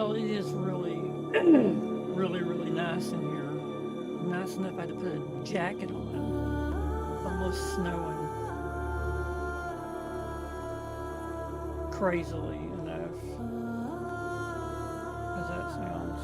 Well, it is really, really nice in here. Nice enough I had to put a jacket on. Almost snowing. Crazily enough. As that sounds.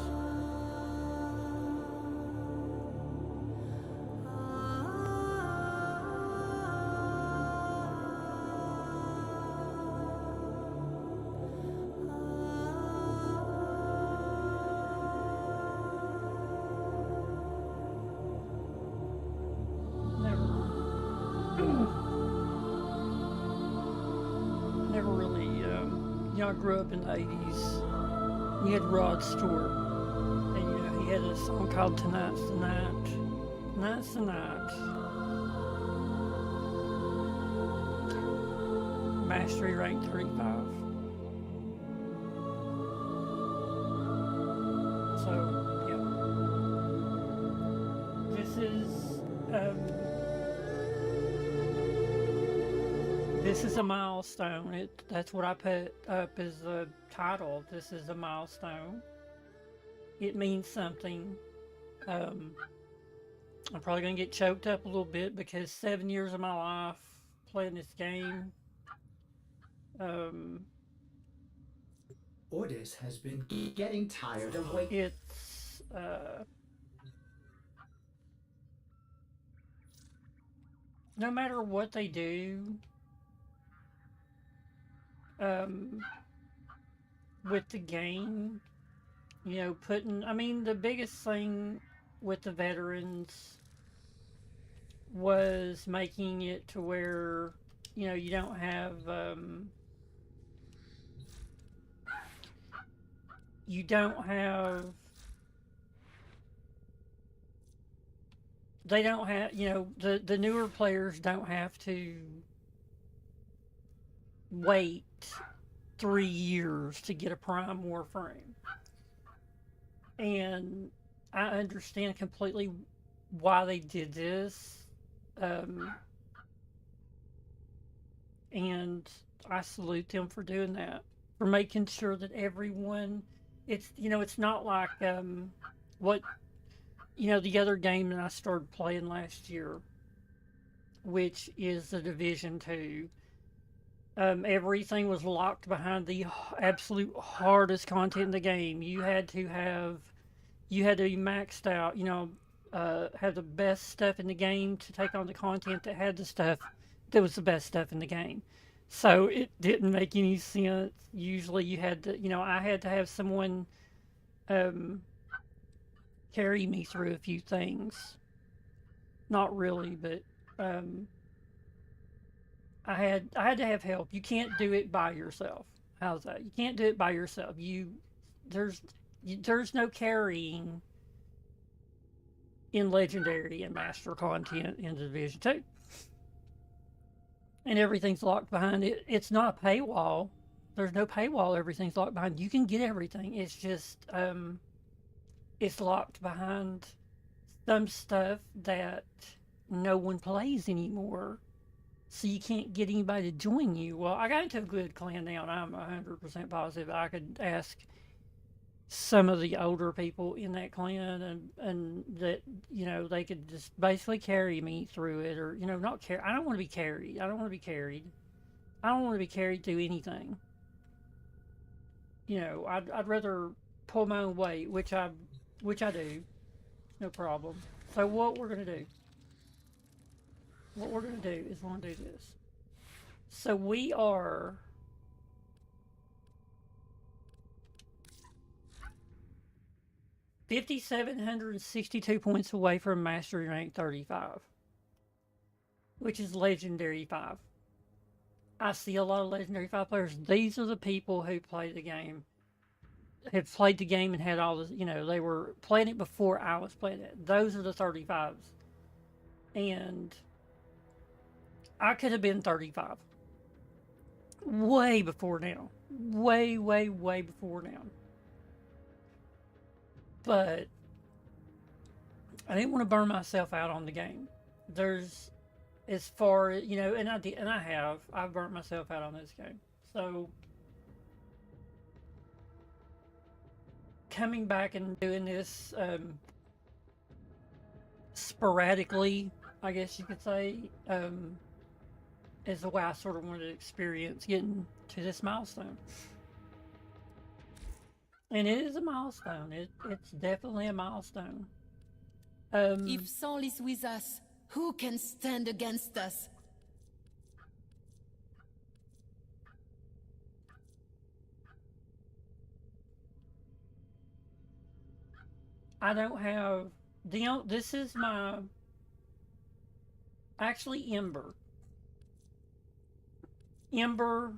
Never really, I grew up in the 80s. You had Rod Stewart, and he had a song called Tonight's the Night. Tonight's the Night. Mastery rank 35. So, yeah. This is a milestone. That's what I put up as the title. This is a milestone. It means something. I'm probably going to get choked up a little bit because 7 years of my life playing this game. Ordis has been getting tired of waiting. It's no matter what they do, with the game, the biggest thing with the veterans was making it to where, you don't have, you don't have, they don't have, the newer players don't have to wait 3 years to get a prime Warframe. And I understand completely why they did this. And I salute them for doing that, for making sure that everyone, it's not like the other game that I started playing last year, which is the Division 2. Everything was locked behind the absolute hardest content in the game. You had to be maxed out, have the best stuff in the game to take on the content that had the stuff that was the best stuff in the game. So it didn't make any sense. Usually you had to, I had to have someone carry me through a few things. Not really, but I had to have help. You can't do it by yourself. How's that? You can't do it by yourself. There's no carrying in Legendary and Master content in Division 2. And everything's locked behind it. It's not a paywall. There's no paywall. Everything's locked behind. You can get everything. It's just it's locked behind some stuff that no one plays anymore. So you can't get anybody to join you. Well, I got into a good clan now, and I'm 100% positive I could ask some of the older people in that clan, and that, they could just basically carry me through it, or, not carry. I don't want to be carried. I don't want to be carried. I don't want to be carried through anything. I'd rather pull my own weight, which I do. No problem. So what we're going to do. What we're going to do is we're going to do this. So we are 5,762 points away from Mastery Rank 35, which is Legendary 5. I see a lot of Legendary 5 players. These are the people who play the game, have played the game and had all this, they were playing it before I was playing it. Those are the 35s. And I could have been 35. Way before now. Way before now. But I didn't want to burn myself out on the game. There's, as far, and I did, and I've burnt myself out on this game. So coming back and doing this sporadically, I guess you could say, is the way I sort of wanted to experience getting to this milestone. And it is a milestone. It's definitely a milestone. If Saul is with us, who can stand against us? I don't have this is my actually Ember. Ember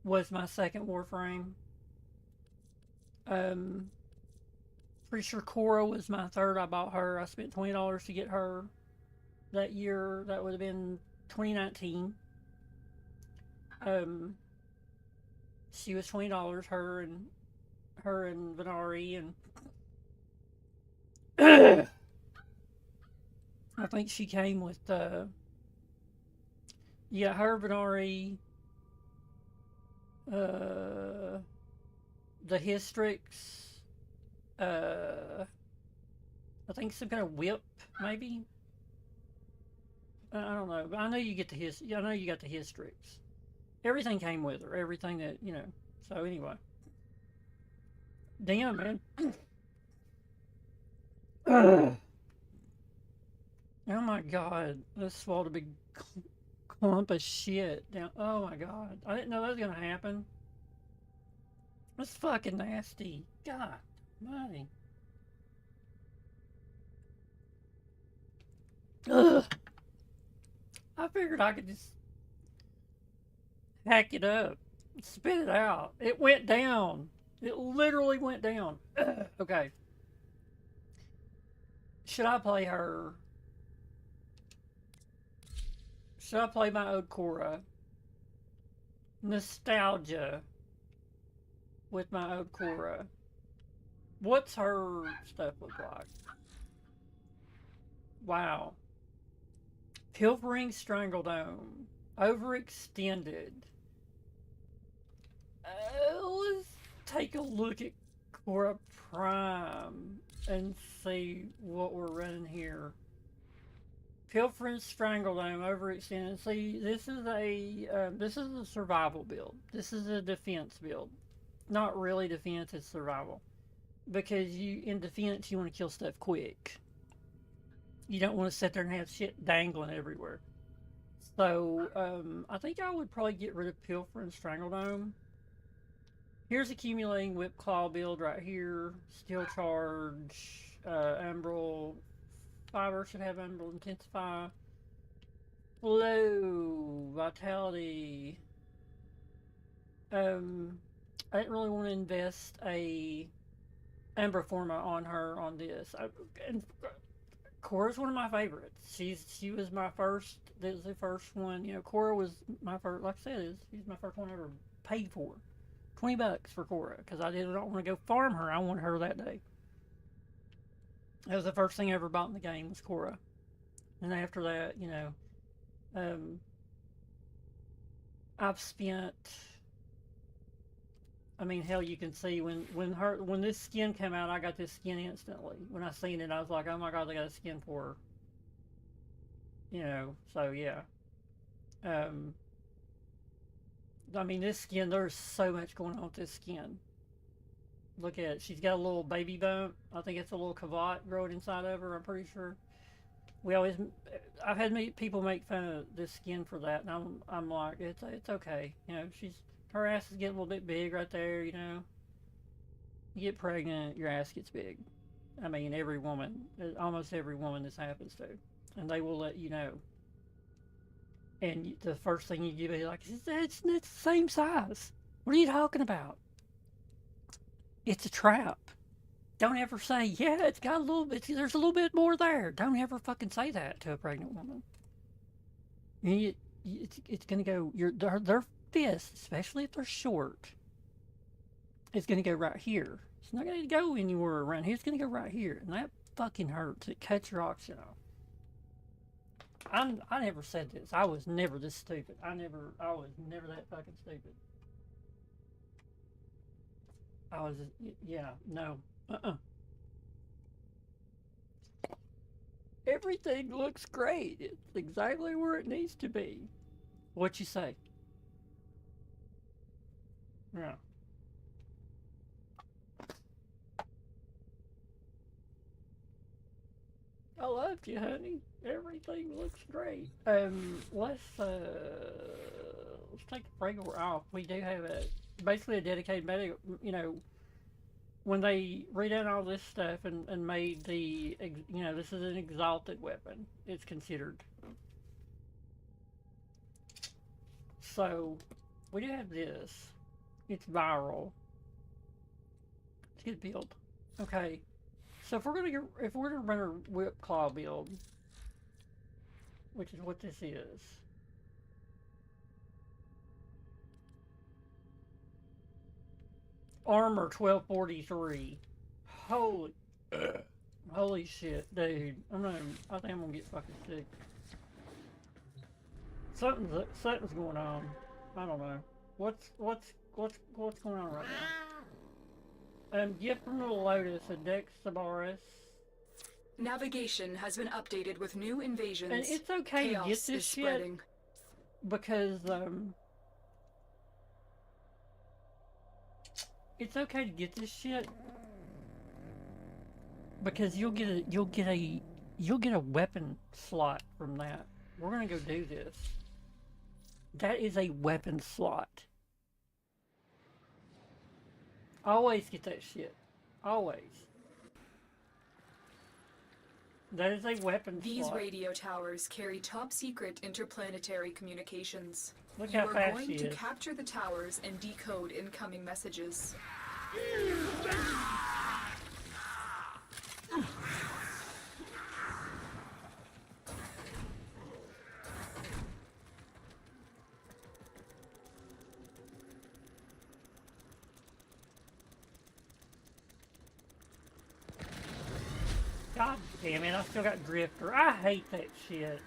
was my second Warframe. Pretty sure Cora was my third. I bought her. I spent $20 to get her that year. That would have been 2019. She was $20. Her and Venari and I think she came with yeah, her, Venari, the Hystrix, I think some kind of whip, maybe. I don't know, but I know you get the I know you got the Hystrix. Everything came with her. Everything that you know. So anyway, damn man. Oh my god, this swallowed a big clump of shit down. Oh my god, I didn't know that was gonna happen. That's fucking nasty. God, money. Ugh. I figured I could just hack it up, spit it out. It went down. It literally went down. Okay. Should I play her? Should I play my Ode Cora? Nostalgia with my Ode Cora. What's her stuff look like? Wow. Pilfering Strangledome. Overextended. Let's take a look at Cora Prime and see what we're running here. Pilfering Strangledome, overextended. See, this is a survival build. This is a defense build. Not really defense, it's survival. Because in defense, you want to kill stuff quick. You don't want to sit there and have shit dangling everywhere. So, I think I would probably get rid of Pilfering Strangledome. Here's Accumulating Whip Claw build right here. Steel Charge, Umbral. Fiber should have Umbral Intensify. Flow, Vitality. I didn't really want to invest a Umbra Forma on her on this. And Cora's one of my favorites. She was my first. This was the first one. You know, Cora was my first. Like I said, she's my first one I ever paid for. $20 for Cora because I didn't want to go farm her. I wanted her that day. That was the first thing I ever bought in the game was Cora, and after that, you know, I've spent. I mean, hell, you can see when this skin came out, I got this skin instantly. When I seen it, I was like, oh my god, they got a skin for her. You know, so yeah. I mean, this skin, there's so much going on with this skin. Look at it. She's got a little baby bump. I think it's a little cavat growing inside of her, I'm pretty sure. I've had people make fun of this skin for that, and I'm like, it's okay. You know, her ass is getting a little bit big right there, you know. You get pregnant, your ass gets big. I mean, almost every woman this happens to. And they will let you know. And the first thing you give it, like, it's the same size. What are you talking about? It's a trap. Don't ever say, yeah, it's got a little bit, there's a little bit more there. Don't ever fucking say that to a pregnant woman. It's going to go, their fist, especially if they're short, is going to go right here. It's not going to go anywhere around here. It's going to go right here. And that fucking hurts. It cuts your oxygen off. I never said this. I was never this stupid. I was never that fucking stupid. I was, yeah, no. Everything looks great. It's exactly where it needs to be. What you say? Yeah. I loved you, honey. Everything looks great. Let's take the breaker off. We do have basically a dedicated medic. You know, when they redone all this stuff and made this is an exalted weapon. It's considered. So, we do have this. It's viral. Let's get build. Okay. So if we're gonna run a whip claw build, which is what this is. Armor 1243. Holy holy shit, dude. I think I'm gonna get fucking sick. Something's going on. I don't know. What's going on right now? Gift from the Lotus, a Dex Sabaris. Navigation has been updated with new invasions. And it's okay Chaos to get this shit spreading. because it's okay to get this shit because you'll get a weapon slot from that. We're gonna go do this. That is a weapon slot. Always get that shit. Always. That is a weapon These slot. radio towers carry top secret interplanetary communications. Look You how are fast going she to is. capture the towers and decode incoming messages. God damn it, I still got Drifter. I hate that shit.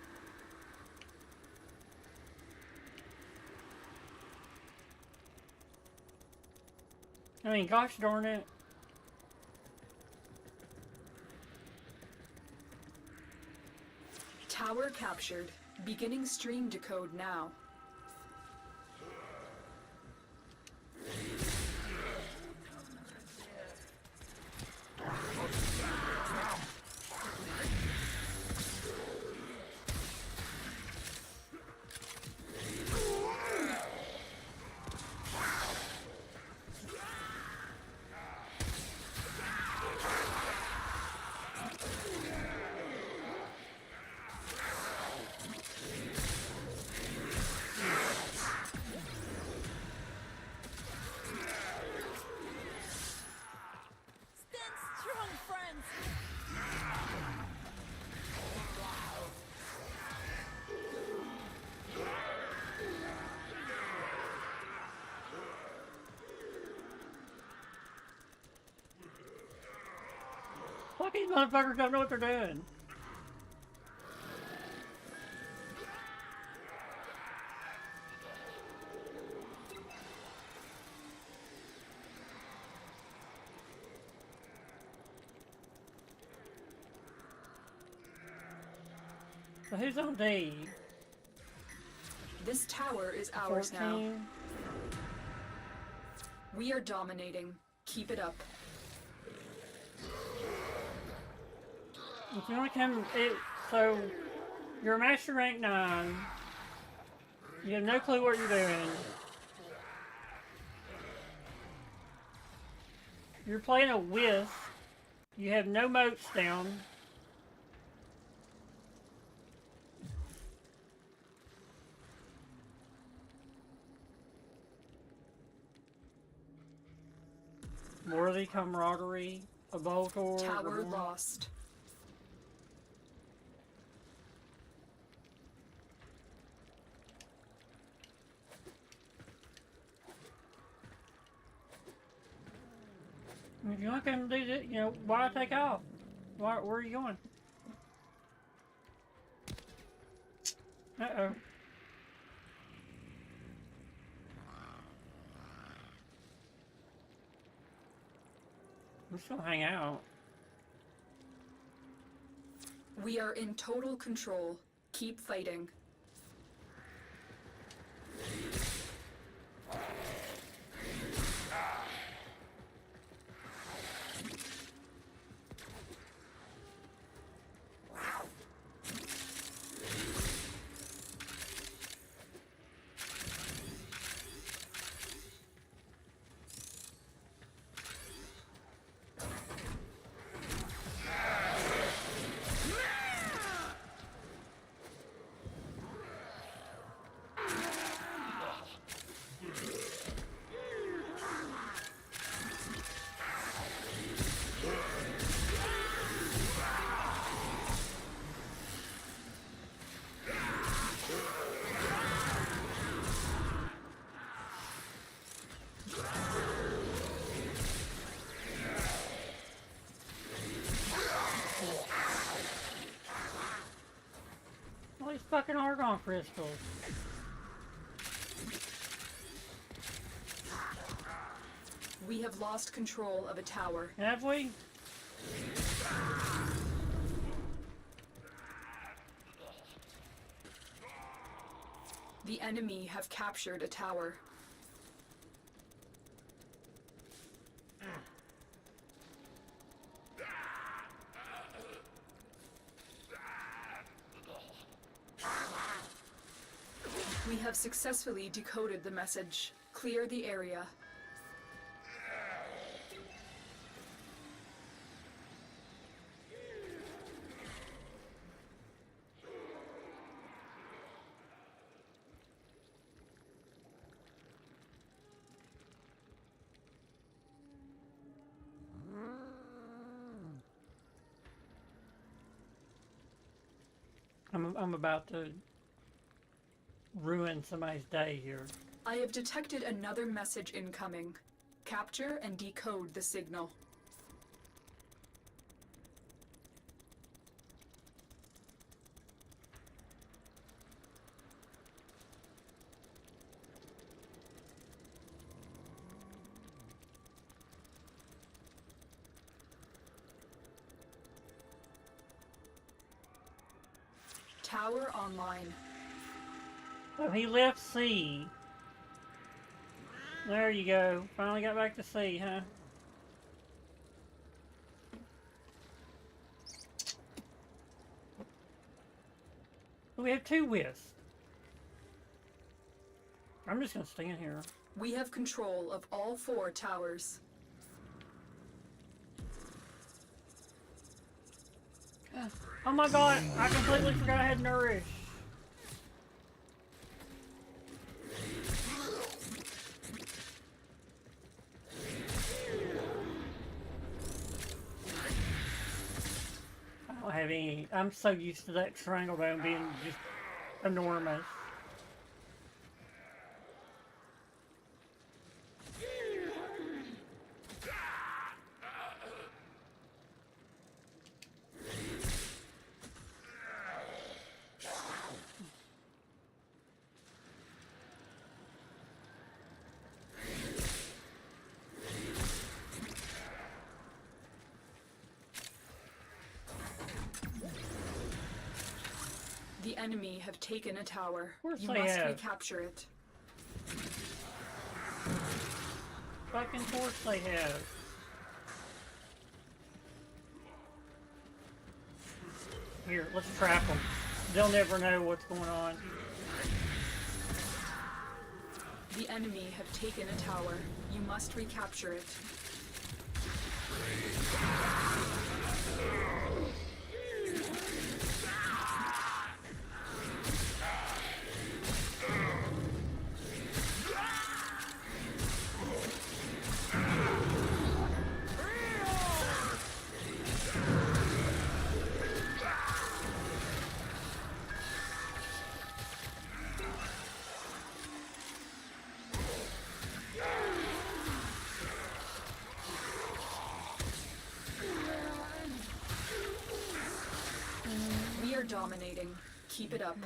I mean, gosh darn it. Tower captured. Beginning stream decode now. Fuck, these motherfuckers don't know what they're doing. So who's on D? This tower is ours now. 14? We are dominating. Keep it up. If you want to come, so you're a Master Rank 9. You have no clue what you're doing. You're playing a Wisp. You have no motes down. Worthy camaraderie, a Voltor. Tower lost. If you want to come do this, why take off? Where are you going? Uh-oh. I'm just gonna hang out. We are in total control. Keep fighting. All these fucking argon crystals. We have lost control of a tower. Have we? The enemy have captured a tower. We have successfully decoded the message. Clear the area. I'm about to ruin somebody's day here. I have detected another message incoming. Capture and decode the signal. Tower online. Oh, he left C. There you go. Finally got back to C, huh? We have 2 wisps. I'm just gonna stand here. We have control of all 4 towers. Oh my god, I completely forgot I had Nourish. I don't have any. I'm so used to that triangle bone being just enormous. The enemy have taken a tower. Of course You they must have. recapture it. Fucking course they have. Here, let's trap them. They'll never know what's going on. The enemy have taken a tower. You must recapture it. We are dominating. Keep it up.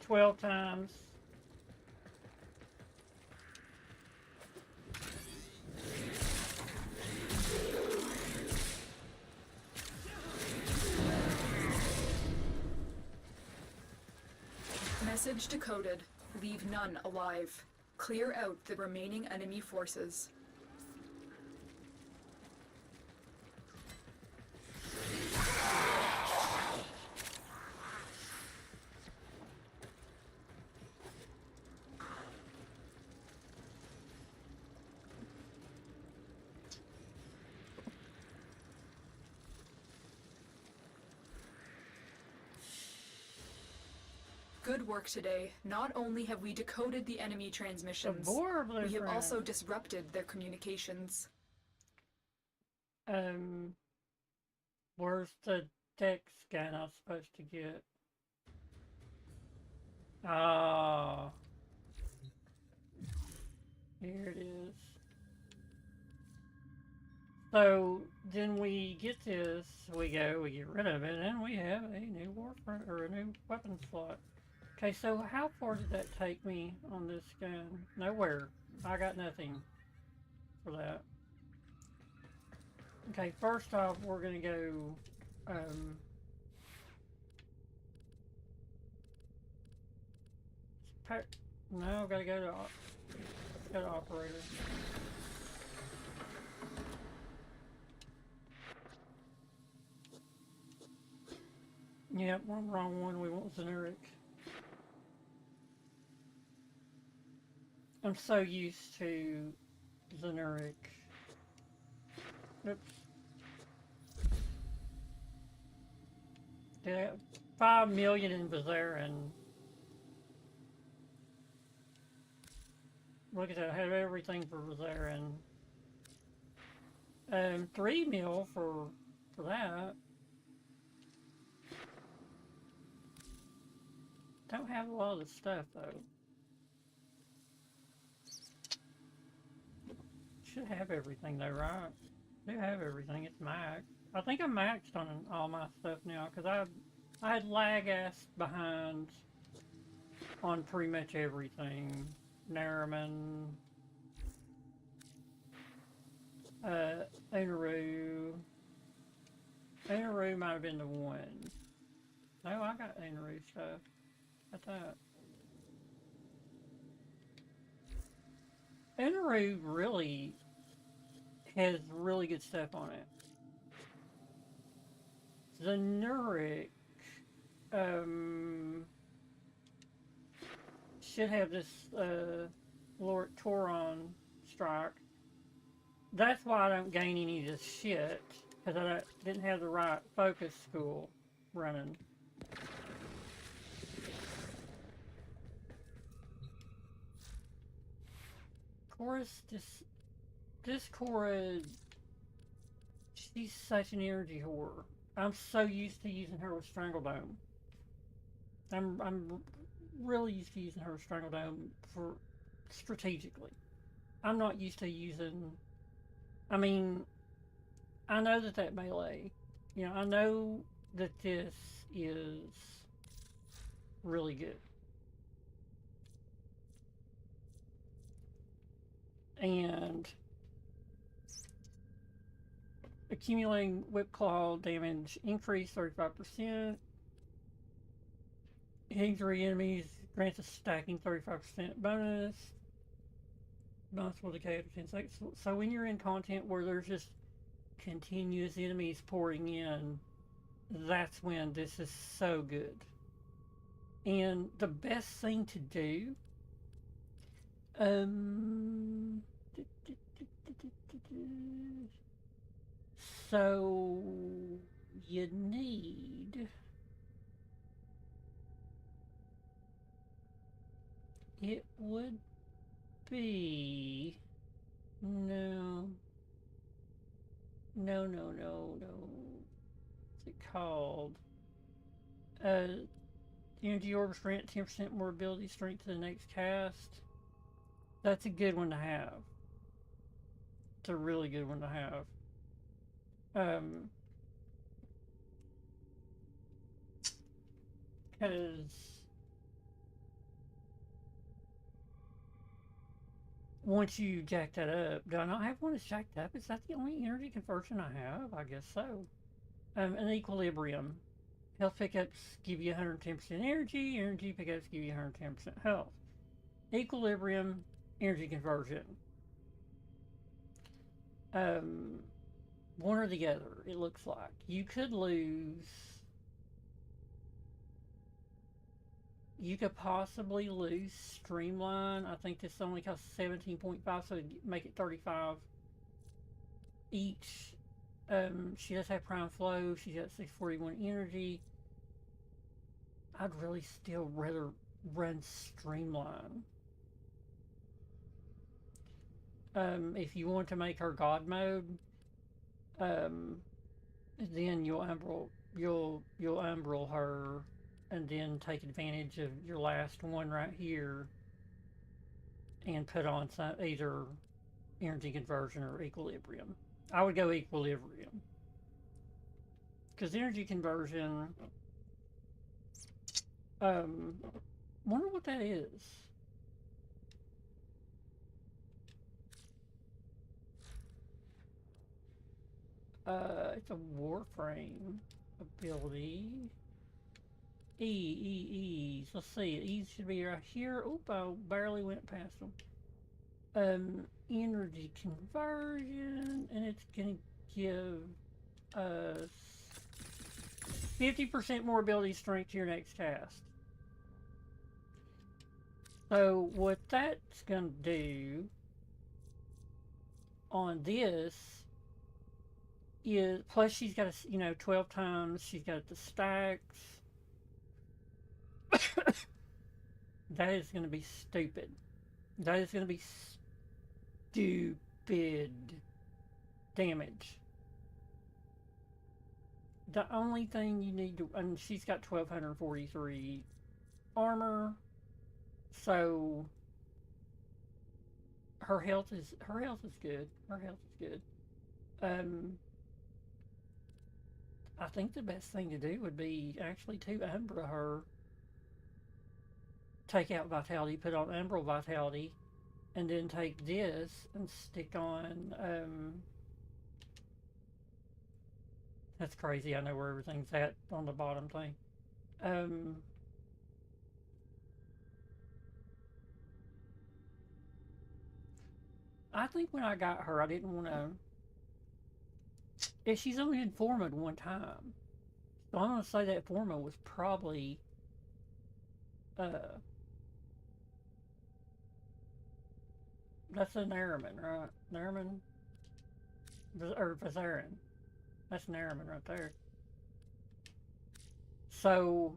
12 times. Message decoded. Leave none alive. Clear out the remaining enemy forces. Good work today. Not only have we decoded the enemy transmissions, we have also disrupted their communications. Where's the tech scan I was supposed to get? Ah, here it is. So then we get this, we get rid of it, and we have a new Warframe, or a new weapon slot. Okay, so how far did that take me on this gun? Nowhere. I got nothing for that. Okay, first off, we're gonna go, no, gotta go to operator. Yep, wrong one, we want generic. I'm so used to generic. Oops. Yeah, 5 million in Bazaran. Look at that, I have everything for Bazaran. 3 mil for that. Don't have a lot of the stuff though. Should have everything though, right? Do have everything. It's maxed. I think I'm maxed on all my stuff now because I had lag ass behind on pretty much everything. Nariman, Unaru. Unaru might have been the one. No, I got Unaru stuff. Got that. Unaru really has really good stuff on it. Zenuric should have this Lord Toron strike. That's why I don't gain any of this shit, because I didn't have the right focus school running. Chorus, this Cora, she's such an energy whore. I'm so used to using her with Strangledome. I'm really used to using her with Strangledome for strategically. I'm not used to using. I mean, I know that melee. You know, I know that this is really good. And accumulating whip claw damage increase 35%. Hitting 3 enemies grants a stacking 35% bonus. Bonus will decay after 10 seconds. So when you're in content where there's just continuous enemies pouring in, that's when this is so good. And the best thing to do, so you need, it would be, no, what's it called? Energy orbs grant 10% more ability strength to the next cast. That's a good one to have. It's a really good one to have. Because once you jack that up, do I not have one that's jacked up? Is that the only energy conversion I have? I guess so. An equilibrium. Health pickups give you 110% energy. Energy pickups give you 110% health. Equilibrium, energy conversion. One or the other, it looks like. You could lose... You could possibly lose Streamline. I think this only costs 17.5, so it'd make it 35 each. She does have Prime Flow. She's got 641 energy. I'd really still rather run Streamline. If you want to make her God mode, then you'll umbral her, and then take advantage of your last one right here and put on some, either energy conversion or equilibrium. I would go equilibrium, because energy conversion, wonder what that is. It's a Warframe ability. E's. Let's see. E's should be right here. Oop, I barely went past them. Energy conversion, and it's gonna give us 50% more ability strength to your next cast. So what that's gonna do on this is, plus she's got a, 12 times, she's got the stacks. That is going to be stupid. That is going to be stupid damage. The only thing you need to, and she's got 1243 armor, so her health is good. Her health is good. I think the best thing to do would be actually to Umbra her. Take out Vitality, put on Umbral Vitality, and then take this and stick on, that's crazy, I know where everything's at on the bottom thing. I think when I got her, I didn't want to... She's only been formed one time. So I'm going to say that Forma was probably... That's a Nariman, right? Nariman? Or Vizarin. That's Nariman right there. So...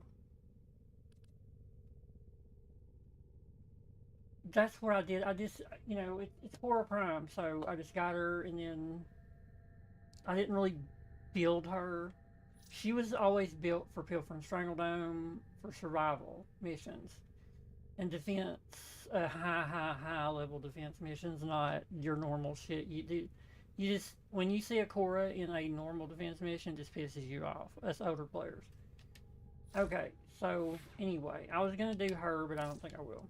That's what I did. I just, it's Horror Prime, so I just got her, and then... I didn't really build her. She was always built for Pilfer and Strangledome for survival missions. And defense, high level defense missions, not your normal shit. You just, when you see a Korra in a normal defense mission, it just pisses you off. Us older players. Okay, so anyway, I was gonna do her, but I don't think I will.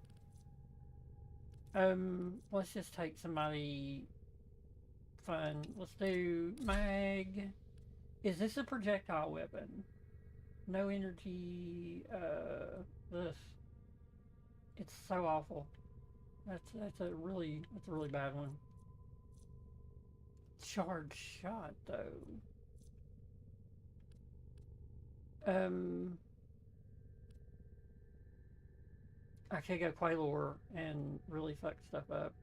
Let's just take somebody fun. Let's do Mag. Is this a projectile weapon? No energy, this. It's so awful. That's a really bad one. Charge shot though. I could go Quailor and really fuck stuff up.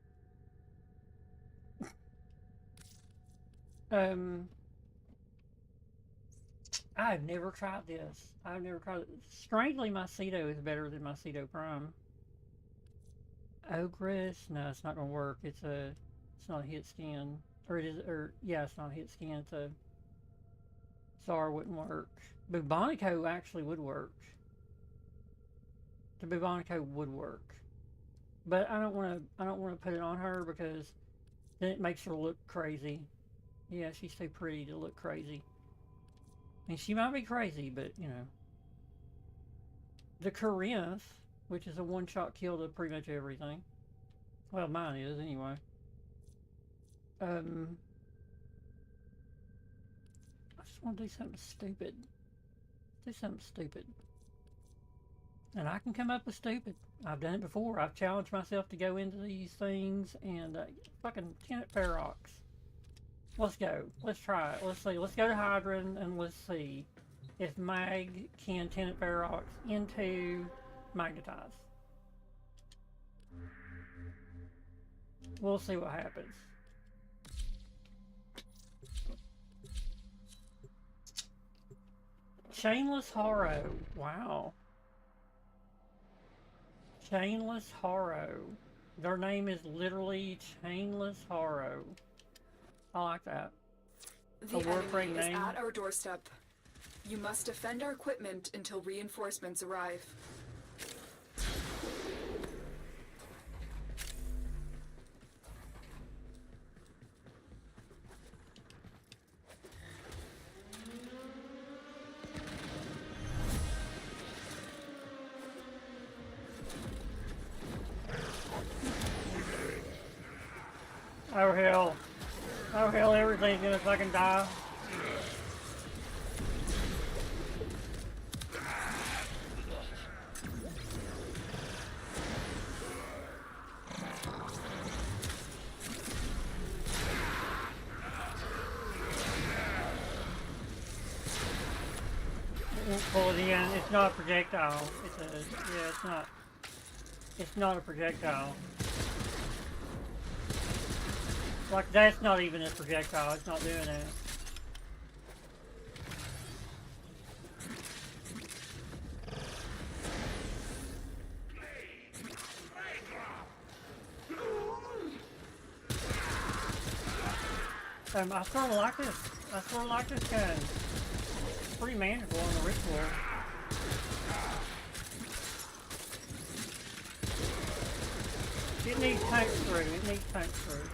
I've never tried this. I've never tried it. Strangely, my Ceto is better than my Ceto Prime. Ogress? No, it's not gonna work. It's not a hit scan. Yeah, it's not a hit scan. It's a Zara wouldn't work. Bubonico actually would work. The Bubonico would work. But I don't wanna put it on her because then it makes her look crazy. Yeah, she's too pretty to look crazy. I mean, she might be crazy, but, The Corinth, which is a one-shot kill to pretty much everything. Well, mine is anyway. I just want to do something stupid. Do something stupid. And I can come up with stupid. I've done it before. I've challenged myself to go into these things and fucking tenant Ferox. Let's go. Let's try it. Let's see. Let's go to Hydron and let's see if Mag can tenant Ferox into Magnetize. We'll see what happens. Chainless Horror. Wow. Chainless Horror. Their name is literally Chainless Horror. I like that. The enemy is at our doorstep. You must defend our equipment until reinforcements arrive. Oh hell. Oh hell, everything's gonna fucking die. Pull it in. It's not a projectile. It's not a projectile. Like, that's not even a projectile. It's not doing that. I sort of like this. I sort of like this gun. It's pretty manageable on the ritual. It needs tank through. It needs tank through.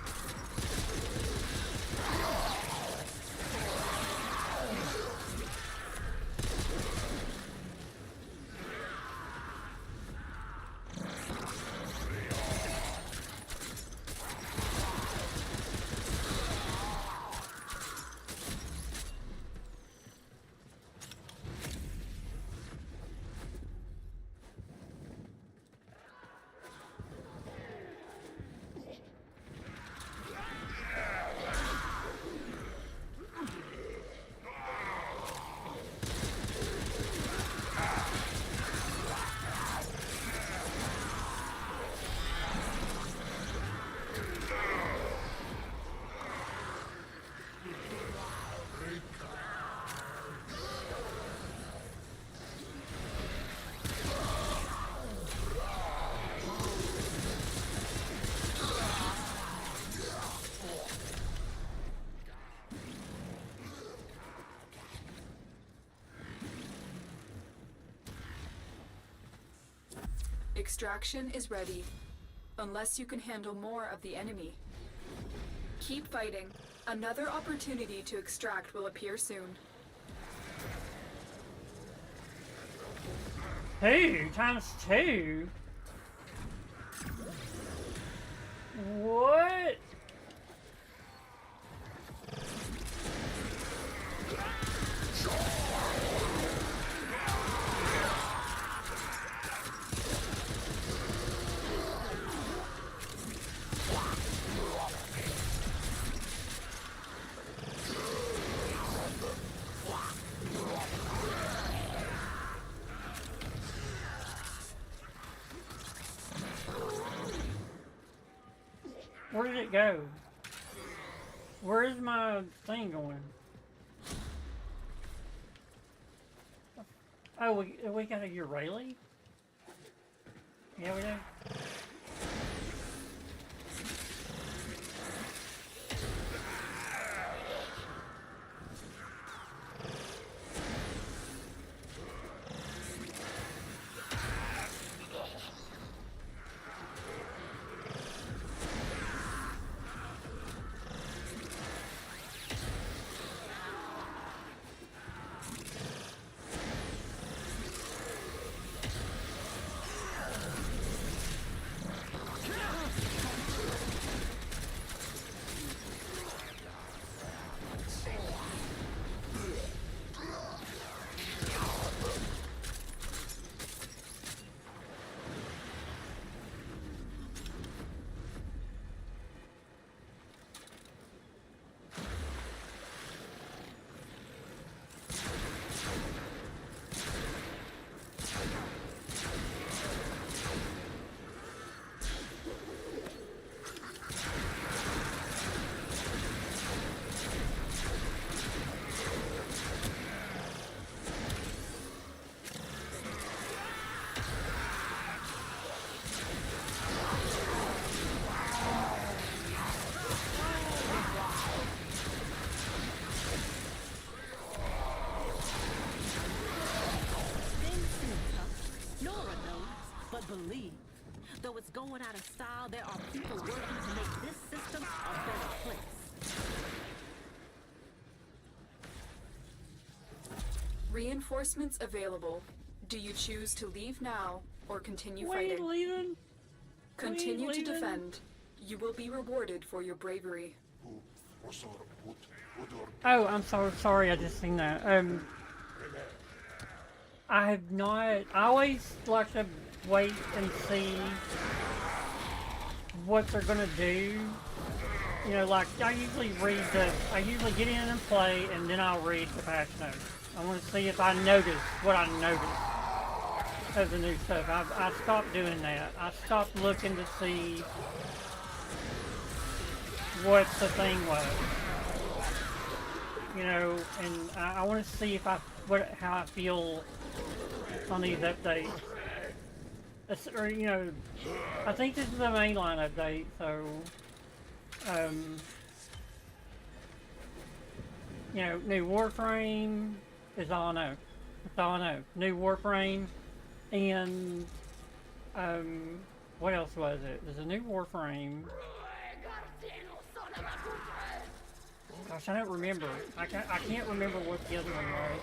Extraction is ready, unless you can handle more of the enemy. Keep fighting. Another opportunity to extract will appear soon. Two times two? What? Where did it go? Where is my thing going? Oh, we got a Urayli? Yeah, we do. people working to make this system a better place. Reinforcements available. Do you choose to leave now or continue We ain't fighting? leaving. Continue to leaving. defend. You will be rewarded for your bravery. Oh, I'm sorry. I just seen that. I have not. I always like to wait and see what they're gonna do. You know, like I usually get in and play, and then I'll read the patch notes. I want to see if I notice what I noticed of the new stuff. I stopped doing that. I stopped looking to see what the thing was. You know, and I want to see if how I feel on these updates. Or, you know, I think this is a mainline update, so you know, new Warframe is all I know. That's all I know. New Warframe, and what else was it? There's a new Warframe. Gosh, I don't remember. I can't remember what the other one was.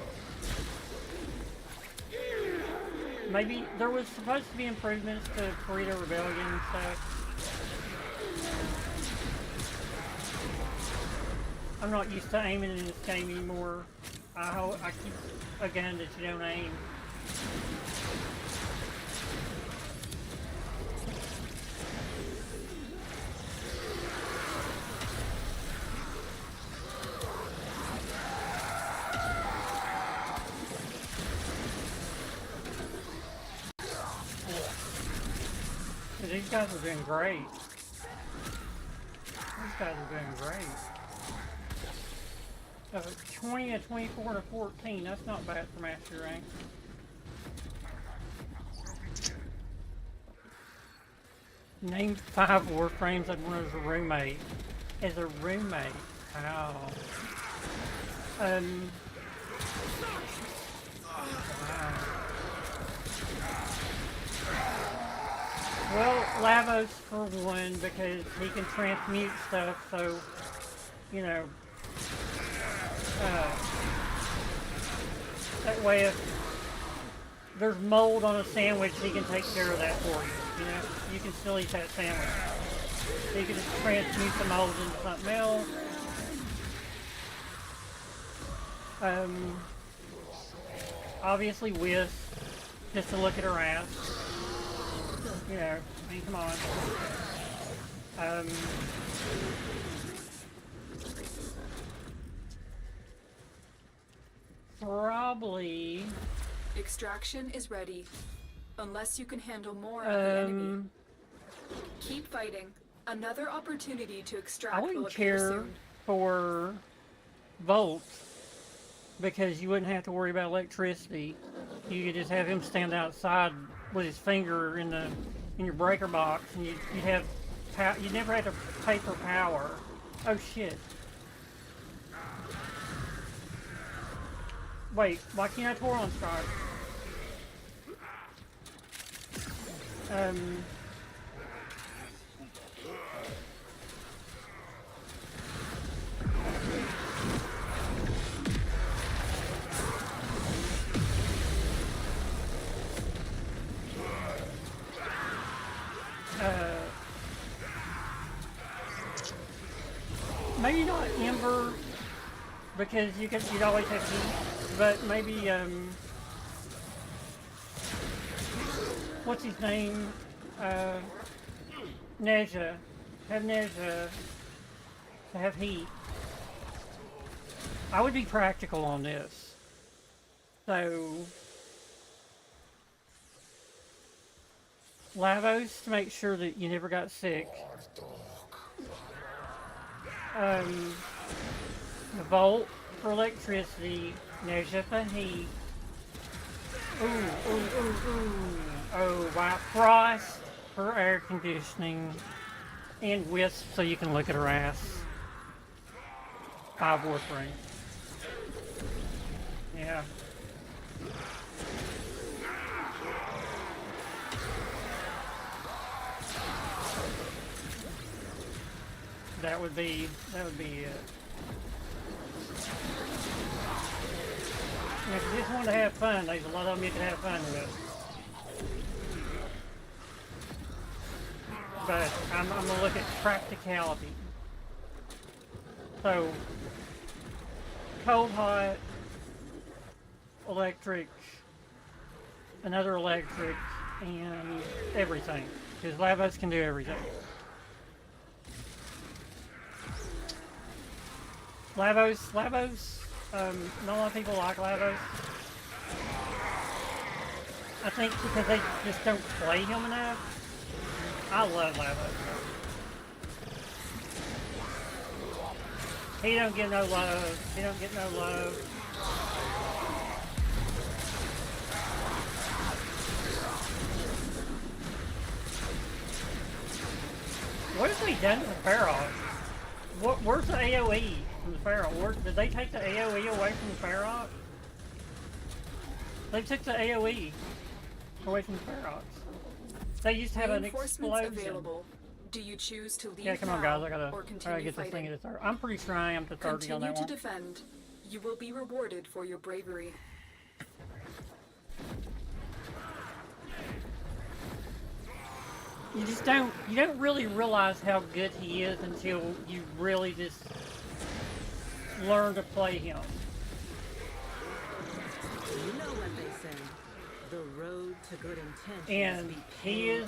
Maybe there was supposed to be improvements to Burrito Rebellion and stuff. I'm not used to aiming in this game anymore. I keep a gun that you don't aim. These guys are doing great. These guys are doing great. 20 to 24 to 14, that's not bad for master rank. Name 5 Warframes and one as a roommate. As a roommate. Wow. Wow. Well, Lavos for one, because he can transmute stuff, so, you know, that way if there's mold on a sandwich, he can take care of that for you, you know? You can still eat that sandwich. So you can just transmute the mold into something else. Obviously Wisp, just to look at her ass. You know, I mean, come on. Probably. Extraction is ready. Unless you can handle more of the enemy. Keep fighting. Another opportunity to extract I will wouldn't appear care soon. for Volt, because you wouldn't have to worry about electricity. You could just have him stand outside with his finger in your breaker box, and you'd never have to pay for power. Oh shit. Wait, why can't I Toron Strike? Maybe not Ember, because you'd always have heat, but maybe, what's his name? Nezha. Have Nezha to have heat. I would be practical on this. So, Lavos to make sure that you never got sick. Volt for electricity, Nezha for heat. Oh, White Frost for air conditioning. And Wisp so you can look at her ass. 5 Warframe. Yeah. That would be it. If you just want to have fun, there's a lot of them you can have fun with. But I'm gonna look at practicality. So, cold, hot, electric, another electric, and everything. Because Lavos can do everything. Lavos, not a lot of people like Lavos. I think because they just don't play him enough. I love Lavos. He don't get no love. He don't get no love. What have they done to the Pharaoh? Where's the AoE from the Pharaoh? Did they take the AoE away from the Pharaoh? They took the AoE away from the Pharaoh. They used to have an explosion. Available. Do you choose to leave? Yeah, come on, guys. I gotta get fighting? this thing to 30. I'm pretty sure I am to 30 on that one. Continue to defend. You will be rewarded for your bravery. You don't really realize how good he is until you really just learn to play him. You know what they say. The road to good intentions. And he's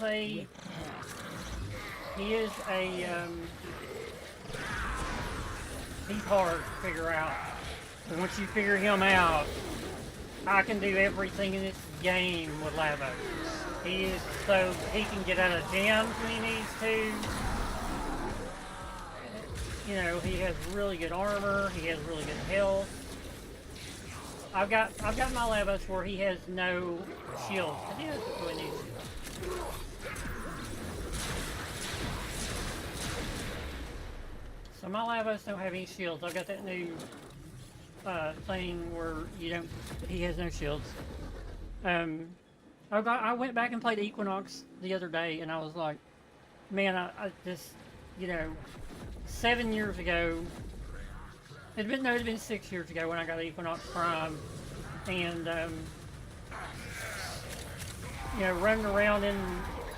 hard to figure out. And once you figure him out, I can do everything in this game with Lavos. He can get out of jams when he needs to. You know, he has really good armor, he has really good health. I've got my Lavos where he has no shield. He doesn't really need shield. So my Lavos don't have any shields. I've got that new thing where he has no shields. I went back and played Equinox the other day, and I was like, man, I just, 7 years ago, it'd been 6 years ago when I got Equinox Prime, and, running around in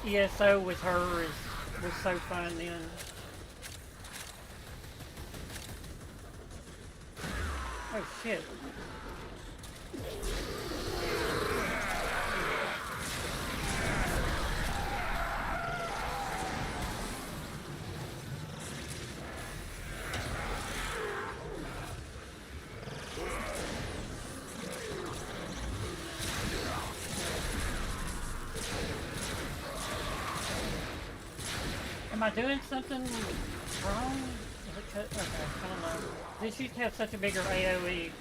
ESO with her was so fun then. Oh shit. Am I doing something wrong? Is it cut? Okay, I don't know. This used to have such a bigger AoE.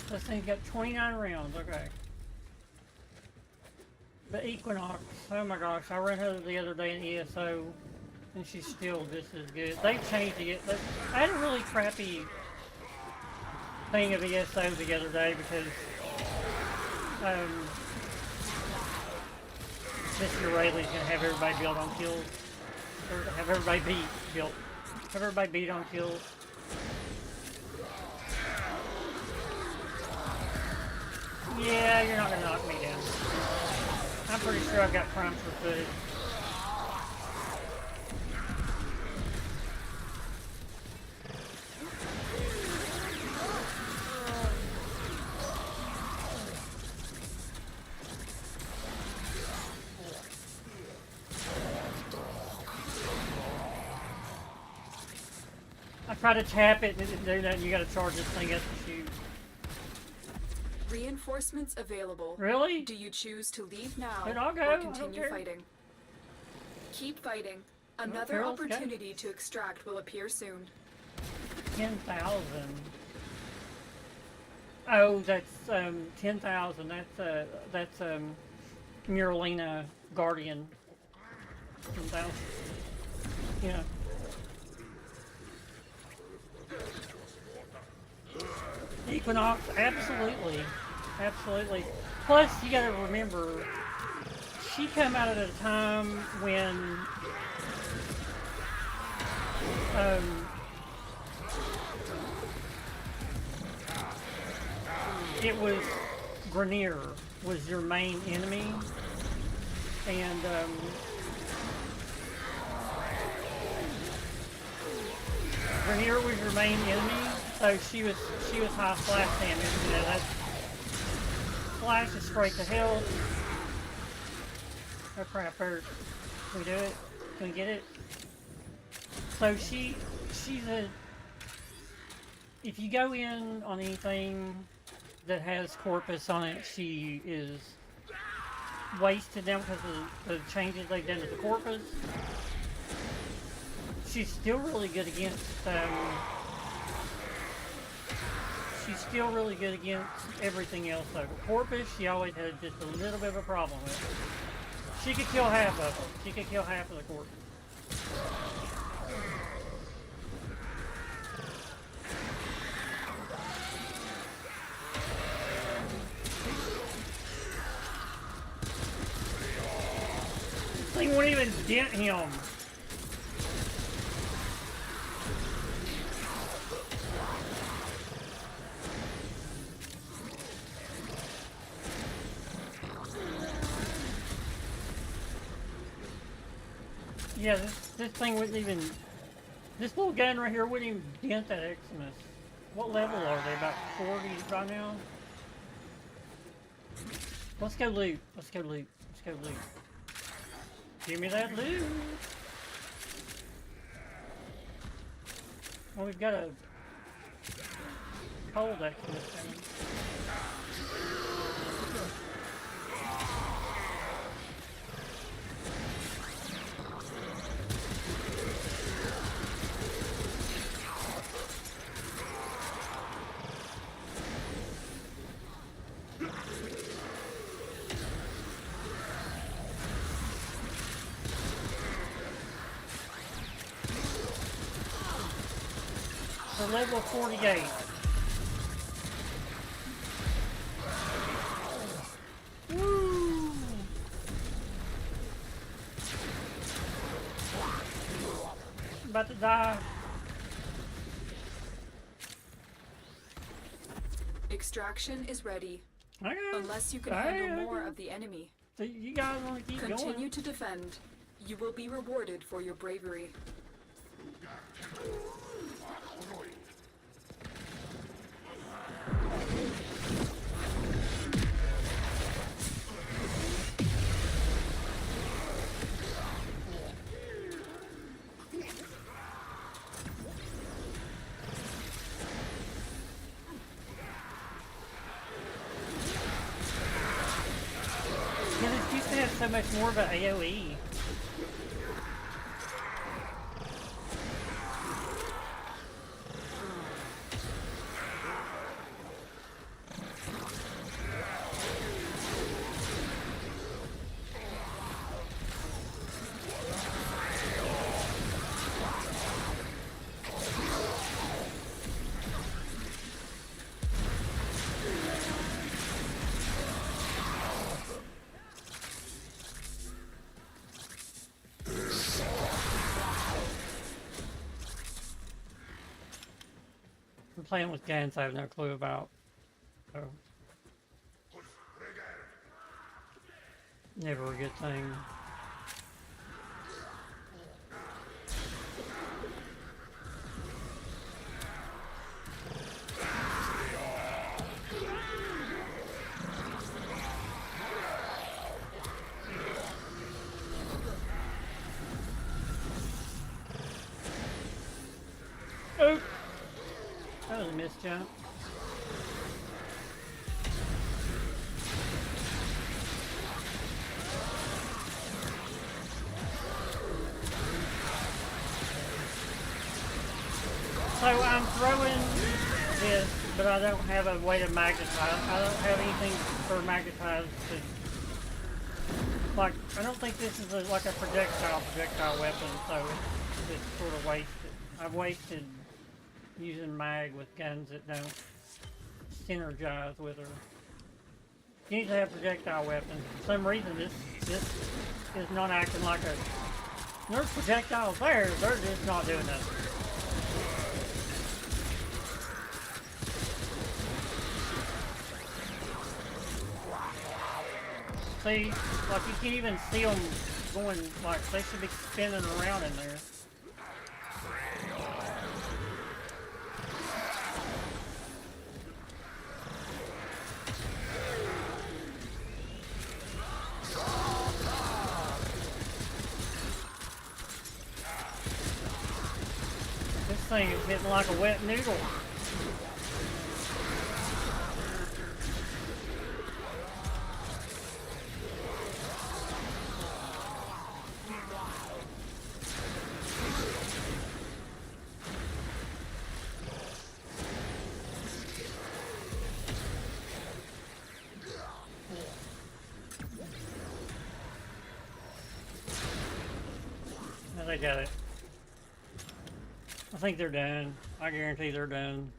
This thing's got 29 rounds, okay. The Equinox, oh my gosh, I ran her the other day in ESO, and she's still just as good. They've changed it. I had a really crappy thing of ESO the other day because this year Rayleigh's gonna have everybody build on kills, or have everybody beat on kills. Yeah, you're not gonna knock me down. I'm pretty sure I've got crimes for footage. I try to tap it and do that, and you gotta charge this thing up to shoot. Reinforcements available. Really? Do you choose to leave now Then I'll go. or I don't continue care. fighting? Keep fighting. Another Carol's got opportunity to extract will appear soon. 10,000. Oh, that's 10,000. That's Muralina Guardian. 10,000. Yeah. Equinox, absolutely. Absolutely. Plus, you gotta remember, she come out at a time when it was Grenier was your main enemy, and Grenier was your main enemy, so she was high splash damage. You know, that splash is straight to hell. Oh crap! First, can we do it? Can we get it? So she's a. If you go in on anything that has Corpus on it, she is wasted now because of the changes they've done to the Corpus. She's still really good against. She's still really good against everything else though. But Corpus, she always had just a little bit of a problem with. She could kill half of them. She could kill half of the Corpus. This thing won't even dent him. Yeah, this thing wouldn't even... This little gun right here wouldn't even dent that Eximus. What level are they? About 40 right now? Let's go loot. Let's go loot. Let's go loot. Give me that loot! Well, we've got a... cold Eximus coming. Level 48. Woo! About to die. Extraction is ready. Okay. Unless you can handle more of the enemy. So you guys want to keep going? Continue to defend. You will be rewarded for your bravery. So much more of an AoE. Playing with guns I have no clue about. So. Never a good thing. Oh! That was a missed jump. So I'm throwing this, but I don't have a way to magnetize. I don't have anything for magnetize to... Like, I don't think this is like a projectile weapon, so it's sort of wasted. I've wasted using mag with guns that don't synergize with her. She needs to have projectile weapons. For some reason, this is not acting like a... There's projectiles there, they're just not doing nothing. See, like you can't even see them going, like they should be spinning around in there. This thing is hitting like a wet noodle. They got it. I think they're done. I guarantee they're done.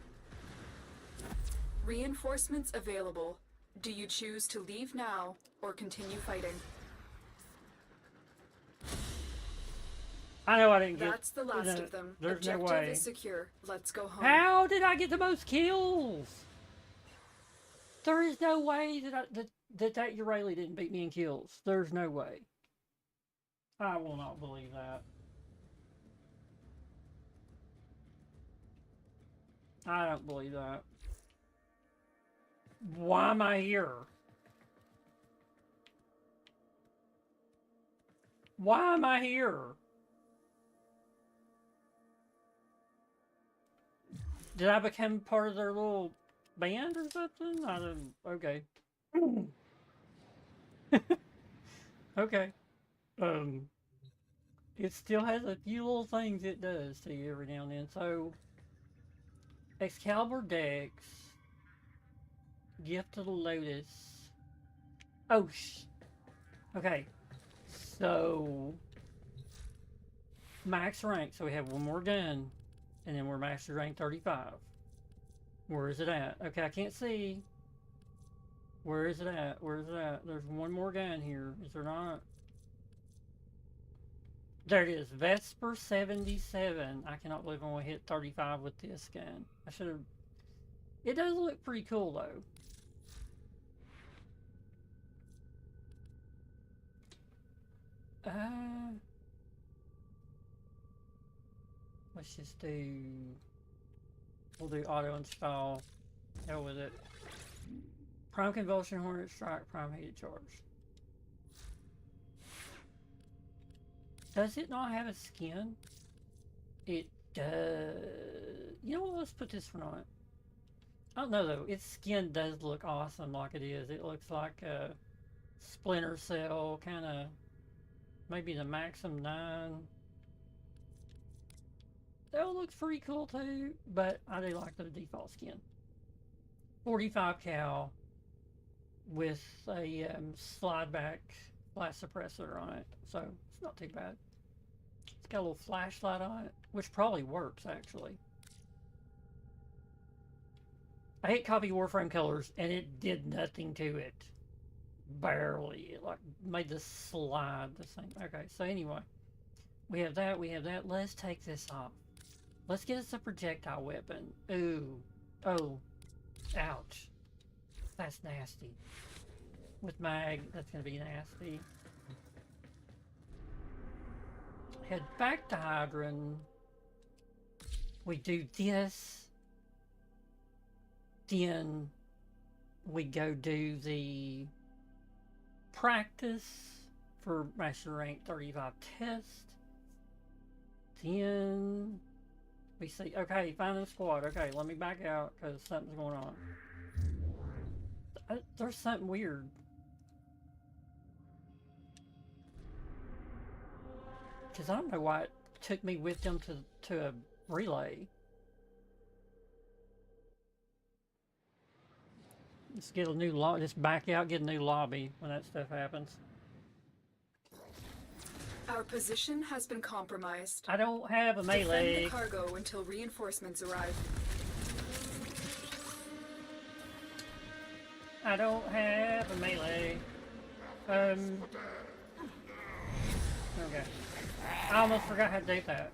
Reinforcements available. Do you choose to leave now or continue fighting? I know I didn't get... That's the last of them. There's Objective no way. is secure. Let's go home. How did I get the most kills? There is no way that Urayli didn't beat me in kills. There's no way. I will not believe that. I don't believe that. Why am I here? Why am I here? Did I become part of their little band or something? I don't... Okay. Okay. It still has a few little things it does to you every now and then. So, Excalibur Dex, Gift of the Lotus. Oh, okay. So, max rank. So we have one more gun, and then we're max rank 35. Where is it at? Okay, I can't see. Where is it at? Where is it at? There's one more gun here. Is there not? There it is. Vesper 77. I cannot believe I'm going to hit 35 with this gun. I should have... It does look pretty cool, though. Let's just do... We'll do auto install. Hell with it. Prime Convulsion, Hornet Strike, Prime Heated Charge. Does it not have a skin? It does. You know what? Let's put this one on it. I don't know though. Its skin does look awesome like it is. It looks like a Splinter Cell, kind of maybe the Maxim 9. That looks pretty cool too, but I do like the default skin. 45 cal with a slide back blast suppressor on it, so it's not too bad. It's got a little flashlight on it, which probably works actually. I hit copy Warframe colors and it did nothing to it. Barely. It like made the slide the same. Okay, so anyway, we have that, we have that. Let's take this off. Let's get us a projectile weapon. Ooh. Oh. Ouch. That's nasty. With mag, that's gonna be nasty. Head back to Hydron. We do this. Then we go do the practice for Master Rank 35 test. Then we see, okay, find the squad. Okay, let me back out because something's going on. There's something weird. Because I don't know why it took me with them to a relay. Let's get a new lobby. Just back out, get a new lobby when that stuff happens. Our position has been compromised. I don't have a melee. Defend the cargo until reinforcements arrive. I don't have a melee. Okay. I almost forgot how to do that.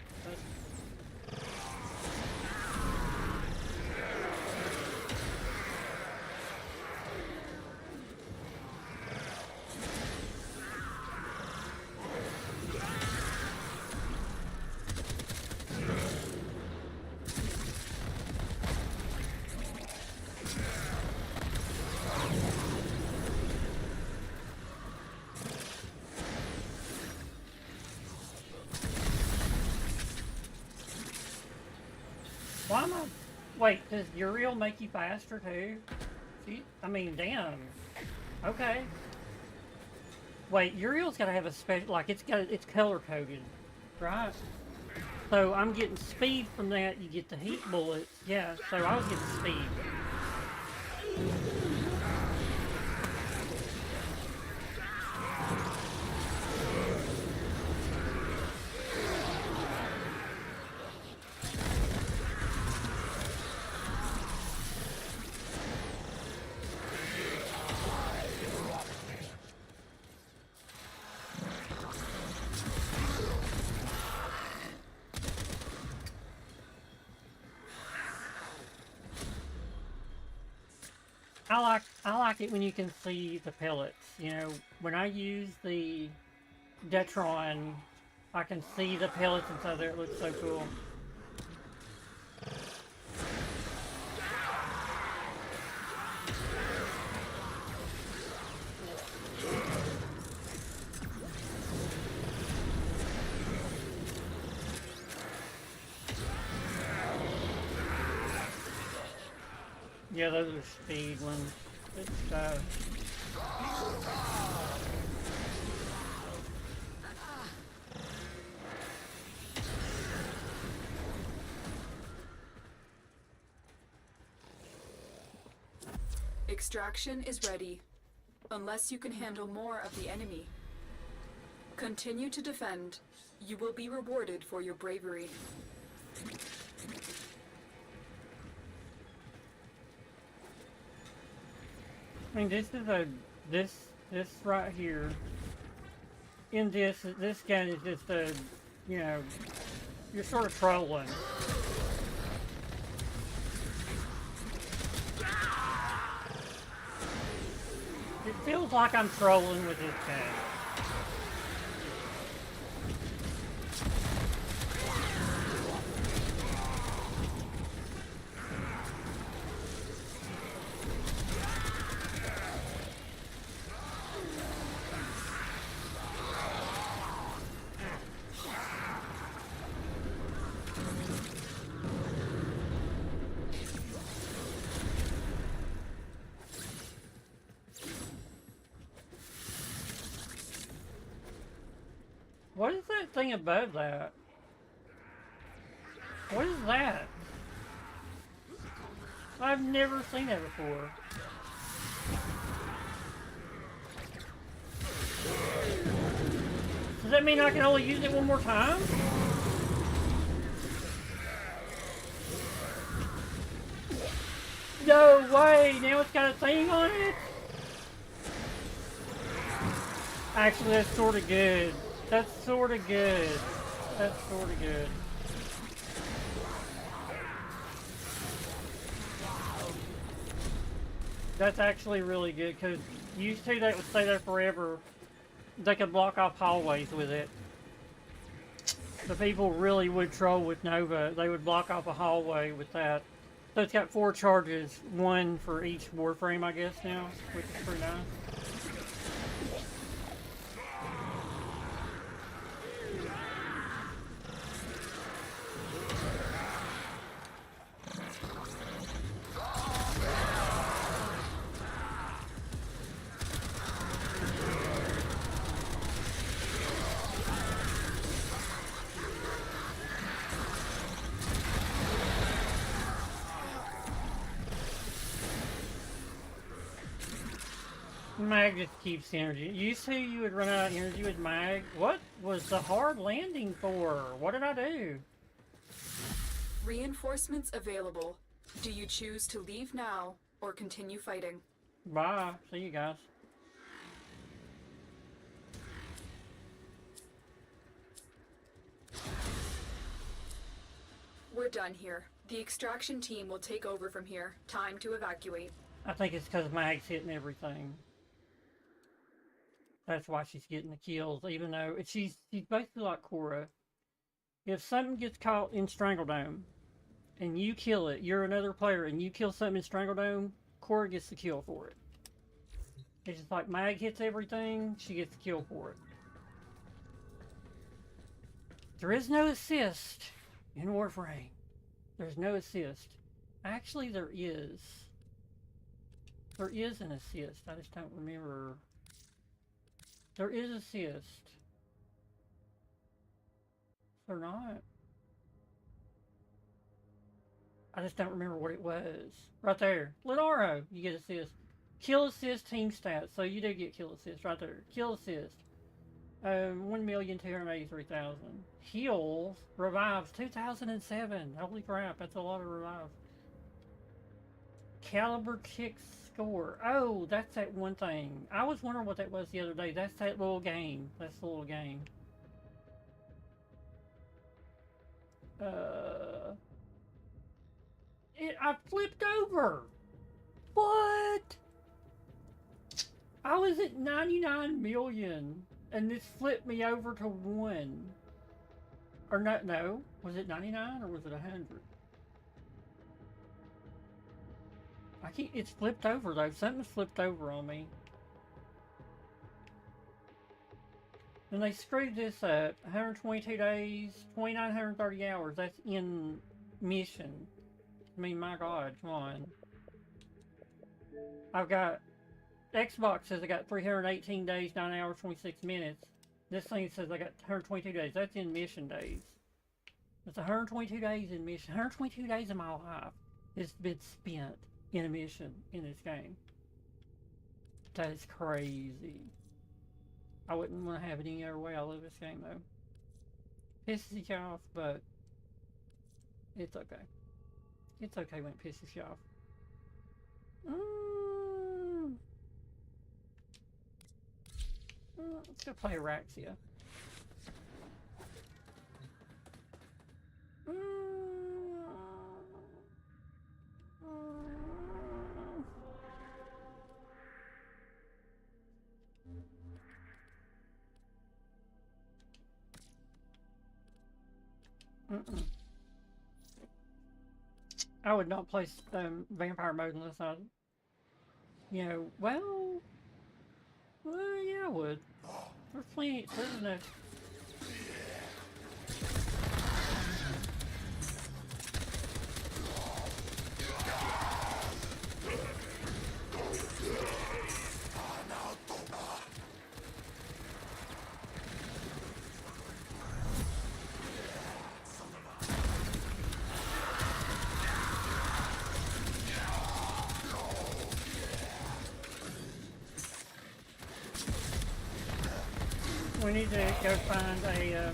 Why am I... Wait, does Uriel make you faster too? I mean, damn. Okay. Wait, Uriel's gotta have a special... Like, it's color-coded, right? So I'm getting speed from that, you get the heat bullets. Yeah, so I was getting speed. I like it when you can see the pellets. You know, when I use the Detron, I can see the pellets inside there. It looks so cool. Yeah, those are speed ones. It's, Extraction is ready, unless you can handle more of the enemy. Continue to defend. You will be rewarded for your bravery. I mean, this is this right here. In this game is just a, you know, you're sort of trolling. It feels like I'm trolling with this game. What is that thing above that? What is that? I've never seen that before. Does that mean I can only use it one more time? No way! Now it's got a thing on it? Actually, that's sort of good. That's sort of good. That's sort of good. That's actually really good, because used to that would stay there forever. They could block off hallways with it. The people really would troll with Nova. They would block off a hallway with that. So it's got 4 charges, 1 for each Warframe, I guess, now, which is pretty nice. Mag just keeps energy. Used to you would run out of energy with Mag. What was the hard landing for? What did I do? Reinforcements available. Do you choose to leave now or continue fighting? Bye. See you guys. We're done here. The extraction team will take over from here. Time to evacuate. I think it's because Mag's hitting everything. That's why she's getting the kills, even though she's basically like Cora. If something gets caught in Strangledome and you kill it, you're another player and you kill something in Strangledome, Cora gets the kill for it. It's just like Mag hits everything, she gets the kill for it. There is no assist in Warframe. There's no assist. Actually, there is. There is an assist. I just don't remember. There is assist. Or not. I just don't remember what it was. Right there. Lenaro, you get assist. Kill assist team stats. So you do get kill assist right there. Kill assist. 1,283,000. Heals. Revives 2007. Holy crap, that's a lot of revives. Caliber kick score. Oh, that's that one thing. I was wondering what that was the other day. That's that little game. That's the little game. I flipped over. What? I was at 99 million and this flipped me over to 1. Or not, no. Was it 99 or was it 100? It's flipped over though. Something's flipped over on me. And they screwed this up. 122 days, 2,930 hours. That's in mission. I mean, my God, come on. I've got... Xbox says I got 318 days, 9 hours, 26 minutes. This thing says I got 122 days. That's in mission days. It's 122 days in mission. 122 days of my life has been spent in a mission in this game. That is crazy. I wouldn't want to have it any other way. I love this game though. Pisses you off, but it's okay. It's okay when it pisses you off. Let's go play Araxia. I would not play vampire mode unless I, you know, well, yeah, I would. There's plenty, there's enough. We need to go find a,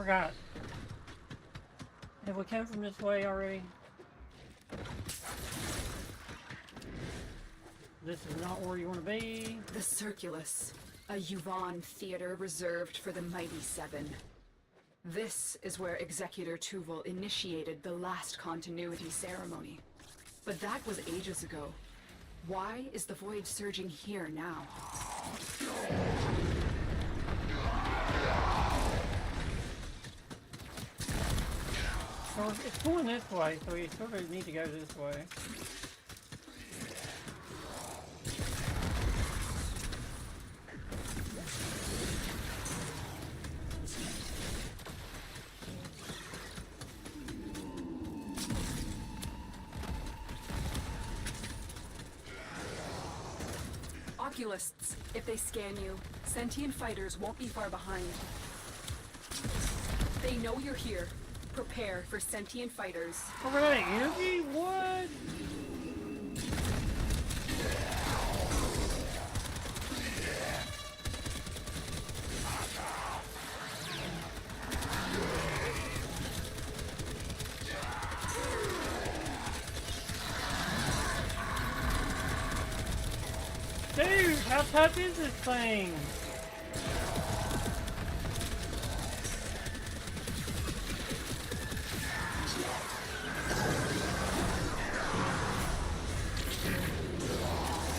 forgot. Have we come from this way already? This is not where you want to be. The Circulus, a Yuvon theater reserved for the Mighty Seven. This is where Executor Tuval initiated the last continuity ceremony. But that was ages ago. Why is the void surging here now? So it's going this way, so we sort of need to go this way. Oculists, if they scan you, sentient fighters won't be far behind. They know you're here. Prepare for sentient fighters. Over that energy? What? Dude, how tough is this thing?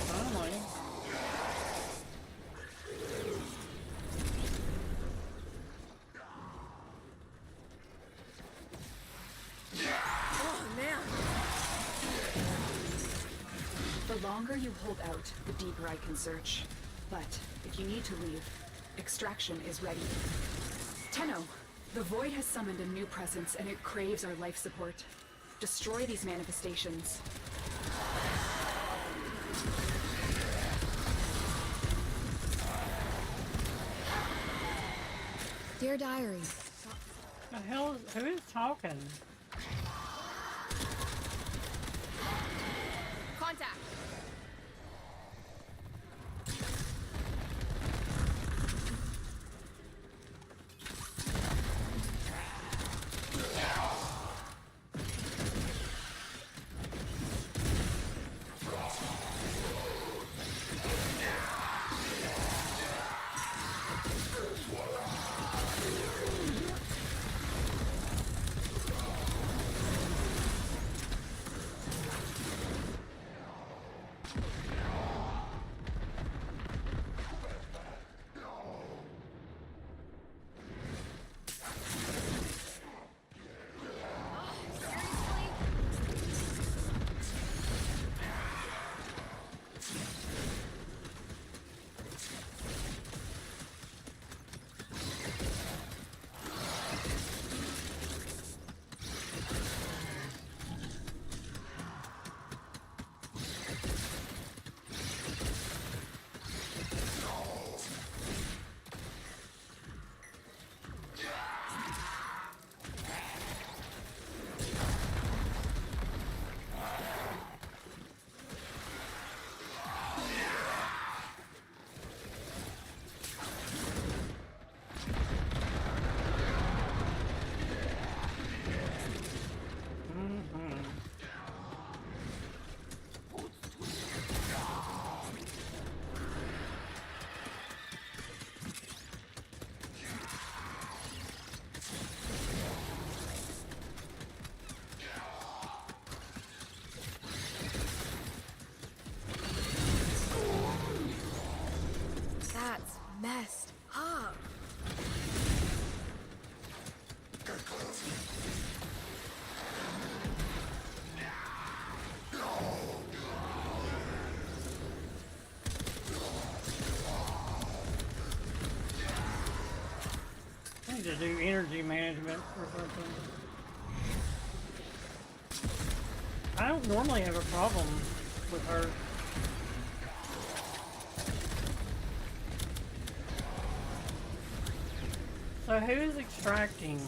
Finally. Oh, man. The longer you hold out, the deeper I can search. But if you need to leave, extraction is ready. Tenno, the Void has summoned a new presence and it craves our life support. Destroy these manifestations. Dear Diary, The hell is, who is talking? contact. That's messed up. I need to do energy management or something. I don't normally have a problem with her. So who's extracting?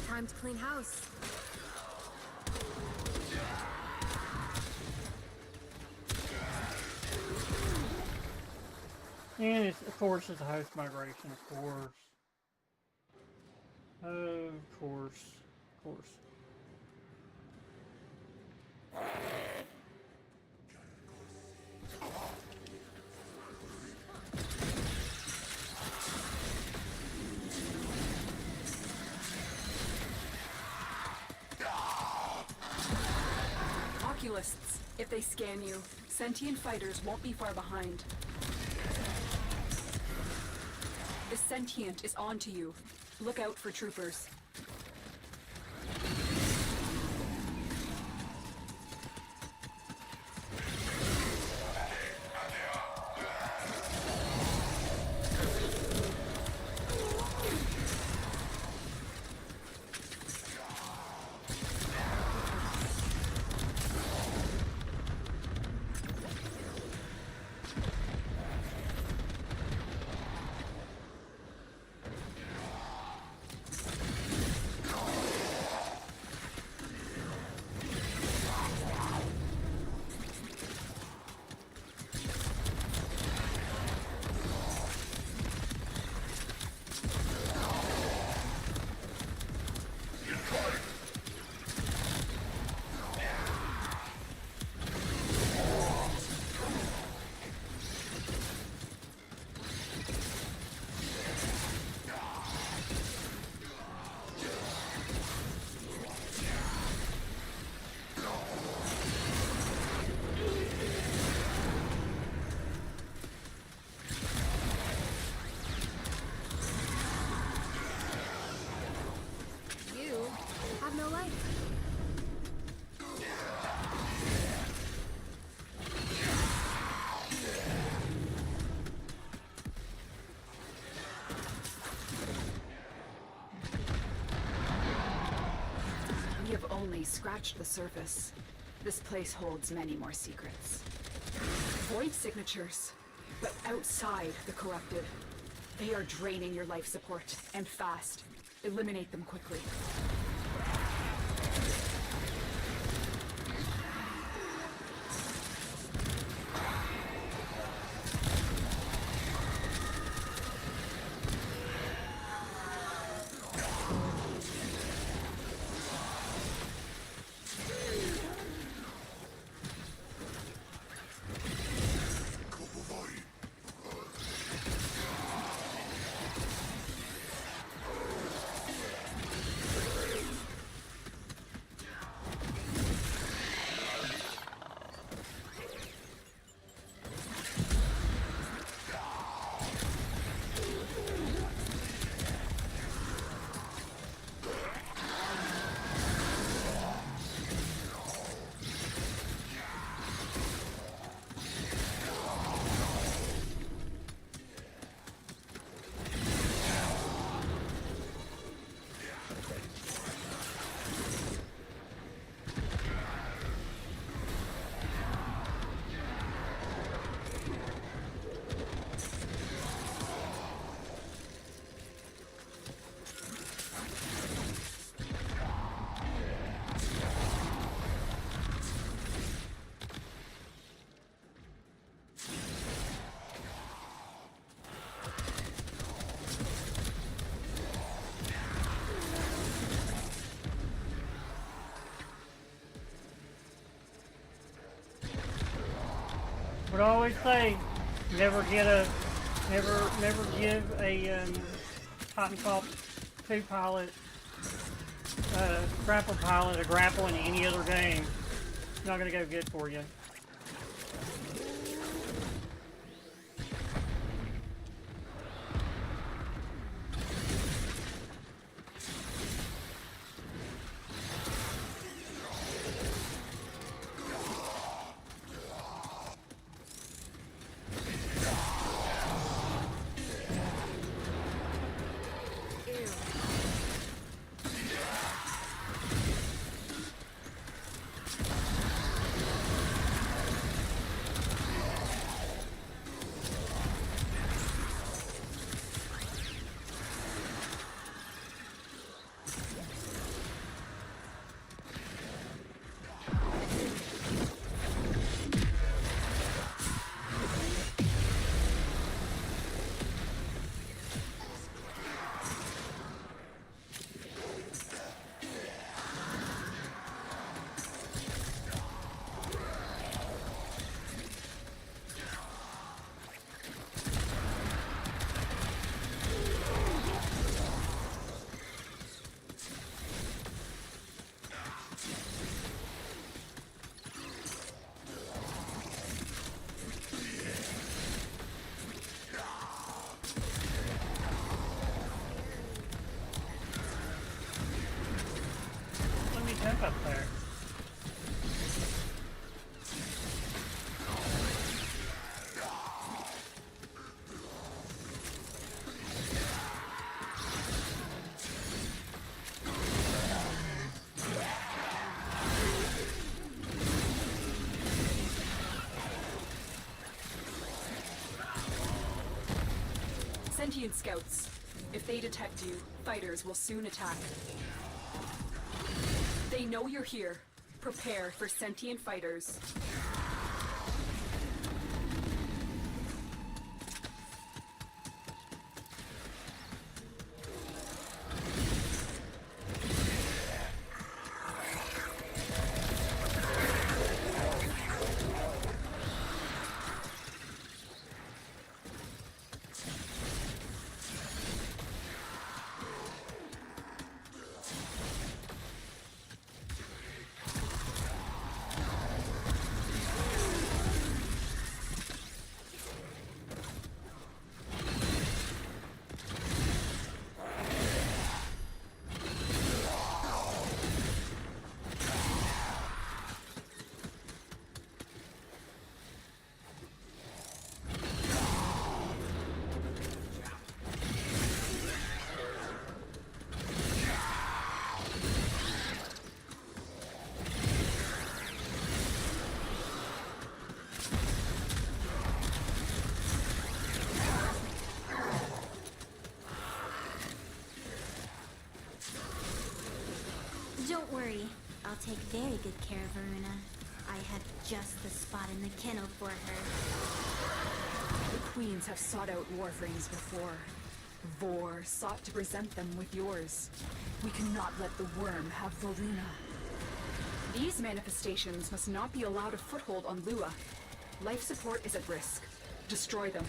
Time to clean house. And it's, of course, it's a host migration, of course. Of course. Of course. Oculists, if they scan you, sentient fighters won't be far behind. The sentient is onto you. Look out for troopers. only scratched the surface. This place holds many more secrets. Void signatures, but outside the corrupted. They are draining your life support, and fast. Eliminate them quickly. But I always say, never give a Titanfall 2 pilot, grapple pilot a grapple in any other game. It's not gonna go good for you. Up there. Sentient scouts. If they detect you, fighters will soon attack. They know you're here. Prepare for sentient fighters. take very good care of Varuna. I have just the spot in the kennel for her. The queens have sought out Warframes before. Vor sought to present them with yours. We cannot let the worm have Varuna. These manifestations must not be allowed a foothold on Lua. Life support is at risk. Destroy them.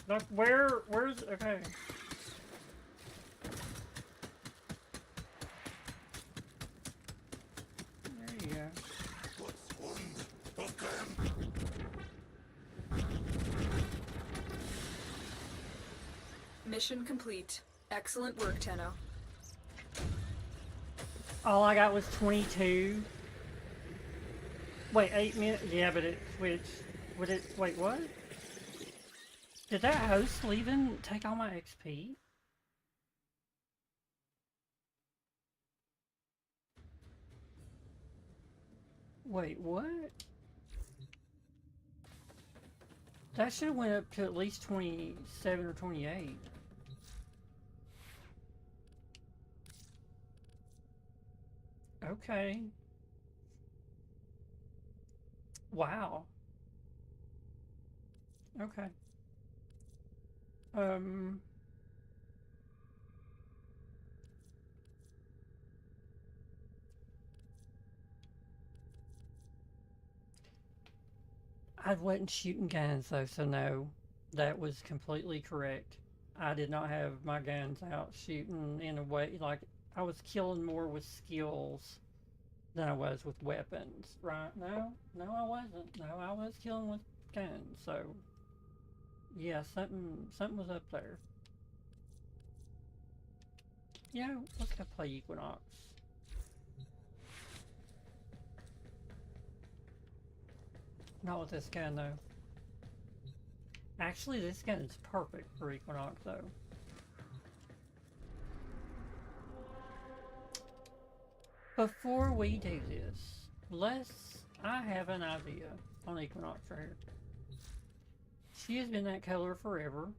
Look, where's, okay. There you go. Mission complete. Excellent work, Tenno. All I got was 22. Wait, 8 minutes? Yeah, but it switched. Would it, wait, what? Did that host leaving take all my XP? Wait, what? That should have went up to at least 27 or 28. Okay. Wow. Okay. I wasn't shooting guns though, so no, that was completely correct. I did not have my guns out shooting in a way, like, I was killing more with skills than I was with weapons, right? No, I wasn't. No, I was killing with guns, so yeah, something was up there. Yeah, let's go play Equinox. Not with this gun though. Actually, this gun is perfect for Equinox though. Before we do this, I have an idea on Equinox right here. She has been that color forever.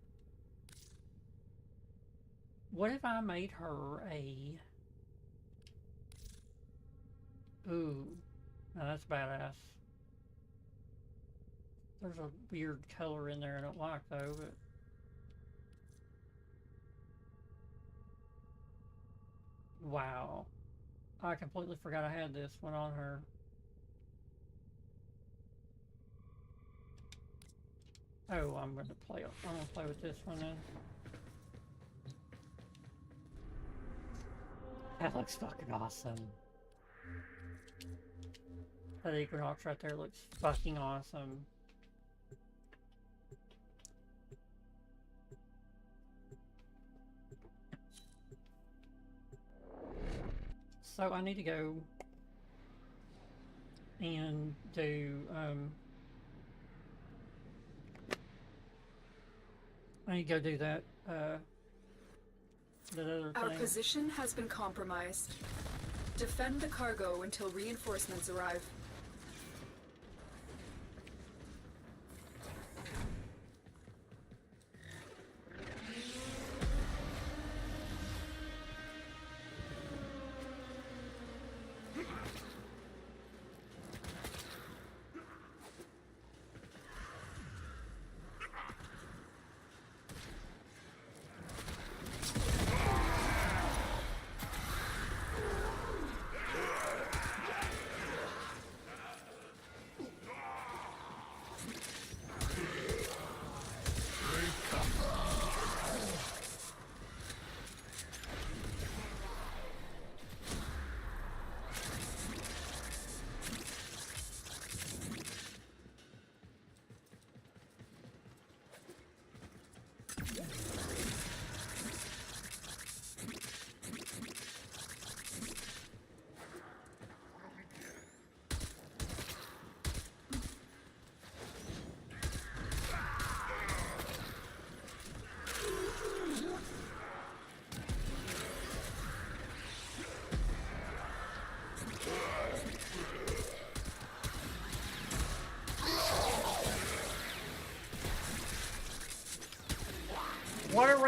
What if I made her a... Ooh, now that's badass. There's a weird color in there I don't like though, but... Wow. I completely forgot I had this one on her. Oh, I'm gonna play with this one then. That looks fucking awesome. That Equinox right there looks fucking awesome. So I need to go and do, I need to go do that, that other Our thing. position has been compromised. Defend the cargo until reinforcements arrive.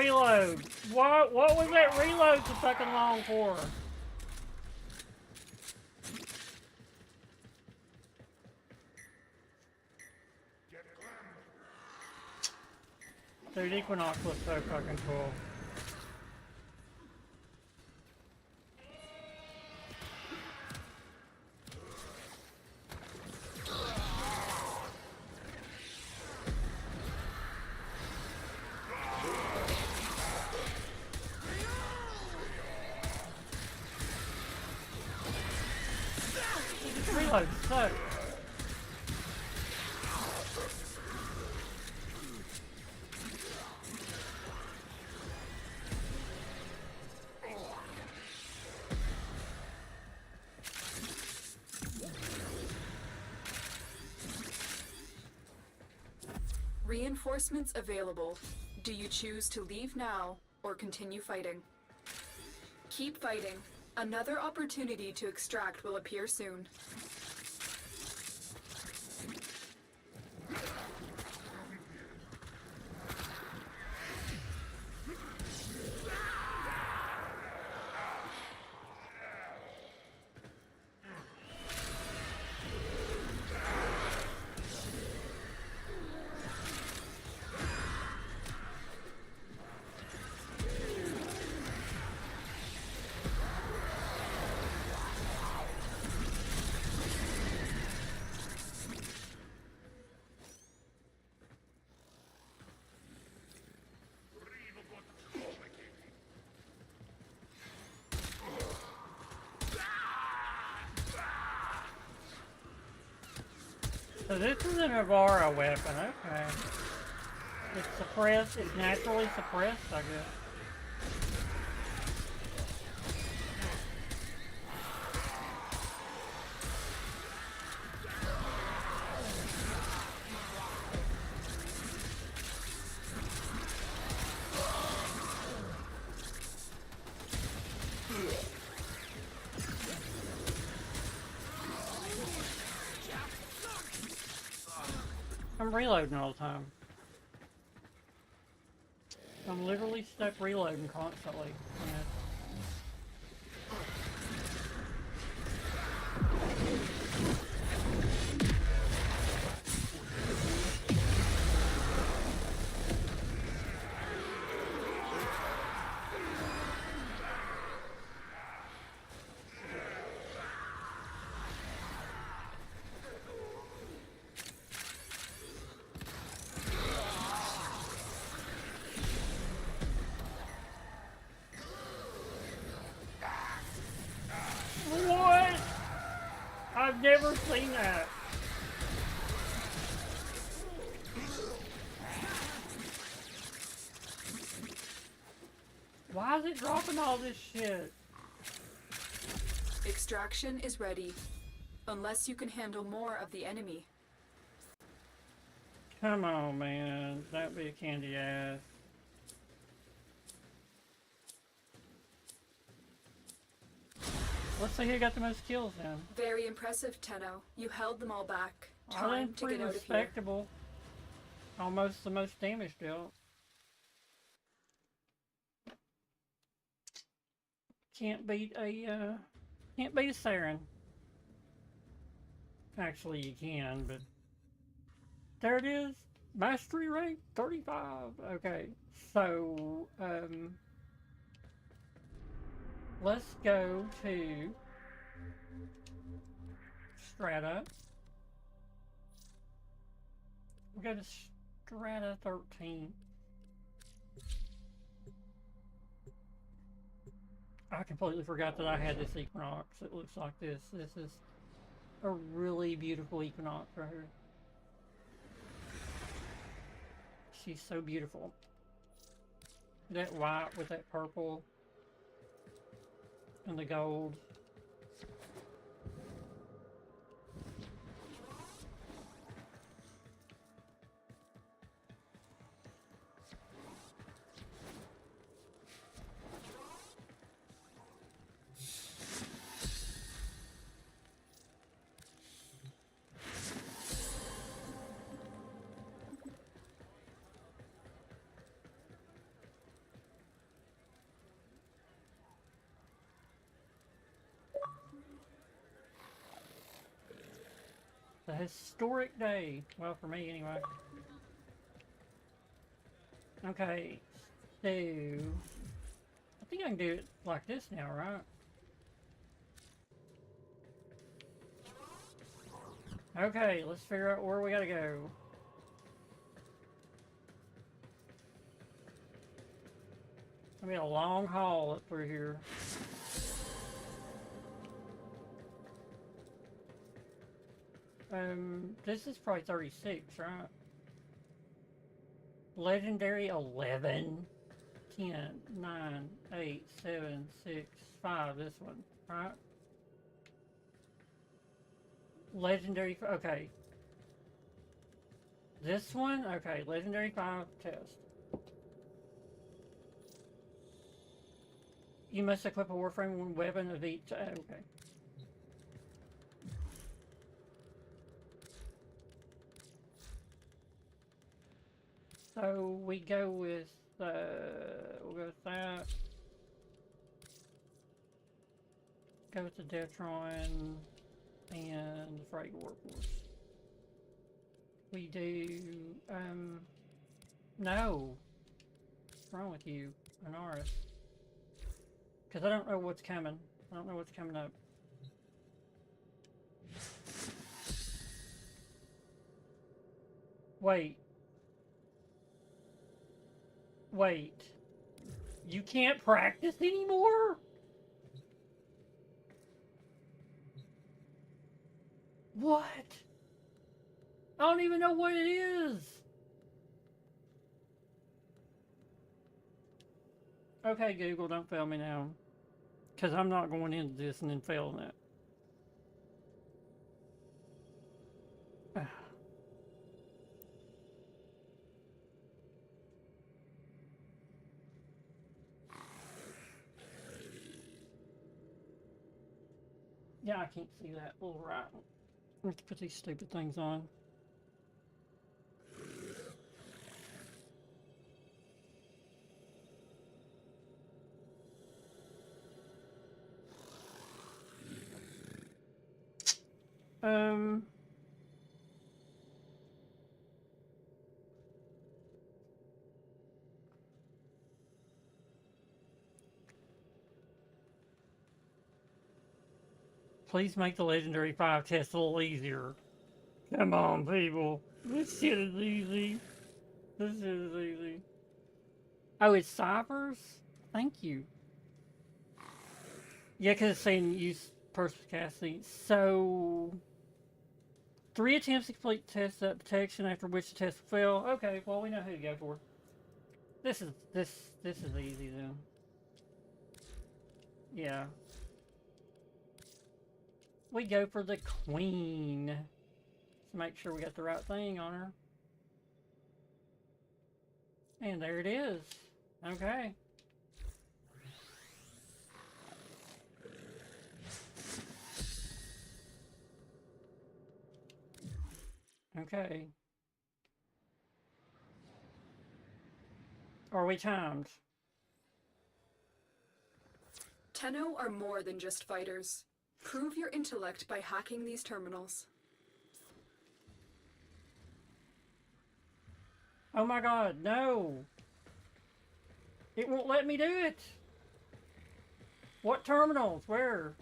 reload? What was that reload so fucking long for? Dude, Equinox looks so fucking cool. Reload sucks. Reinforcements available. Do you choose to leave now or continue fighting? Keep fighting. Another opportunity to extract will appear soon. So this is an Avara weapon, okay. It's suppressed, it's naturally suppressed, I guess. I'm reloading all the time. I'm literally stuck reloading constantly. What? I've never seen that. Why is it dropping all this shit? Extraction is ready. Unless you can handle more of the enemy. Come on, man. That'd be a candy ass. Let's see who got the most kills then. Very impressive, Tenno. You held them all back. I Time think to pretty get out of here. respectable. Almost the most damage dealt. Can't beat a Saren. Actually, you can, but there it is. Mastery rank 35. Okay, so let's go to Strata. We'll go to Strata 13. I completely forgot that I had this Equinox. It looks like this. This is a really beautiful Equinox right here. She's so beautiful. That white with that purple and the gold. The historic day. Well, for me anyway. Okay, so I think I can do it like this now, right? Okay, let's figure out where we gotta go. I mean, a long haul up through here. This is probably 36, right? Legendary 11, 10, 9, 8, 7, 6, 5, this one, right? Legendary, okay. This one, okay, Legendary 5 test. You must equip a Warframe weapon of each, okay. So we go with, we'll go with that. Go with the Detron and the Frag Warforce. We do, no. What's wrong with you, Anaris? Because I don't know what's coming. I don't know what's coming up. Wait. Wait. You can't practice anymore? What? I don't even know what it is. Okay, Google, don't fail me now. Because I'm not going into this and then failing it. Yeah, I can't see that little right. Let's put these stupid things on. Please make the Legendary 5 test a little easier. Come on, people. This shit is easy. This shit is easy. Oh, it's ciphers? Thank you. Yeah, because it's saying use perspicacity. So, 3 attempts to complete test that protection, after which the test will fail. Okay, well, we know who to go for. This is easy then. Yeah. We go for the queen. Let's make sure we got the right thing on her. And there it is. Okay. Okay. Are we timed? Tenno are more than just fighters. Prove your intellect by hacking these terminals. Oh my god, no! It won't let me do it! What terminals? Where?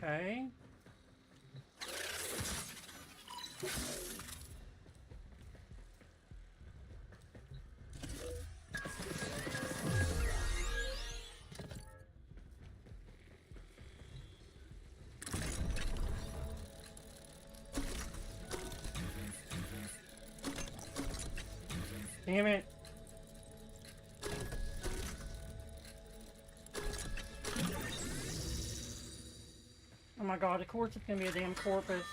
Okay. Damn it. Oh my god, of course it's gonna be a damn corpus.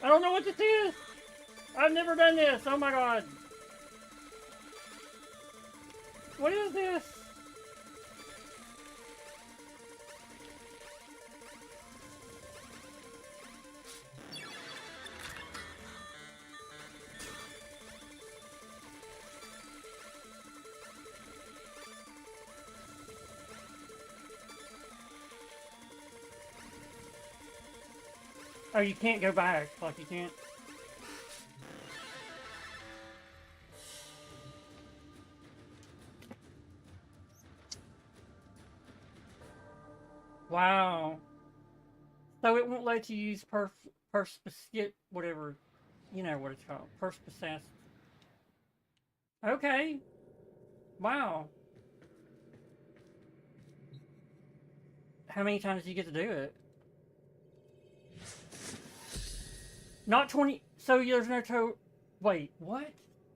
I don't know what this is! I've never done this! Oh my god! What is this? Oh, you can't go back. Like, you can't. Wow. So it won't let you use whatever, you know what it's called. Perspicacity. Okay. Wow. How many times do you get to do it? Not 20. So there's no wait, what?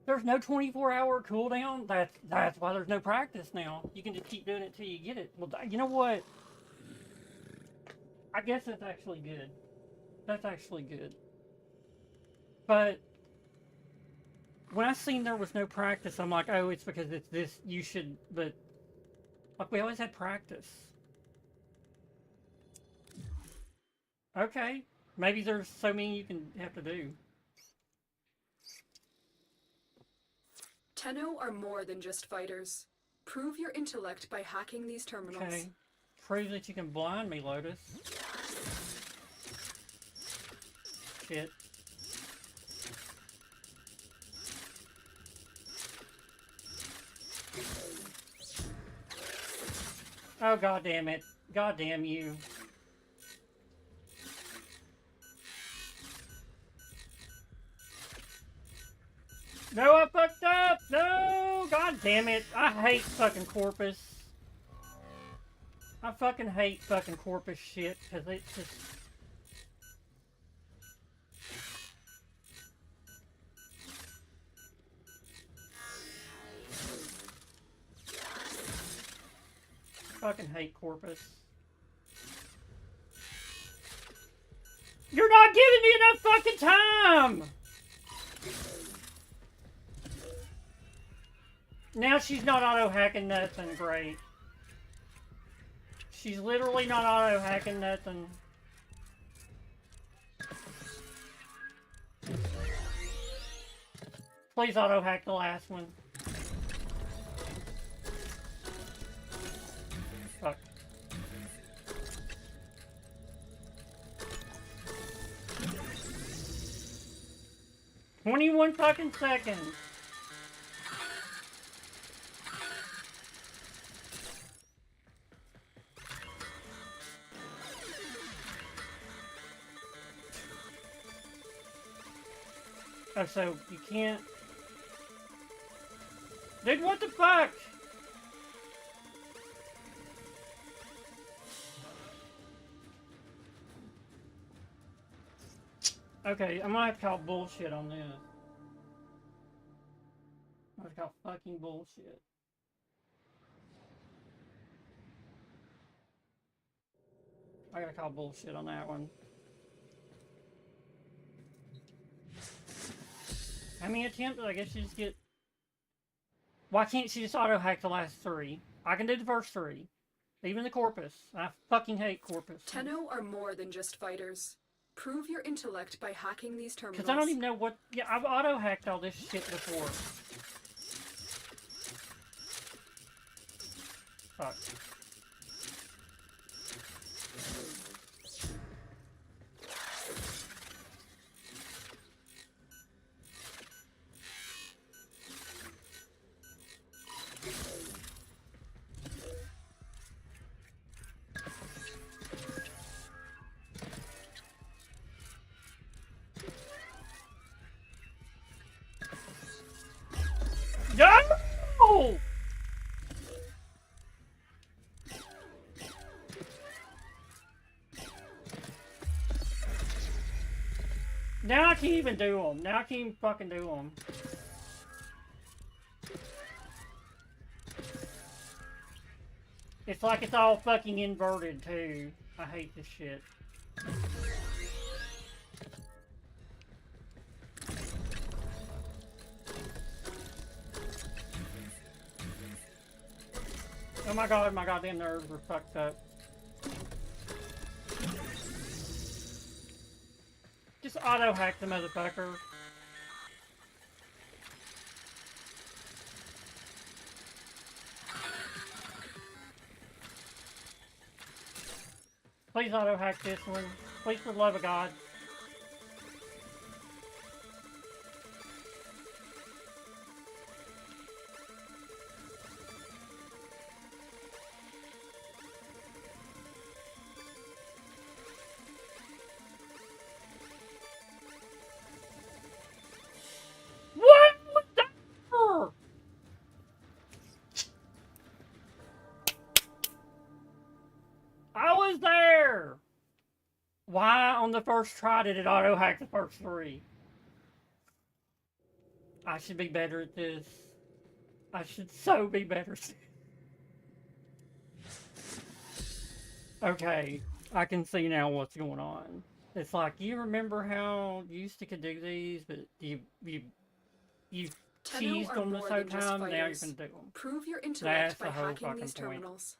There's no 24-hour cooldown? That's why there's no practice now. You can just keep doing it till you get it. Well, you know what? I guess that's actually good. That's actually good. But when I seen there was no practice, I'm like, oh, it's because it's this. You should, but like we always had practice. Okay. Maybe there's so many you can have to do. Tenno are more than just fighters. Prove your intellect by hacking these terminals. Okay. Prove that you can blind me, Lotus. Shit. Oh, god damn it. God damn you. No, I fucked up! No! God damn it. I hate fucking Corpus. I fucking hate fucking Corpus shit, because it's just... I fucking hate Corpus. You're not giving me enough fucking time! Now she's not auto-hacking nothing, great. She's literally not auto-hacking nothing. Please auto-hack the last one. Fuck. "21 fucking seconds." Oh, so you can't... Dude, what the fuck? Okay, I'm gonna have to call bullshit on this. I'm gonna call fucking bullshit. I gotta call bullshit on that one. How many attempts? I guess you just get... Why can't she just auto-hack the last 3? I can do the first 3. Even the Corpus. I fucking hate Corpus. Tenno are more than just fighters. Prove your intellect by hacking these terminals. Because I don't even know what... Yeah, I've auto-hacked all this shit before. Fuck. No! Now I can't even do them. Now I can't even fucking do them. It's like it's all fucking inverted too. I hate this shit. Oh my god, my goddamn nerves are fucked up. Just auto-hack the motherfucker. Please auto-hack this one. Please, for the love of God. What was that? I was there! Why on the first try did it auto-hack the first three? I should be better at this. I should so be better. Okay, I can see now what's going on. It's like, you remember how you used to could do these, but you cheesed are them this more whole than just time, now you're fighters. gonna do them. Prove your intellect That's by the whole hacking fucking these point. terminals.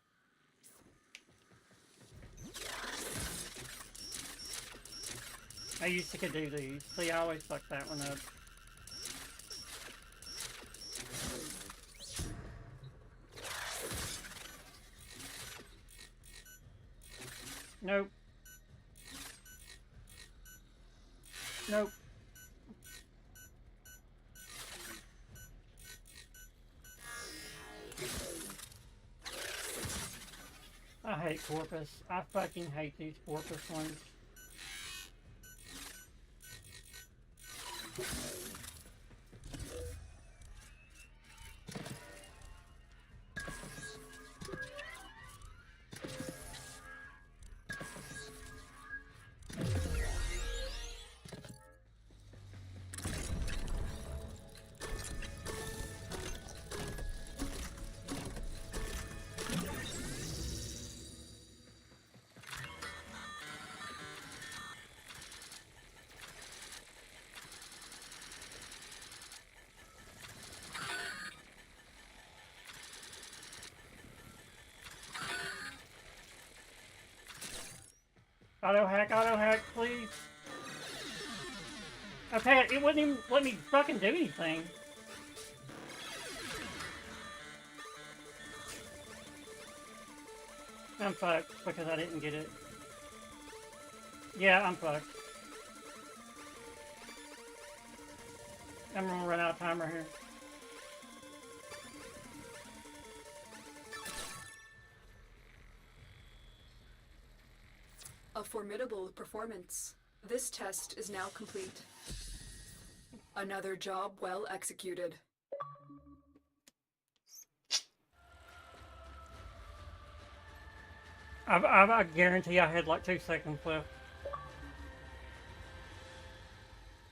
I used to could do these. See, I always fuck that one up. Nope. Nope. I hate Corpus. I fucking hate these Corpus ones. Auto hack, please. Okay, it wouldn't even let me fucking do anything. I'm fucked because I didn't get it. Yeah, I'm fucked. I'm gonna run out of timer here. A formidable performance. This test is now complete. Another job well executed. I guarantee I had like 2 seconds left.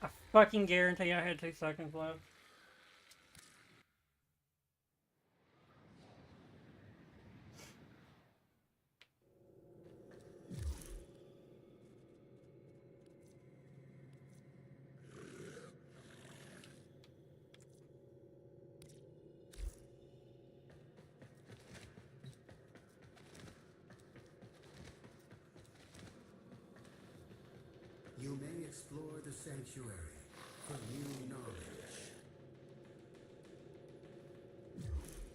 I fucking guarantee I had 2 seconds left. You may explore the sanctuary for new knowledge.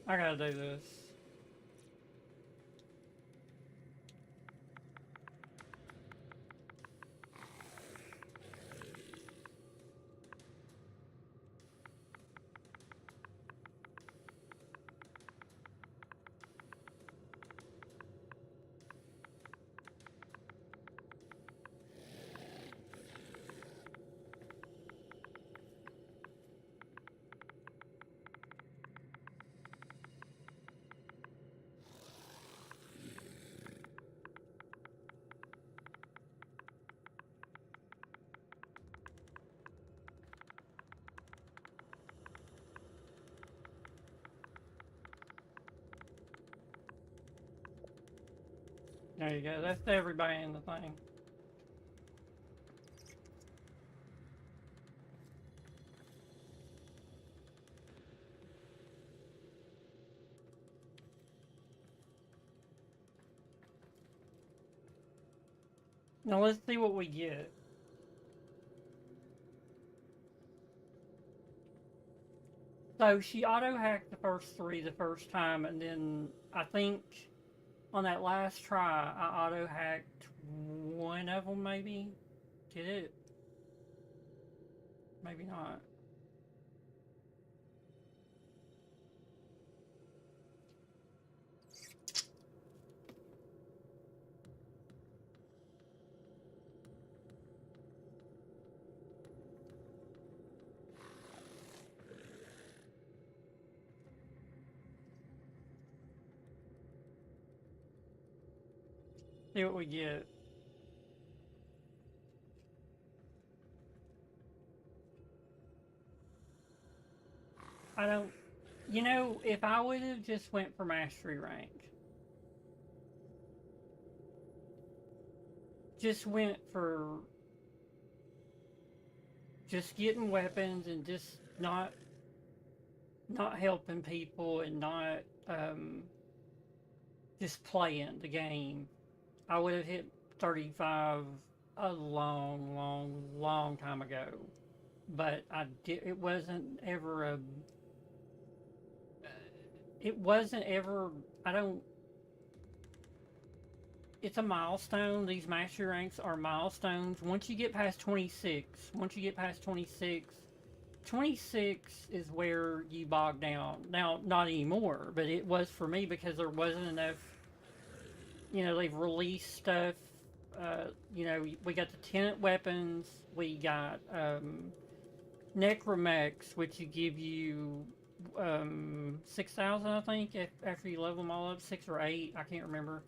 I gotta do this. There you go. That's everybody in the thing. Now let's see what we get. So she auto-hacked the first 3 the first time, and then I think on that last try, I auto-hacked 1 of them, maybe? Did it? Maybe not. See what we get. I don't... You know, if I would have just went for mastery rank, just went for just getting weapons and just not helping people and not just playing the game, I would have hit 35 a long time ago. But it wasn't ever a... It wasn't ever... I don't... It's a milestone. These mastery ranks are milestones. Once you get past 26, 26 is where you bog down. Now, not anymore, but it was for me because there wasn't enough... You know, they've released stuff. You know, we got the tenant weapons. We got necromechs, which give you 6,000, I think, after you level them all up. 6 or 8, I can't remember.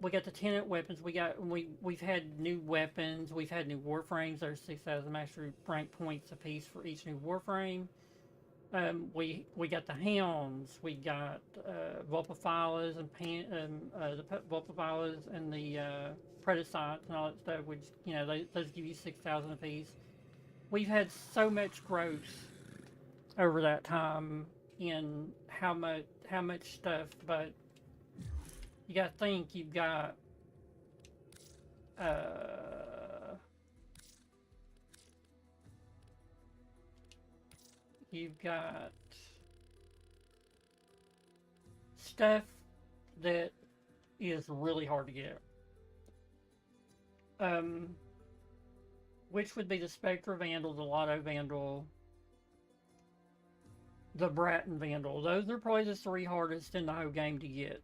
We got the tenant weapons. We've had new weapons. We've had new warframes. There's 6,000 mastery rank points apiece for each new warframe. We got the hounds. We got Vulpaphilas and the Vulpaphilas and the Predicites and all that stuff, which, you know, those give you 6,000 apiece. We've had so much growth over that time in how much stuff, but you gotta think you've got stuff that is really hard to get. Which would be the Spectre Vandal, the Lotto Vandal, the Bratton Vandal. Those are probably the 3 hardest in the whole game to get.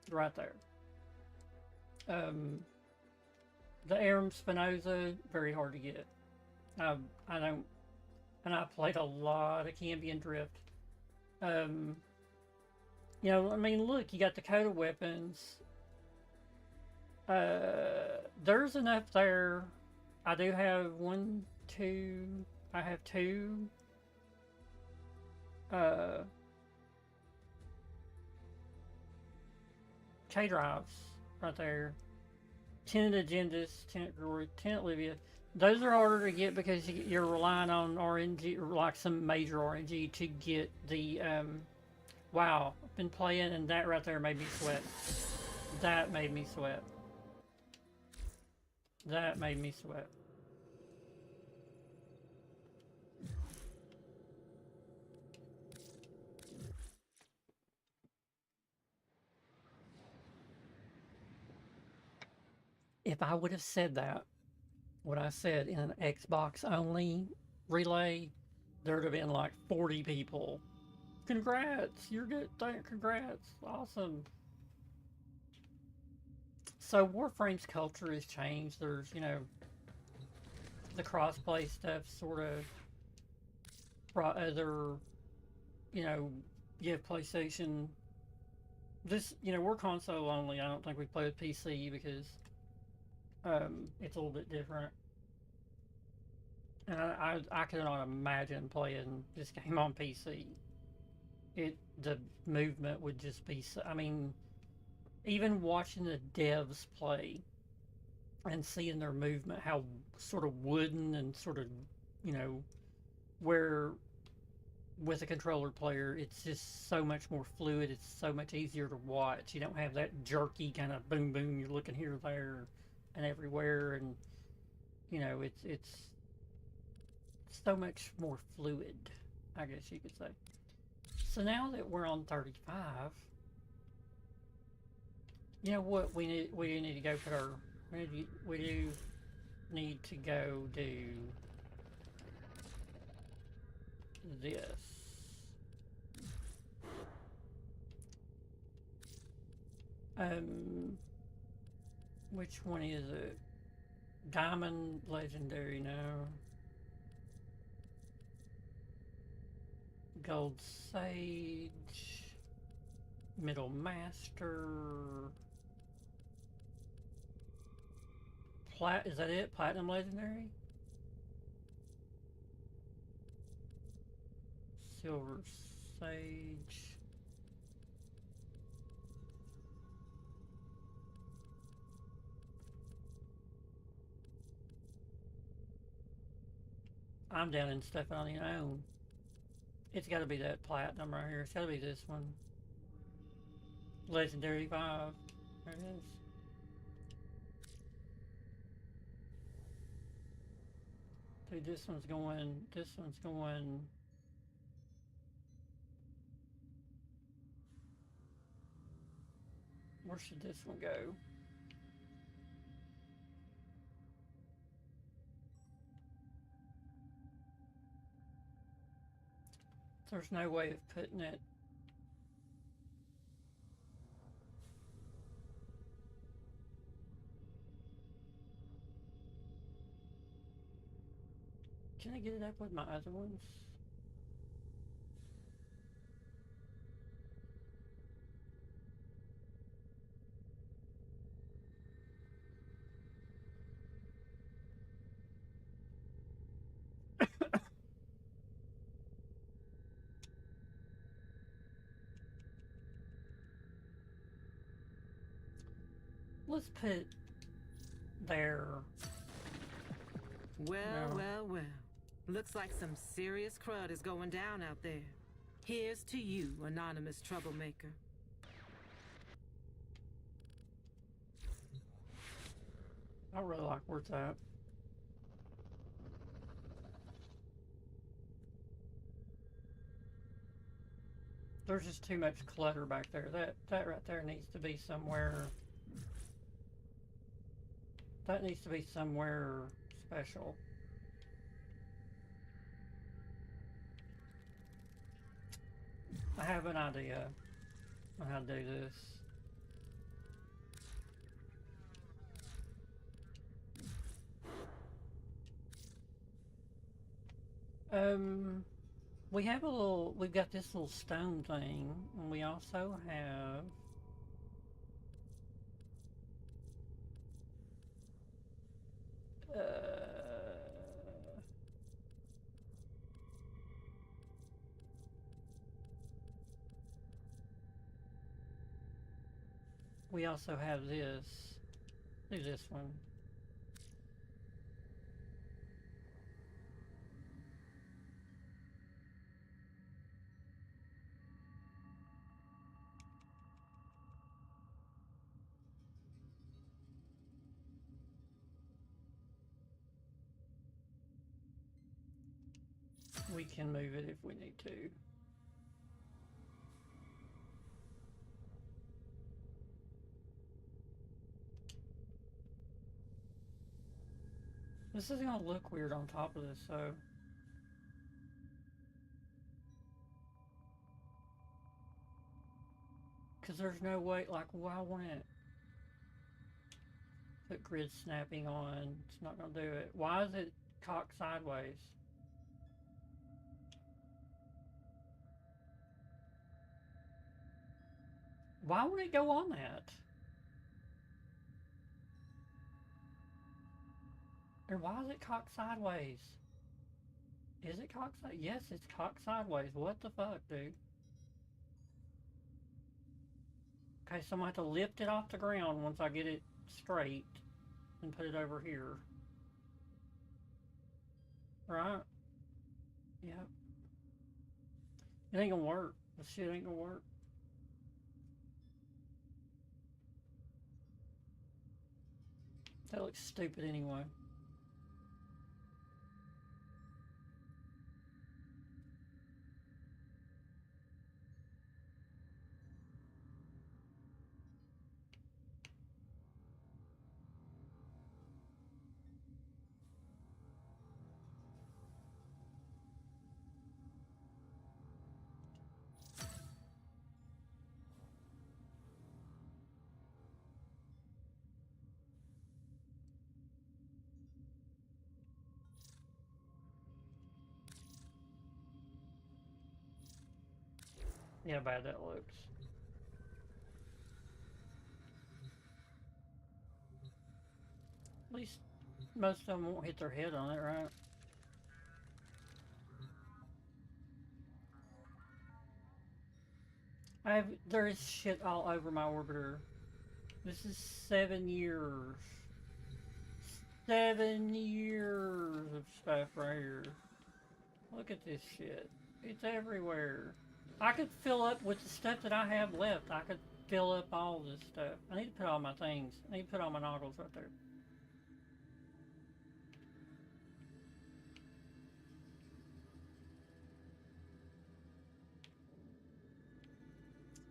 Right there. The Aram Spinoza, very hard to get. I don't... And I played a lot of Cambion Drift. You know, I mean, look, you got the Coda weapons. There's enough there. I do have 1, 2... I have 2... K-Drives right there. Tenant Agendas, Tenant Glory, Tenant Livia. Those are harder to get because you're relying on RNG, or like some major RNG, to get the, wow, I've been playing and that right there made me sweat. That made me sweat. That made me sweat. If I would have said that, what I said in an Xbox only relay, there would have been like 40 people. Congrats, you're good. Congrats, awesome. So Warframe's culture has changed. There's, you know, the crossplay stuff sort of brought other, you know, you have PlayStation. This, you know, we're console only. I don't think we play with PC because it's a little bit different. And I cannot imagine playing this game on PC. The movement would just be so, I mean, even watching the devs play and seeing their movement, how sort of wooden and sort of, you know, where with a controller player, it's just so much more fluid. It's so much easier to watch. You don't have that jerky kind of boom boom. You're looking here, there, and everywhere, and you know it's so much more fluid, I guess you could say. So now that we're on 35, you know what we need? We do need to go put our. We do need to go do this. Which one is it? Diamond Legendary, no. Gold Sage. Middle Master. Is that it? Platinum Legendary? Silver Sage. I'm down in stuff I don't even own. It's got to be that platinum right here. It's got to be this one. Legendary 5. There it is. Dude, this one's going. Where should this one go? There's no way of putting it. Can I get it up with my other ones? Let's put there. Well, No. well, well. Looks like some serious crud is going down out there. Here's to you, anonymous troublemaker. I really like where it's at. There's just too much clutter back there. That right there needs to be somewhere. That needs to be somewhere special. I have an idea on how to do this. We've got this little stone thing, and we also have we also have this. Do this one. We can move it if we need to. This is gonna look weird on top of this, so. Because there's no way, like, why won't it put grid snapping on? It's not gonna do it. Why is it cocked sideways? Why would it go on that? Or why is it cocked sideways? Is it cocked sideways? Yes, it's cocked sideways. What the fuck, dude? Okay, so I'm gonna have to lift it off the ground once I get it straight and put it over here. Right? Yep. It ain't gonna work. This shit ain't gonna work. That looks stupid anyway. Yeah, how bad that looks. At least most of them won't hit their head on it, right? There is shit all over my orbiter. This is 7 years. 7 years of stuff right here. Look at this shit. It's everywhere. I could fill up with the stuff that I have left. I could fill up all this stuff. I need to put all my things. I need to put all my noggles right there.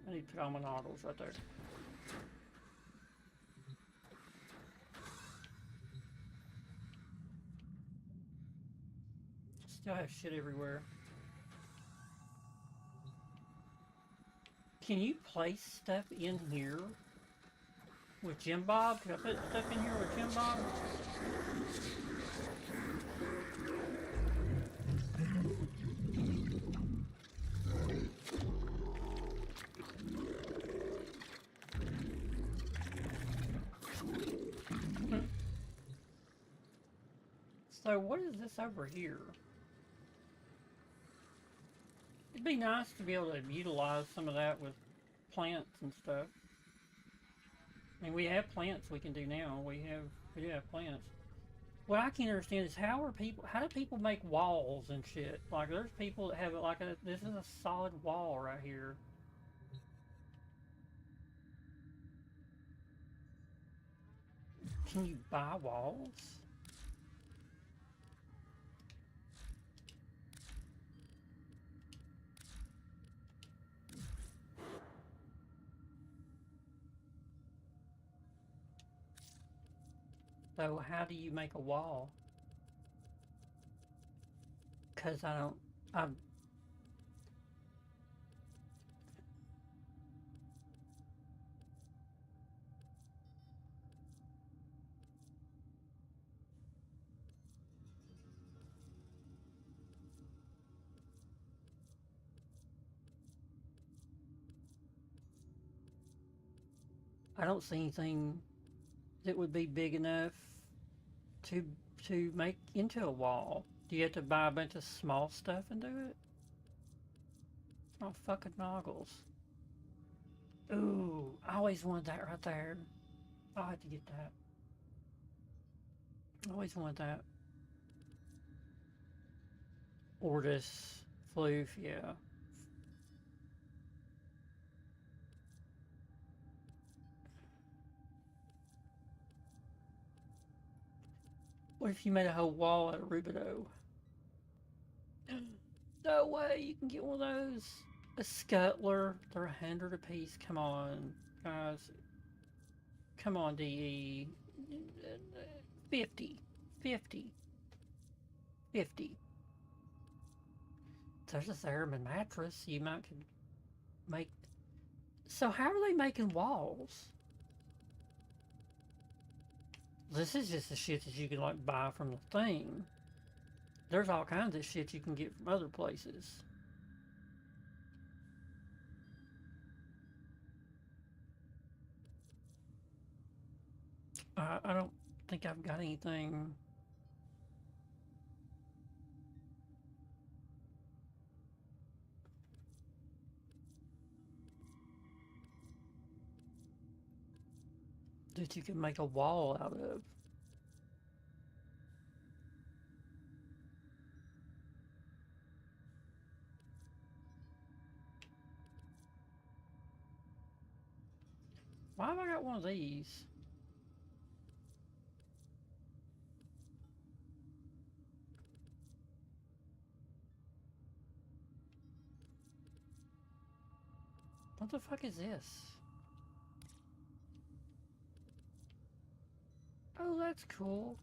I need to put all my noggles right there. Still have shit everywhere. Can you place stuff in here with Jim Bob? Can I put stuff in here with Jim Bob? So what is this over here? It'd be nice to be able to utilize some of that with plants and stuff. I mean, we have plants we can do now. We do have plants. What I can't understand is how do people make walls and shit? Like, there's people that have it like this is a solid wall right here. Can you buy walls? So how do you make a wall? Because I'm I don't see anything that would be big enough to make into a wall. Do you have to buy a bunch of small stuff and do it? Oh, fucking noggles. Ooh, I always wanted that right there. I'll have to get that. I always wanted that. Ortis, floof, yeah. What if you made a whole wall out of Rubido? No way, you can get one of those. A scuttler, they're 100 a piece. Come on, guys. Come on, DE. 50. 50. 50. There's a Theremin mattress. You might could make. So how are they making walls? This is just the shit that you can like buy from the thing. There's all kinds of shit you can get from other places. I don't think I've got anything. That you can make a wall out of. Why have I got one of these? What the fuck is this? Oh, that's cool.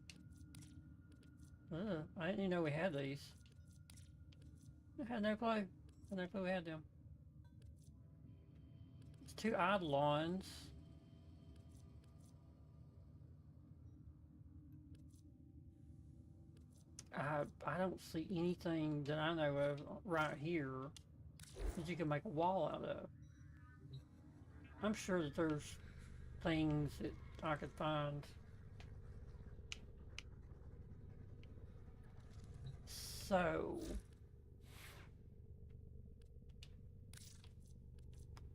I didn't even know we had these. I had no clue. I had no clue we had them. It's 2 Eidolons. I don't see anything that I know of right here that you can make a wall out of. I'm sure that there's things that I could find. So,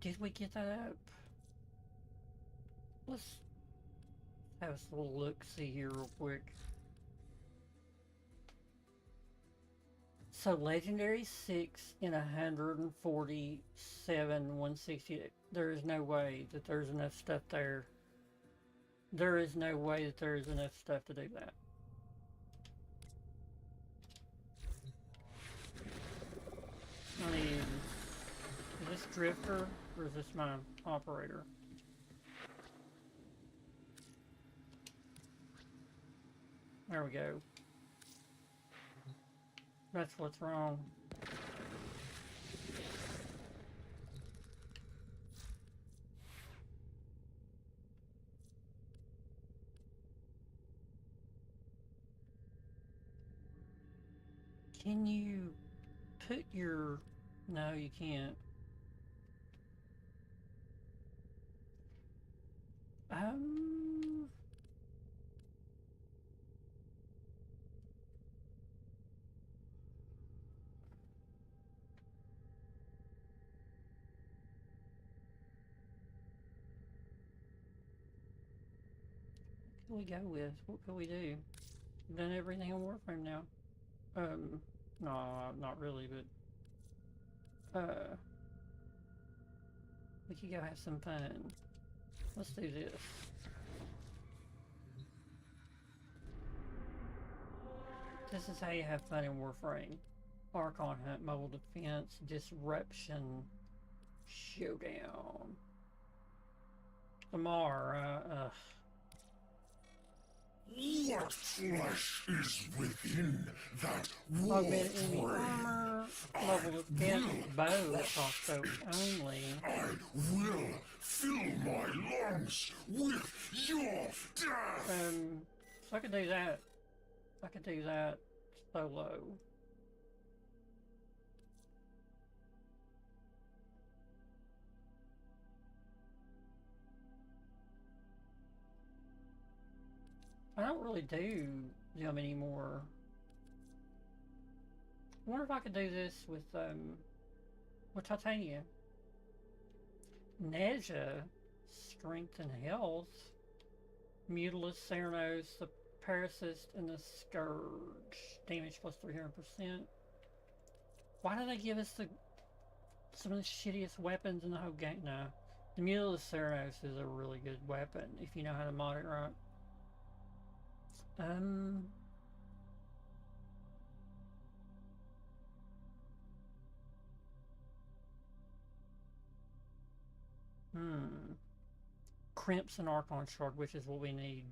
did we get that up? Let's have a little look-see here real quick. So Legendary 6 in 147, 160. There is no way that there's enough stuff there. There is no way that there is enough stuff to do that. I need, is this Drifter or is this my operator? There we go. That's what's wrong. Can you put your... No, you can't. What can we go with? What can we do? We've done everything on Warframe now. No, not really, but we could go have some fun. Let's do this. This is how you have fun in Warframe. Archon Hunt, Mobile Defense, Disruption, Showdown. Tomorrow, What flesh is within that augmented enemy Warframe? armor, Mobile Defense, bow, crossbow only. I will fill my lungs with your death! So I could do that. I could do that solo. I don't really do them anymore. I wonder if I could do this with Titania. Neja, Strength and Health, Mutilus, Ceranos, the Parasist, and the Scourge. Damage plus 300%. Why do they give us some of the shittiest weapons in the whole game? No. The Mutilus Ceranos is a really good weapon if you know how to mod it right. Crimson Archon Shard, which is what we need.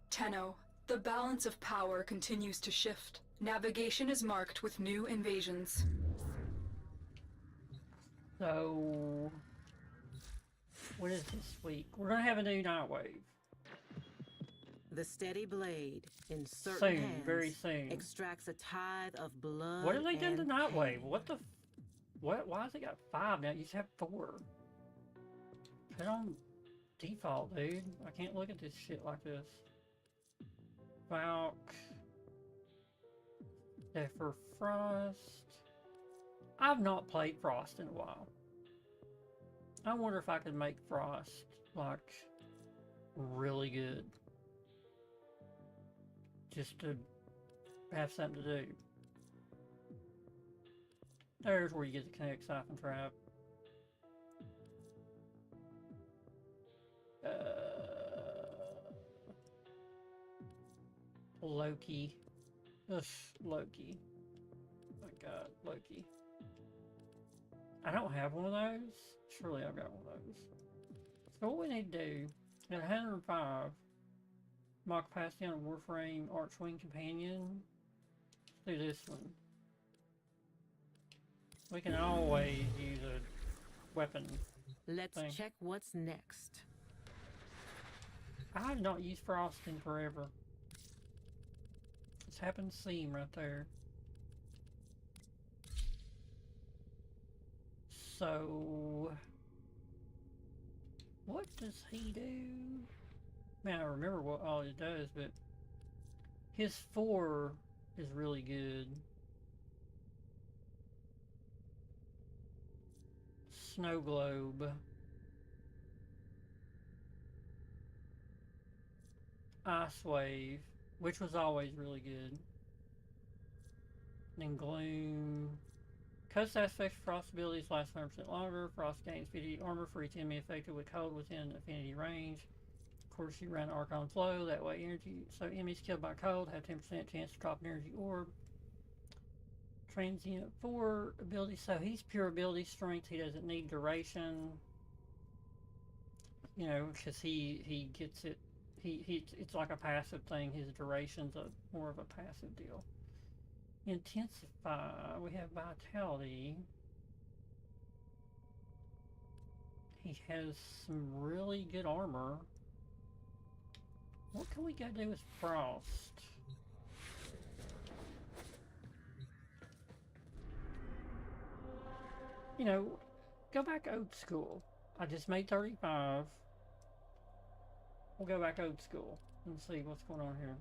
Tenno, the balance of power continues to shift. Navigation is marked with new invasions. So, what is this week? We're gonna have a new Nightwave. The steady blade in certain Soon, hands very soon. extracts a tithe of blood. What have they done to and Nightwave? pain. What the? What? Why has it got 5 now? It used to have 4. Put on default, dude. I can't look at this shit like this. Valk. Zephyr Frost. I've not played Frost in a while. I wonder if I could make Frost, like, really good. Just to have something to do. There's where you get the kinetic siphon trap. Loki. Ugh, Loki. Oh my god, Loki. I don't have one of those. Surely I've got one of those. So what we need to do, at 105, mock capacity on Warframe Archwing Companion. Let's do this one. We can always use a weapon. Let's thing. check what's next. I have not used Frost in forever. It's happened to seem right there. So, what does he do? Man, I remember what all he does, but his 4 is really good. Snow Globe. Ice Wave, which was always really good. And then Gloom. Coast aspects Frost abilities last 100% longer. Frost gains 50 armor for each enemy affected with cold within affinity range. Of course, you run Archon Flow, that way energy. So enemies killed by cold have 10% chance to drop an energy orb. Transient 4 ability, so he's pure ability strength. He doesn't need duration. You know, because he gets it. It's like a passive thing. His duration's more of a passive deal. Intensify. We have vitality. He has some really good armor. What can we go do with Frost? You know, go back old school. I just made 35. We'll go back old school and see what's going on here.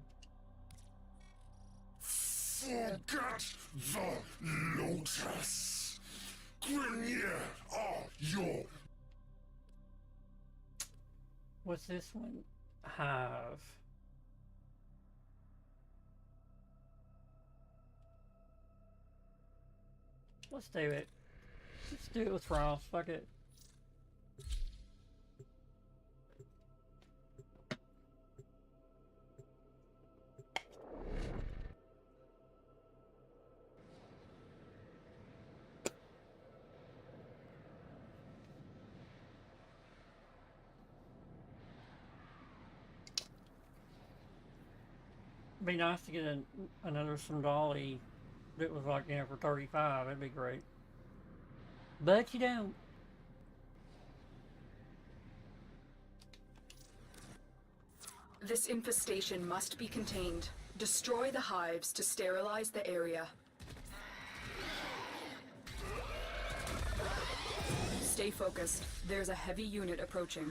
Forget the Lotus. Grineer are your. What's this one? Hive. Let's do it. Let's do it with Frost. Fuck it. Be nice to get another Sandali that was like, you know, for 35. That'd be great. But you don't. This infestation must be contained. Destroy the hives to sterilize the area. Stay focused. There's a heavy unit approaching.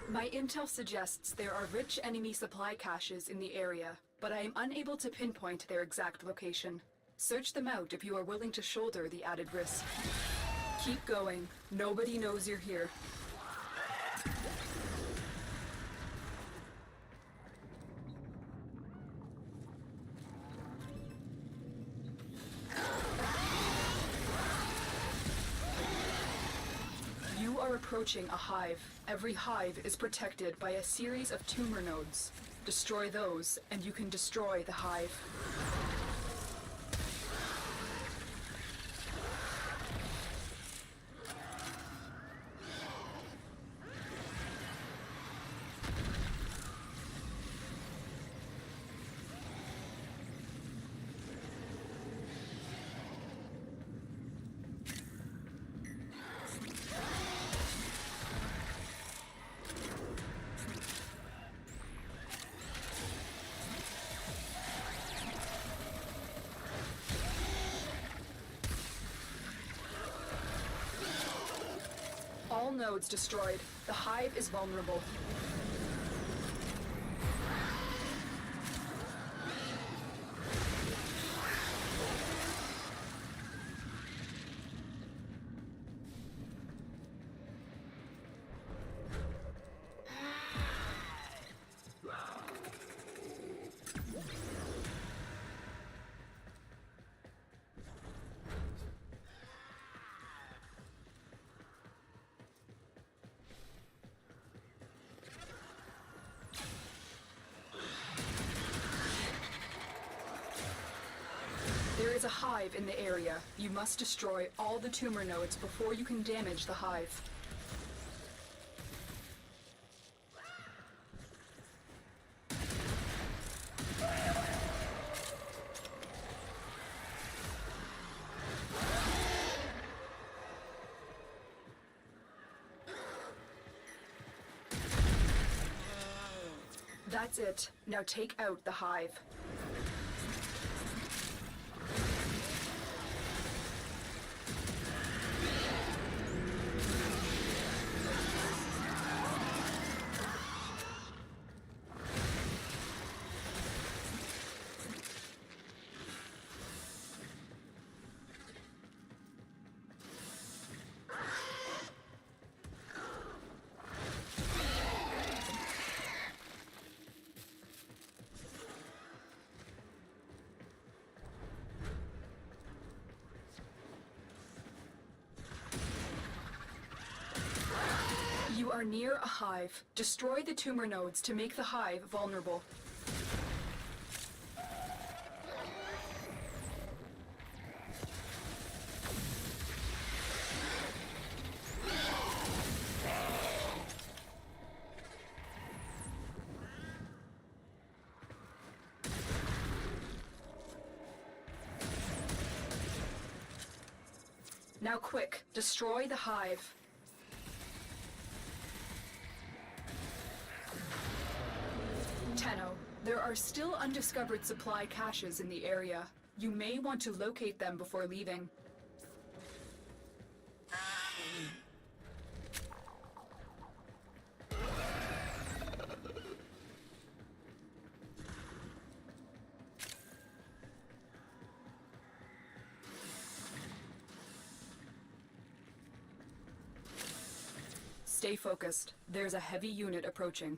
My intel suggests there are rich enemy supply caches in the area, but I am unable to pinpoint their exact location. Search them out if you are willing to shoulder the added risk. Keep going. Nobody knows you're here. You are approaching a hive. Every hive is protected by a series of tumor nodes. Destroy those, and you can destroy the hive. All nodes destroyed. The hive is vulnerable. is a hive in the area. You must destroy all the tumor nodes before you can damage the hive. That's it. Now take out the hive. You are near a hive. Destroy the tumor nodes to make the hive vulnerable. Now quick, destroy the hive. Tenno, there are still undiscovered supply caches in the area. You may want to locate them before leaving. Stay focused. There's a heavy unit approaching.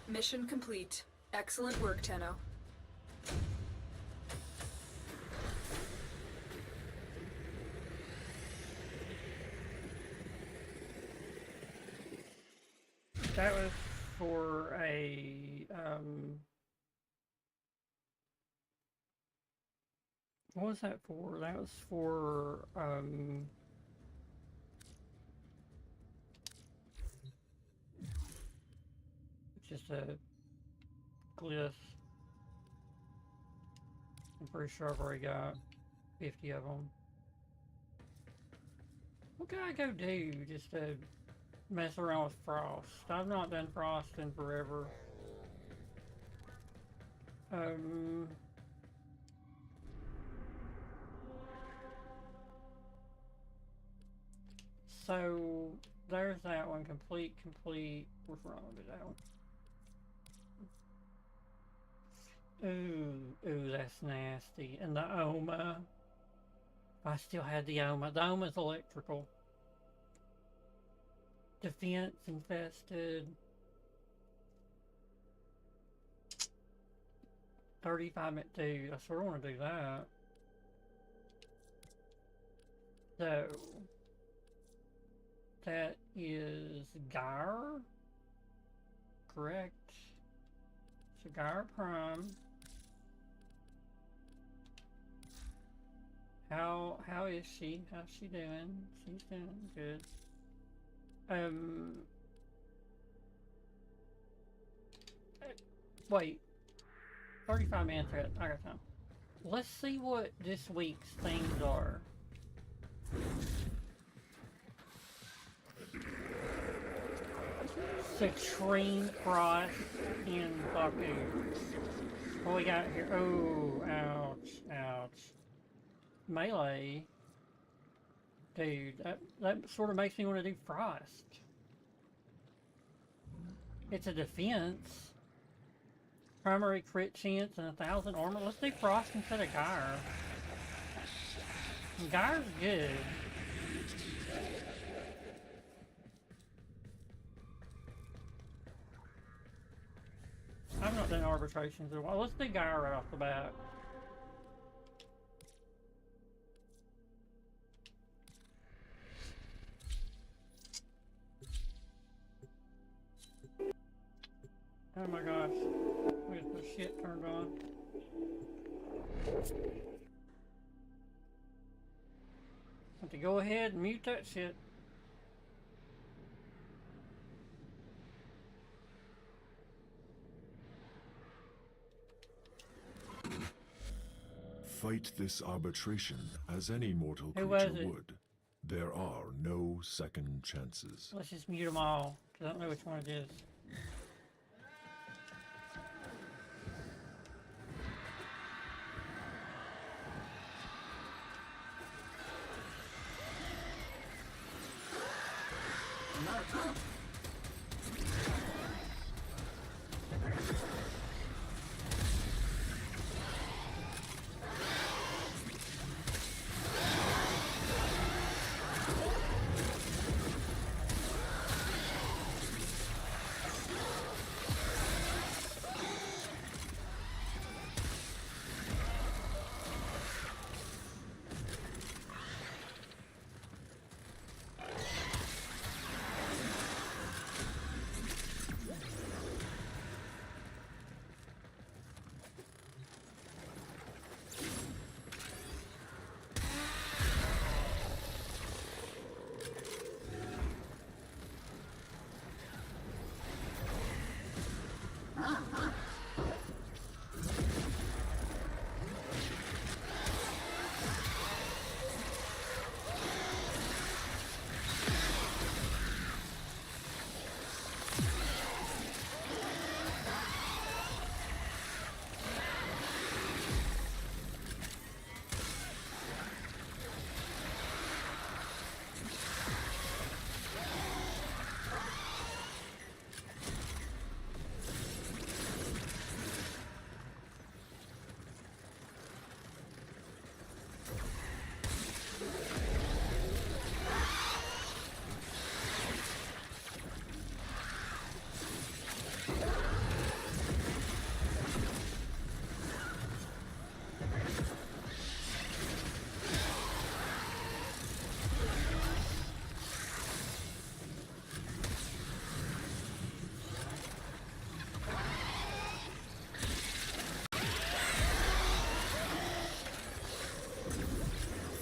Mission complete. Excellent work, Tenno. That was for a, what was that for? That was for, just a glyph. I'm pretty sure I've already got 50 of them. What can I go do just to mess around with frost? I've not done frost in forever. So there's that one. Complete. What's wrong with that one? Ooh, that's nasty. And the Oma. I still had the Oma. The Oma's electrical. Defense infested. 35 at 2. I sort of want to do that. So that is Gyre. Correct. So Gyre Prime. How is she? How's she doing? She's doing good. Wait. 35-man threat. I got time. Let's see what this week's things are. Citrine, Frost, and Baku. What we got here? Oh, ouch, ouch. Melee. Dude, that sort of makes me want to do Frost. It's a defense. Primary crit chance and 1,000 armor. Let's do Frost instead of Gyre. Gyre's good. I've not done arbitrations in a while. Let's do Gyre right off the bat. Oh my gosh. Look at this shit turned on. Have to go ahead and mute that shit. Fight this arbitration as any mortal Who was creature it? would. There are no second chances. Let's just mute them all, because I don't know which one it is.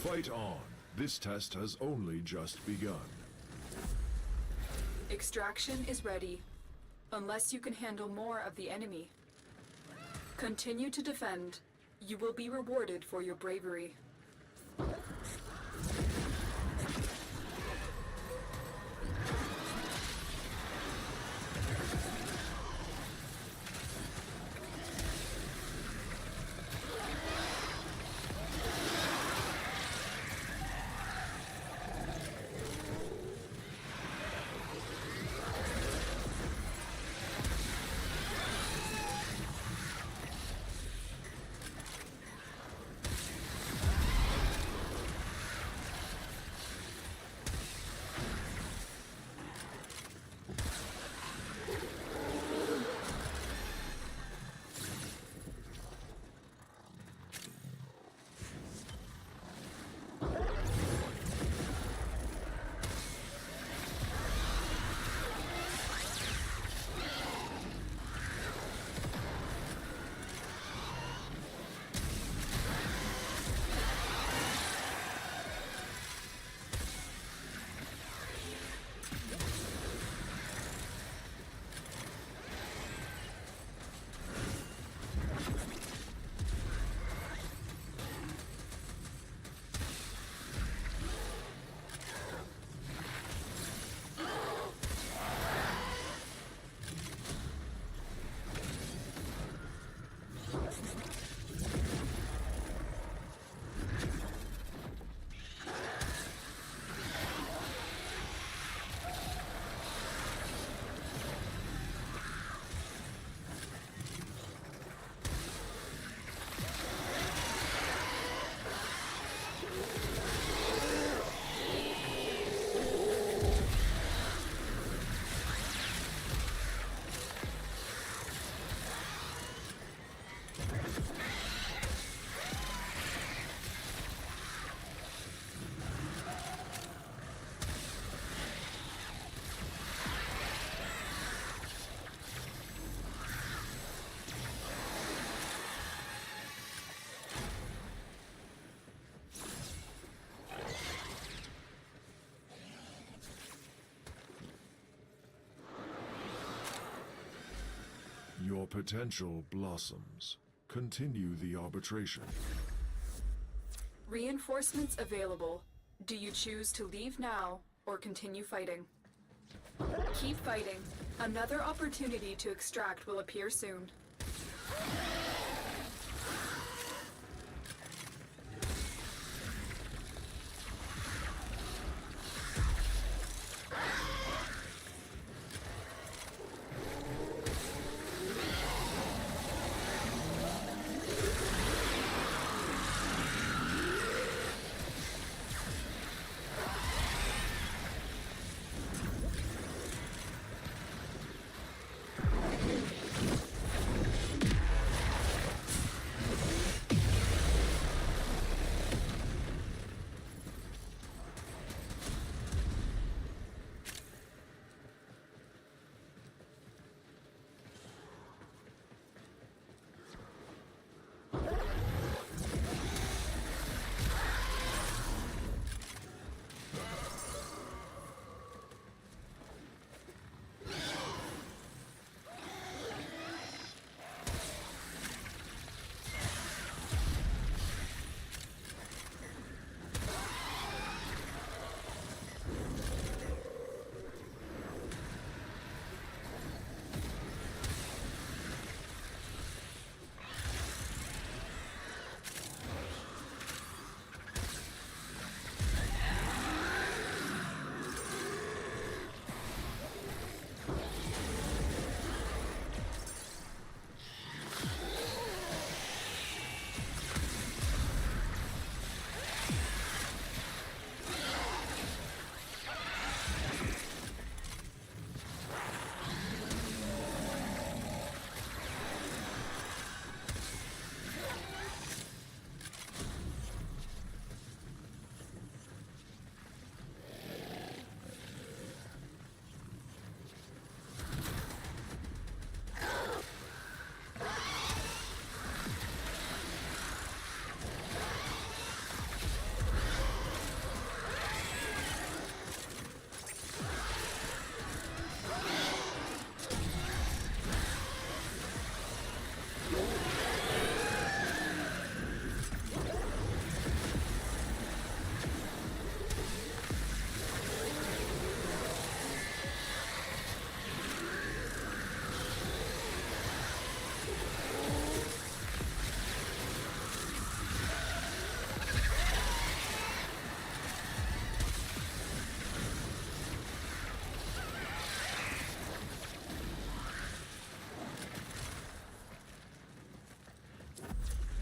Fight on. This test has only just begun. Extraction is ready, unless you can handle more of the enemy. Continue to defend. You will be rewarded for your bravery. Your potential blossoms. Continue the arbitration. Reinforcements available. Do you choose to leave now or continue fighting? Keep fighting. Another opportunity to extract will appear soon.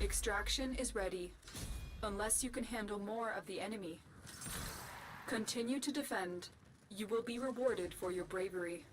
Extraction is ready, unless you can handle more of the enemy. Continue to defend. You will be rewarded for your bravery.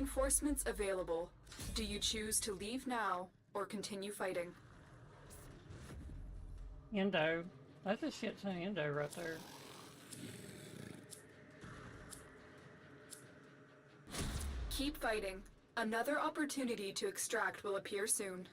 Reinforcements available. Do you choose to leave now or continue fighting? Endo. That's a shit ton of endo right there. Keep fighting. Another opportunity to extract will appear soon.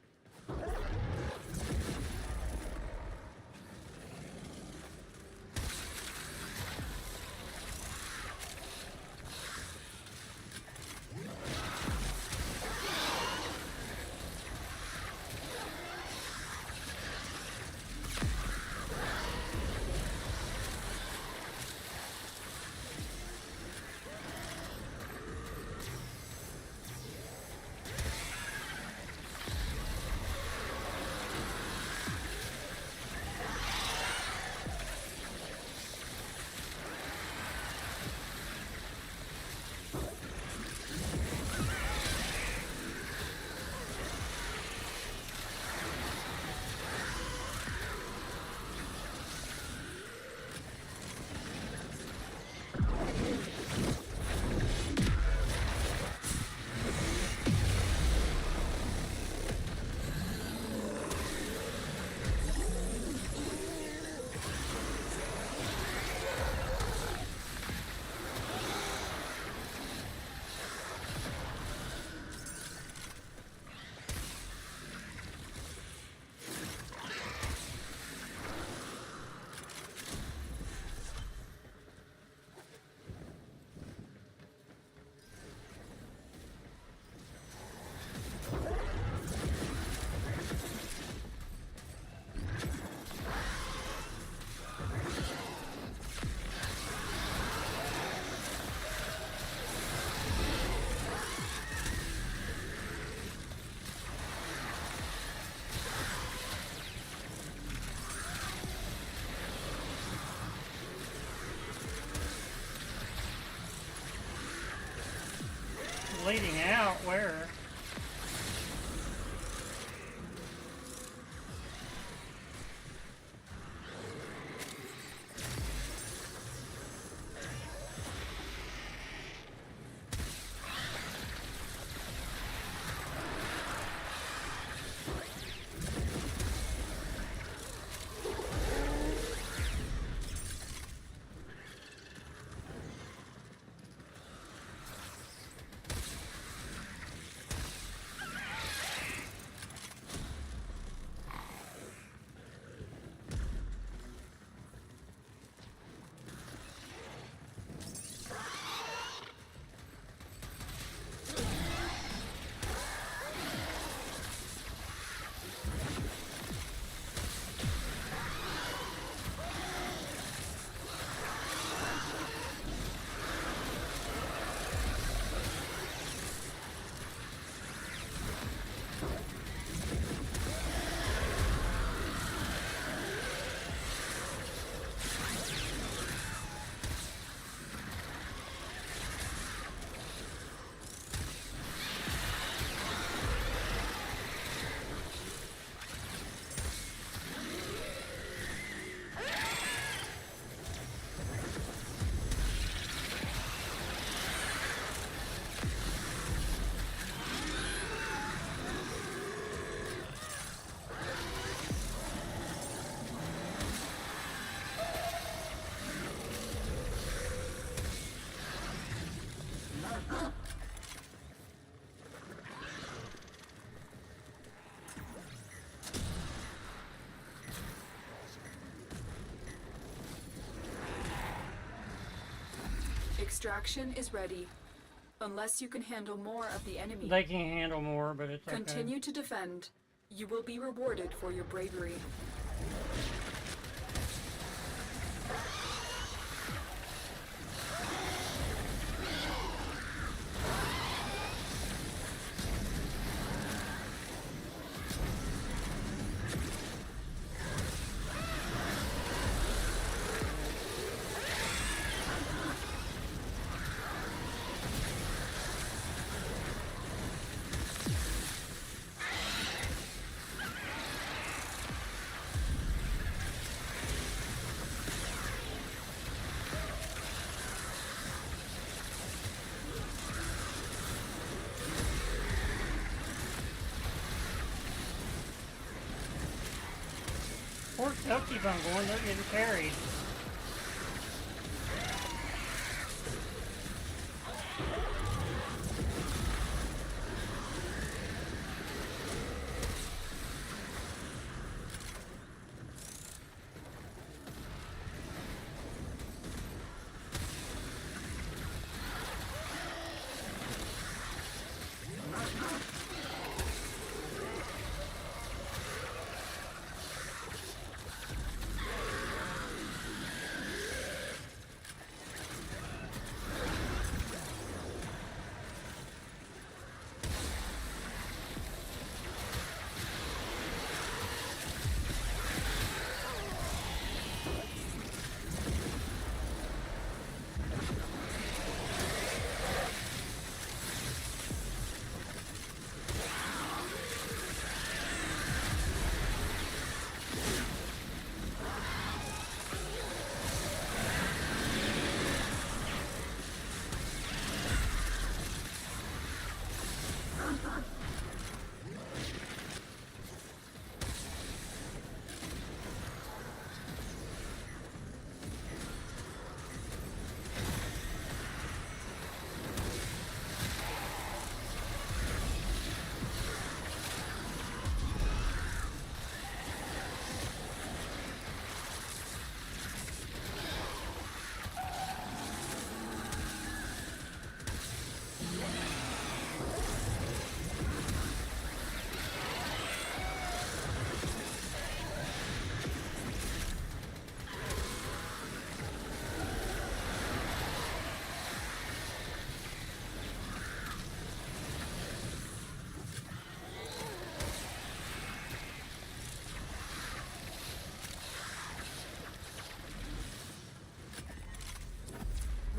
Bleeding out, where? Extraction is ready. Unless you can handle more of the enemy. They can handle more, but it's okay. Continue to defend. You will be rewarded for your bravery. They'll keep on going. They're getting carried.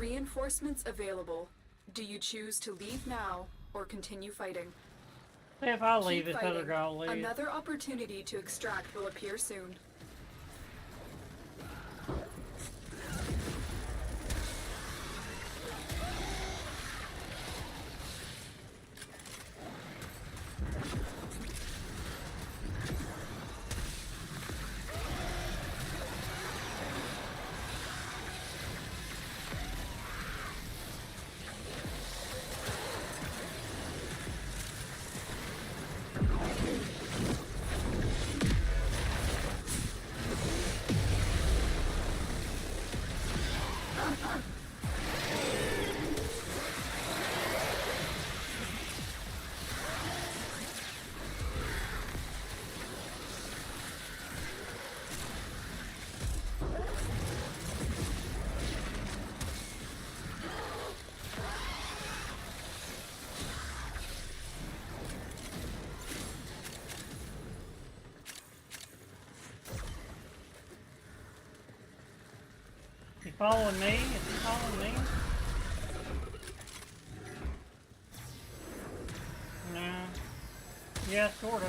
Reinforcements available. Do you choose to leave now or continue fighting? If I leave, Keep this other fighting. guy will leave. Another opportunity to extract will appear soon. You following me? Is he following me? No. Yeah, sorta.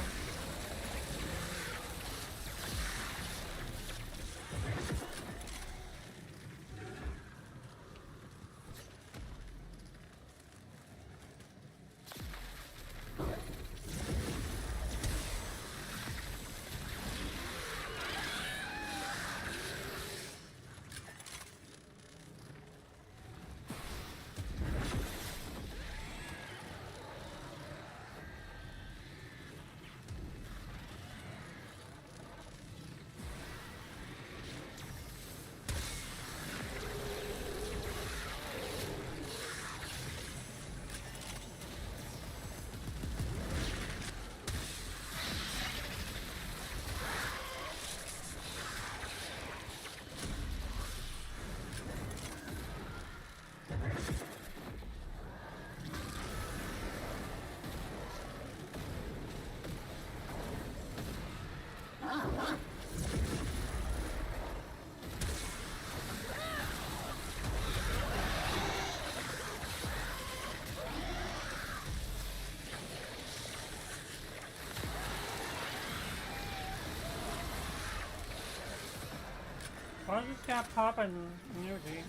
Why is this guy popping energy?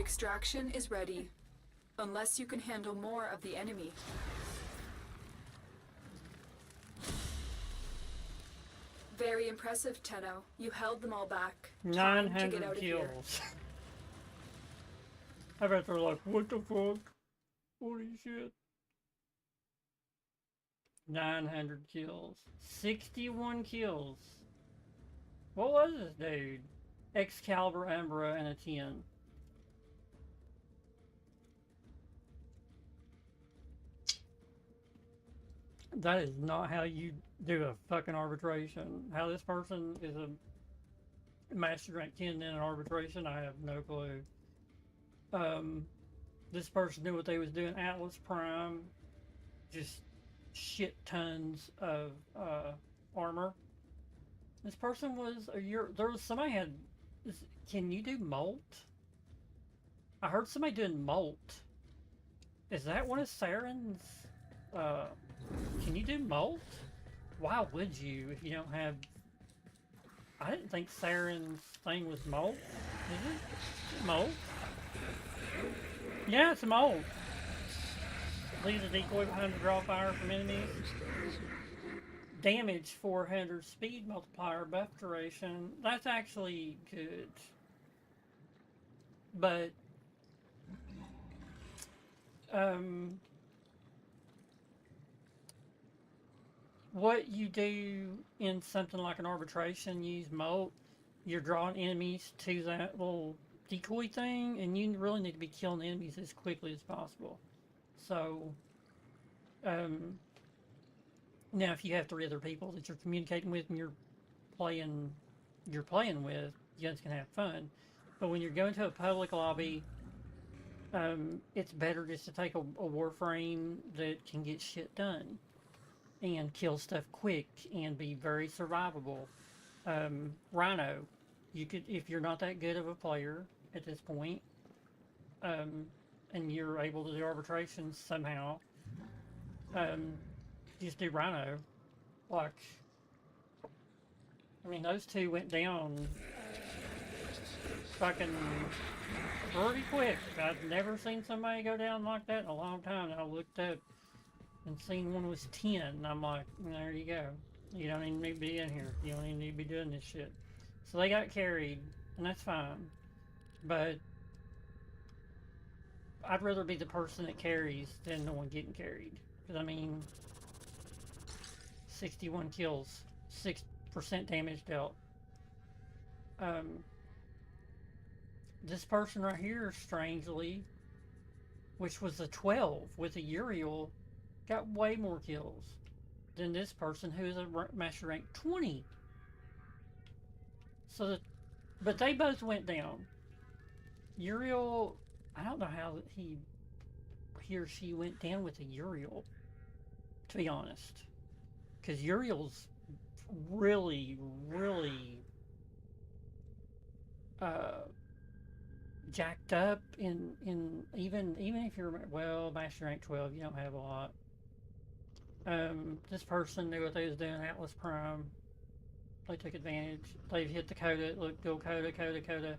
Extraction is ready. Unless you can handle more of the enemy. Very impressive, Tenno. You held them all back. Time to get 900 out of here. kills. I bet they're like, what the fuck? Holy shit. 900 kills. 61 kills. What was this dude? Excalibur, Umbra, and a 10. That is not how you do a fucking arbitration. How this person is a master rank 10 in an arbitration, I have no clue. This person knew what they was doing. Atlas Prime, just shit tons of armor. This person was a year. There was somebody had. Can you do molt? I heard somebody doing molt. Is that one of Saren's? Can you do molt? Why would you if you don't have? I didn't think Saren's thing was molt. Is it molt? Yeah, it's a molt. Leaves a decoy behind to draw fire from enemies. Damage 400, speed multiplier, buff duration. That's actually good. But what you do in something like an arbitration, use molt, you're drawing enemies to that little decoy thing, and you really need to be killing enemies as quickly as possible. So, now if you have 3 other people that you're communicating with and you're playing with, you guys can have fun. But when you're going to a public lobby, it's better just to take a Warframe that can get shit done and kill stuff quick and be very survivable. Rhino, you could, if you're not that good of a player at this point, and you're able to do arbitrations somehow, just do Rhino. Like, I mean, those two went down fucking pretty quick. I've never seen somebody go down like that in a long time. I looked up and seen one was 10, and I'm like, there you go. You don't even need to be in here. You don't even need to be doing this shit. So they got carried, and that's fine. But I'd rather be the person that carries than the one getting carried. Because, I mean, 61 kills, 6% damage dealt. This person right here, strangely, which was a 12 with a Uriel, got way more kills than this person who is a master rank 20. So, but they both went down. Uriel, I don't know how he or she went down with a Uriel, to be honest, because Uriel's really jacked up in even if you're, well, master rank 12, you don't have a lot. This person knew what they was doing. Atlas Prime, they took advantage. They've hit the coda. Look, go coda,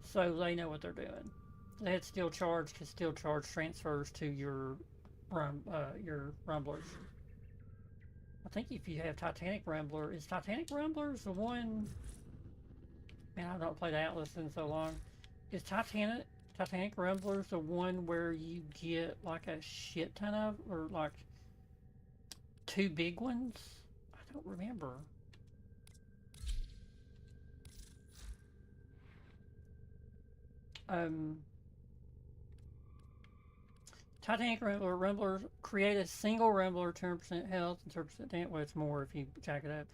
so they know what they're doing. They had steel charge, because steel charge transfers to your rumblers. I think if you have Titanic Rumbler, is Titanic Rumblers the one? Man, I've not played Atlas in so long. Is Titanic Rumblers the one where you get like a shit ton of, or like 2 big ones? I don't remember. Titanic Rumblers create a single Rumbler, 10% health and 30% damage. Well, it's more if you jack it up.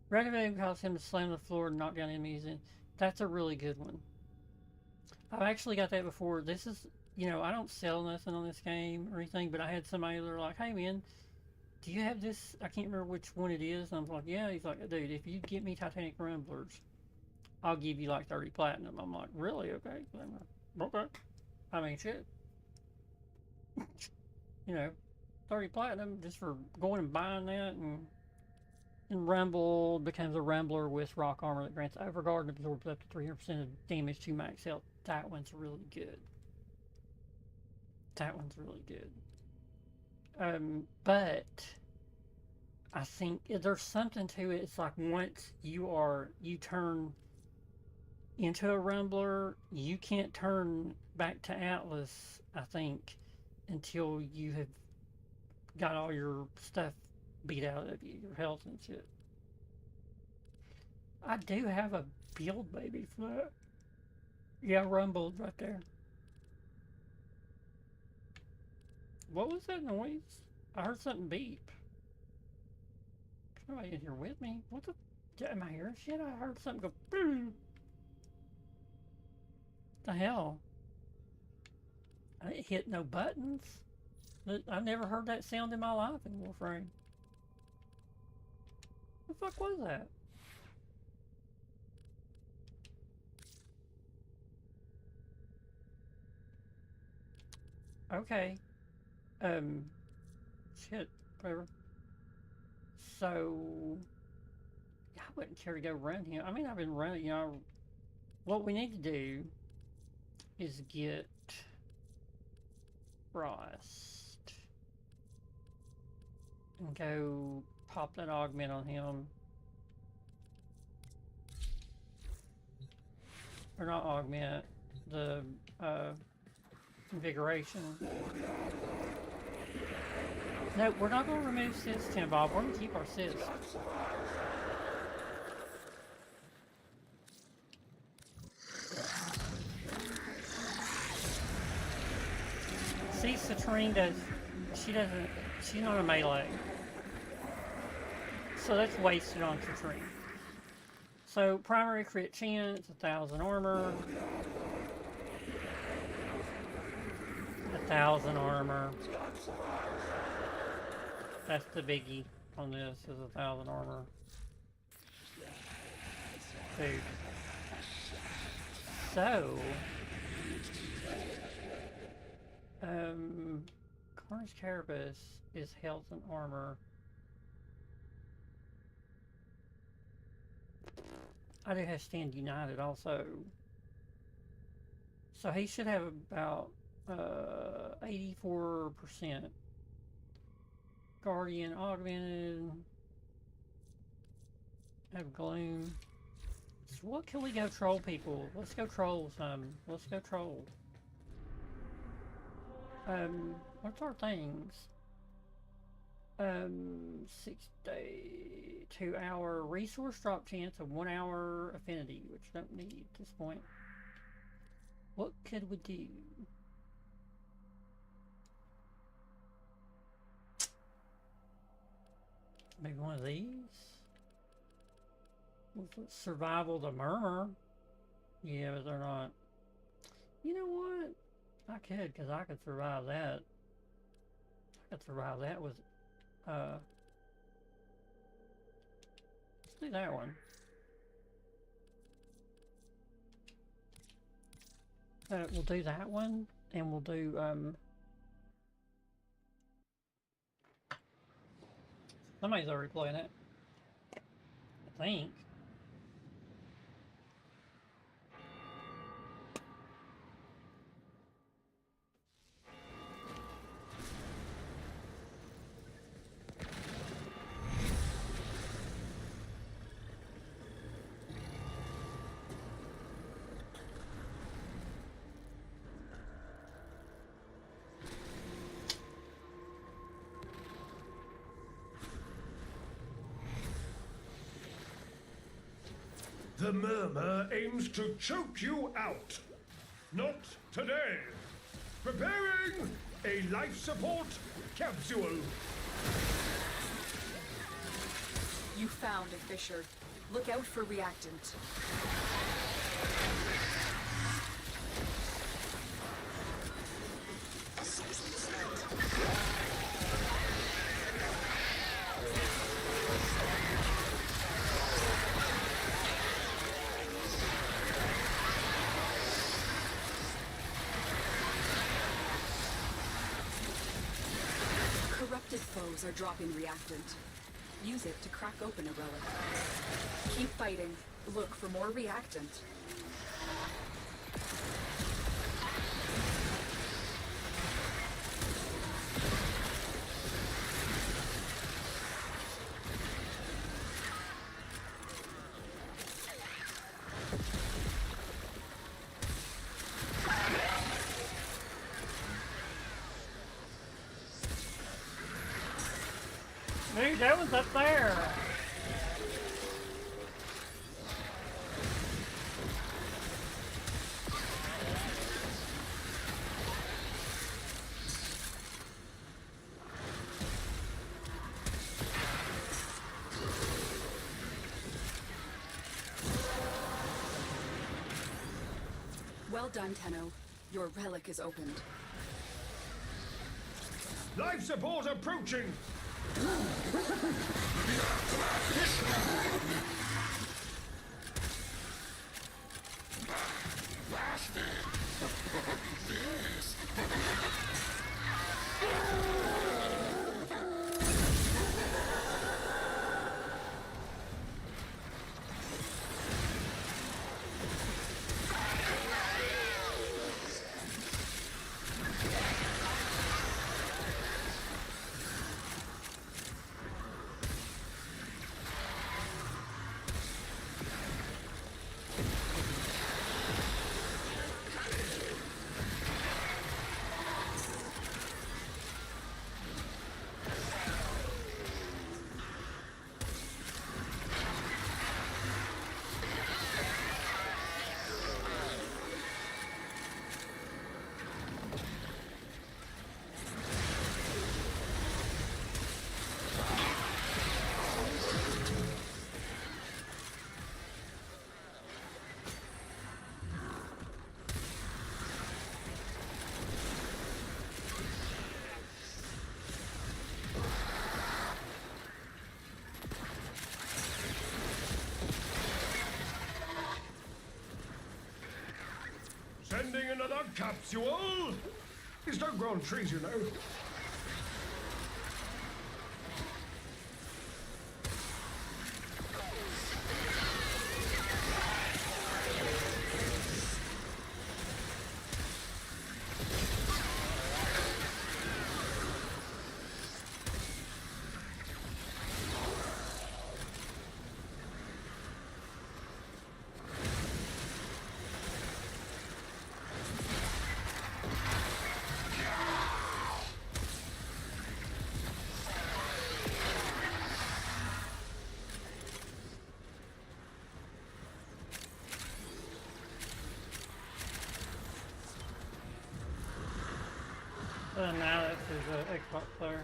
Recommended cause him to slam the floor and knock down enemies. And that's a really good one. I've actually got that before. This is, you know, I don't sell nothing on this game or anything, but I had somebody that were like, hey man, do you have this? I can't remember which one it is. And I was like, yeah. He's like, dude, if you get me Titanic Rumblers, I'll give you like 30 platinum. I'm like, really? Okay. I'm like, okay. I mean, shit. You know, 30 platinum just for going and buying that, and And Rumble becomes a Rumbler with rock armor that grants overguard and absorbs up to 300% of damage to max health. That one's really good. That one's really good. But I think there's something to it. It's like once you turn into a Rumbler, you can't turn back to Atlas, I think, until you have got all your stuff beat out of you, your health and shit. I do have a build baby for that. Yeah, Rumbled right there. What was that noise? I heard something beep. There's nobody in here with me. What the? Am I hearing shit? I heard something go boom. What the hell? I didn't hit no buttons. I never heard that sound in my life in Warframe. What the fuck was that? Okay. Shit, whatever. So, I wouldn't care to go run here. I mean, I've been running, you know. What we need to do is get Frost and go pop that augment on him. Or not augment, the invigoration. No, we're not going to remove Sis, Tim Bob. We're going to keep our Sis. See, Citrine does... She's not a melee. So that's wasted on Citrine. So, primary crit chance, 1,000 armor. 1,000 armor. That's the biggie on this, is 1,000 armor. Dude. So... Carnage Carapace is health and armor. I do have Stand United also. So he should have about 84%. Guardian augmented. Have gloom. So what can we go troll people? Let's go troll some. Let's go troll. What's our things? 6 day, 2 hour resource drop chance of 1 hour affinity, which I don't need at this point. What could we do? Maybe one of these? Survival the Murmur. Yeah, but they're not. You know what? I could, because I could survive that. I could survive that with, let's do that one. We'll do that one, and we'll do, somebody's already playing it. I think. The Murmur aims to choke you out. Not today. Preparing a life support capsule. You found a fissure. Look out for reactant. Corrupted foes are dropping reactant. use it to crack open a relic. Keep fighting. Look for more reactant. Dude, that one's up there. Well done, Tenno. Your relic is opened. Life support approaching! Sending another capsule! These don't grow on trees, you know. Now this is an Xbox player.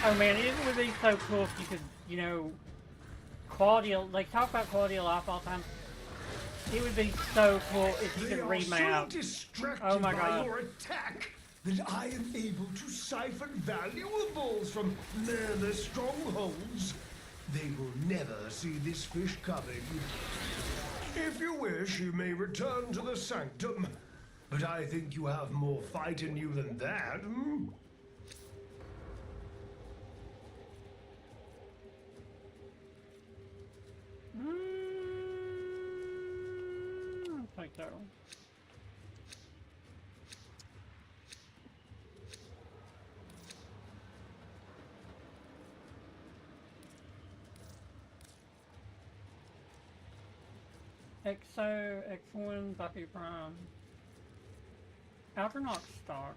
Oh man, it would be so cool if you could, you know, quality of, like, talk about quality of life all the time. It would be so cool if you could remap. So distracted Oh my by god. your attack that I am able to siphon valuables from their strongholds. They will never see this fish coming. If you wish, you may return to the sanctum. But I think you have more fight in you than that. Hmm? Take that one. XO, X1, Buffy Prime. Outer not stock.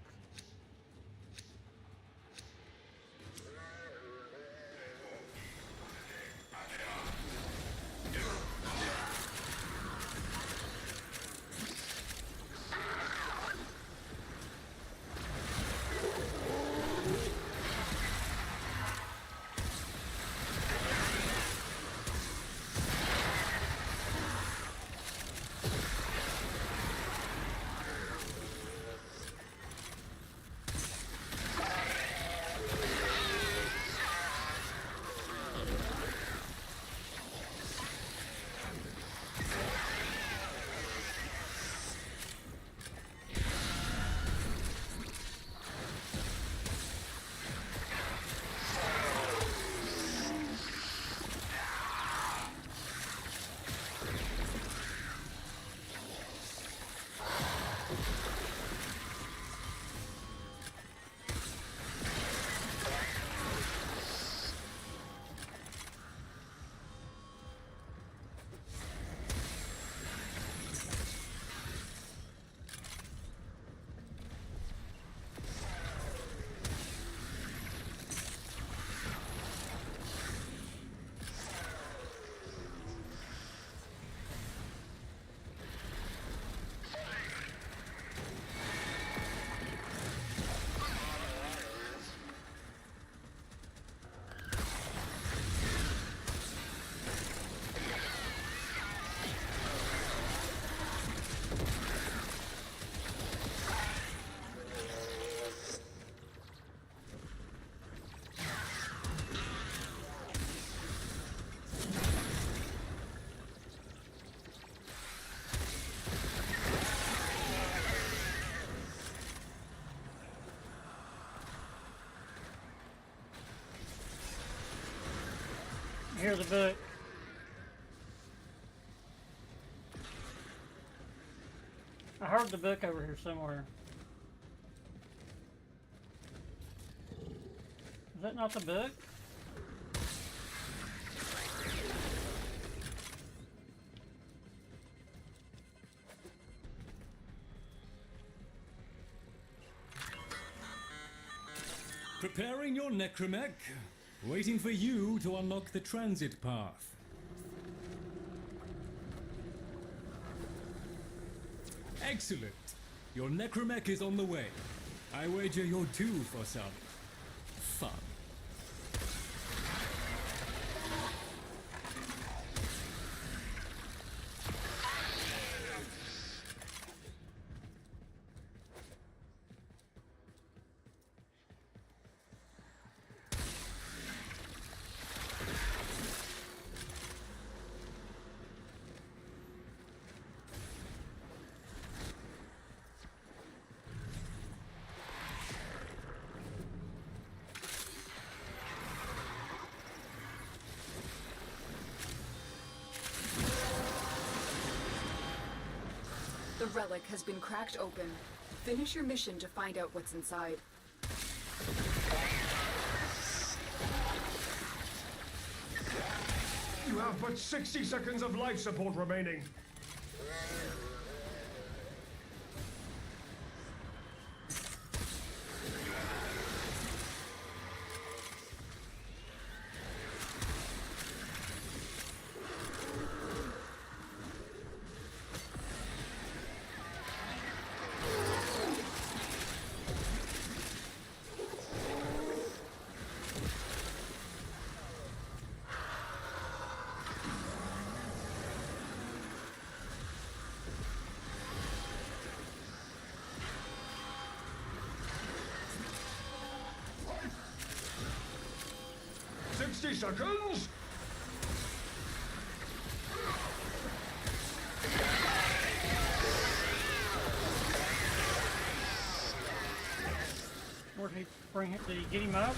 Here's a book. I heard the book over here somewhere. Is that not the book? Preparing your necromech. Waiting for you to unlock the transit path. Excellent. Your necromech is on the way. I wager you're due for some fun. The relic has been cracked open. Finish your mission to find out what's inside. You have but 60 seconds of life support remaining. Seconds? Where'd he bring it? Did he get him up?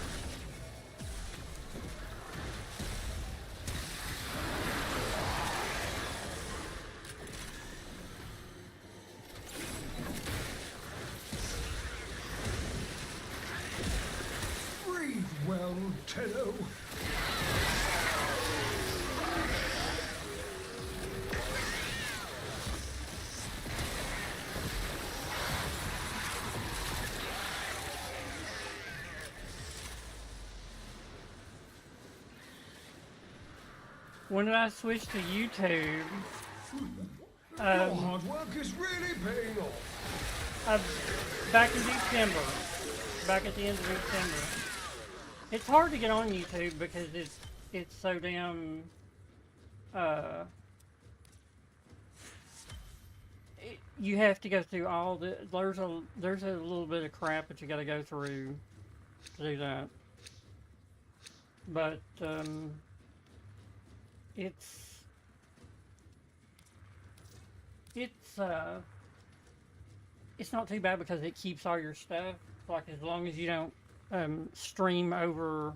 Breathe well, Tenno. when I switched to YouTube, Your hard work is really paying off. back in December, back at the end of December. It's hard to get on YouTube because it's so damn you have to go through all the there's a little bit of crap that you got to go through to do that. But it's not too bad because it keeps all your stuff. Like as long as you don't stream over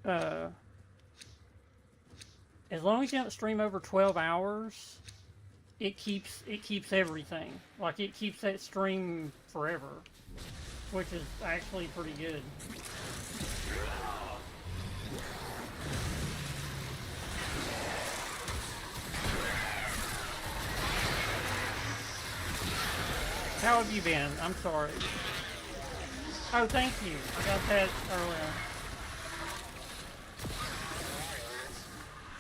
as long as you don't stream over 12 hours, it keeps everything. Like it keeps that stream forever, which is actually pretty good. How have you been? I'm sorry. Oh, thank you. I got that earlier.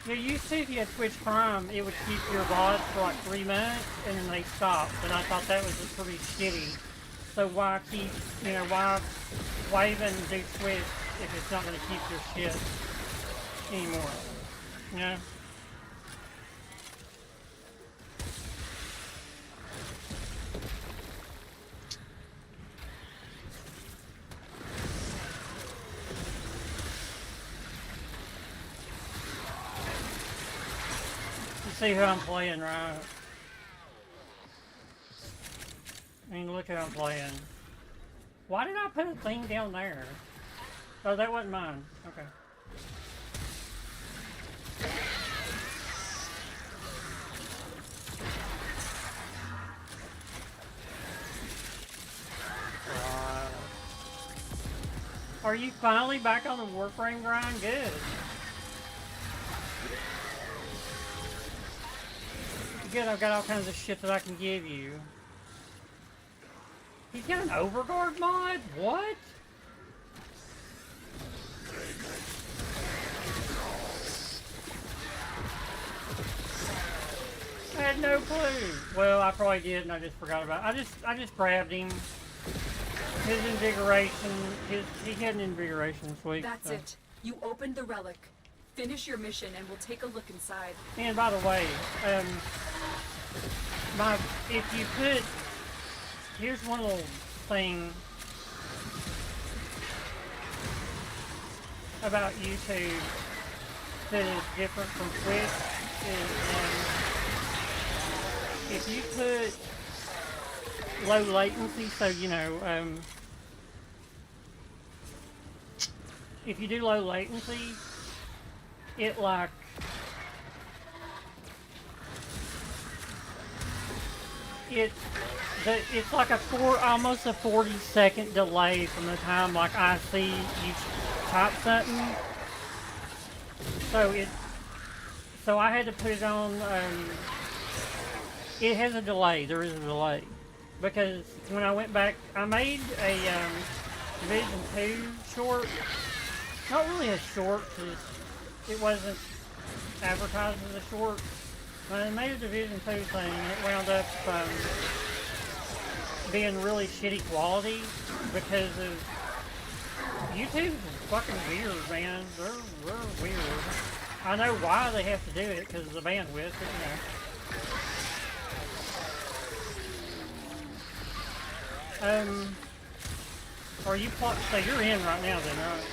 Yeah, used to, if you had Twitch Prime, it would keep your VODs for like 3 minutes, and then they stopped. And I thought that was just pretty shitty. So why keep, why even do Twitch if it's not going to keep your shit anymore? You know? See who I'm playing, right? I mean, look who I'm playing. Why did I put a thing down there? Oh, that wasn't mine. Okay. Are you finally back on the Warframe grind? Good. Good, I've got all kinds of shit that I can give you. He's got an overguard mod? What? I had no clue. Well, I probably did, and I just forgot about it. I just grabbed him. His invigoration. He had an invigoration this week. That's it. You opened the relic. Finish your mission, and we'll take a look inside. And by the way, if you put, here's one little thing about YouTube that is different from Twitch is if you put low latency, so if you do low latency, it like it's like almost a 40-second delay from the time like I see you type something. So I had to put it on. It has a delay. There is a delay because when I went back, I made a Division 2 short. Not really a short, because it wasn't advertised as a short. When I made a Division 2 thing, it wound up being really shitty quality because of YouTube is fucking weird, man. They're weird. I know why they have to do it because of the bandwidth, but Are you so you're in right now then, right?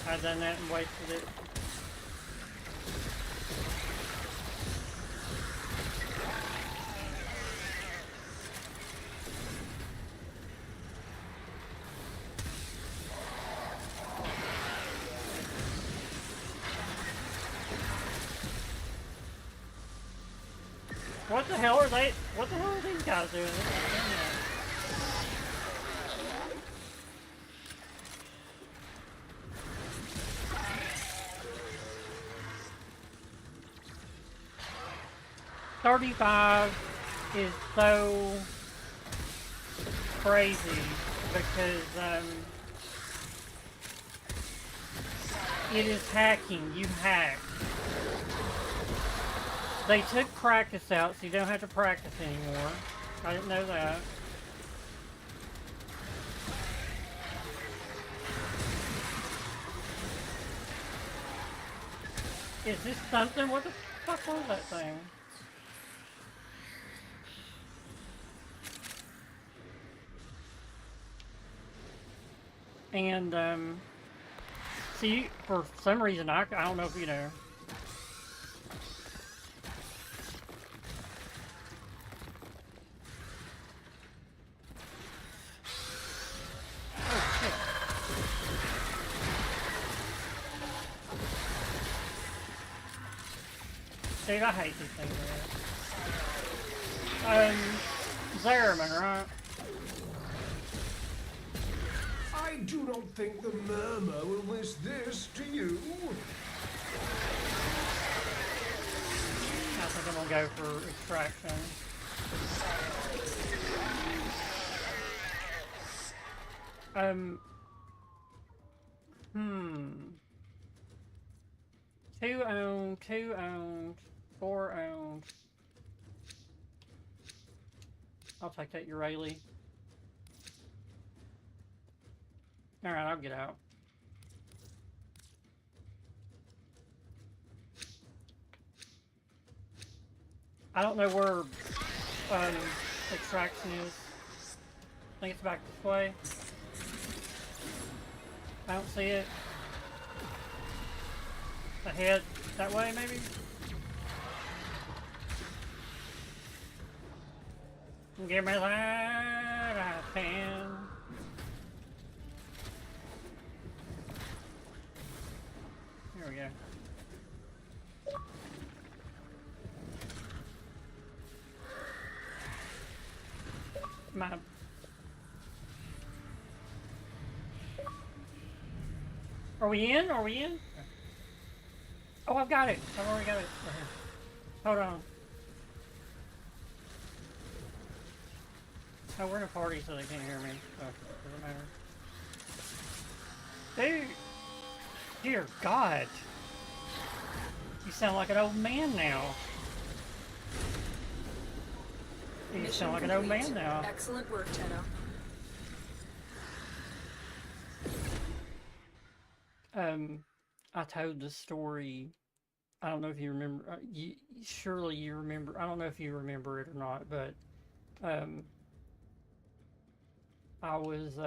I've done that and wasted it. What the hell are they? What the hell are these guys doing? $35 is so crazy because It is hacking. You hack. They took practice out, so you don't have to practice anymore. I didn't know that. Is this something? What the fuck was that thing? And, see, for some reason, I don't know if you know. Oh, shit. Dude, I hate these things. Zeraman, right? I do not think the murmur will wish this to you. I think I'm gonna go for extraction. Two owned, 4 owned. I'll take that Urali. Alright, I'll get out. I don't know where extraction is. I think it's back this way. I don't see it. Ahead, that way maybe? Give me that, I can. Here we go. My... Are we in? Are we in? Oh, I've got it. I've already got it. Right here. Hold on. Oh, we're in a party, so they can't hear me. So it doesn't matter. Dude! Dear God! You sound like an old man now. You sound like an old man now. Excellent work, Tenno. I told the story. I don't know if you remember. Surely you remember. I don't know if you remember it or not, but I was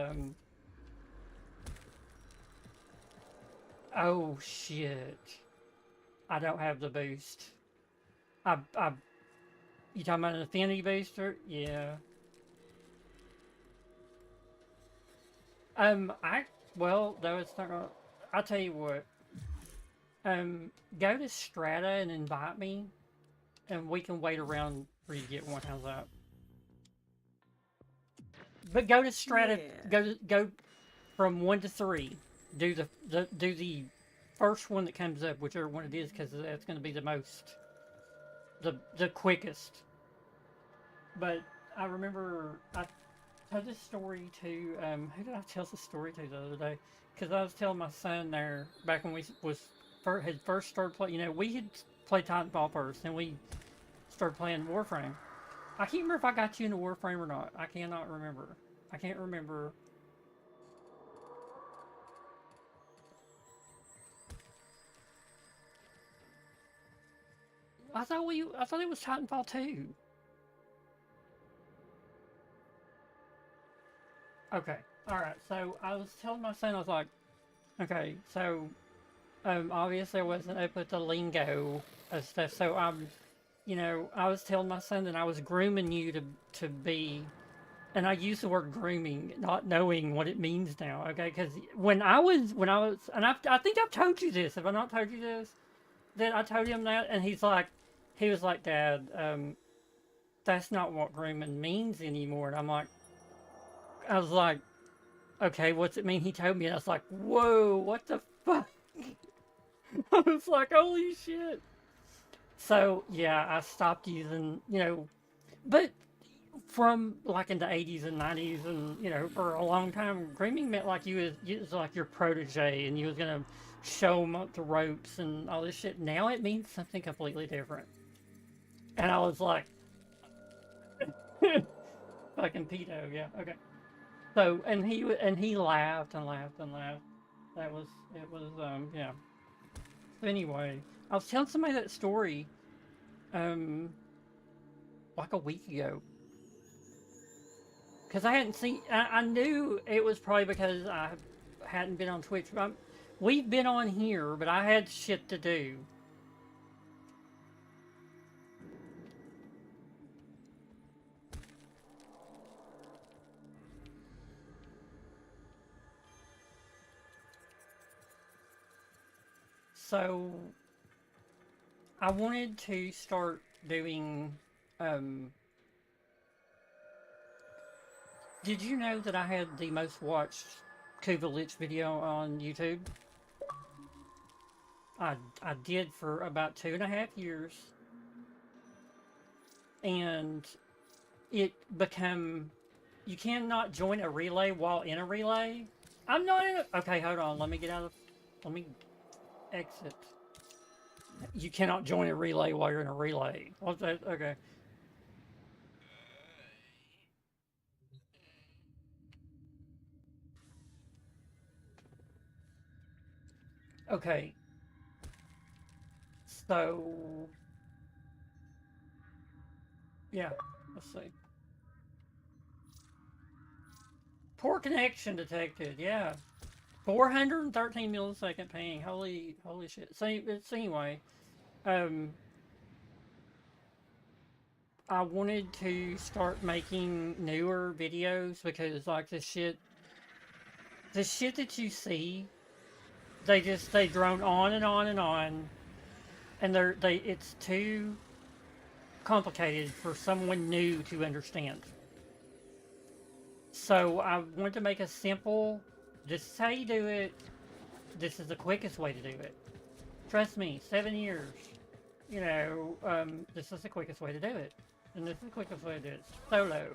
oh shit! I don't have the boost. You talking about an affinity booster? Yeah. Well, though it's not gonna. I'll tell you what. Go to Strata and invite me, and we can wait around for you to get one. How's that? But go to Strata. Yeah. Go from 1 to 3. Do the first one that comes up, whichever one it is, because that's going to be the most, the quickest. But I remember I told this story to who did I tell this story to the other day? Because I was telling my son there back when we had first started playing. You know, we had played Titanfall first, and we started playing Warframe. I can't remember if I got you into Warframe or not. I cannot remember. I can't remember. I thought it was Titanfall 2. Okay. Alright, so I was telling my son, I was like, okay, so obviously I wasn't up with the lingo of stuff, so I was telling my son that I was grooming you to be, and I use the word grooming, not knowing what it means now, okay? Because when I was, and I think I've told you this, have I not told you this? That I told him that, and he was like, Dad, that's not what grooming means anymore. And I was like, okay, what's it mean? He told me, and I was like, whoa, what the fuck? I was like, holy shit. So, yeah, I stopped using, but from, like, in the 80s and 90s and, for a long time, grooming meant like you was like your protege, and you was going to show them the ropes and all this shit. Now it means something completely different. And I was like, fucking pedo, yeah, okay. So, and he laughed and laughed and laughed. It was, yeah. So anyway, I was telling somebody that story, like a week ago. Because I hadn't seen, I knew it was probably because I hadn't been on Twitch. We've been on here, but I had shit to do. So, I wanted to start doing, did you know that I had the most watched Kuvalich video on YouTube? I did for about 2.5 years. And it became, you cannot join a relay while in a relay. I'm not in a, okay, hold on, let me get out of, let me exit. You cannot join a relay while you're in a relay. What's that? Okay. Okay. So, yeah, let's see. Poor connection detected, yeah. 413 millisecond ping. Holy shit. So, it's anyway. I wanted to start making newer videos because, like, the shit that you see, they drone on and on and on, and it's too complicated for someone new to understand. So I wanted to make a simple, this is how you do it, this is the quickest way to do it. Trust me, 7 years, you know, this is the quickest way to do it. And this is the quickest way to do it, solo.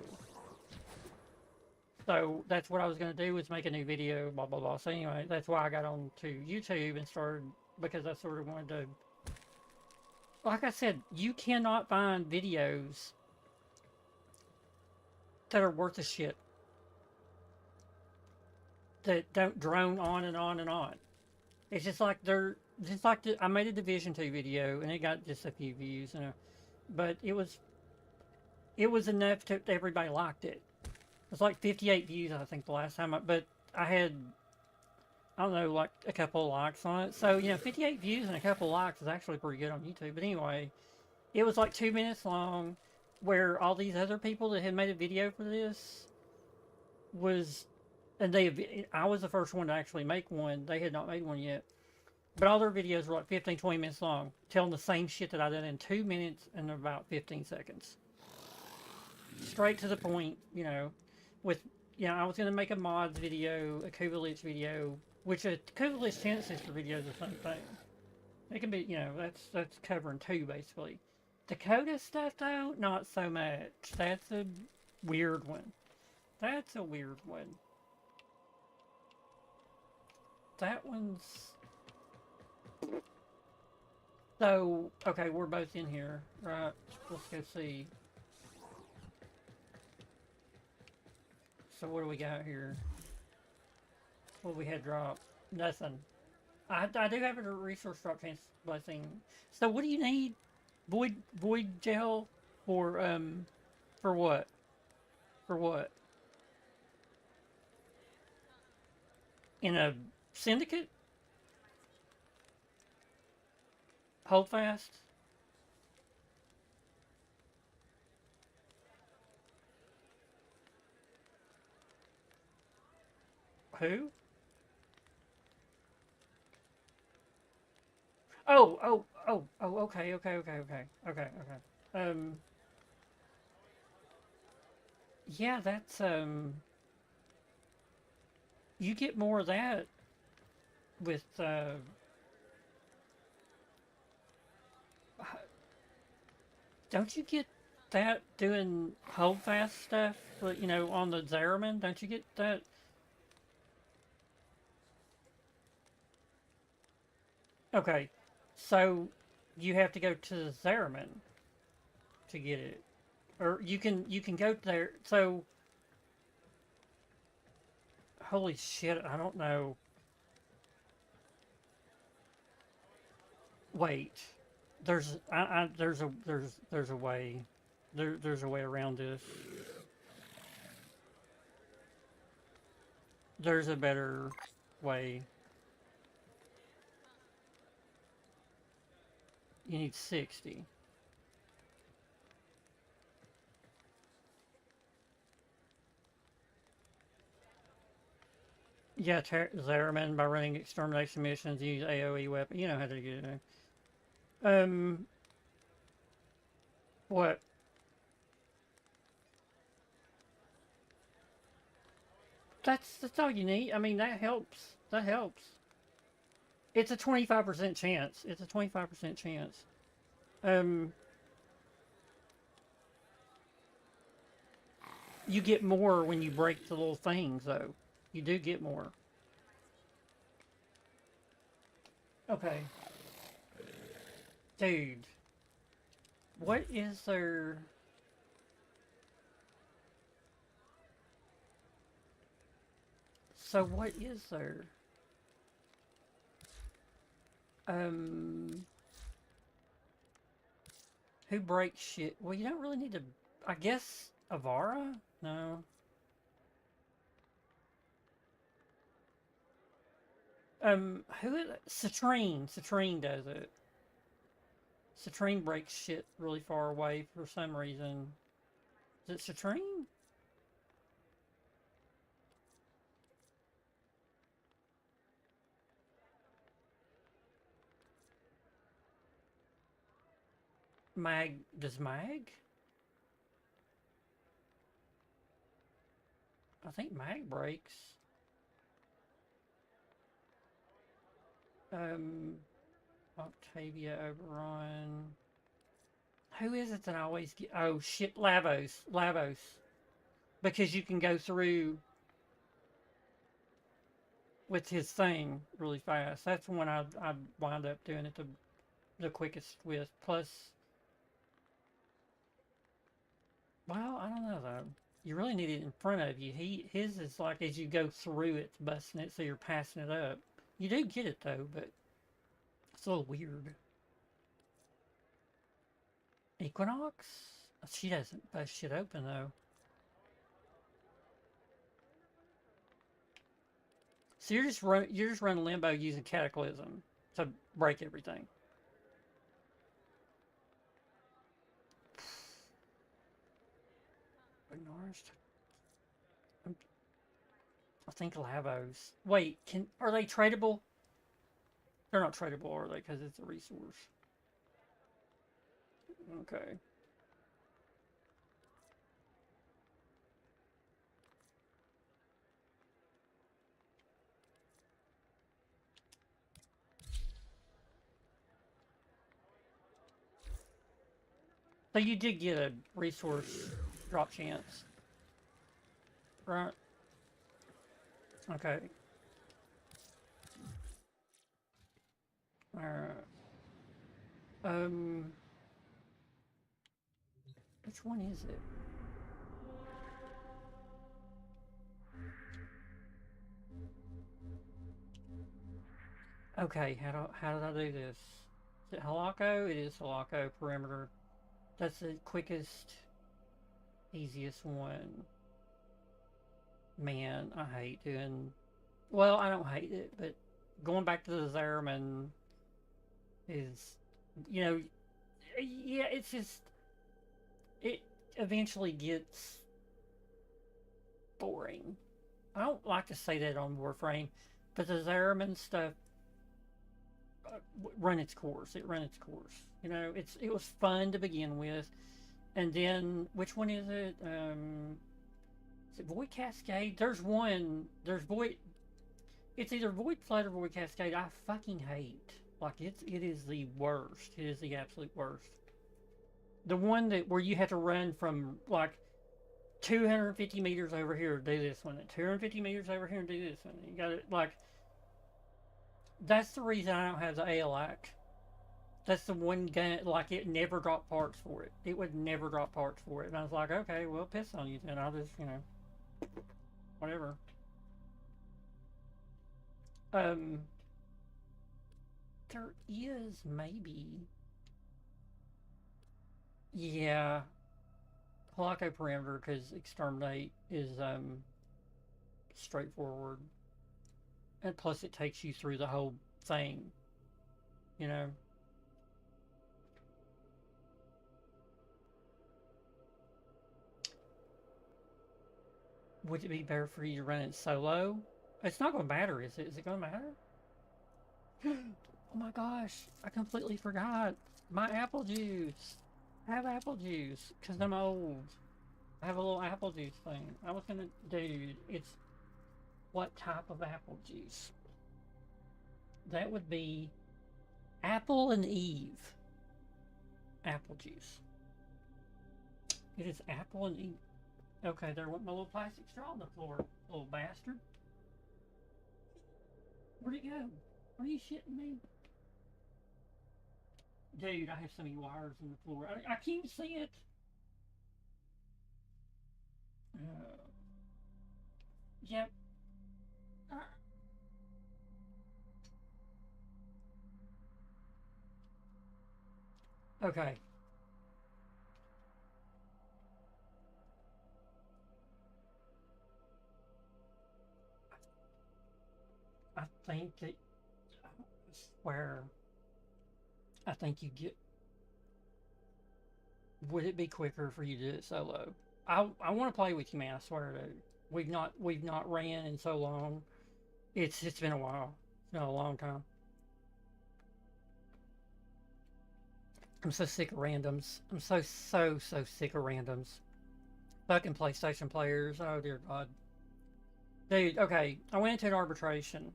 So that's what I was going to do, was make a new video, blah, blah, blah. So anyway, that's why I got on to YouTube and started, because I sort of wanted to, like I said, you cannot find videos that are worth a shit, that don't drone on and on and on. It's just like I made a Division 2 video and it got just a few views, you know, but it was enough to everybody liked it. It was like 58 views, I think, the last time, but I had, I don't know, like a couple of likes on it. So, you know, 58 views and a couple of likes is actually pretty good on YouTube. But anyway, it was like 2 minutes long, where all these other people that had made a video for this was, and I was the first one to actually make one. They had not made one yet. But all their videos were like 15, 20 minutes long, telling the same shit that I did in 2 minutes and about 15 seconds. Straight to the point, you know. With, you know, I was going to make a mods video, a Kuvalich video, which a Kuvalich channel sister video is the same thing. It can be, you know, that's covering two, basically. Dakota stuff, though, not so much. That's a weird one. That's a weird one. That one's... So, okay, we're both in here, right? Let's go see. So what do we got here? What we had drop? Nothing. I do have a resource drop chance blessing. So what do you need? Void gel for what? For what? In a syndicate? Hold fast. Who? Oh, okay. Yeah, that's, you get more of that with, don't you get that doing hold fast stuff, you know, on the Zeraman? Don't you get that? Okay, so you have to go to the Zariman to get it, or you can go there. So holy shit, I don't know. Wait, there's a way. There's a way around this. There's a better way. You need 60. Yeah, Zariman by running extermination missions, use AoE weapon. You know how to get it. What? That's all you need. I mean, that helps. That helps. It's a 25% chance. It's a 25% chance. You get more when you break the little things, though. You do get more. Okay. Dude. What is there... So what is there? Who breaks shit? Well, you don't really need to... I guess Avara? No. Who is it? Citrine. Citrine does it. Citrine breaks shit really far away for some reason. Is it Citrine? Mag, does Mag? I think Mag breaks. Octavia Oberon. Who is it that I always get? Oh shit, Lavos. Lavos. Because you can go through with his thing really fast. That's the one I wind up doing it the quickest with. Plus, well, I don't know though. You really need it in front of you. His is like as you go through it, busting it, so you're passing it up. You do get it though, but it's a little weird. Equinox? She doesn't bust shit open though. So you're just running Limbo using Cataclysm to break everything. I think Lavos. Wait, are they tradable? They're not tradable, are they? Because it's a resource. Okay. So you did get a resource drop chance, right? Okay. Alright. Which one is it? Okay, how did I do this? Is it Halako? It is Halako perimeter. That's the quickest, easiest one. Man, I hate doing... Well, I don't hate it, but going back to the Zariman is, you know, yeah, it's just... It eventually gets boring. I don't like to say that on Warframe, but the Zariman stuff run its course. It ran its course. You know, it was fun to begin with, and then which one is it? Is it Void Cascade? There's one. There's Void. It's either Void Flood or Void Cascade. I fucking hate. Like it is the worst. It is the absolute worst. The one where you have to run from like 250 meters over here to do this one, and 250 meters over here and do this one. You got it like. That's the reason I don't have the ALAC. That's the one gun, like, it never dropped parts for it. It would never drop parts for it. And I was like, okay, well, piss on you then. I'll just, you know, whatever. There is maybe... Yeah. Clock perimeter, because exterminate is, straightforward. And plus it takes you through the whole thing. You know? Would it be better for you to run it solo? It's not going to matter, is it? Is it going to matter? Oh my gosh, I completely forgot. My apple juice. I have apple juice, because I'm old. I have a little apple juice thing. I was going to... Dude, it's... What type of apple juice? That would be... Apple and Eve. Apple juice. It is apple and Eve. Okay, there went my little plastic straw on the floor, little bastard. Where'd it go? Are you shitting me? Dude, I have so many wires on the floor. I can't see it. Yep. Okay. I think that, I swear, I think you get, would it be quicker for you to do it solo? I want to play with you, man, I swear to. We've not ran in so long. It's been a while. It's been a long time. I'm so sick of randoms. I'm so sick of randoms. Fucking PlayStation players. Oh dear God. Dude, okay. I went into an arbitration.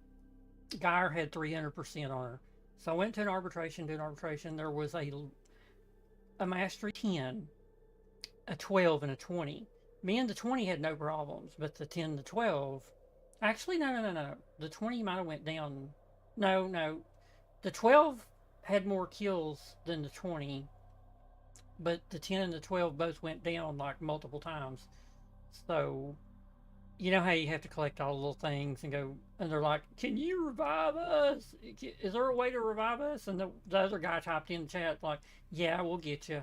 Geyer had 300% on her. So I went to an arbitration, There was a mastery 10, a 12, and a 20. Me and the 20 had no problems, but the 10 to 12... Actually, no. The 20 might have went down. No. The 12 had more kills than the 20, but the 10 and the 12 both went down like multiple times. So, you know how you have to collect all the little things and go, and they're like, can you revive us? Is there a way to revive us? And the other guy typed in the chat like, yeah, we'll get you.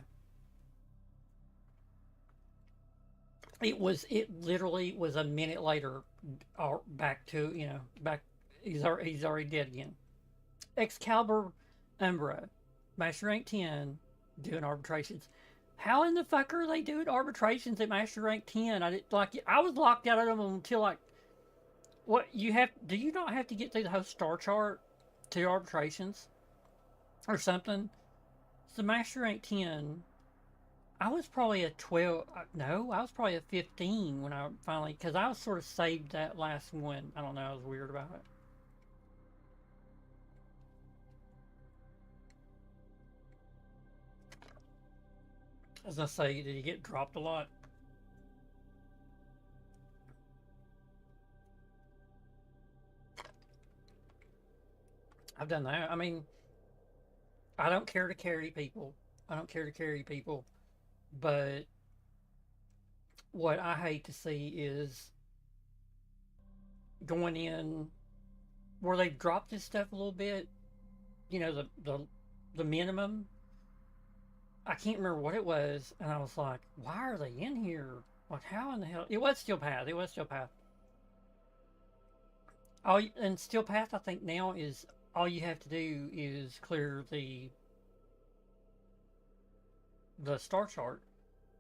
It literally was a minute later, back to, you know, he's already dead again. Excalibur Umbra, Master Rank 10, doing arbitrations. How in the fuck are they doing arbitrations at Master Rank 10? I was locked out of them until like, what, do you not have to get through the whole star chart to arbitrations? Or something? So Master Rank 10, I was probably a 12, no, I was probably a 15 when I finally, because I was sort of saved that last one. I don't know, I was weird about it. As I say, did you get dropped a lot? I've done that. I mean, I don't care to carry people. But what I hate to see is going in where they've dropped this stuff a little bit. You know, the minimum. I can't remember what it was, and I was like, why are they in here? Like, how in the hell? It was Steel Path. And Steel Path, I think now is all you have to do is clear the star chart.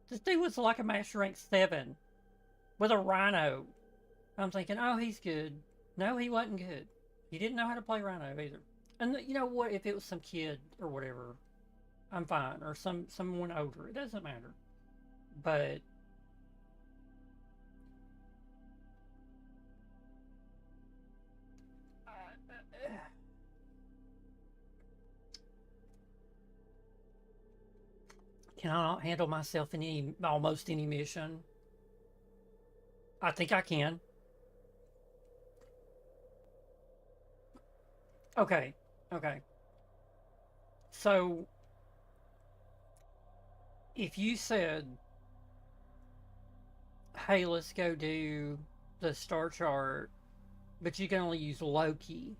This dude was like a Master Rank 7 with a Rhino. I'm thinking, oh, he's good. No, he wasn't good. He didn't know how to play Rhino either. And you know what? If it was some kid or whatever, I'm fine. Or someone older. It doesn't matter. But can I not handle myself in almost any mission? I think I can. Okay, okay. So, if you said, hey, let's go do the star chart, but you can only use Loki,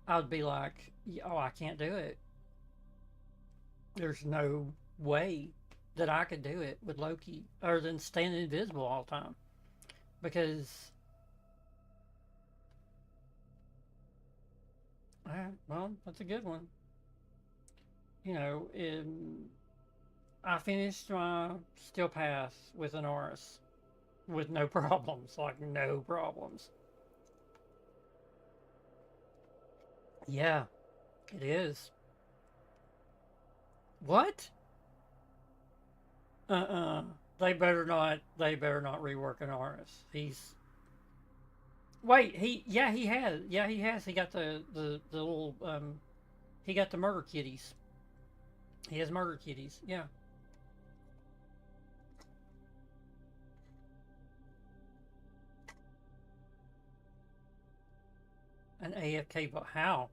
I'd be like, oh, I can't do it. There's no way that I could do it with Loki other than stand invisible all the time. Because, well, that's a good one. You know, I finished my Steel Path with an Oris with no problems, like no problems. Yeah, it is. What? They better not. They better not rework an Oris. He's. Wait. Yeah. He has. Yeah. He has. He got the little. He got the murder kitties. He has murder kitties. Yeah. An AFK, but how?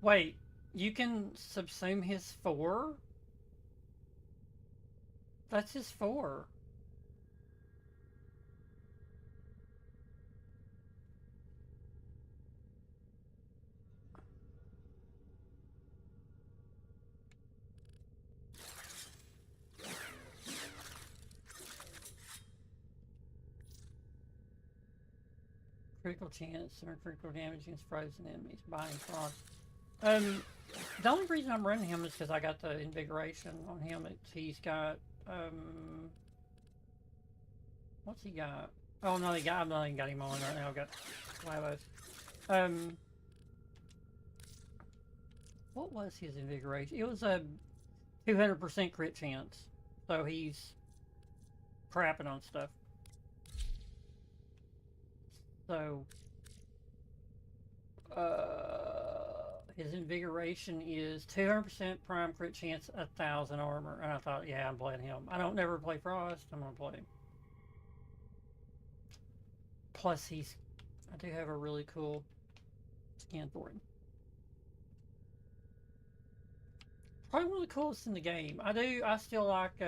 Wait, you can subsume his 4? That's his 4. Critical chance or critical damage against frozen enemies. Binding frost. The only reason I'm running him is because I got the invigoration on him. He's got what's he got? Oh no, I've not even got him on right now. I've got Lavos. What was his invigoration? It was a 200% crit chance. So he's crapping on stuff. So his invigoration is 200% prime crit chance, 1,000 armor. And I thought, yeah, I'm playing him. I don't never play Frost. I'm gonna play him. Plus, I do have a really cool skin for him. Probably one of the coolest in the game. I still like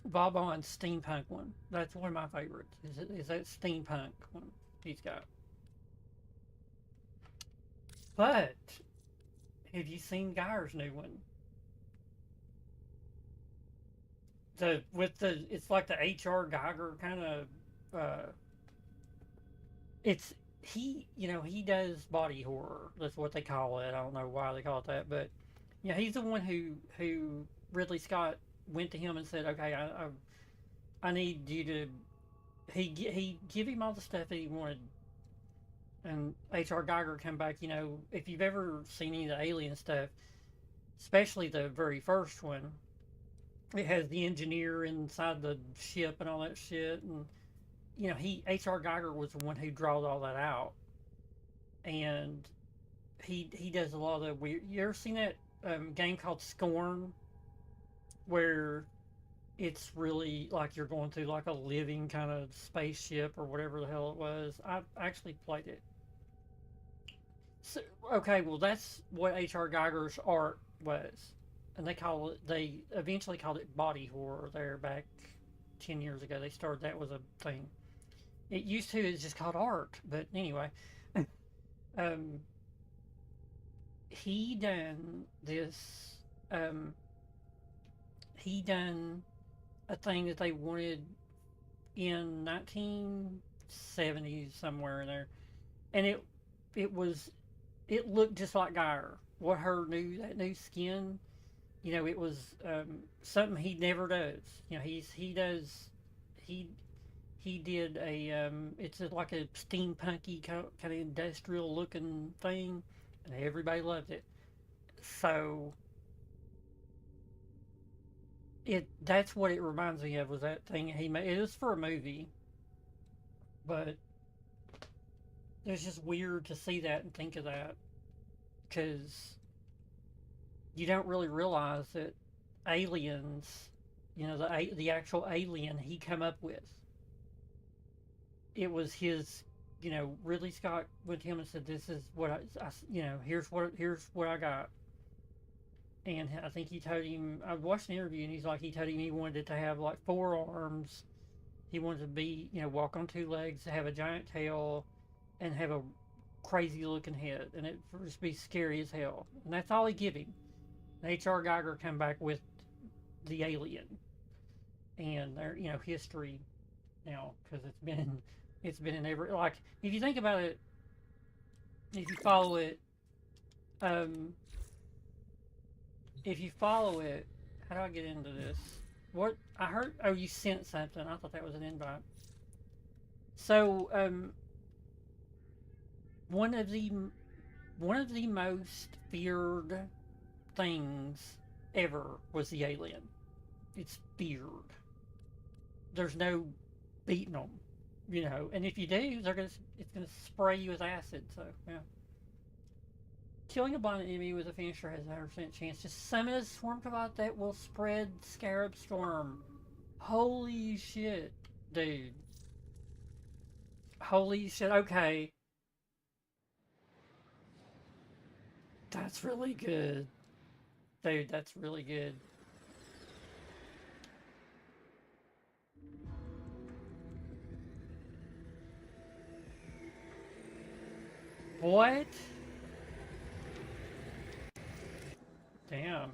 Vauban's steampunk one. That's one of my favorites. Is that steampunk one he's got. But have you seen Geyer's new one? It's like the HR Geiger kind of he does body horror. That's what they call it. I don't know why they call it that, but yeah, he's the one who Ridley Scott went to him and said, "Okay, I need you to." He give him all the stuff that he wanted, and HR Geiger come back. You know, if you've ever seen any of the Alien stuff, especially the very first one, it has the engineer inside the ship and all that shit, and you know, HR Geiger was the one who drawed all that out, and he does a lot of the weird. You ever seen that game called Scorn, where it's really like you're going through like a living kind of spaceship or whatever the hell it was? I actually played it. So, okay, well that's what HR Geiger's art was, and they eventually called it body horror there back 10 years ago. They started that was a thing. It used to, it's just called art, but anyway. He done this, he done a thing that they wanted in 1970s, somewhere in there. And it looked just like Geyer. That new skin, you know, it was something he never does. You know, he did a it's like a steampunky kind of industrial looking thing, and everybody loved it. So that's what it reminds me of, was that thing he made. It was for a movie, but it's just weird to see that and think of that, because you don't really realize that aliens, you know, the actual alien he come up with, it was his, you know, Ridley Scott went to him and said, "This is what I you know, here's what I got." And I think he told him, I watched an interview, and he told him he wanted it to have like 4 arms. He wanted to be, you know, walk on 2 legs, have a giant tail, and have a crazy looking head, and it would just be scary as hell. And that's all he give him. H.R. Geiger come back with the alien, and their, you know, history now, because it's been in every, like, if you think about it, if you follow it, how do I get into this? What I heard? Oh, you sent something. I thought that was an invite. So, one of the most feared things ever was the alien. It's feared. There's no beating them, you know. And if you do, it's gonna spray you with acid. So yeah. Killing a blind enemy with a finisher has a 100% chance to summon a swarm kebot that will spread Scarab Storm. Holy shit, dude. Holy shit, okay. That's really good. Dude, that's really good. What? Damn.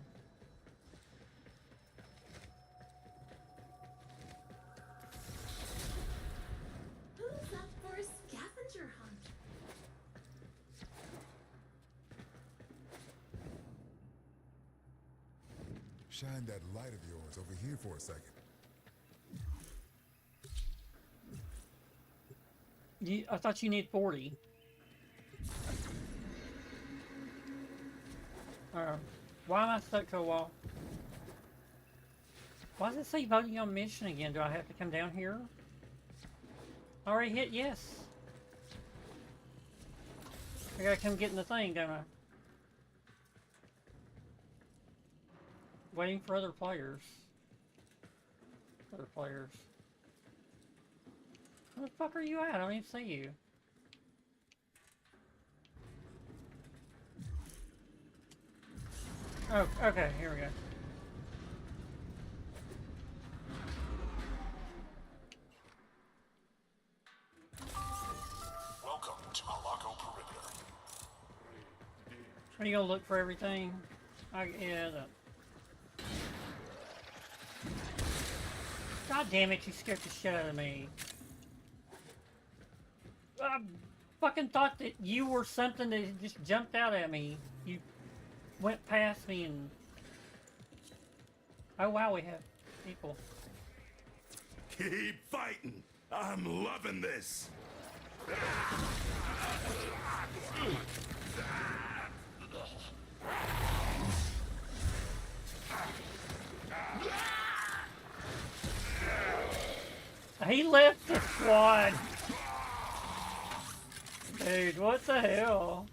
Who's up for a scavenger hunt? Shine that light of yours over here for a second. I thought you need 40. Why am I stuck to a wall? Why does it say voting on mission again? Do I have to come down here? I already hit yes. I gotta come get in the thing, don't I? Waiting for other players. Other players. Where the fuck are you at? I don't even see you. Oh, okay, here we go. Welcome to Halako Perimeter. Are you gonna look for everything? Yeah, God damn it, you scared the shit out of me. I fucking thought that you were something that just jumped out at me. You went past me and... Oh wow, we have people. Keep fighting! I'm loving this! He left the squad! Dude, what the hell?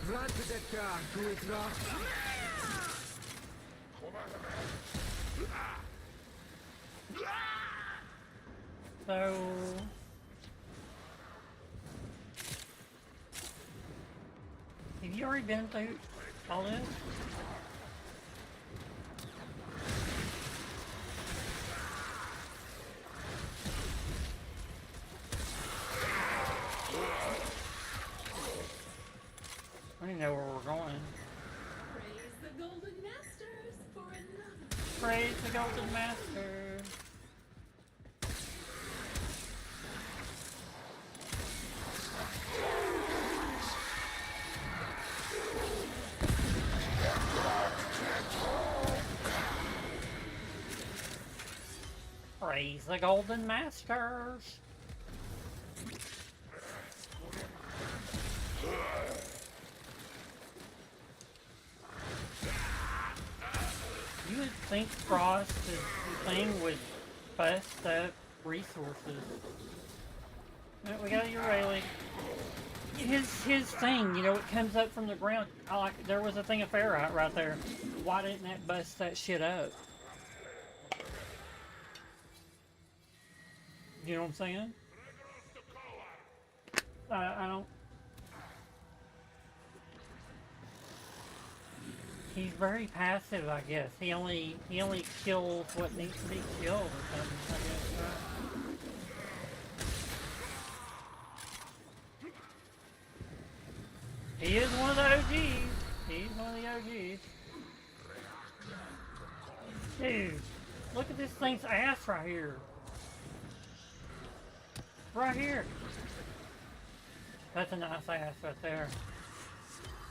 Run to that car, do it rock. So... Have you already been through all this? Praise the Golden Master. Praise the Golden Masters. You would think Frost is the thing with bust up resources. We got your Rayleigh. His thing, you know, it comes up from the ground. There was a thing of ferrite right there. Why didn't that bust that shit up? You know what I'm saying? I don't. He's very passive, I guess. He only kills what needs to be killed or something, I guess, right? He is one of the OGs. He's one of the OGs. Dude, look at this thing's ass right here. Right here. That's a nice ass right there.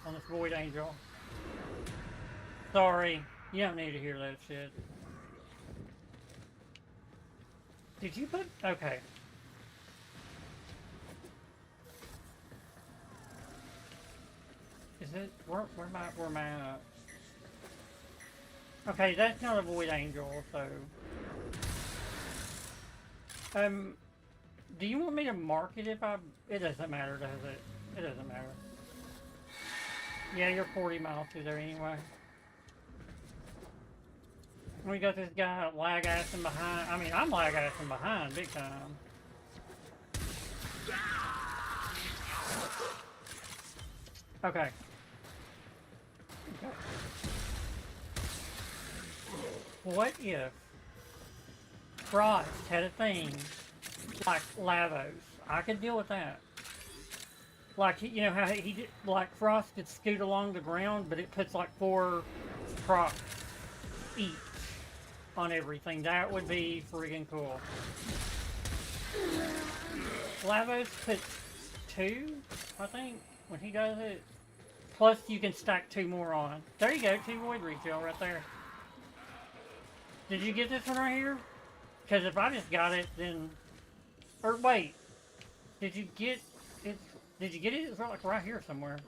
On this Void Angel. Sorry, you don't need to hear that shit. Did you put... Okay. Is it... Where am I at? Okay, that's not a Void Angel, so... Do you want me to mark it if I... It doesn't matter, does it? It doesn't matter. Yeah, you're 40 miles through there anyway. We got this guy lag-assing behind. I mean, I'm lag-assing behind big time. Okay. What if Frost had a thing like Lavos? I could deal with that. Like, you know how he did, like Frost could scoot along the ground, but it puts like 4 procs each on everything. That would be friggin' cool. Lavos puts 2, I think, when he does it. Plus you can stack 2 more on. There you go, 2 Void Retail right there. Did you get this one right here? Because if I just got it, then... Or wait. Did you get it? Did you get it? It's like right here somewhere.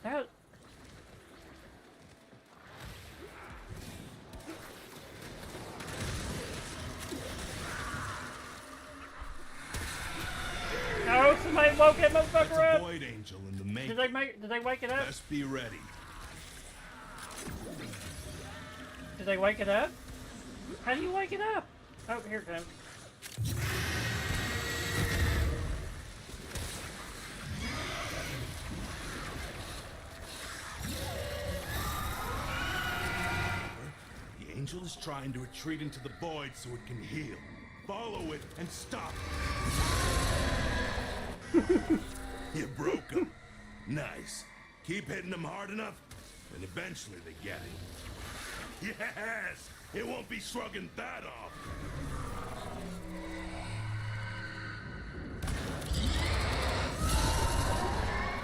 That... Oh, somebody woke that motherfucker up! Void Angel in the making. Did they wake it up? Best be ready. Did they wake it up? How do you wake it up? Oh, here it comes. The angel is trying to retreat into the void so it can heal. Follow it and stop it. You broke him. Nice. Keep hitting them hard enough, and eventually they get it. Yes! It won't be shrugging that off.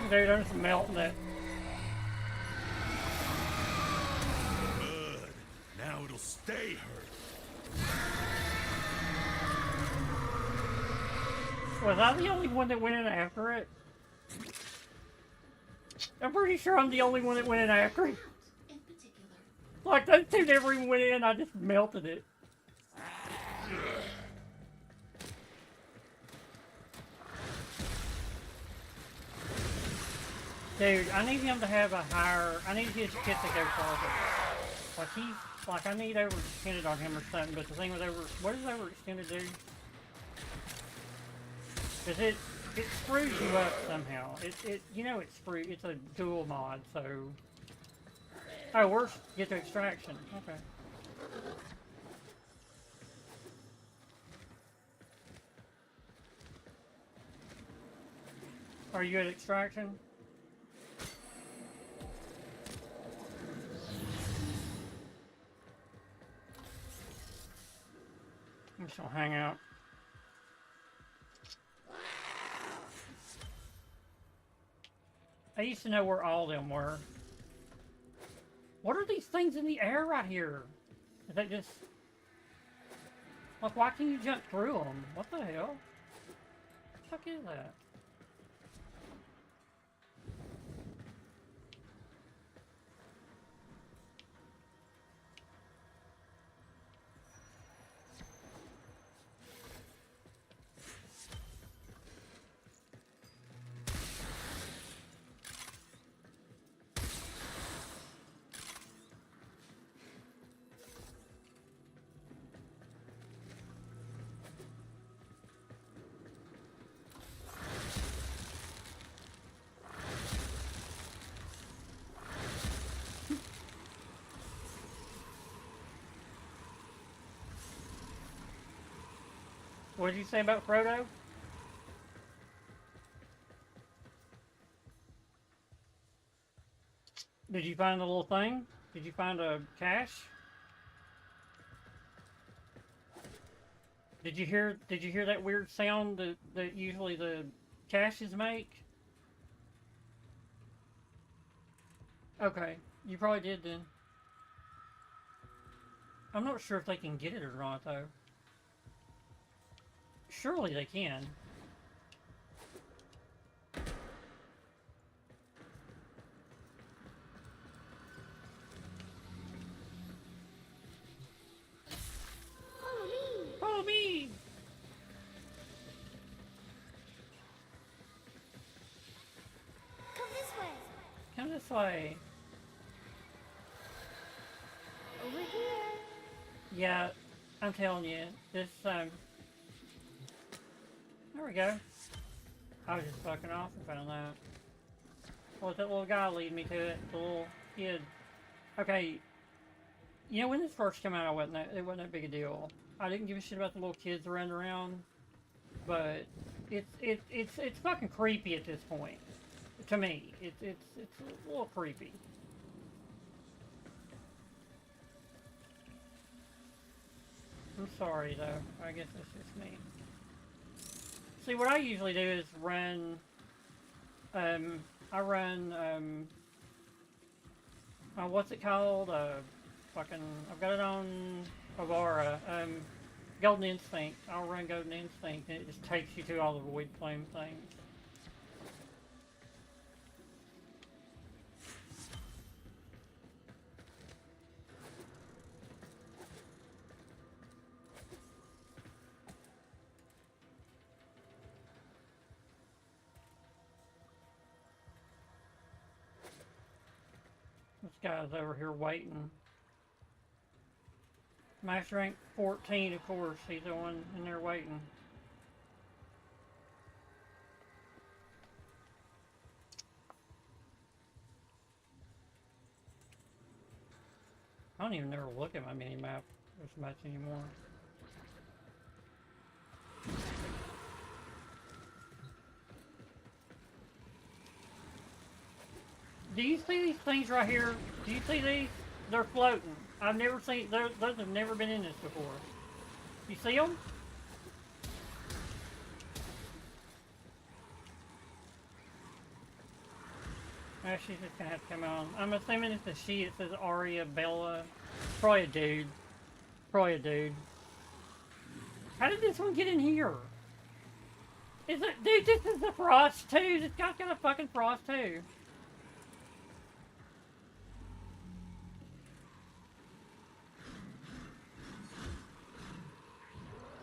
Dude, I'm just melting it. Good. Now it'll stay hurt. Was I the only one that went in after it? I'm pretty sure I'm the only one that went in after it. Like, those two never even went in, I just melted it. Dude, I need him to have a higher... I need his kit to go farther. Like, he's... Like, I need overextended on him or something, but the thing with what does overextended do? Because it screws you up somehow. You know it's a dual mod, so... Oh, worse, get to extraction. Okay. Are you at extraction? Just gonna hang out. I used to know where all them were. What are these things in the air right here? Is that just... Like, why can you jump through them? What the hell? What the fuck is that? What did you say about Frodo? Did you find the little thing? Did you find a cache? Did you hear that weird sound that usually the caches make? Okay, you probably did then. I'm not sure if they can get it or not though. Surely they can. Follow me! Follow me! Come this way! Come this way. Over here! Yeah, I'm telling you, this, there we go. I was just fucking off and found that. Well, that little guy lead me to it, the little kid. Okay, you know, when this first came out, it wasn't that big a deal. I didn't give a shit about the little kids running around, but it's fucking creepy at this point. To me, it's a little creepy. I'm sorry though. I guess that's just me. See, what I usually do is run. I run. What's it called? Fucking. I've got it on Avara. Golden Instinct. I'll run Golden Instinct, and it just takes you to all the Void Flame things. This guy's over here waiting. Master rank 14, of course. He's the one in there waiting. I don't even ever look at my mini-map as much anymore. Do you see these things right here? Do you see these? They're floating. I've never seen, those have never been in this before. You see them? She's just gonna have to come on. I'm assuming it's a she. It says Aria Bella. Probably a dude. Probably a dude. How did this one get in here? Is it, dude? This is the Frost too. This guy's got a fucking Frost too.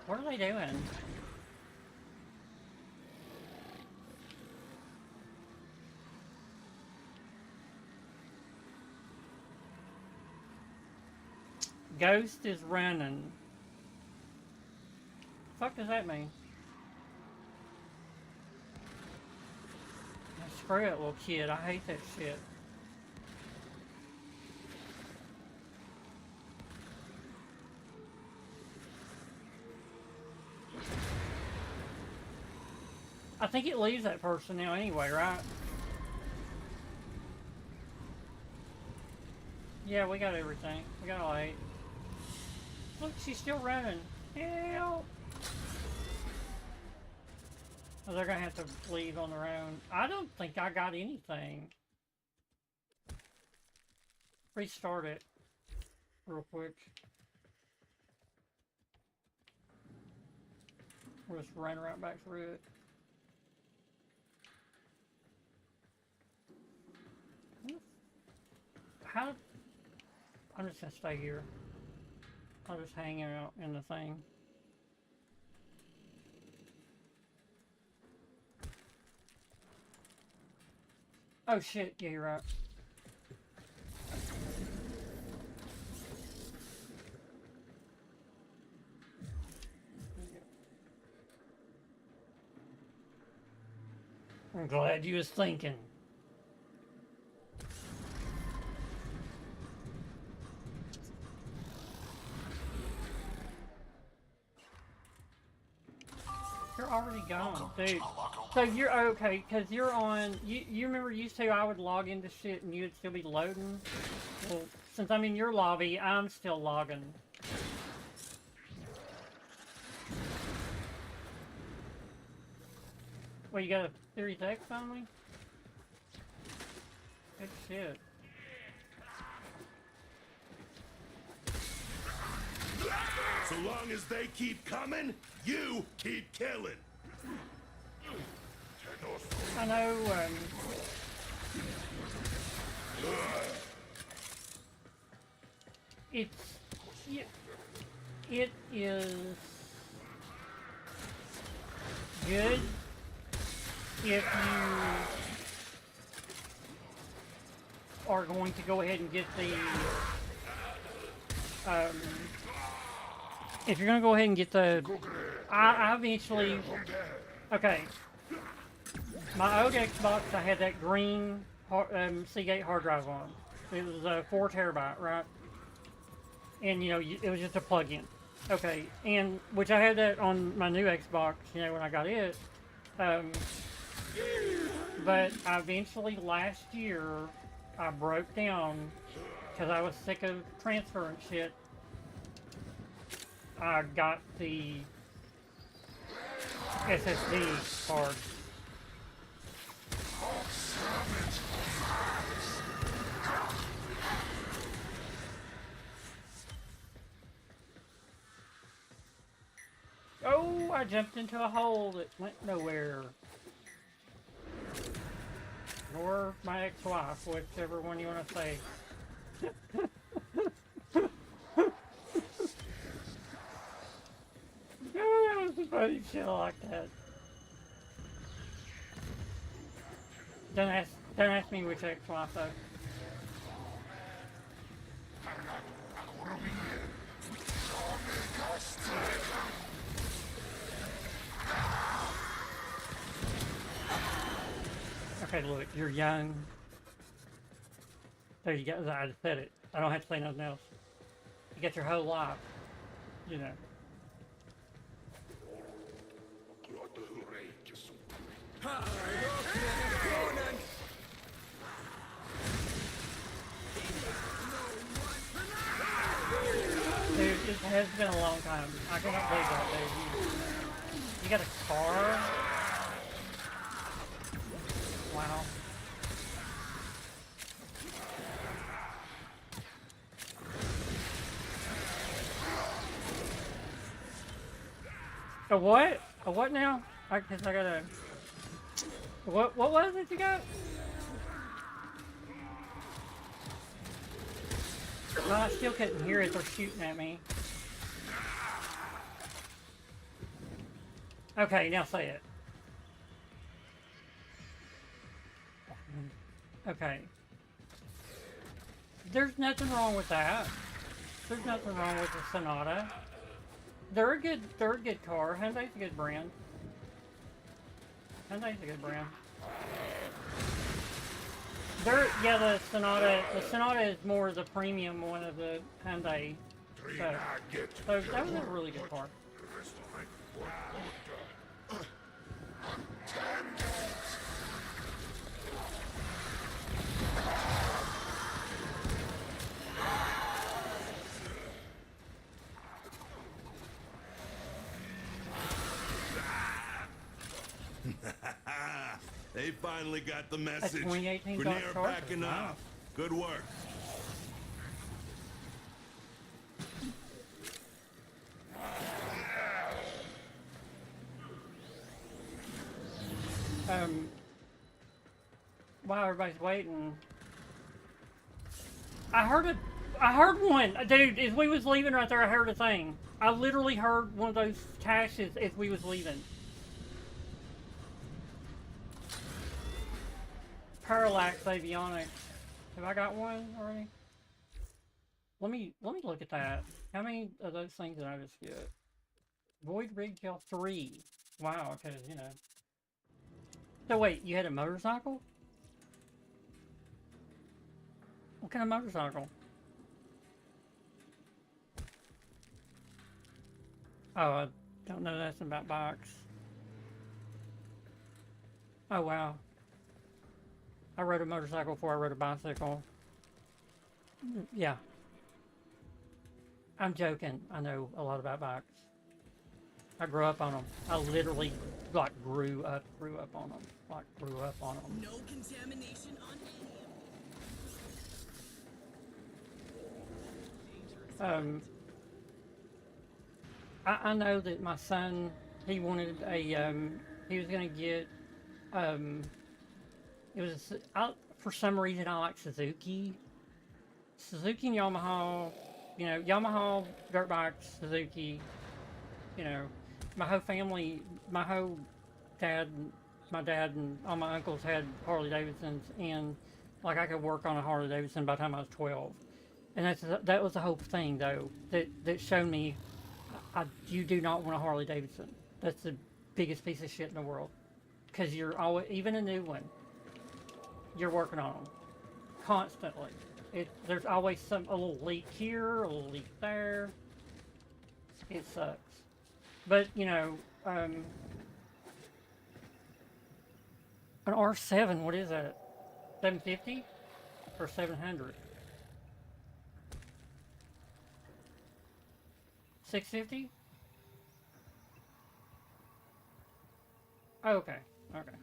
What are they doing? Ghost is running. The fuck does that mean? Screw it, little kid. I hate that shit. I think it leaves that person now anyway, right? Yeah, we got everything. We got all 8. Look, she's still running. Help! Oh, they're gonna have to leave on their own. I don't think I got anything. Restart it real quick. We'll just run right back through it. How? I'm just gonna stay here. I'll just hang out in the thing. Oh shit, yeah, you're right. I'm glad you was thinking. You're already gone, dude. So you're okay, because you're on, you remember used to I would log into shit and you'd still be loading? Well, since I'm in your lobby, I'm still logging. Well, you got a Series X finally? Good shit. So long as they keep coming, you keep killing. I know, it is good if you are going to go ahead and get the, if you're going to go ahead and get the, I eventually, okay, my old Xbox, I had that green Seagate hard drive on. It was a 4 terabyte, right? And, you know, it was just a plug-in. Okay, and, which I had that on my new Xbox, you know, when I got it. But I eventually, last year, I broke down, because I was sick of transferring shit. I got the SSD card. Oh, I jumped into a hole that went nowhere. Or my ex-wife, whichever one you want to say. Oh, that was funny shit like that. Don't ask me which ex-wife though. Okay, look, you're young. There you go. I just said it. I don't have to say nothing else. You got your whole life, you know. Dude, it has been a long time. I cannot believe that, dude. You got a car? Wow. A what? A what now? Cause I gotta... What was it you got? No, I still couldn't hear it. They're shooting at me. Okay, now say it. Okay. There's nothing wrong with that. There's nothing wrong with the Sonata. They're a good car. Hyundai's a good brand. Hyundai's a good brand. Yeah, the Sonata is more the premium one of the Hyundai stuff. So that was a really good car. finally got the message. 2018 Grenier Dodge Charger. backing Wow. off. Good work. While everybody's waiting, I heard one, dude. As we was leaving right there, I heard a thing. I literally heard one of those caches as we was leaving. Parallax Avionics. Have I got one already? Let me look at that. How many of those things did I just get? Void Rig Tail 3. Wow, okay, you know. So wait, you had a motorcycle? What kind of motorcycle? Oh, I don't know nothing about bikes. Oh, wow. I rode a motorcycle before I rode a bicycle. Yeah. I'm joking. I know a lot about bikes. I grew up on them. I literally, like, grew up on them. Like, grew up on them. No contamination on any. I know that my son, he wanted a, he was gonna get, it was, for some reason I like Suzuki and Yamaha, you know, Yamaha, dirt bikes, Suzuki, you know, my whole family, my dad and all my uncles had Harley Davidsons, and like I could work on a Harley Davidson by the time I was 12. And that was the whole thing, though, that showed me you do not want a Harley Davidson. That's the biggest piece of shit in the world. Because you're always, even a new one, you're working on them constantly. There's always a little leak here, a little leak there. It sucks. But, you know, an R7, what is that? 750 or 700? 650? Okay, okay.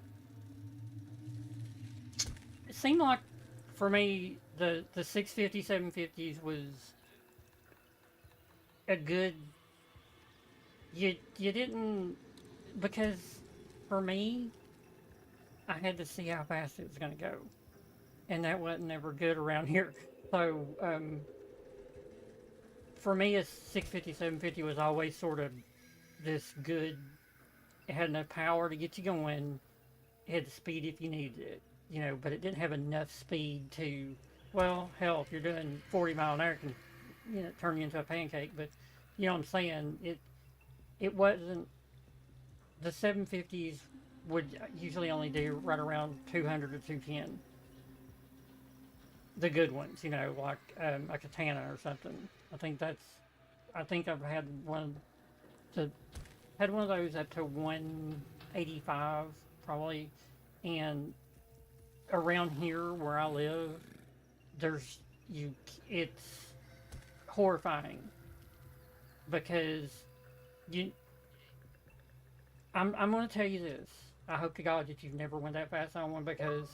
It seemed like, for me, the 650, 750s was a good... You didn't... Because, for me, I had to see how fast it was going to go. And that wasn't ever good around here. So, for me, a 650, 750 was always sort of this good. It had enough power to get you going. It had the speed if you needed it, you know, but it didn't have enough speed to, well, hell, if you're doing 40 mile an hour, it can, you know, turn you into a pancake. But, you know what I'm saying? It wasn't, the 750s would usually only do right around 200 to 210. The good ones, you know, like a Katana or something. I think I've had one of those up to 185 probably, and around here where I live, it's horrifying because I'm going to tell you this. I hope to God that you've never went that fast on one, because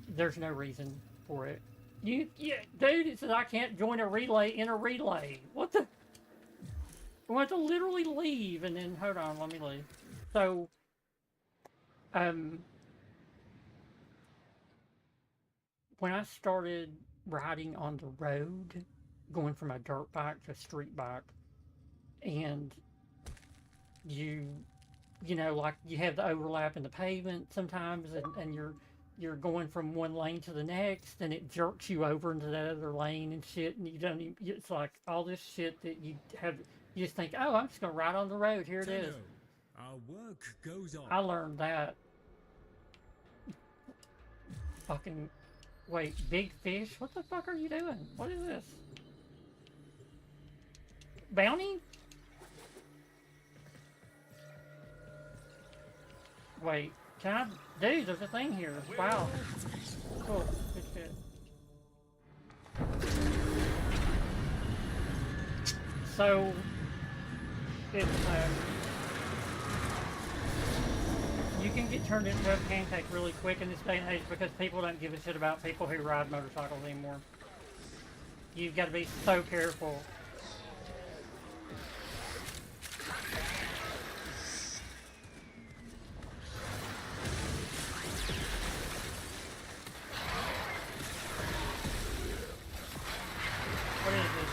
there's no reason for it. Dude, it says I can't join a relay in a relay. What the? I want to literally leave, and then, hold on, let me leave. So, when I started riding on the road, going from a dirt bike to a street bike, and you know, like, you have the overlap in the pavement sometimes, and you're going from one lane to the next, and it jerks you over into that other lane and shit, and you don't even, it's like all this shit that you just think, oh, I'm just gonna ride on the road, here it is. Our work goes on. I learned that. Fucking, wait, big fish? What the fuck are you doing? What is this? Bounty? Wait, can I? Dude, there's a thing here. Wow. Cool. Good shit. So, it's, You can get turned into a pancake really quick in this day and age because people don't give a shit about people who ride motorcycles anymore. You've got to be so careful. What is this?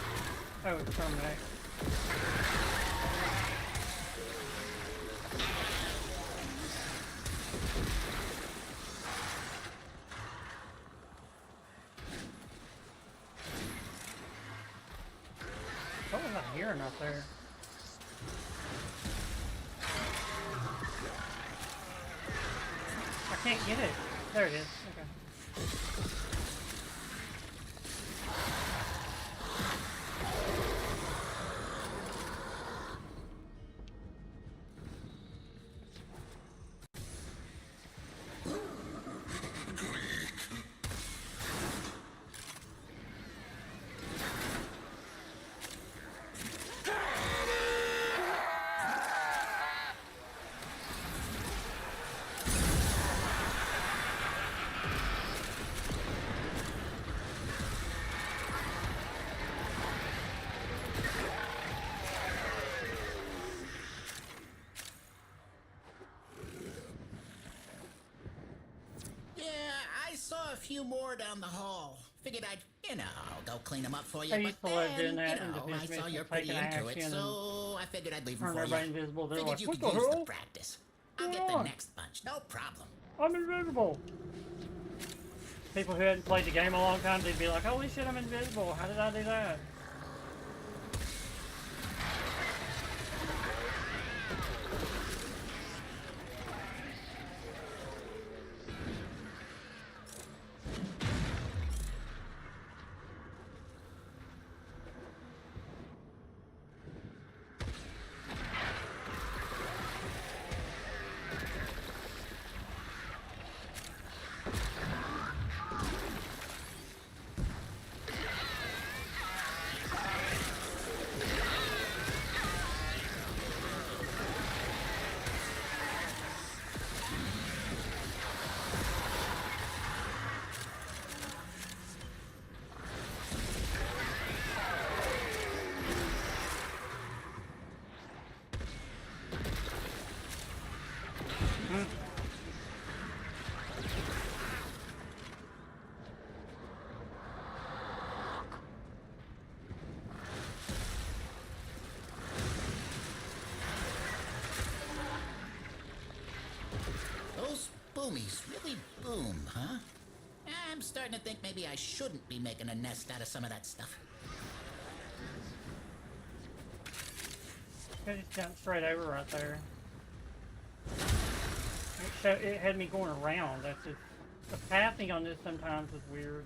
Oh, it's terminate. What was I hearing out there? I can't get it. There it is. Okay. A few more down the hall. Figured I'd, go clean them up for you. I used to love doing that in the I saw you're pretty into it, so I figured I'd leave them for you. Invisible. They're Figured like, you what could the use hell? the practice. I'll get the next bunch, no problem. I'm invisible. People who hadn't played the game a long time, they'd be like, holy shit, I'm invisible. How did I do that? Those boomies really boom, huh? I'm starting to think maybe I shouldn't be making a nest out of some of that stuff. I just jumped straight over right there. It had me going around. That's just, the pathing on this sometimes is weird.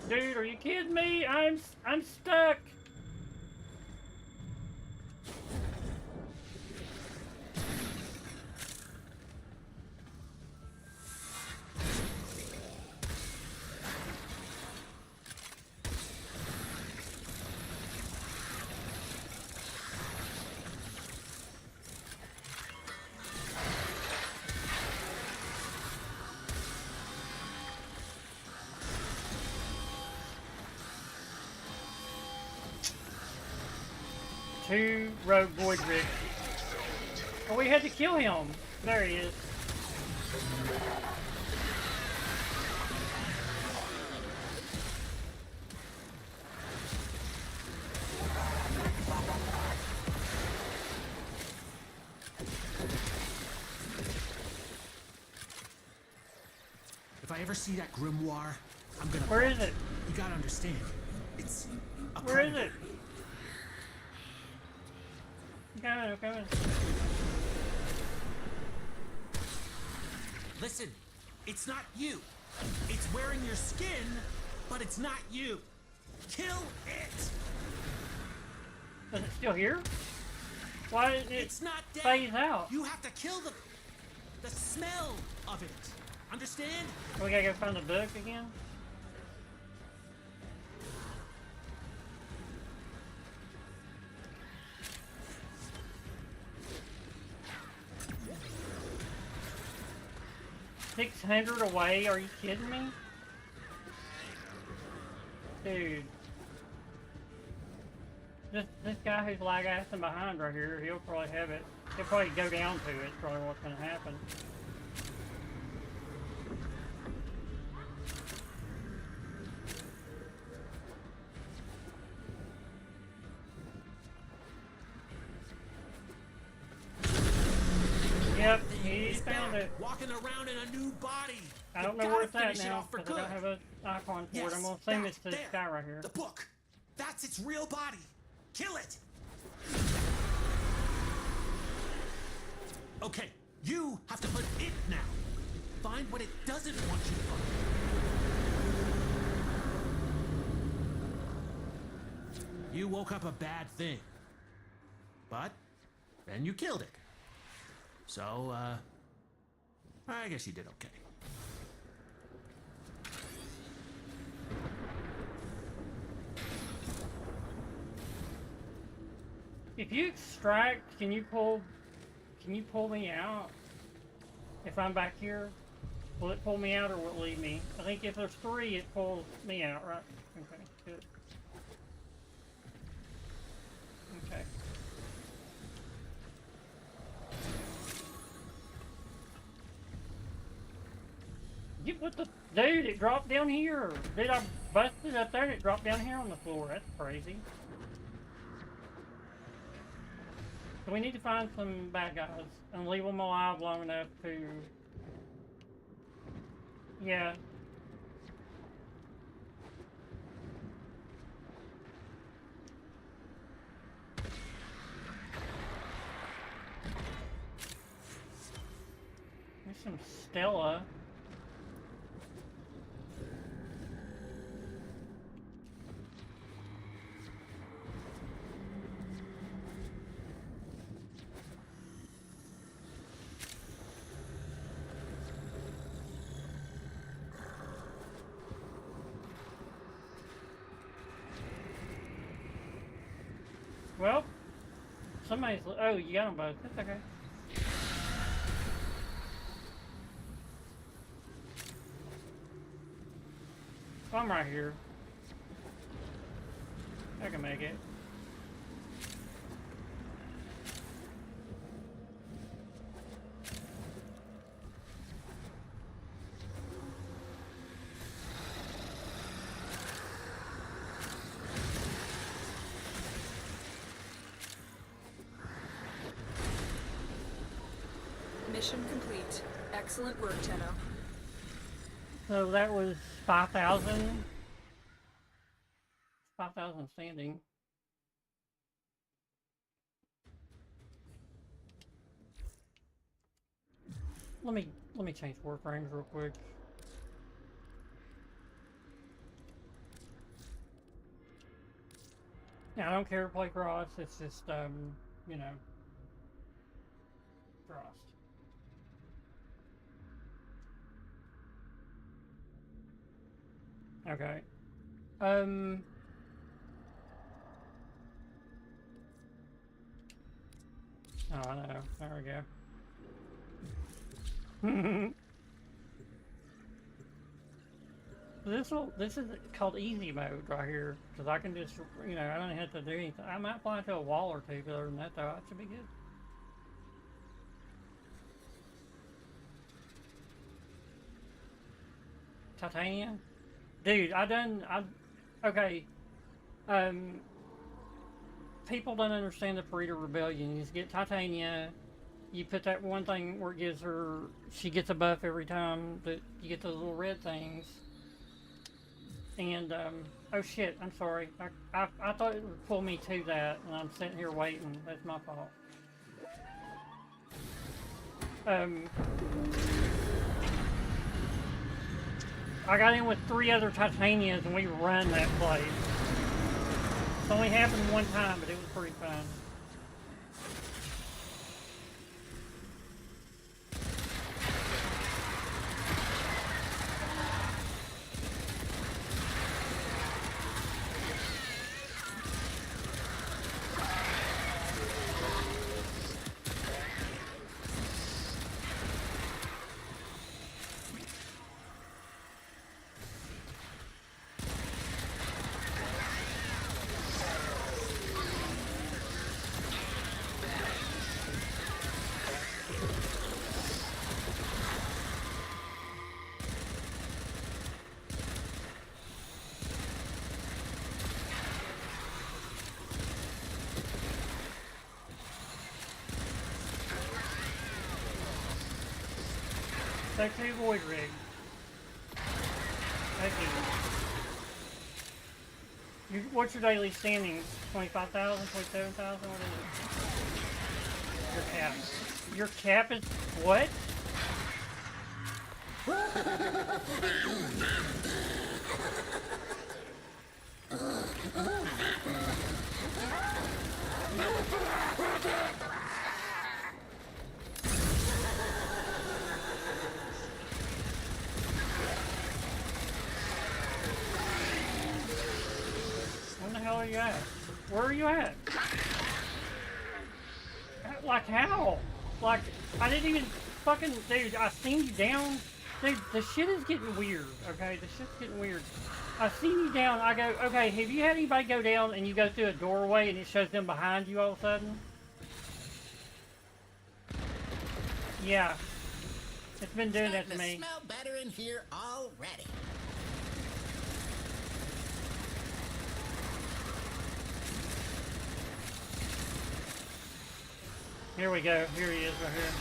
Dude, are you kidding me? I'm stuck. Two rogue void rigs. Oh, we had to kill him. There he is. If I ever see that grimoire, I'm gonna... Where is it? You gotta understand. It's a Where is it? I'm coming. Listen, it's not you. It's wearing your skin, but it's not you. Kill it! Is it still here? Why did it It's not dead. phase out? You have to kill the smell of it. Understand? We gotta go find the book again? 600 away? Are you kidding me? Dude. This guy who's lag-assing behind right here, he'll probably have it. He'll probably go down to it, probably what's going to happen. Yep, he found it. Walking around in a new body. I don't know where it's at now, because I don't have an icon for it. I'm going to send this to this guy right here. The book. That's its real body. Kill it. Okay, you have to hunt it now. Find what it doesn't want you to find. You woke up a bad thing. But then you killed it. So, I guess you did okay. If you extract, can you pull me out? If I'm back here, will it pull me out or will it leave me? I think if there's 3, it pulls me out, right? Okay, good. Okay. What the dude? It dropped down here. Did I bust it up there and it dropped down here on the floor? That's crazy. So we need to find some bad guys and leave them alive long enough to... Yeah. There's some Stella. Well, somebody's... Oh, you got them both. That's okay. I'm right here. I can make it. Mission complete. Excellent work, Tenno. So that was 5,000. 5,000 standing. Let me change Warframes real quick. Yeah, I don't care to play cross. It's just you know, cross. Okay. Oh, I know. There we go. This is called easy mode right here, because I can just, you know, I don't have to do anything. I might fly into a wall or two, but other than that, though, that should be good. Titania? Dude, okay. People don't understand the Parita Rebellion. You just get Titania, you put that one thing where it gives her, she gets a buff every time that you get those little red things. And, oh shit, I'm sorry. I thought it would pull me to that, and I'm sitting here waiting. That's my fault. I got in with 3 other Titanias and we run that place. It's only happened one time, but it was pretty fun. Sexy void rig. Thank you. What's your daily standings? 25,000, 27,000? What is it? Your cap. Your cap is what? Where the hell are you at? Where are you at? Like how? Like, I didn't even fucking, dude, I seen you down. Dude, the shit is getting weird, okay? The shit's getting weird. I seen you down, I go, okay, have you had anybody go down and you go through a doorway and it shows them behind you all of a sudden? Yeah. It's been doing that to me. Smell better in here already. Here we go. Here he is right here.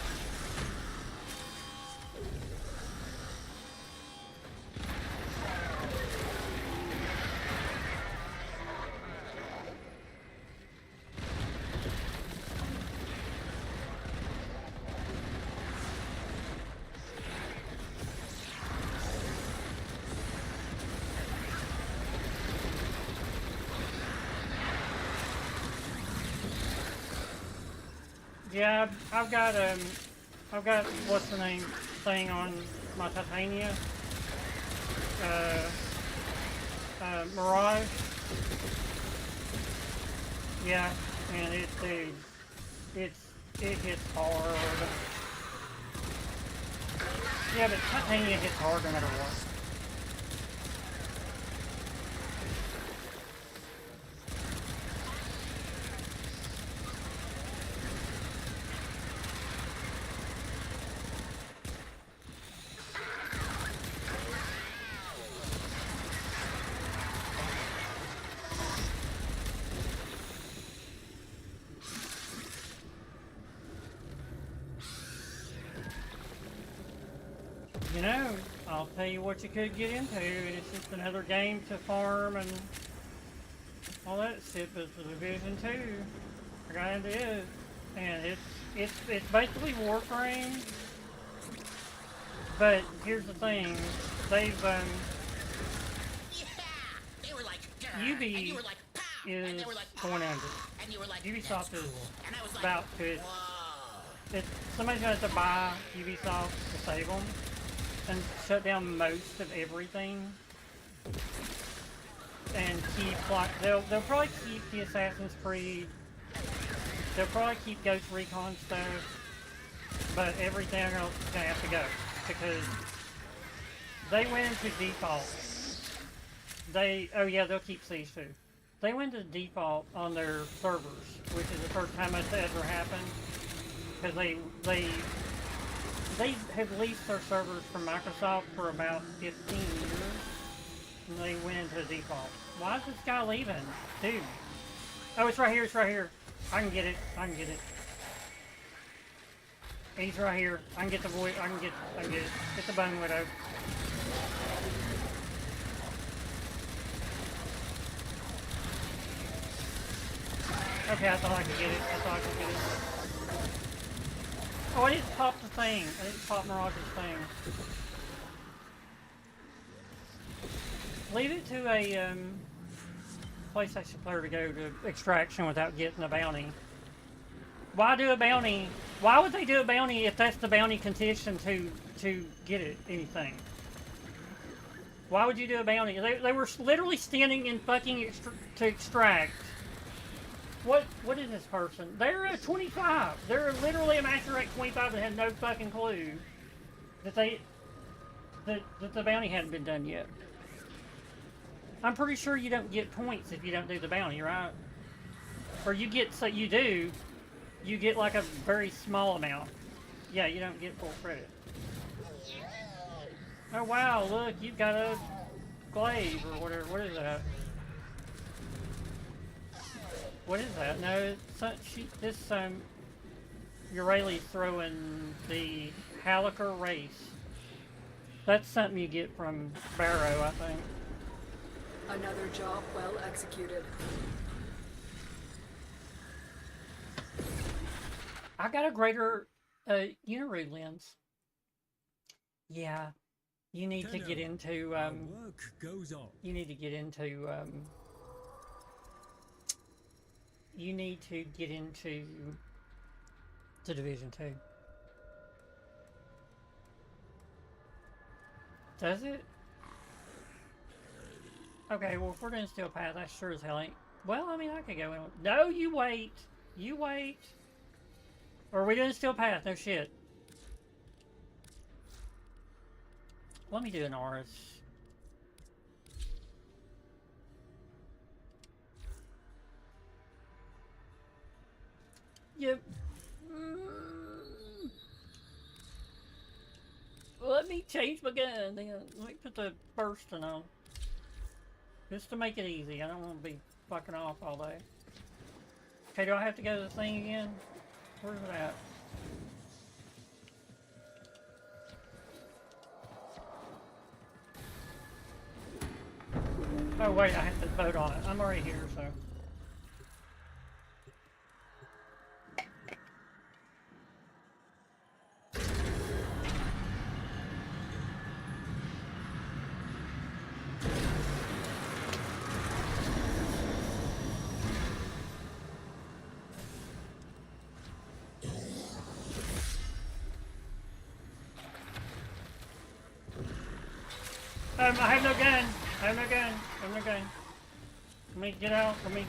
Yeah, I've got what's the name thing on my Titania, Mirage. Yeah, and it hits hard. Yeah, but Titania hits hard no matter what. You know, I'll tell you what you could get into. It's just another game to farm and all that shit, but the Division 2, it kinda is. And it's basically Warframe. But here's the thing, they've UB is going under. Ubisoft is about to. Somebody's gonna have to buy Ubisoft to save them and shut down most of everything. And keep like they'll probably keep the Assassin's Creed. They'll probably keep Ghost Recon stuff, but everything else is gonna have to go because they went into default. They'll keep Siege too. They went to default on their servers, which is the first time that's ever happened. Because they have leased their servers from Microsoft for about 15 years, and they went into default. Why is this guy leaving? Dude. Oh, it's right here, it's right here. I can get it, He's right here. I can get the void, I can get it. Get the Bone Widow. Okay, I thought I could get it. Oh, I didn't pop the thing. I didn't pop Mirage's thing. Leave it to a PlayStation player to go to extraction without getting a bounty. Why do a bounty? Why would they do a bounty if that's the bounty condition to get it anything? Why would you do a bounty? They were literally standing in fucking to extract. What is this person? They're a 25. They're literally a master rank 25 that had no fucking clue that the bounty hadn't been done yet. I'm pretty sure you don't get points if you don't do the bounty, right? Or you get, so you do, you get like a very small amount. Yeah, you don't get full credit. Oh wow, look, you've got a glaive or whatever. What is that? What is that? No, Eurali's throwing the Haliker race. That's something you get from Barrow, I think. Another job well executed. I got a greater Uniroot lens. Yeah. You need to get into work goes on. you need to get into you need to get into the Division 2. Does it? Okay, well, if we're doing Steel Path, I sure as hell ain't. Well, I mean, I could go in. No, you wait. You wait. Or are we doing Steel Path? No shit. Let me do an Oris. Yep. Let me change my gun then. Let me put the bursting on. Just to make it easy. I don't want to be fucking off all day. Okay, do I have to go to the thing again? Where's it at? Oh wait, I have to vote on it. I'm already here, so. I have no gun. I have no gun. I have no gun. Let me get out. Let me.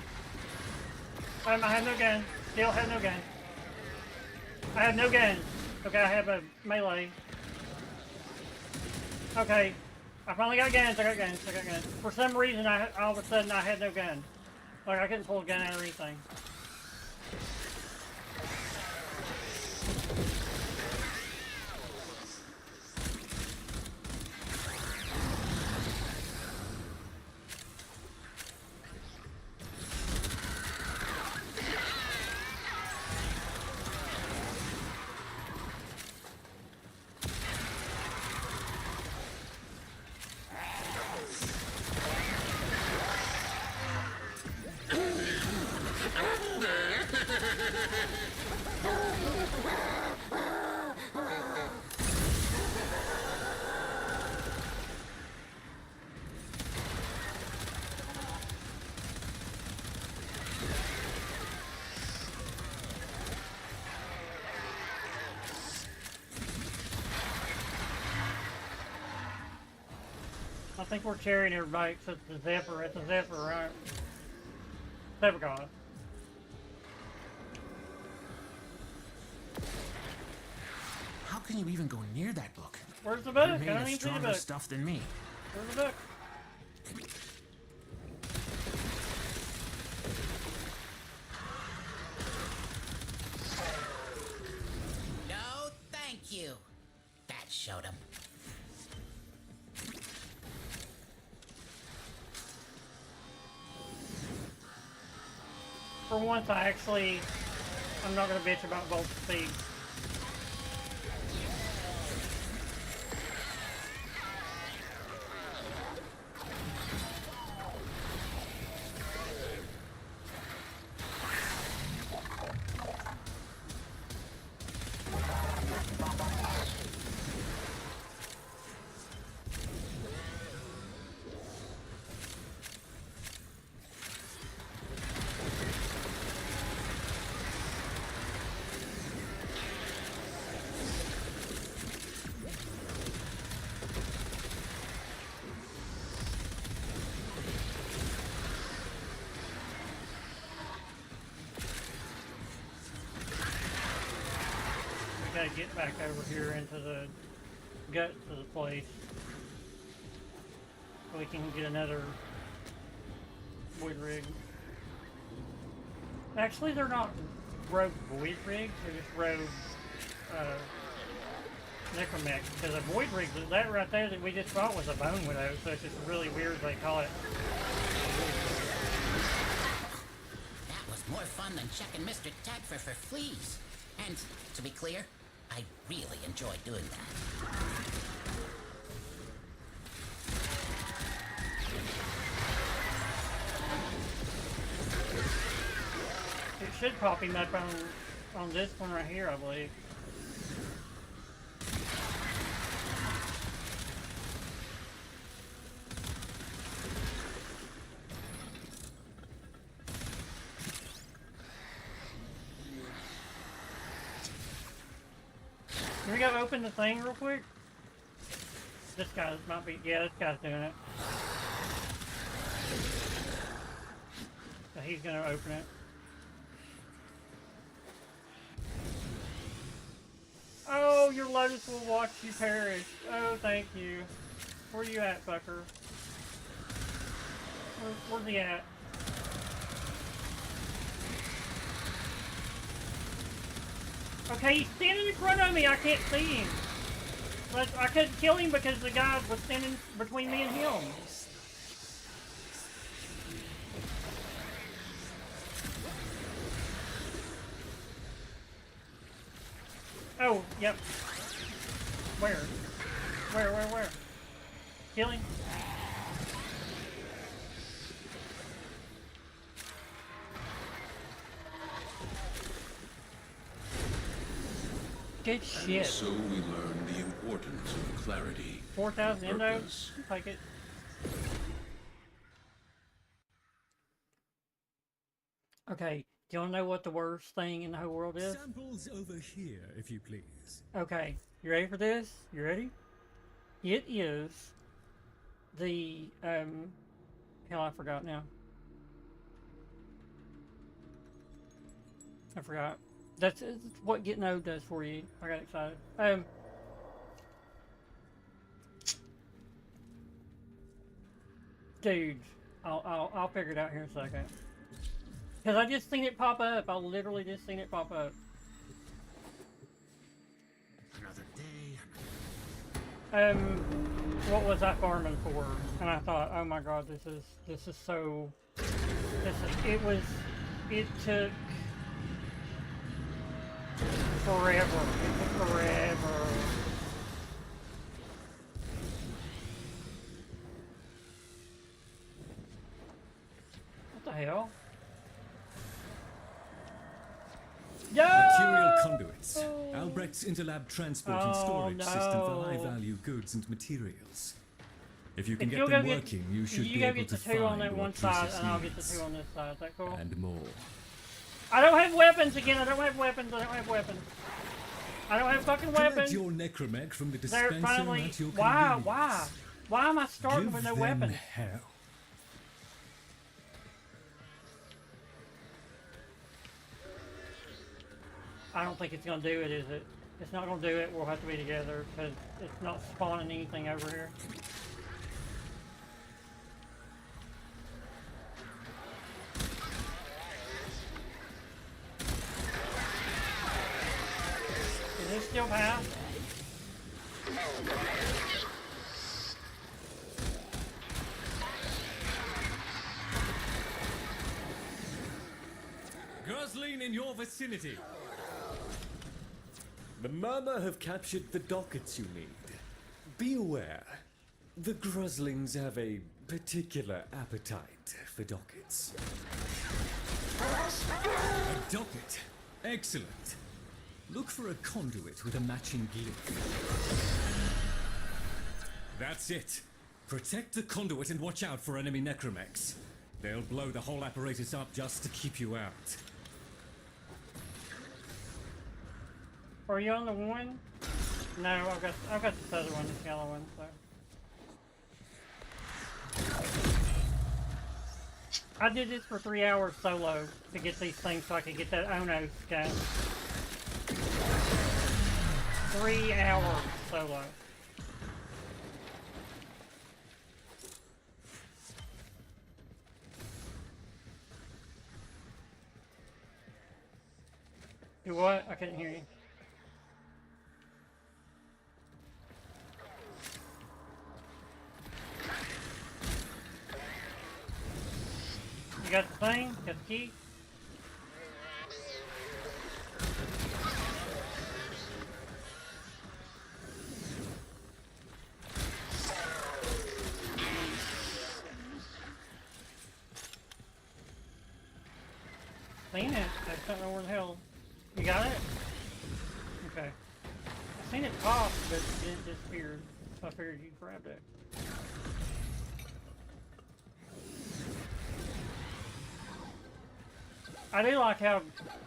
I have no gun. Still have no gun. I have no gun. Okay, I have a melee. Okay. I finally got guns. I got guns. I got guns. For some reason, all of a sudden I had no gun. Like I couldn't pull a gun out or anything. I think we're carrying everybody except the Zephyr. It's a Zephyr, right? Zephyr God. How can you even go near that book? Where's the book? You're I made don't of even see the stronger book. stuff than me. Where's the book? No, thank you. That showed him. For once, I'm not gonna bitch about both speeds. Gotta get back over here into the guts of the place so we can get another void rig. Actually, they're not rogue void rigs, they're just rogue necromech, because a void rig, that right there that we just fought was a bone widow, so it's just really weird they call it. That was more fun than checking Mr. Tadfer for fleas. And, to be clear, I really enjoyed doing that. It should pop him up on this one right here, I believe. Can we go open the thing real quick? This guy might be, yeah, this guy's doing it. So he's gonna open it. Oh, your lotus will watch you perish. Oh, thank you. Where you at, fucker? Where's he at? Okay, he's standing in front of me. I can't see him. But I couldn't kill him because the guy was standing between me and him. Oh, yep. Where? Where? Kill him. Good shit. And so we learn the importance of clarity. 4,000 endo. Take it. Okay. Do you want to know what the worst thing in the whole world is? Samples over here, if you please. Okay. You ready for this? You ready? It is the hell, I forgot now. I forgot. That's what getting old does for you. I got excited. Dude, I'll figure it out here in a second. Cause I just seen it pop up. I literally just seen it pop up. Another day. What was I farming for? And I thought, oh my god, this is so. It took. Forever. It took forever. What the hell? Material conduits. Albrecht's interlab transport and storage system for high-value goods and materials. If you can get them working, you should be able to find two on that what one side, Drusus and I'll get the needs. two on this side. Is that cool? And more. I don't have weapons again. I don't have weapons. I don't have weapons. I don't have fucking weapons. Collect your necromech from the They're dispenser finally. at your Why? convenience. Why am I starting Give with no them weapons? hell. I don't think it's gonna do it, is it? It's not gonna do it. We'll have to be together because it's not spawning anything over here. Is this still pass? Grosling in your vicinity. The Murmur have captured the dockets you need. Be aware, the Groslings have a particular appetite for dockets. A docket? Excellent. Look for a conduit with a matching glyph. That's it. Protect the conduit and watch out for enemy necromechs. They'll blow the whole apparatus up just to keep you out. Are you on the one? No, I've got this other one, this yellow one. So I did this for 3 hours solo to get these things so I could get that Ono scan. 3 hours solo. Do what? I couldn't hear you. You got the thing? Got the key? Clean it. I don't know where the hell. You got it? Okay. I seen it pop, but it didn't disappear. So I figured you grabbed it. I do like how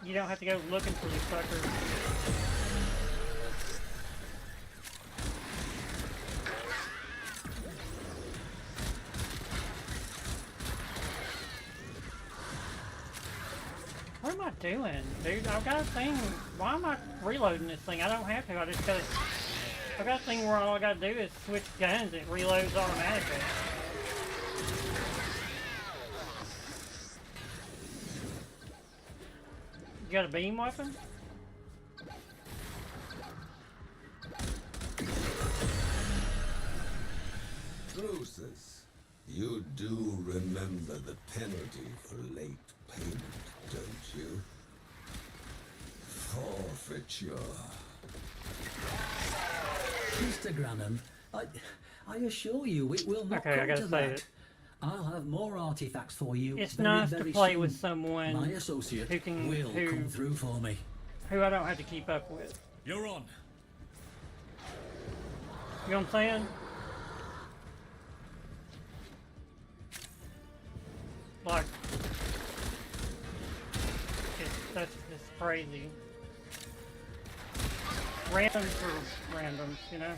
you don't have to go looking for these suckers. What am I doing, dude? I've got a thing. Why am I reloading this thing? I don't have to. I just gotta. I've got a thing where all I gotta do is switch guns. It reloads automatically. You got a beam weapon? Drusus, you do remember the penalty for late payment, don't you? Forfeiture. Mr. Granham, I assure you it will not Okay, I come gotta to say that. it. I'll have more artifacts for you. It's very, nice to very play soon. with someone My associate who can will come through for me. Who I don't have to keep up with. You're on. You know what I'm saying? Like, that's just crazy. Randoms are randoms, you know?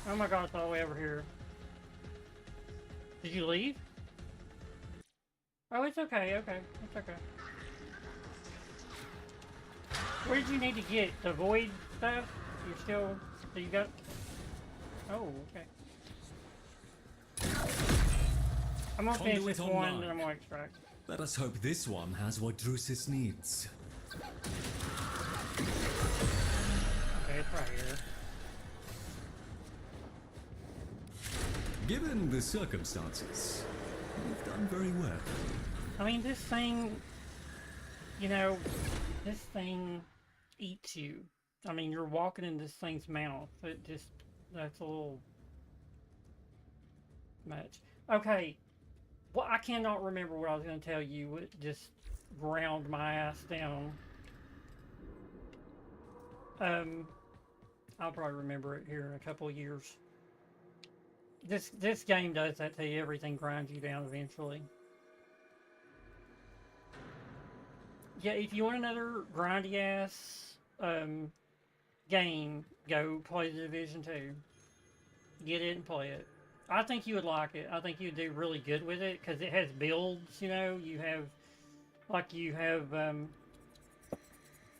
Oh my god, it's all the way over here. Did you leave? Oh, it's okay, okay. It's okay. Where did you need to get? The void stuff? You're still... So you got... Oh, okay. I'm gonna finish this one and I'm gonna extract. Let us hope this one has what Drusus needs. Okay, it's right here. Given the circumstances, you've done very well. I mean, this thing, you know, this thing eats you. I mean, you're walking in this thing's mouth. It just, that's a little much. Okay, well, I cannot remember what I was going to tell you. It just ground my ass down. I'll probably remember it here in a couple of years. This game does that to you. Everything grinds you down eventually. Yeah, if you want another grindy ass game, go play The Division 2. Get it and play it. I think you would like it. I think you'd do really good with it because it has builds. You know, you have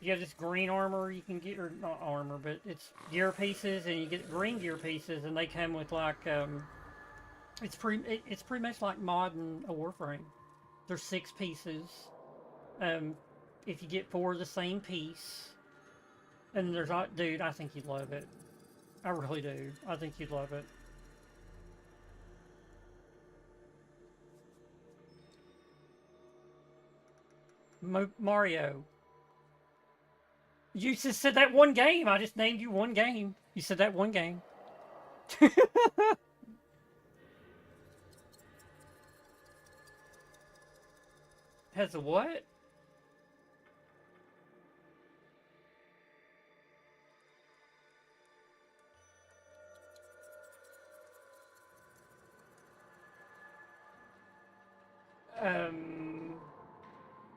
you have this green armor you can get, or not armor, but it's gear pieces, and you get green gear pieces, and they come with like it's pretty much like modding a Warframe. There's 6 pieces. If you get 4 of the same piece, and there's not, dude, I think you'd love it. I really do. I think you'd love it. Mario. You just said that one game. I just named you one game. You said that one game. Has a what?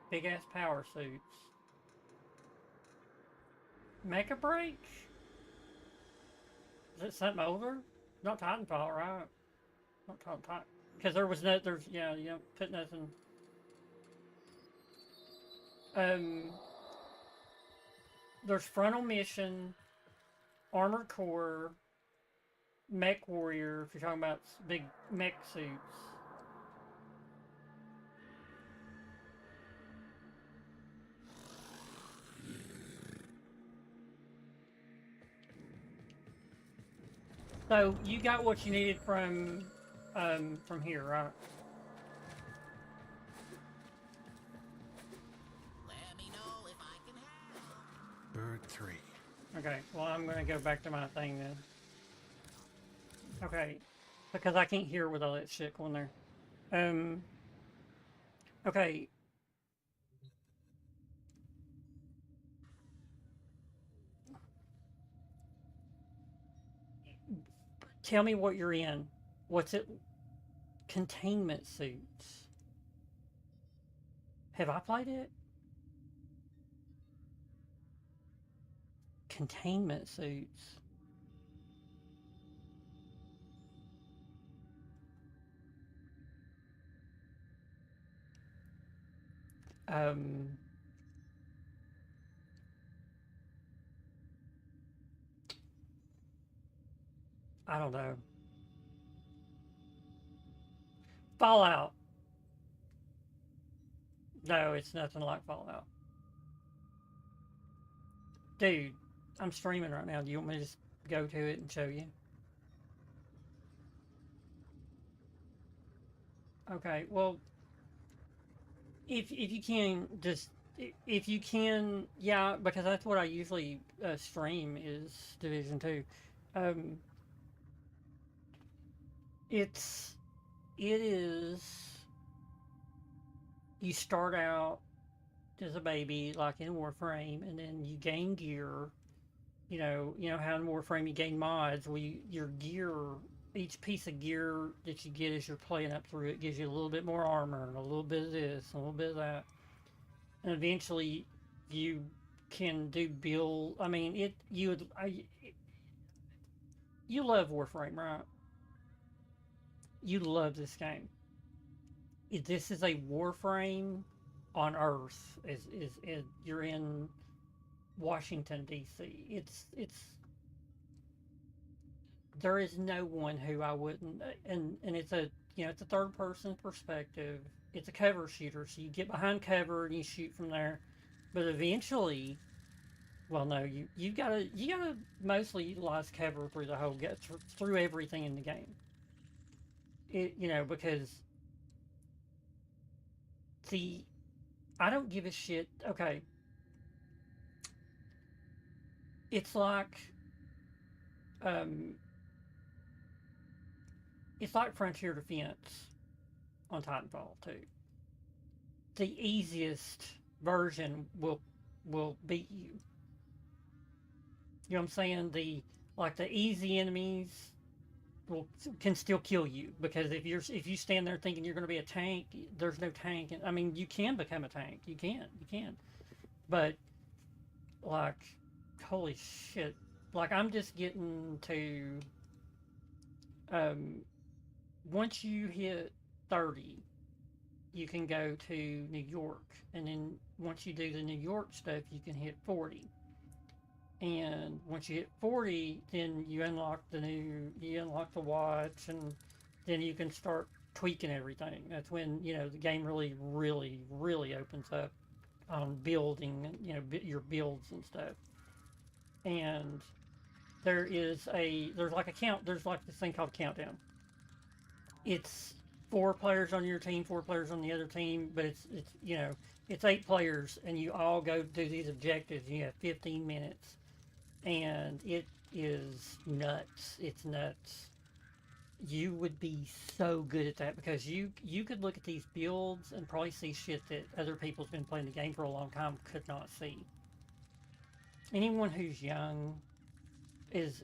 Big ass power suits. Mecha Break? Is it something older? Not Titanfall, right? Not Titanfall. Because there was no, there's, yeah, you don't put nothing. There's Frontal Mission. Armored Core, Mech Warrior, if you're talking about big mech suits. So you got what you needed from here, right? Let me know if I can help. Bird 3. Okay, well I'm gonna go back to my thing then. Okay, because I can't hear with all that shit going there. Okay. Tell me what you're in. What's it? Containment suits. Have I played it? Containment suits. I don't know. Fallout. No, it's nothing like Fallout. Dude, I'm streaming right now. Do you want me to just go to it and show you? Okay, well, if you can just if you can, yeah, because that's what I usually stream is Division 2. It is, you start out as a baby like in Warframe, and then you gain gear. You know how in Warframe you gain mods. Your gear, each piece of gear that you get as you're playing up through it gives you a little bit more armor and a little bit of this, a little bit of that, and eventually you can do build. I mean, you love Warframe, right? You love this game. This is a Warframe on Earth. Is you're in Washington D.C. It's there is no one who I wouldn't, and it's a it's a third person perspective. It's a cover shooter, so you get behind cover and you shoot from there. But eventually, well, no, you gotta mostly utilize cover through the whole through everything in the game. Because I don't give a shit. Okay, it's like Frontier Defense on Titanfall 2. The easiest version will beat you. You know what I'm saying? The easy enemies can still kill you, because if you stand there thinking you're going to be a tank, there's no tank. And I mean, you can become a tank. You can. But like, holy shit! Like, I'm just getting to once you hit 30, you can go to New York, and then once you do the New York stuff, you can hit 40. And once you hit 40, then you unlock the watch, and then you can start tweaking everything. That's when the game really, really, really opens up on building, your builds and stuff. And there's like this thing called countdown. It's 4 players on your team, 4 players on the other team, but it's 8 players, and you all go do these objectives, and you have 15 minutes. And it is nuts. It's nuts. You would be so good at that, because you could look at these builds and probably see shit that other people's been playing the game for a long time could not see. Anyone who's young is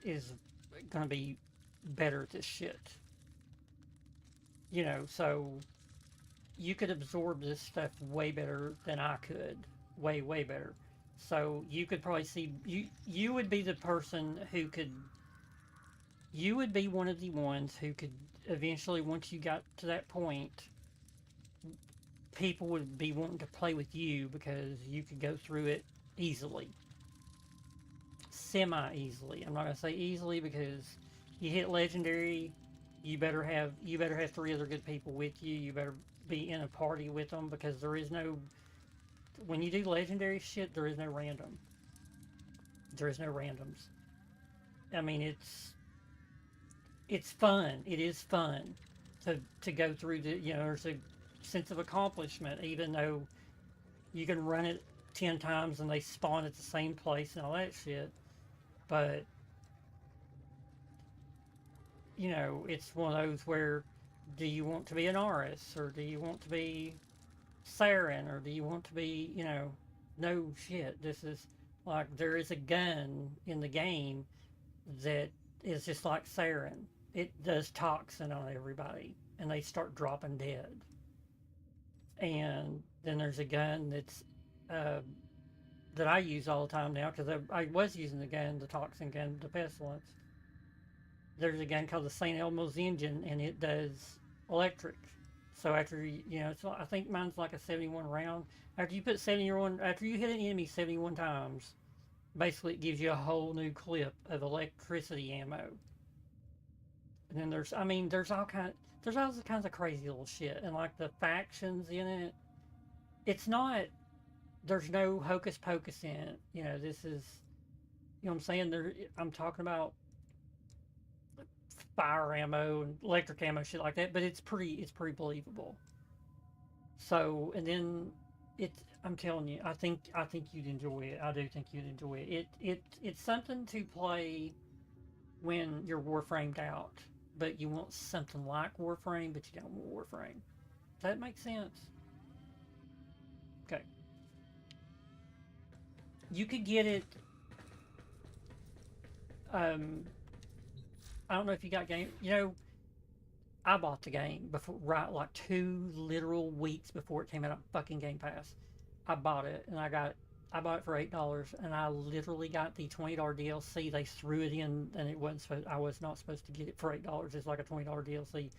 going to be better at this shit. So you could absorb this stuff way better than I could. Way, way better. So you could probably see, you would be the person who could, you would be one of the ones who could eventually, once you got to that point, people would be wanting to play with you because you could go through it easily. semi-easily. I'm not gonna say easily because you hit legendary, you better have 3 other good people with you. You better be in a party with them because there is no, when you do legendary shit, there is no random. There is no randoms. I mean, it's fun. It is fun to go through the, you know, there's a sense of accomplishment, even though you can run it 10 times and they spawn at the same place and all that shit. But, you know, it's one of those where, do you want to be an Aris, or do you want to be Saren, or do you want to be, you know, no shit. This is like, there is a gun in the game that is just like Saren. It does toxin on everybody, and they start dropping dead. And then there's a gun that's that I use all the time now, because I was using the gun, the toxin gun, the pestilence. There's a gun called the St. Elmo's Engine, and it does electric. So after you know, it's, I think mine's like a 71 round. After you put 71, after you hit an enemy 71 times, basically it gives you a whole new clip of electricity ammo. And then there's, I mean, there's all kinds of crazy little shit, and like the factions in it, it's not, there's no hocus pocus in it. You know, this is, you know what I'm saying? I'm talking about fire ammo and electric ammo, shit like that, but it's pretty believable. So, and then I'm telling you, I think you'd enjoy it. I do think you'd enjoy it. It's something to play when you're Warframed out, but you want something like Warframe, but you don't want Warframe. Does that make sense? Okay. You could get it. I don't know if you got game. You know, I bought the game before, right, like 2 literal weeks before it came out on fucking Game Pass. I bought it, and I bought it for $8, and I literally got the $20 DLC. They threw it in, and it wasn't supposed. I was not supposed to get it for $8. It's like a $20 DLC,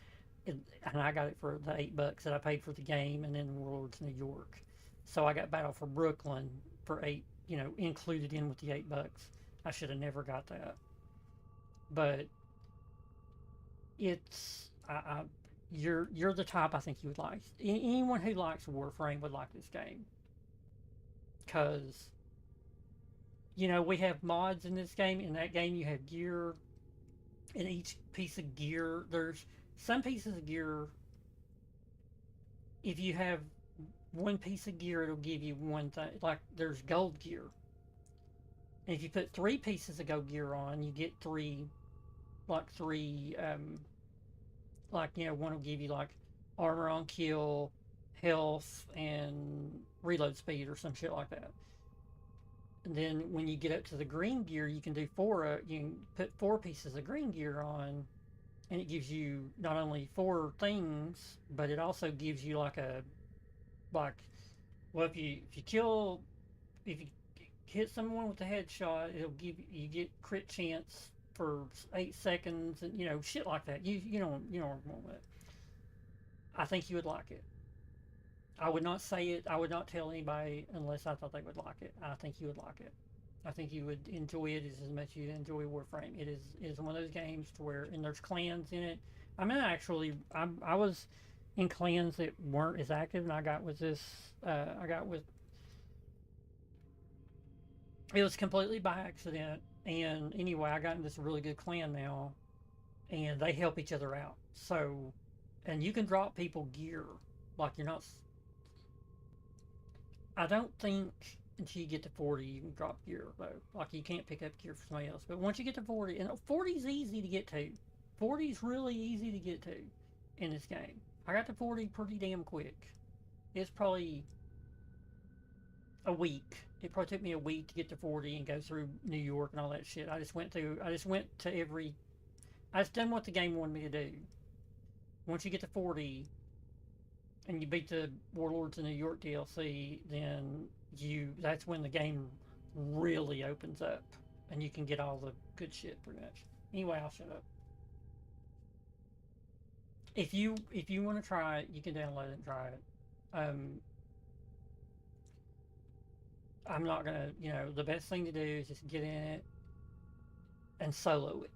and I got it for the $8 that I paid for the game, and then Warlords New York. So I got Battle for Brooklyn for $8, you know, included in with the $8. I should have never got that, but it's you're the type I think you would like. Anyone who likes Warframe would like this game, because, you know, we have mods in this game. In that game you have gear, and each piece of gear, there's some pieces of gear, if you have one piece of gear, it'll give you one thing. Like, there's gold gear, and if you put 3 pieces of gold gear on, you get 3, like, you know, one will give you like armor on kill, health, and reload speed, or some shit like that. And then when you get up to the green gear, you can do 4. You can put 4 pieces of green gear on, and it gives you not only 4 things, but it also gives you like well, if you hit someone with a headshot, it'll give you get crit chance for 8 seconds, and, you know, shit like that. You don't want it. I think you would like it. I would not say it. I would not tell anybody unless I thought they would like it. I think you would like it. I think you would enjoy it as much as you enjoy Warframe. It is one of those games to where, and there's clans in it. I mean, I was in clans that weren't as active, and I got with this. It was completely by accident. And anyway, I got in this really good clan now, and they help each other out. So, and you can drop people gear. Like, you're not, I don't think until you get to 40 you can drop gear, though. Like, you can't pick up gear for somebody else. But once you get to 40, and 40 is easy to get to. 40 is really easy to get to in this game. I got to 40 pretty damn quick. It's probably a week. It probably took me a week to get to 40 and go through New York and all that shit. I just went to I just done what the game wanted me to do. Once you get to 40 and you beat the Warlords of New York DLC, then that's when the game really opens up, and you can get all the good shit pretty much. Anyway, I'll shut up. If you want to try it, you can download it and try it. I'm not gonna, you know, the best thing to do is just get in it, and solo it.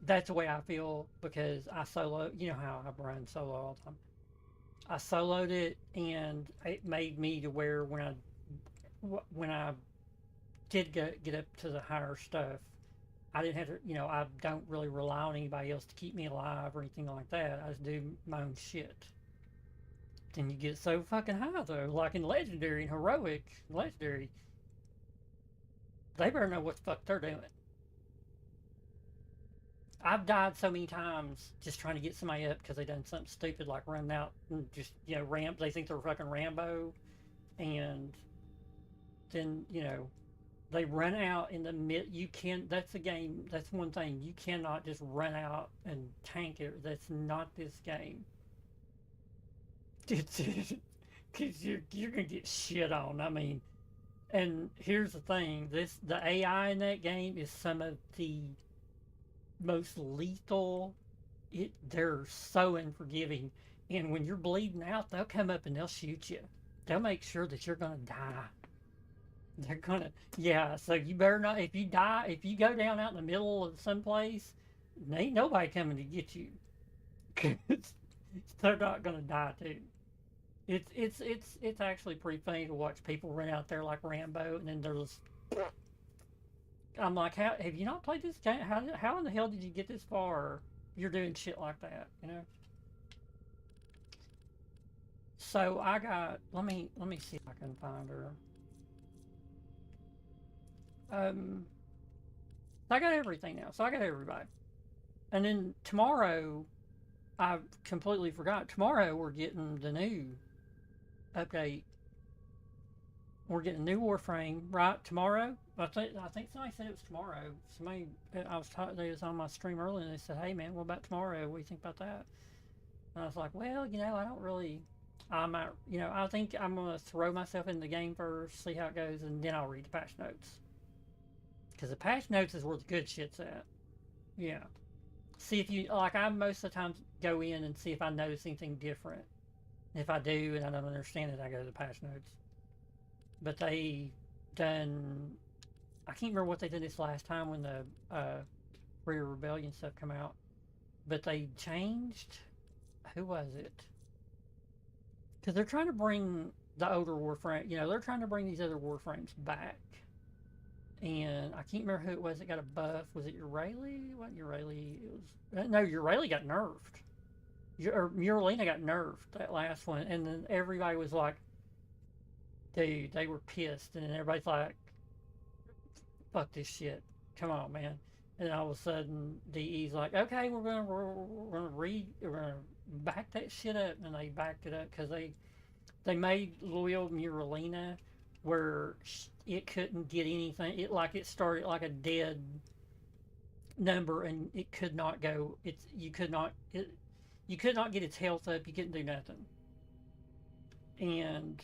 That's the way I feel because I solo. You know how I run solo all the time. I soloed it, and it made me to where when I did get up to the higher stuff, I didn't have to. You know, I don't really rely on anybody else to keep me alive or anything like that. I just do my own shit. Then you get so fucking high though, like in legendary and heroic legendary. They better know what the fuck they're doing. I've died so many times just trying to get somebody up because they done something stupid like running out and just, you know, they think they're fucking Rambo, and then, you know, they run out in the that's a game, that's one thing, you cannot just run out and tank it. That's not this game. Because you're gonna get shit on. I mean, and here's the thing, the AI in that game is some of the most lethal. They're so unforgiving, and when you're bleeding out, they'll come up and they'll shoot you. They'll make sure that you're gonna die. They're gonna, yeah, so you better not, if you go down out in the middle of someplace, ain't nobody coming to get you. They're not gonna die too. It's actually pretty funny to watch people run out there like Rambo, and then there's, I'm like, how have you not played this game? How in the hell did you get this far? You're doing shit like that, you know. So I got, let me see if I can find her. I got everything now, so I got everybody. And then tomorrow, I completely forgot. Tomorrow we're getting the new update. We're getting a new Warframe, right? Tomorrow? I think somebody said it was tomorrow. Somebody, I was talking, they was on my stream earlier, and they said, "Hey man, what about tomorrow? What do you think about that?" And I was like, "Well, you know, I don't really. I might, you know, I think I'm gonna throw myself in the game first, see how it goes, and then I'll read the patch notes. Because the patch notes is where the good shit's at. Yeah. See if you like. I most of the time go in and see if I notice anything different. If I do and I don't understand it, I go to the patch notes. But they done. I can't remember what they did this last time when the Rear Rebellion stuff come out. But they changed. Who was it? Because they're trying to bring the older Warframe. You know, they're trying to bring these other Warframes back. And I can't remember who it was that got a buff. Was it Uraeli? What Uraeli? It was no, Uraeli got nerfed. Or Muralina got nerfed, that last one. And then everybody was like, dude, they were pissed. And then everybody's like, fuck this shit. Come on, man. And all of a sudden, DE's like, okay, we're gonna back that shit up. And they backed it up because they made loyal Muralina where it couldn't get anything. It started like a dead number, and it could not go. You could not get its health up. You couldn't do nothing. And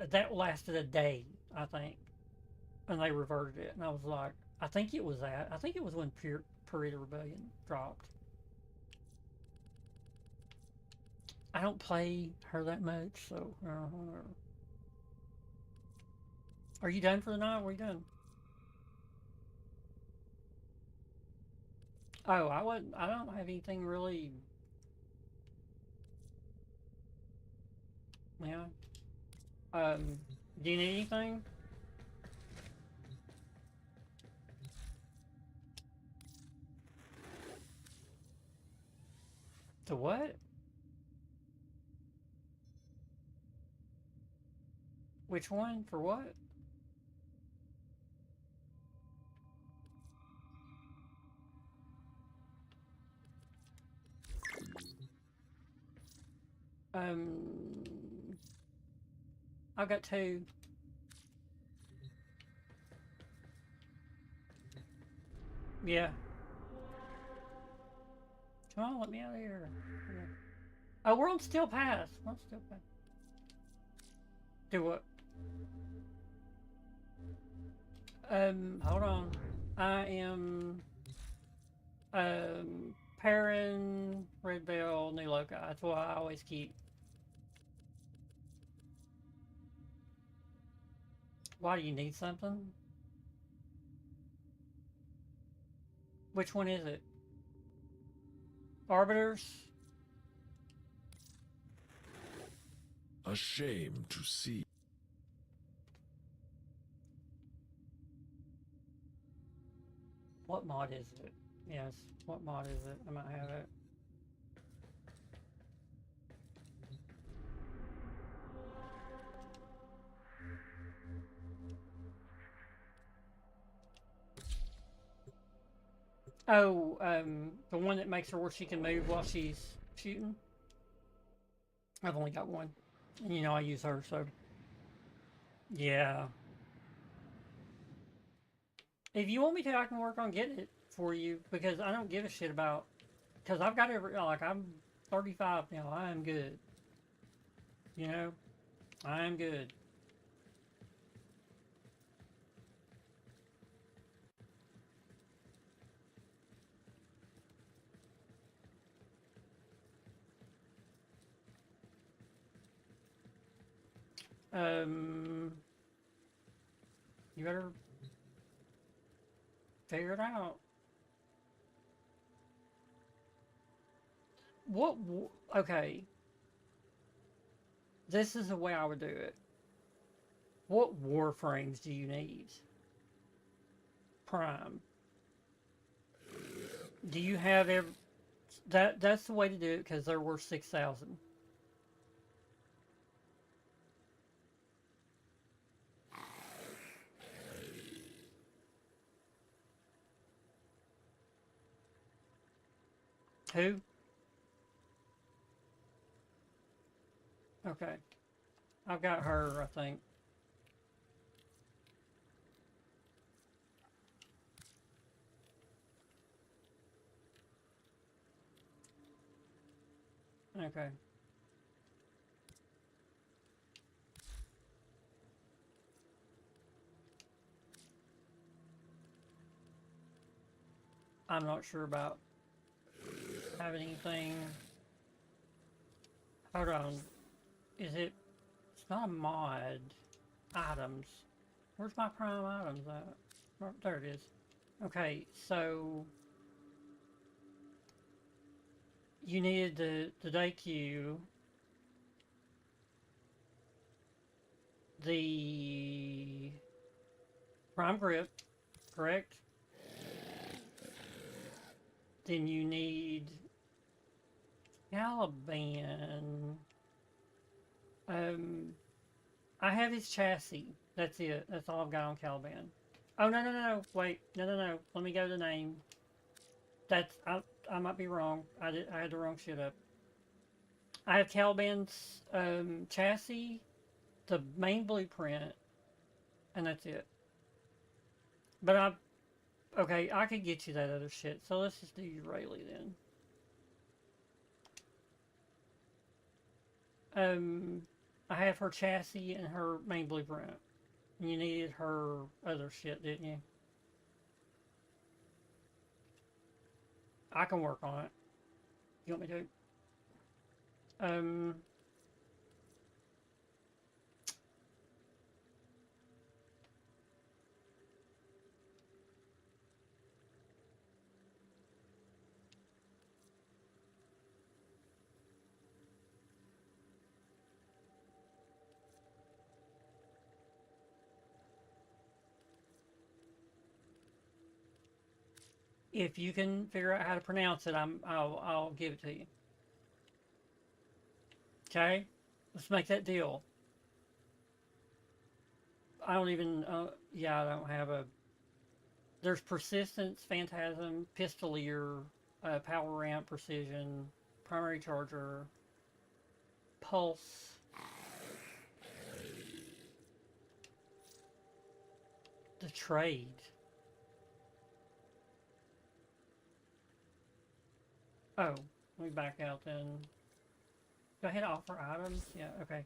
that lasted a day, I think, and they reverted it. And I was like, I think it was that. I think it was when Purita Rebellion dropped. I don't play her that much, so whatever. Are you done for the night? What are you doing? Oh, I don't have anything really. Yeah. Do you need anything? To what? Which one? For what? I've got two. Yeah. Come on, let me out of here. Oh, we're on Still Pass. We're on Still Pass. Do what? Hold on. I am Perrin, Red Bell, New Loci. That's what I always keep. Why do you need something? Which one is it? Arbiters? A shame to see. What mod is it? Yes, what mod is it? I might have it. Oh, the one that makes her where she can move while she's shooting? I've only got one. And you know I use her, so... Yeah. If you want me to, I can work on getting it for you, because I don't give a shit about... Because I've got every... Like, I'm 35 now. I am good. You know? I am good. You better figure it out. Okay. This is the way I would do it. What Warframes do you need? Prime. Do you have every... That's the way to do it, because they're worth 6,000. Who? Okay. I've got her, I think. Okay. I'm not sure about having anything. Hold on. Is it... It's not a mod. Items. Where's my prime items at? Oh, there it is. Okay, so... You needed the day queue. The... Prime grip. Correct? Then you need... Caliban. I have his chassis. That's it. That's all I've got on Caliban. Oh, no. Wait. No. Let me go to the name. That's... I might be wrong. I had the wrong shit up. I have Caliban's chassis, the main blueprint, and that's it. But okay, I could get you that other shit. So let's just do you Rayleigh then. I have her chassis and her main blueprint. You needed her other shit, didn't you? I can work on it. You want me to? If you can figure out how to pronounce it, I'll give it to you. Okay? Let's make that deal. I don't even... yeah, I don't have a... There's Persistence, Phantasm, Pistolier, Power Ramp, Precision, Primary Charger, Pulse, the Trade. Oh, let me back out then. Do I hit offer items? Yeah, okay.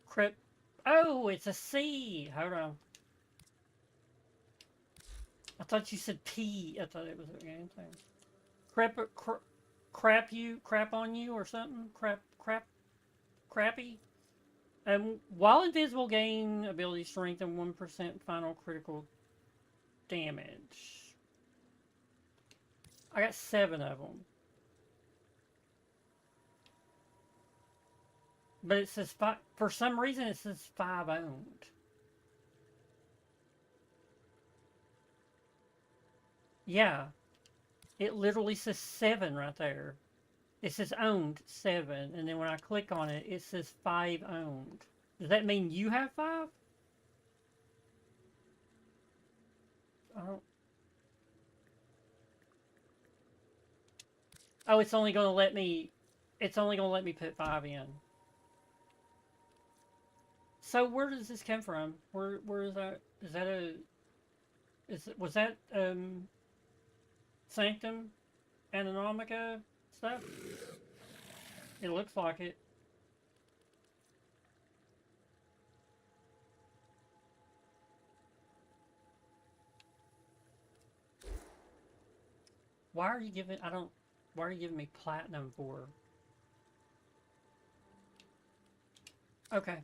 Crypt. Oh, it's a C! Hold on. I thought you said P. I thought it was a game thing. Crap on you or something? Crappy? While invisible, gain ability strength and 1% final critical damage. I got 7 of them. But it says 5, for some reason it says 5 owned. Yeah. It literally says 7 right there. It says owned 7, and then when I click on it, it says 5 owned. Does that mean you have 5? I don't... Oh, it's only gonna let me put 5 in. So where does this come from? Where is that? Is that a... was that Sanctum Anonomica stuff? It looks like it. Why are you giving... why are you giving me platinum for? Okay.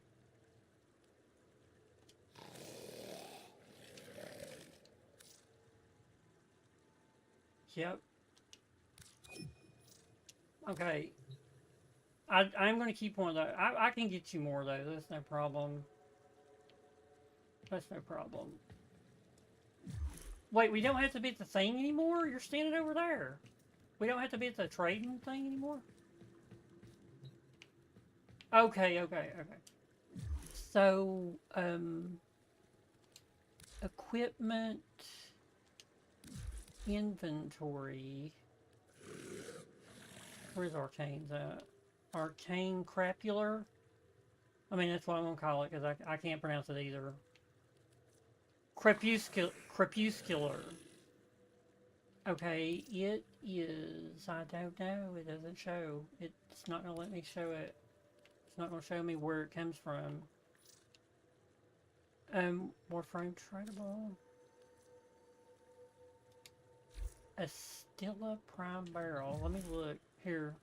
Yep. Okay. I'm going to keep one of those. I can get you more, though. That's no problem. That's no problem. Wait, we don't have to be at the thing anymore? You're standing over there. We don't have to be at the trading thing anymore? Okay. So, equipment, inventory. Where's Arcane's at? Arcane Crapular? I mean, that's what I'm going to call it, because I can't pronounce it either. Crepuscular. Okay, it is... I don't know. It doesn't show. It's not going to let me show it. It's not going to show me where it comes from. Warframe tradable. Astilla Prime Barrel. Let me look. Here.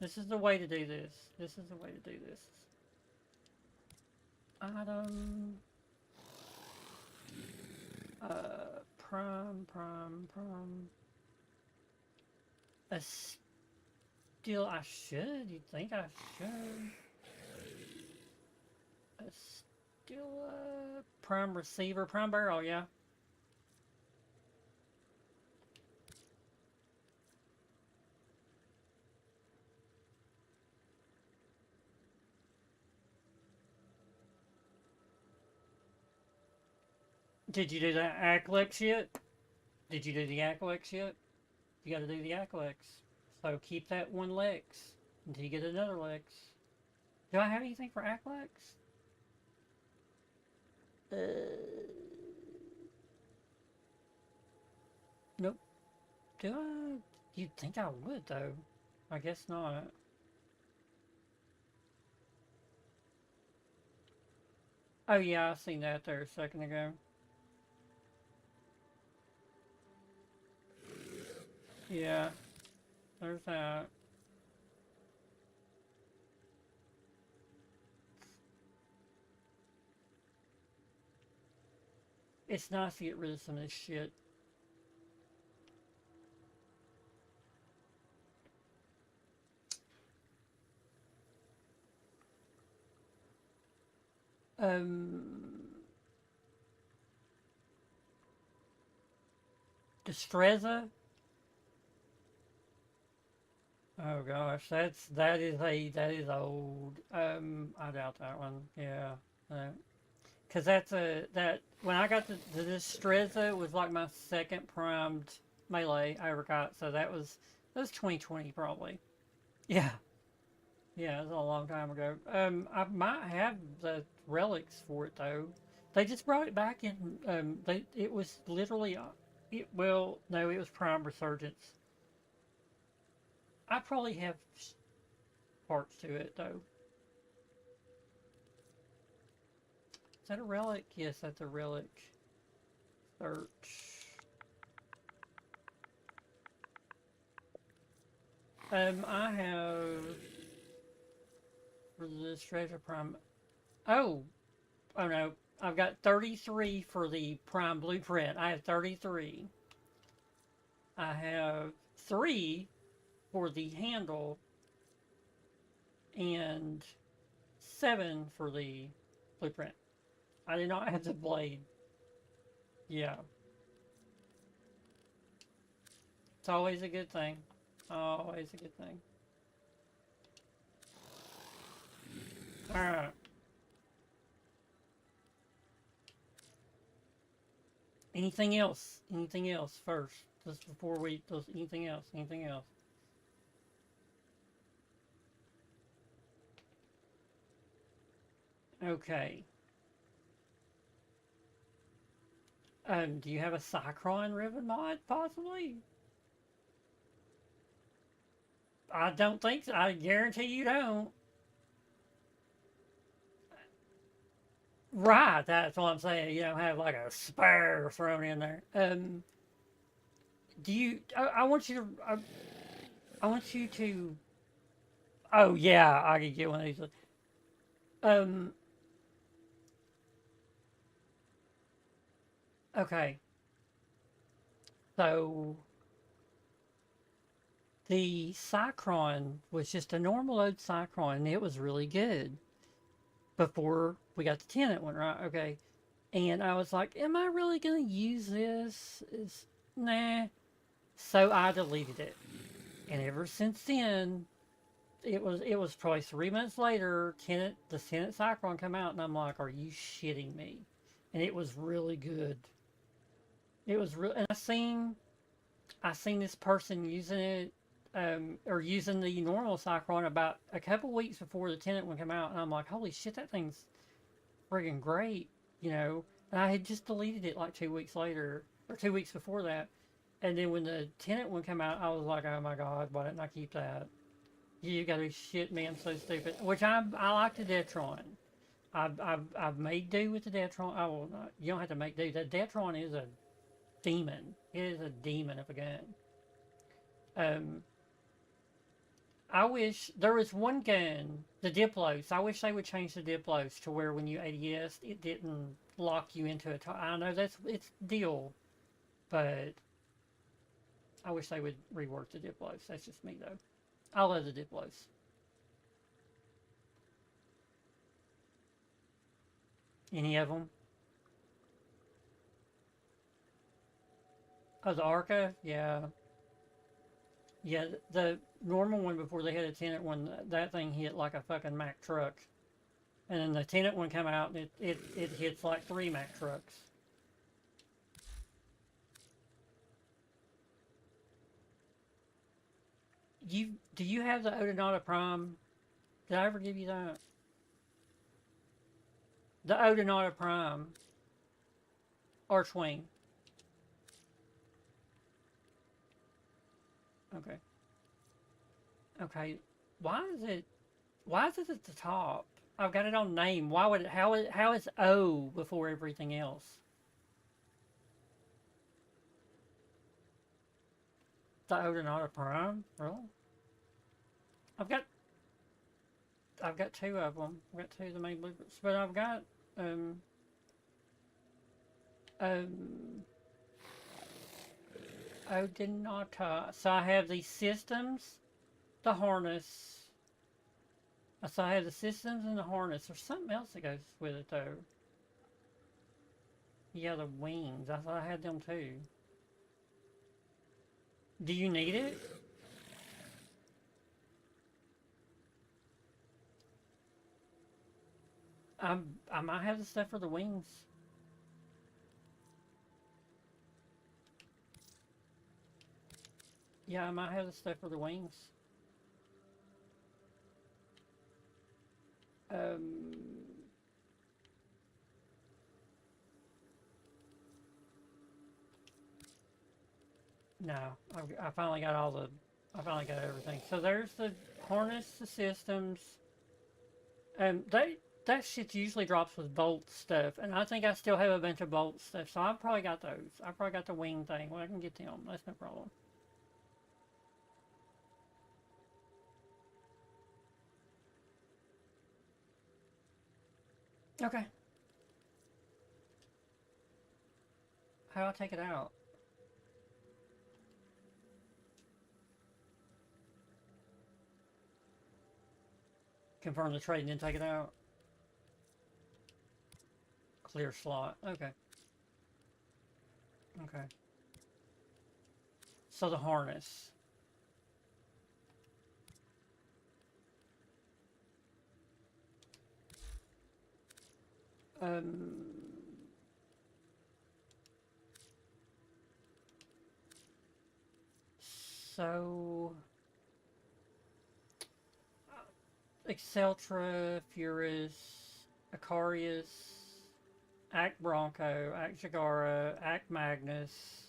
This is the way to do this. This is the way to do this. Item. Prime. Astilla. I should. You'd think I should. Astilla. Prime Receiver. Prime Barrel, yeah. Did you do the Aclex yet? Did you do the Aclex yet? You gotta do the Aclex. So keep that 1 Lex until you get another Lex. Do I have anything for Aclex? Nope. Do I? You'd think I would, though. I guess not. Oh yeah, I seen that there a second ago. Yeah, there's that. It's nice to get rid of some of this shit. Destreza? Oh gosh, that is old. I doubt that one. Yeah, because when I got the Destreza, it was like my 2nd primed melee I ever got. So that was 2020 probably. Yeah, it was a long time ago. I might have the relics for it though. They just brought it back in. It was literally, well, no, it was Prime Resurgence. I probably have parts to it, though. Is that a relic? Yes, that's a relic. Search. I have... For this treasure prime... Oh no. I've got 33 for the prime blueprint. I have 33. I have 3 for the handle, and 7 for the blueprint. I did not have the blade. Yeah. It's always a good thing. Always a good thing. Alright. Anything else? Anything else first? Just before we... anything else? Anything else? Okay. Do you have a Cycron ribbon mod, possibly? I don't think so. I guarantee you don't. Right, that's what I'm saying. You don't have like a spare thrown in there. Do you... I want you to... I want you to... Oh, yeah, I could get one of these. Okay. So... the Cycron was just a normal old Cycron, and it was really good before we got the Tenant one, right? Okay. And I was like, am I really going to use this? Nah. So I deleted it. And ever since then, it was probably 3 months later, the Tenant Cycron come out, and I'm like, are you shitting me? And it was really good. It was real, and I seen this person using it, or using the normal Cycron about a couple weeks before the Tenant one came out, and I'm like, holy shit, that thing's friggin' great, you know. And I had just deleted it like 2 weeks later, or 2 weeks before that. And then when the Tenant one came out, I was like, oh my god, why didn't I keep that? You gotta be shit me, I'm so stupid. Which I like the Detron. I've made do with the Detron. I will not. You don't have to make do. The Detron is a demon. It is a demon of a gun. I wish there was one gun, the Diplos. I wish they would change the Diplos to where when you ADS, it didn't lock you into a... I know it's deal, but I wish they would rework the Diplos. That's just me, though. I love the Diplos. Any of them? Oh, the Arca? Yeah. Yeah, the normal one before they had a Tenant one, that thing hit like a fucking Mack truck. And then the Tenant one come out, and it hits like 3 Mack trucks. Do you have the Odonata Prime? Did I ever give you that? The Odonata Prime. Archwing. Okay. Okay. Why is it at the top? I've got it on name. Why would it, how is O before everything else? The Odonata Prime? Really? I've got 2 of them. I've got 2 of the main blueprints, but I've got Odonata. So I have the systems, the harness. So I have the systems and the harness. There's something else that goes with it though. Yeah, the wings. I thought I had them too. Do you need it? I might have the stuff for the wings. Yeah, I might have the stuff for the wings. No, I finally got I finally got everything. So there's the harness, the systems. That shit usually drops with bolt stuff, and I think I still have a bunch of bolt stuff, so I've probably got those. I've probably got the wing thing. Well, I can get them. That's no problem. Okay. How do I take it out? Confirm the trade and then take it out. Clear slot. Okay. Okay. So the harness. So Exceltra, Furus, Acarius, Act Bronco, Act Jagara, Act Magnus,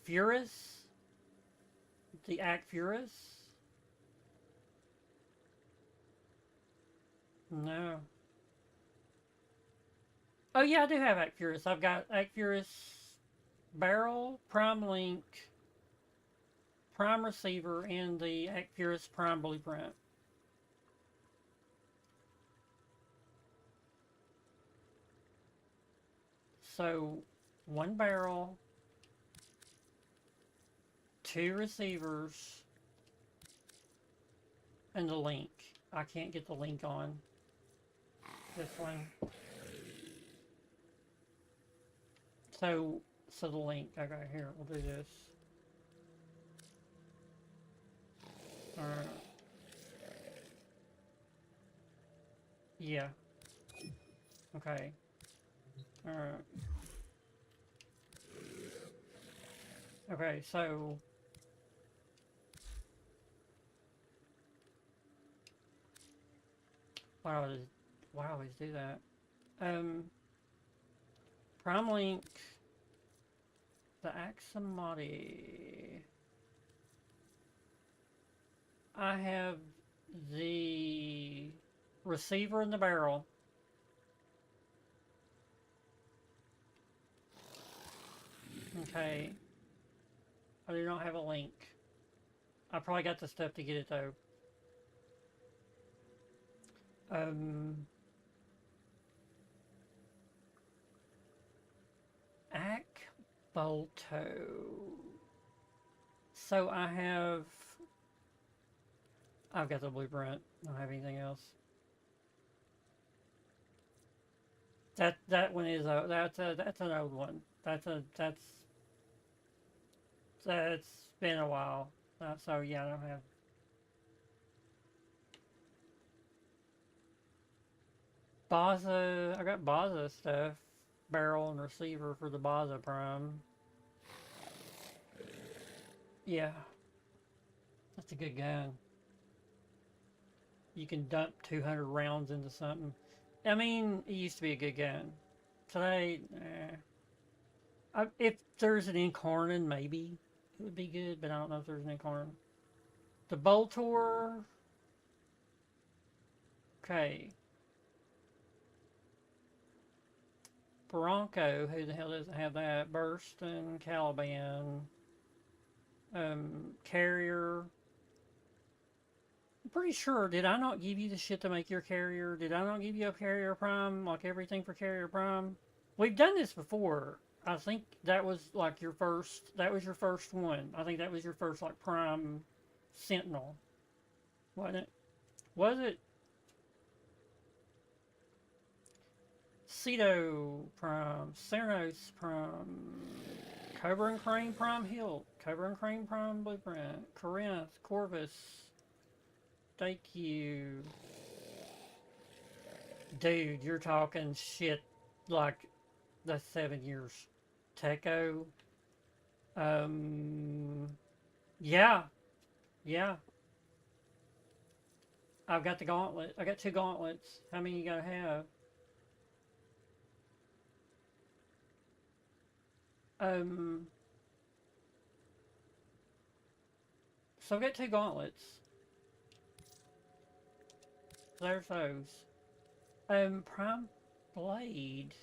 Furus? The Act Furus? No. Oh yeah, I do have Act Furus. I've got Act Furus Barrel, Prime Link, Prime Receiver, and the Act Furus Prime Blueprint. So, 1 barrel, 2 receivers, and the link. I can't get the link on this one. So the link. Okay, here, we'll do this. Alright. Yeah. Okay. Alright. Okay, so why do I always do that? Prime Link, the Axamati. I have the receiver in the barrel. Okay. I do not have a link. I probably got the stuff to get it though. Akbolto. So I've got the blueprint. I don't have anything else. That one is that's an old one. That's been a while. So yeah, I don't have. Baza, I got Baza stuff. Barrel and receiver for the Baza Prime. Yeah. That's a good gun. You can dump 200 rounds into something. I mean, it used to be a good gun. Today, if there's an Incarnon, maybe it would be good, but I don't know if there's an Incarnon. The Boltor. Okay. Bronco, who the hell doesn't have that? Burst and Caliban. Carrier. I'm pretty sure, did I not give you the shit to make your carrier? Did I not give you a carrier prime? Like everything for carrier prime? We've done this before. I think that was like your first, that was your first one. I think that was your first like prime sentinel. Wasn't it? Was it? Ceto Prime, Cernos Prime, Cobra and Crane Prime Hilt, Cobra and Crane Prime Blueprint, Corinth, Corvus, thank you. Dude, you're talking shit like that's 7 years. Techo. Yeah. Yeah. I've got the gauntlet. I got 2 gauntlets. How many you gotta have? So I've got 2 gauntlets. There's those. Prime Blade.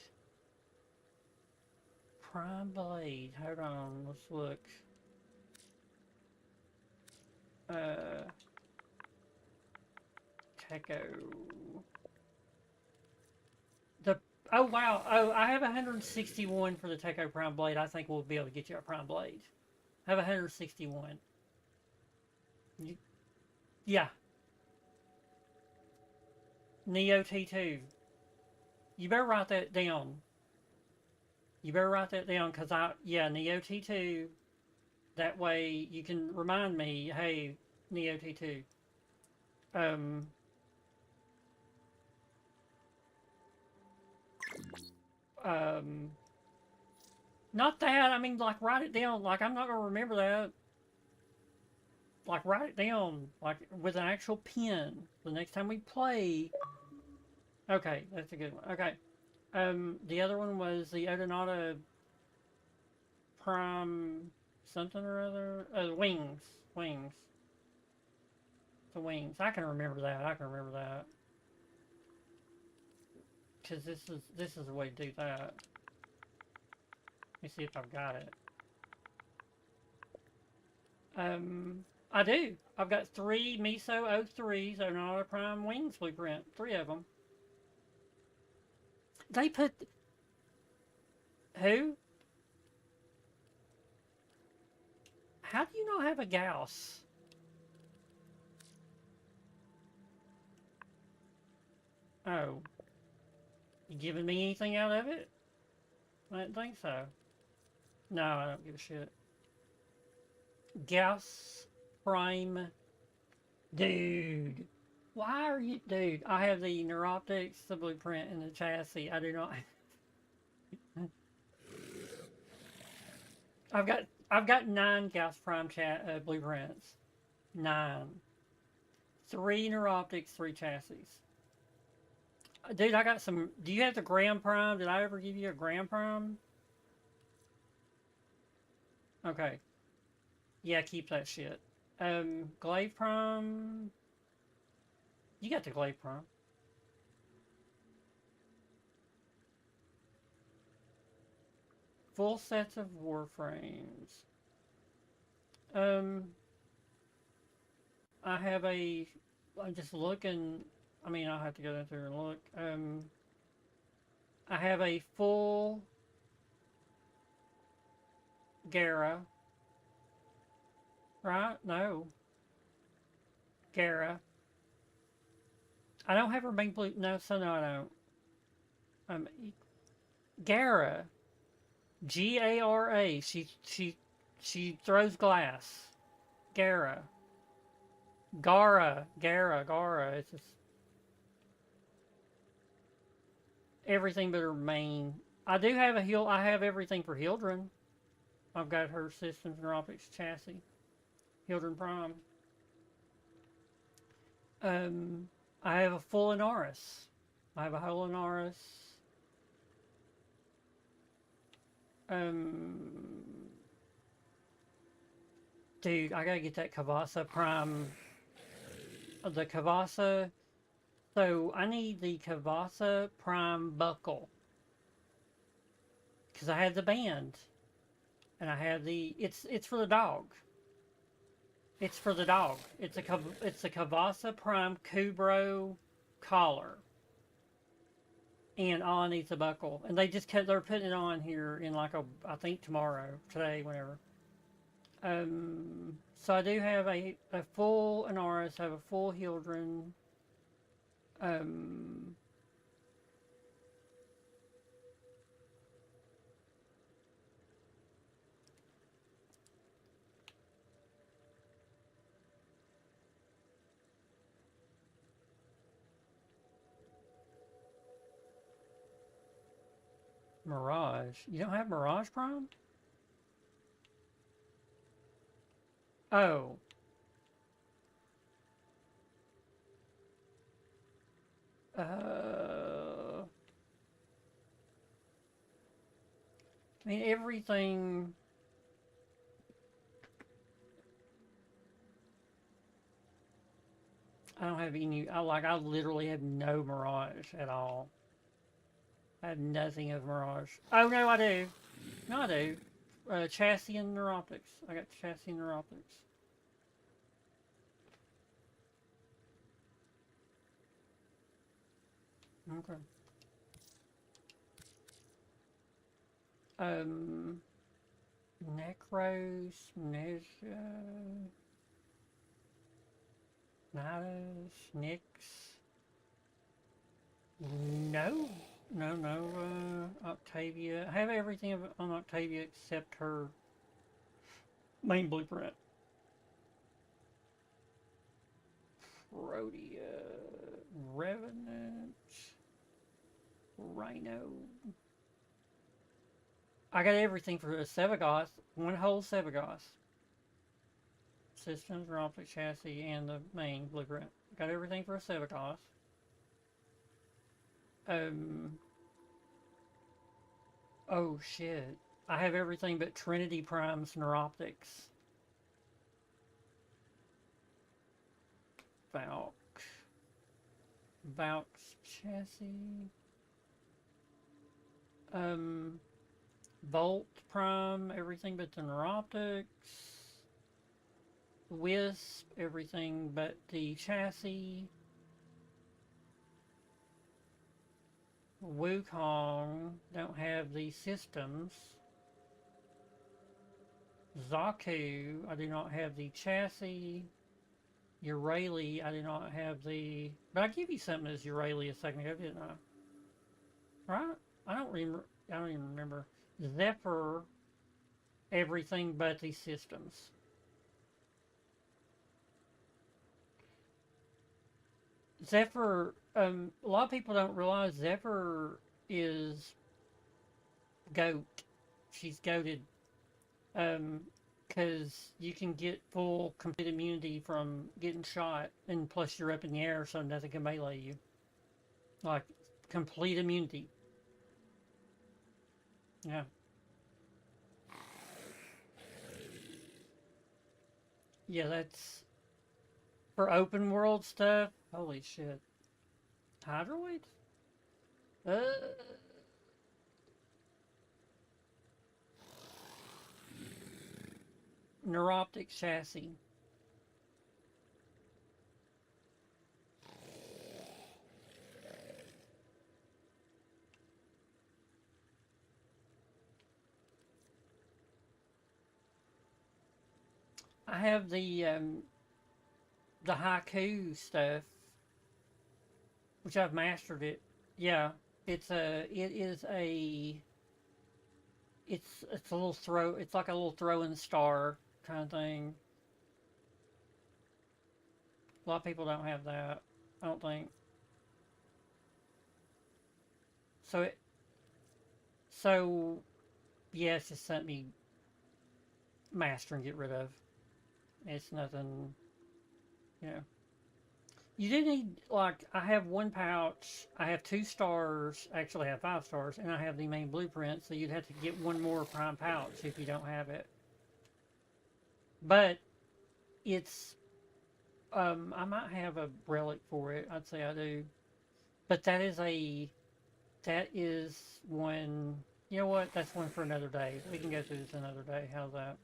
Prime Blade. Hold on, let's look. Techo. Oh wow! Oh, I have 161 for the Techo Prime Blade. I think we'll be able to get you a Prime Blade. I have 161. You Yeah. Neo T2. You better write that down. You better write that down, because Neo T2. That way you can remind me, hey, Neo T2. Not that, I mean, like, write it down. Like, I'm not going to remember that. Like, write it down, like, with an actual pen. The next time we play. Okay, that's a good one. Okay. The other one was the Odonata Prime something or other. Wings. Wings. The wings. I can remember that. Because this is the way to do that. Let me see if I've got it. I do. I've got 3 Miso 03s Odonata Prime Wings blueprint. 3 of them. They put... Who? How do you not have a Gauss? Oh. You giving me anything out of it? I didn't think so. No, I don't give a shit. Gauss Prime. Dude. Why are you... Dude, I have the Neuroptics, the blueprint, and the chassis. I do not... I've got 9 Gauss Prime blueprints. 9. 3 Neuroptics, 3 chassis. Dude, I got some... Do you have the Grand Prime? Did I ever give you a Grand Prime? Okay. Yeah, keep that shit. Glaive Prime... You got the Glaive Prime. Full sets of Warframes. I have a... I'm just looking... I mean, I'll have to go down there and look. I have a full Gara. Right? No. Gara. I don't have her main blue. No, so no, I don't. Gara. G-A-R-A. She throws glass. Gara. Gara. It's just everything but her main. I do have I have everything for Hildren. I've got her Systems and Optics chassis. Hildren Prime. I have a full Inaris. I have a whole Inaris. Dude, I gotta get that Kavasa Prime. The Kavasa. So, I need the Kavasa Prime buckle. Because I had the band. And I have the... It's for the dog. It's for the dog. It's a Kavasa Prime Kubro collar. And all I need's a buckle. And they're putting it on here in like I think tomorrow, today, whenever. So I do have a full Inaris, I have a full Hildren. Mirage. You don't have Mirage Prime? Oh. I mean, everything... I don't have any... I literally have no Mirage at all. I have nothing of Mirage. Oh, no, I do. No, I do. Chassis and Neuroptics. I got Chassis and Neuroptics. Okay. Necros, Nezha... Nadas, Nyx. No. Octavia. I have everything on Octavia except her main blueprint. Rhodia. Revenant. Rhino. I got everything for a Sevagoth. One whole Sevagoth. Systems, Rompic chassis, and the main blueprint. Got everything for a Sevagoth. Oh shit. I have everything but Trinity Prime's Neuroptics. Valk's chassis. Volt Prime, everything but the Neuroptics. Wisp, everything but the chassis. Wukong, don't have the systems. Zaku, I do not have the chassis. Urali, I do not have the... But I gave you something as Urali a second ago, didn't I? Right? I don't even remember. Zephyr, everything but the systems. Zephyr, a lot of people don't realize Zephyr is goat. She's goated. Because you can get full complete immunity from getting shot, and plus you're up in the air so nothing can melee you. Like, complete immunity. Yeah. Yeah, that's... For open world stuff, holy shit. Hydroid? Neuroptic chassis. I have the haiku stuff, which I've mastered it. Yeah, it's a little throw. It's like a little throwing star kind of thing. A lot of people don't have that, I don't think. So yeah, it's just something you master and get rid of. It's nothing, you know. You do need, like, I have one pouch, I have 2 stars, actually I have 5 stars, and I have the main blueprint, so you'd have to get one more prime pouch if you don't have it. But, it's, I might have a relic for it, I'd say I do. But that is one, you know what, that's one for another day. We can go through this another day, how's that?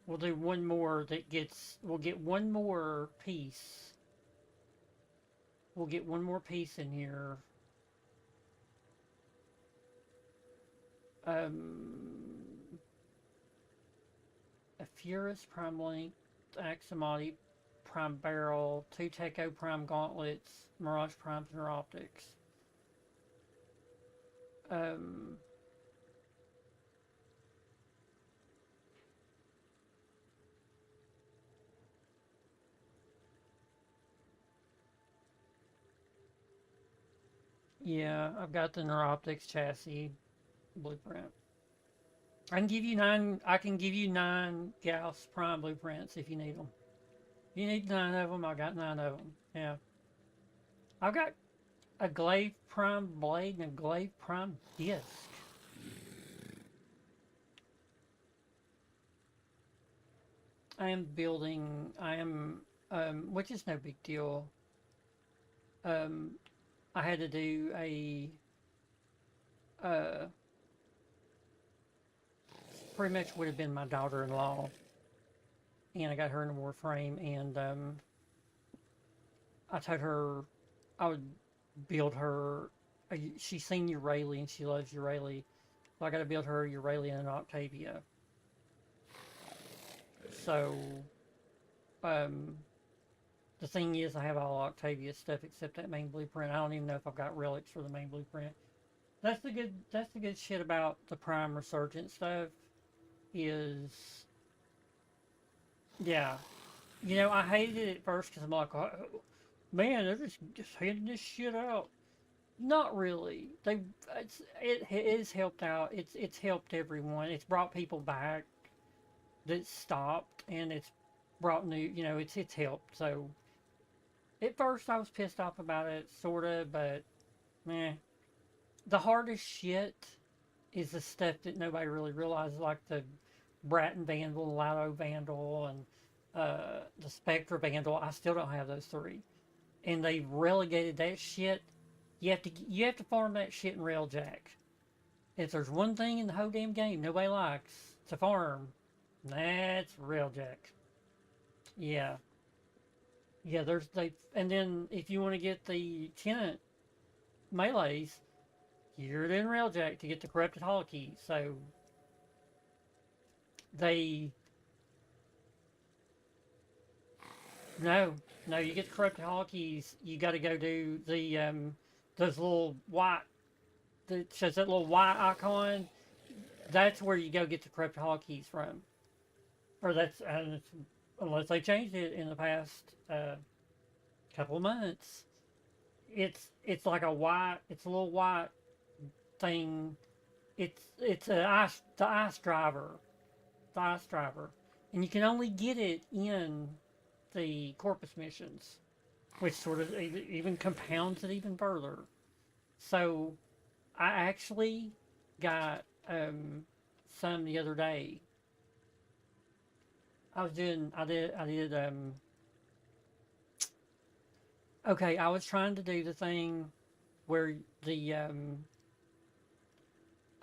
We'll do one more that gets, we'll get one more piece. We'll get one more piece in here. A Furus Prime Link, Aximati Prime Barrel, 2 Techo Prime Gauntlets, Mirage Prime Neuroptics. Yeah, I've got the Neuroptics chassis blueprint. I can give you 9 Gauss Prime blueprints if you need them. If you need 9 of them, I got 9 of them. Yeah. I've got a Glaive Prime blade and a Glaive Prime disc. Which is no big deal. I had to do pretty much would have been my daughter-in-law, and I got her in a Warframe, and I told her I would build her. She's seen Urali and she loves Urali, so I got to build her Urali and an Octavia. So, the thing is, I have all Octavia stuff except that main blueprint. I don't even know if I've got relics for the main blueprint. That's the good shit about the Prime Resurgent stuff is, yeah. You know, I hated it at first because I'm like, oh, man, they're just handing this shit out. Not really. It has helped out. It's helped everyone. It's brought people back that stopped, and it's brought new. You know, it's helped. So at first I was pissed off about it, sorta, but meh. The hardest shit is the stuff that nobody really realizes, like the Bratton Vandal, Lado Vandal, and the Spectre Vandal. I still don't have those three, and they've relegated that shit. You have to farm that shit in Railjack. If there's one thing in the whole damn game nobody likes to farm, that's Railjack. Yeah. Yeah, and then if you want to get the tenant melees, you're in Railjack to get the corrupted holokey. So no, you get the corrupted holokeys, you got to go do the those little white, that shows that little white icon. That's where you go get the corrupted holokeys from. Or unless they changed it in the past couple of months. It's like a little white thing. It's the ice driver, and you can only get it in the Corpus missions, which sort of even compounds it even further. So I actually got some the other day. Okay, I was trying to do the thing where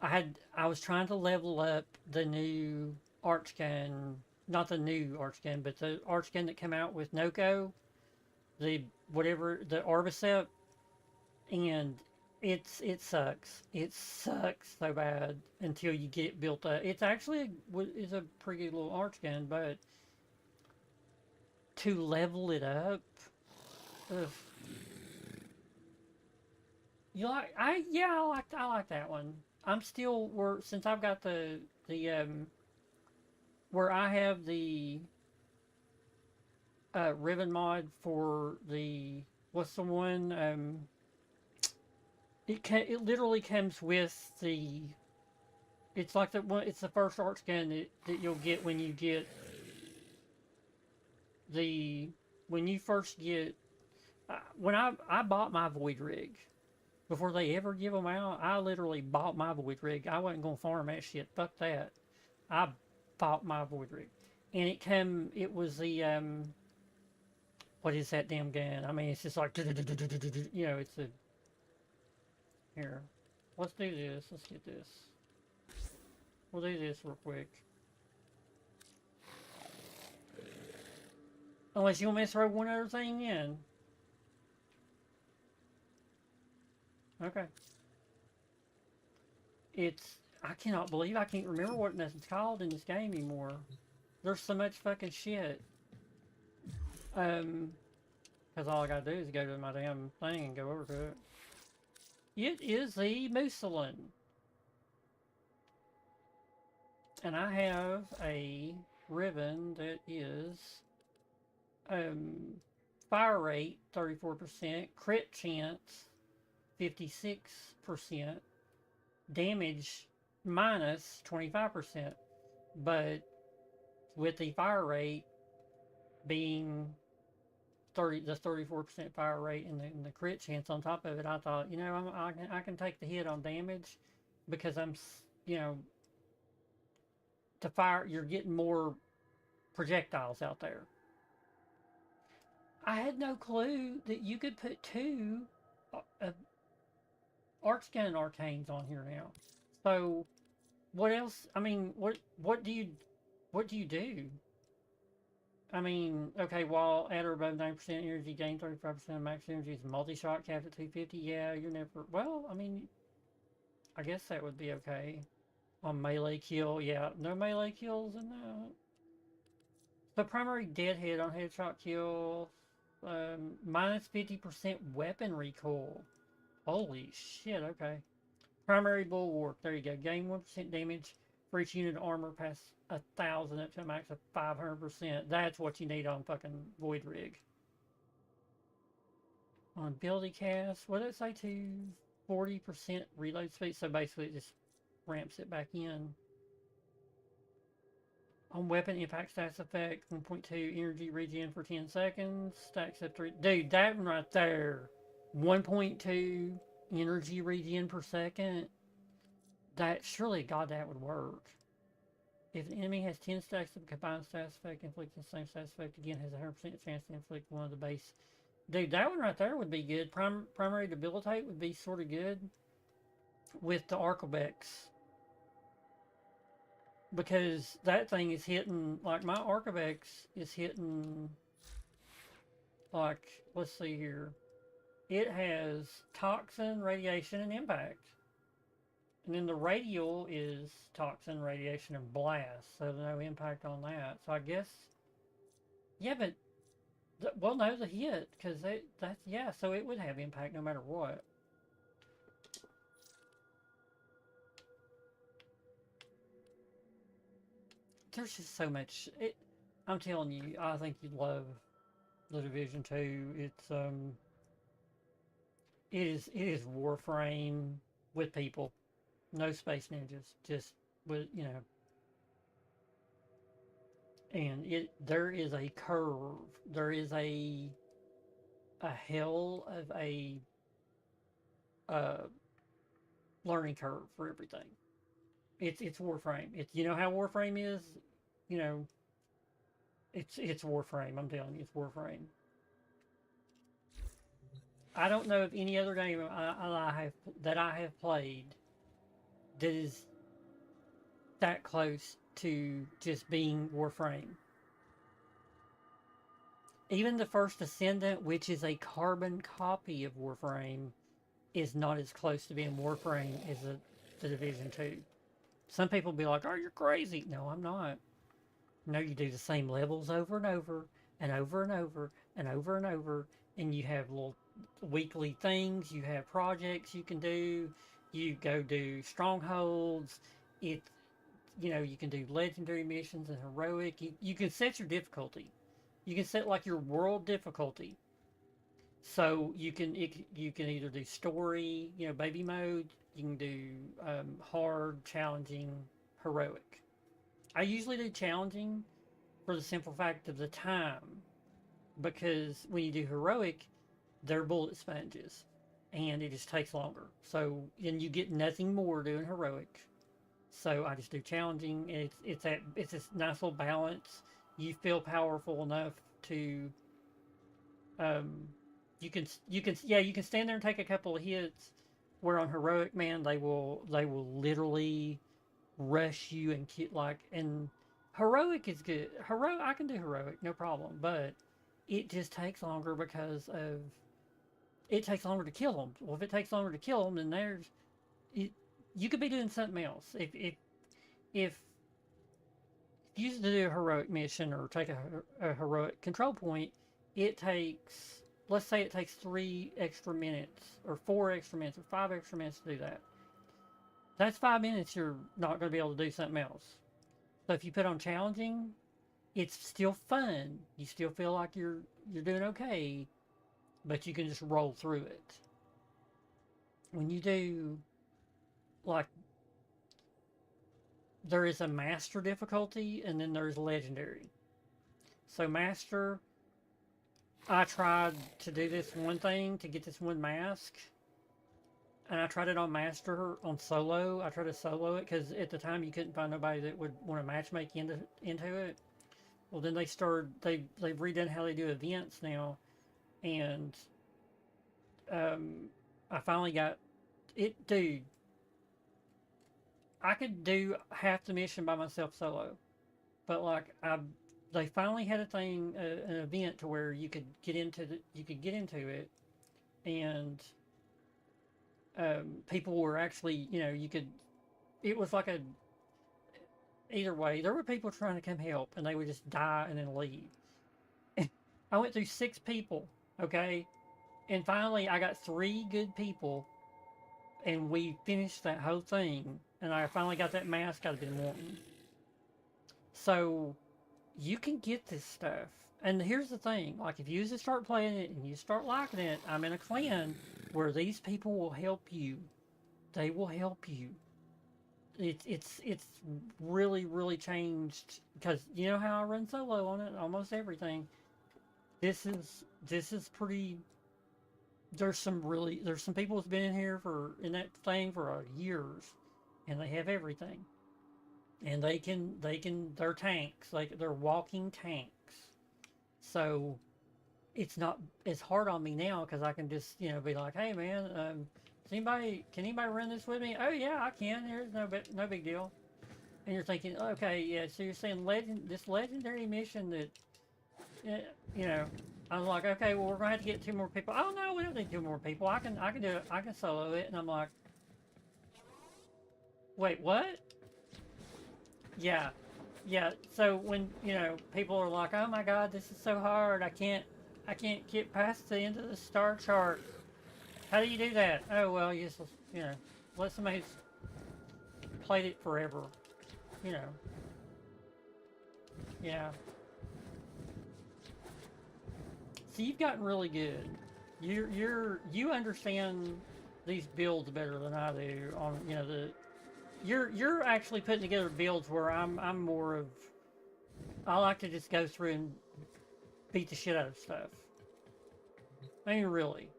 I was trying to level up the new arch gun, not the new arch gun, but the arch gun that came out with Noko, the Arbicept, and it sucks. It sucks so bad until you get it built up. It's actually is a pretty good little arch gun, but to level it up, ugh. I like that one. I'm still since I've got the where I have the ribbon mod for the what's the one it literally comes with the, it's like it's the first arch gun that you'll get when you get when you first get when I bought my Void Rig. Before they ever give them out, I literally bought my Void Rig. I wasn't going to farm that shit. Fuck that. I bought my Void Rig. And it was the, what is that damn gun? I mean, it's just like, you know, it's a, here, let's do this. Let's get this. We'll do this real quick. Unless you want me to throw one other thing in. Okay. I cannot believe I can't remember what it's called in this game anymore. There's so much fucking shit. Because all I gotta do is go to my damn thing and go over to it. It is the Mucilin. And I have a ribbon that is fire rate 34%, crit chance 56%, damage minus 25%, but with the fire rate being the 34% fire rate and the crit chance on top of it, I thought, you know, I can take the hit on damage because I'm, you know, the fire, you're getting more projectiles out there. I had no clue that you could put two arch gun arcanes on here now. So what else? I mean, what do you do? I mean, okay, while at or above 9% energy, gain 35% max energy, is multi-shot capped at 250. Yeah, you're never, well, I mean, I guess that would be okay. On melee kill, yeah, no melee kills in that. The primary deadhead on headshot kill. minus 50% weapon recoil. Holy shit, okay. Primary bulwark, there you go. Gain 1% damage for each unit of armor past 1,000 up to a max of 500%. That's what you need on fucking Void Rig. On ability cast, what did it say to 40% reload speed? So basically it just ramps it back in. On weapon impact stats effect, 1.2 energy regen for 10 seconds. Stacks up 3. Dude, that one right there. 1.2 energy regen per second. That surely, God, that would work. If an enemy has 10 stacks of combined stats effect, inflicts the same stats effect again, has a 100% chance to inflict one of the base. Dude, that one right there would be good. Primary debilitate would be sort of good with the Arquebex. Because that thing is hitting, like my Arquebex is hitting, like, let's see here. It has toxin, radiation, and impact. And then the radial is toxin, radiation, and blast. So no impact on that. So I guess, yeah, but, well, no, the hit, because that's, yeah, so it would have impact no matter what. There's just so much. I'm telling you, I think you'd love the Division 2. It's it is Warframe with people, no space ninjas, just with, you know. And there is a curve. There is a hell of a learning curve for everything. It's Warframe. You know how Warframe is, you know. It's Warframe. I'm telling you, it's Warframe. I don't know of any other game that I have played that is that close to just being Warframe. Even the first Ascendant, which is a carbon copy of Warframe, is not as close to being Warframe as the Division 2. Some people be like, oh, you're crazy. No, I'm not. No, you do the same levels over and over and over and over and over and over, and you have little weekly things, you have projects you can do, you go do strongholds, you know, you can do legendary missions and heroic. You can set your difficulty. You can set like your world difficulty. So you can either do story, you know, baby mode. You can do hard, challenging, heroic. I usually do challenging for the simple fact of the time, because when you do heroic, they're bullet sponges, and it just takes longer. So, and you get nothing more doing heroic. So I just do challenging, and it's this nice little balance. You feel powerful enough to, you can stand there and take a couple of hits. Where on heroic, man, they will literally rush you and and heroic is good. I can do heroic, no problem, but it just takes longer because it takes longer to kill them. Well, if it takes longer to kill them, then you could be doing something else. If you used to do a heroic mission or take a heroic control point, it takes, let's say it takes 3 extra minutes or 4 extra minutes or 5 extra minutes to do that. That's 5 minutes you're not going to be able to do something else. So if you put on challenging, it's still fun. You still feel like you're doing okay, but you can just roll through it. When you do, like, there is a master difficulty and then there's legendary. So master, I tried to do this one thing to get this one mask, and I tried it on master, on solo. I tried to solo it because at the time you couldn't find nobody that would want to matchmake into it. Well, then they've redone how they do events now, and I finally got it. Dude, I could do half the mission by myself solo, but like they finally had a thing, an event to where you could get into it, and people were actually, you know, it was like either way, there were people trying to come help, and they would just die and then leave. I went through 6 people, okay? And finally, I got 3 good people, and we finished that whole thing. And I finally got that mask I've been wanting. So, you can get this stuff. And here's the thing, like, if you just start playing it and you start liking it, I'm in a clan where these people will help you. They will help you. It's really, really changed, because you know how I run solo on it, almost everything. This is pretty. There's some people that's been in here in that thing for years, and they have everything, and they're tanks, like they're walking tanks. So it's not as hard on me now, because I can just be like, hey man, can anybody run this with me? Oh yeah, I can. There's no big deal. And you're thinking, okay, yeah. So you're saying this legendary mission that, I'm like, okay, well we're gonna have to get 2 more people. Oh no, we don't need 2 more people. I can do it. I can solo it. And I'm like, wait, what? Yeah. So when people are like, oh my god, this is so hard. I can't get past the end of the star chart. How do you do that? Oh, well, you just, let somebody who's played it forever, Yeah. So you've gotten really good. You understand these builds better than I do. On you're actually putting together builds where I'm more of, I like to just go through and beat the shit out of stuff. I mean, really.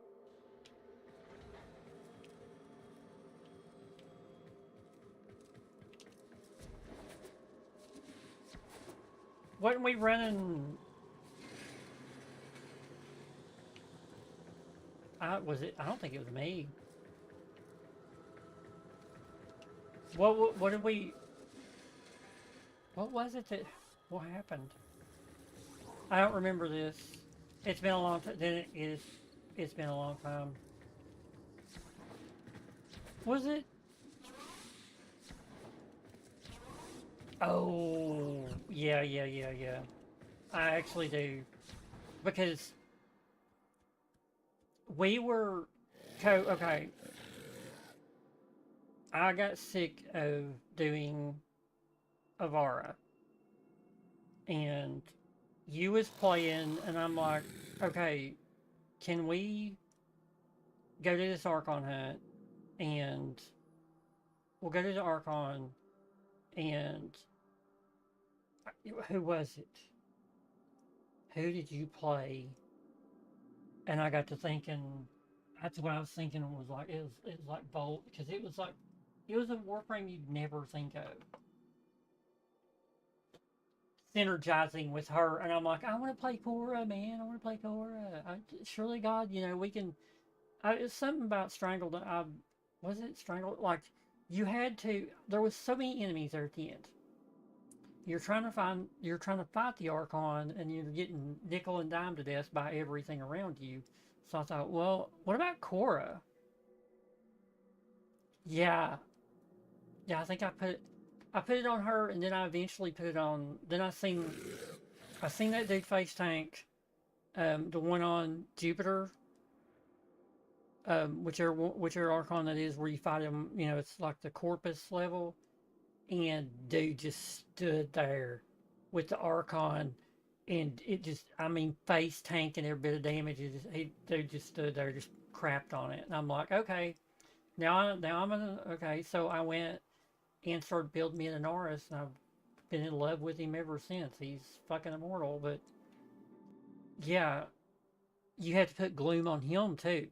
Wasn't we running? Was it? I don't think it was me. What did we? What was it that? What happened? I don't remember this. It's been a long time. Then it is. It's been a long time. Was it? Oh, yeah. I actually do. Because we were... Okay. I got sick of doing Avara. And you was playing, and I'm like, okay, can we go to this Archon hunt? And we'll go to the Archon, and who was it? Who did you play? And I got to thinking, that's what I was thinking, was like, it was like Bolt, because it was a Warframe you'd never think of. Synergizing with her, and I'm like, I want to play Cora, man. I want to play Cora. Surely God, we can. It's something about Strangled. Was it Strangled? Like, you had to. There was so many enemies there at the end. You're trying to fight the Archon, and you're getting nickel and dime to death by everything around you. So I thought, well, what about Cora? Yeah, I think I put it on her, and then I eventually put it on. Then I seen that dude face tank, the one on Jupiter, whichever Archon that is, where you fight him. It's like the Corpus level, and dude just stood there with the Archon, and it just, face tanking every bit of damage. Dude just stood there, just crapped on it, and I'm like, okay, now I'm gonna, okay. So I went and started building me an Anaris, and I've been in love with him ever since. He's fucking immortal. But yeah, you had to put Gloom on him too.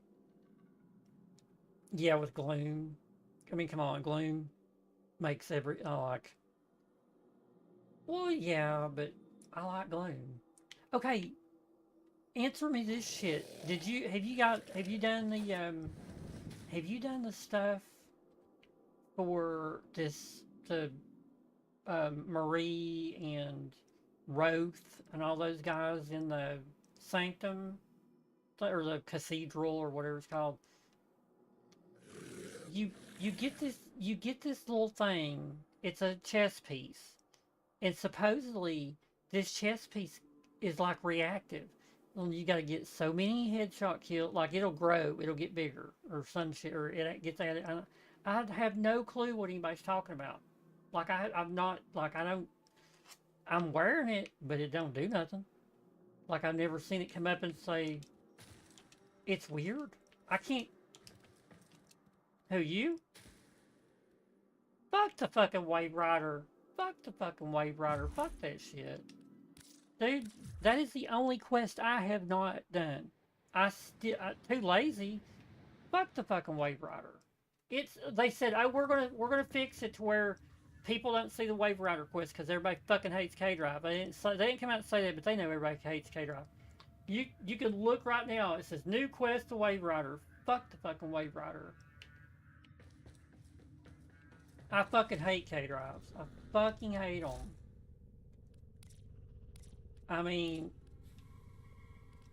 Yeah, with Gloom. Come on, Gloom makes well, yeah, but I like Gloom. Okay, answer me this shit. Have you done the stuff for the Marie and Roth and all those guys in the Sanctum, or the Cathedral, or whatever it's called? You get this little thing. It's a chess piece, and supposedly this chess piece is like reactive. Well, you got to get so many headshot kills. Like it'll grow, it'll get bigger, or some shit, or it gets added. I have no clue what anybody's talking about. Like I'm not like I don't. I'm wearing it, but it don't do nothing. Like I've never seen it come up and say it's weird. I can't. Who you? Fuck the fucking Wave Rider. Fuck the fucking Wave Rider. Fuck that shit. Dude, that is the only quest I have not done. I'm too lazy. Fuck the fucking Wave Rider. They said, oh, we're gonna fix it to where people don't see the Wave Rider quest because everybody fucking hates K-Drive. They didn't come out and say that, but they know everybody hates K-Drive. You can look right now. It says new quest to Wave Rider. Fuck the fucking Wave Rider. I fucking hate K-Drives. I fucking hate them. I mean,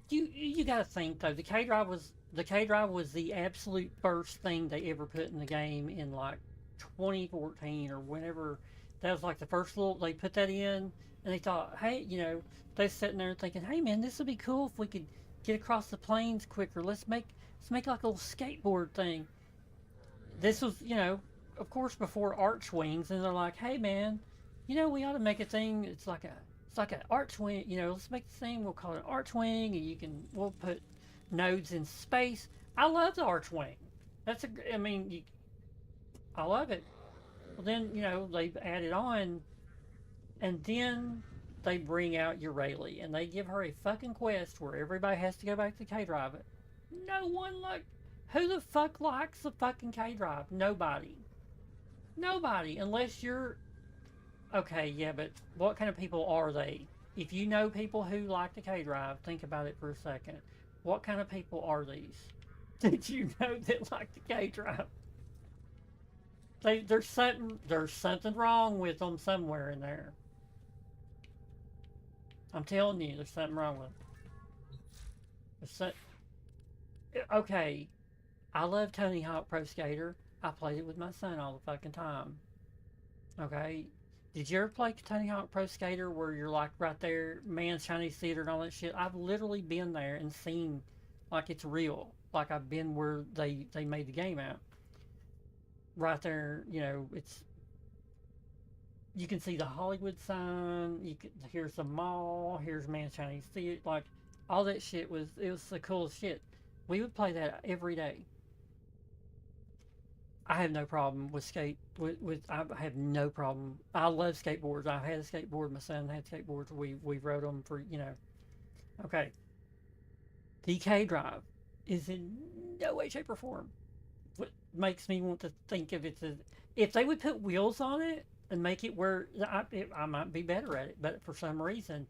you gotta think though. The K-Drive was the absolute first thing they ever put in the game in like 2014 or whenever. That was like the first little they put that in, and they thought, hey, they're sitting there thinking, hey man, this would be cool if we could get across the plains quicker. Let's make like a little skateboard thing. This was, of course, before Archwings, and they're like, hey man, we ought to make a thing. It's like an Archwing, let's make the thing, we'll call it an Archwing, and we'll put nodes in space. I love the Archwing. I love it. Well then, they've added on, and then they bring out Eurali, and they give her a fucking quest where everybody has to go back to K-Drive. No one who the fuck likes the fucking K-Drive? Nobody. Nobody, unless you're... Okay, yeah, but what kind of people are they? If you know people who like the K-Drive, think about it for a second. What kind of people are these? Did you know that like the K-Drive? There's something wrong with them somewhere in there. I'm telling you, there's something wrong with them. Okay, I love Tony Hawk Pro Skater. I played it with my son all the fucking time. Okay? Did you ever play Tony Hawk Pro Skater where you're like right there, Man's Chinese Theater and all that shit? I've literally been there and seen like it's real. Like I've been where they made the game out. Right there, it's... You can see the Hollywood sign, here's the mall, here's Man's Chinese Theater, like all that shit it was the coolest shit. We would play that every day. I have no problem with I have no problem. I love skateboards. I had a skateboard. My son had skateboards. We rode them for, Okay. The K-Drive is in no way, shape, or form what makes me want to think of it as... If they would put wheels on it and make it where I might be better at it, but for some reason,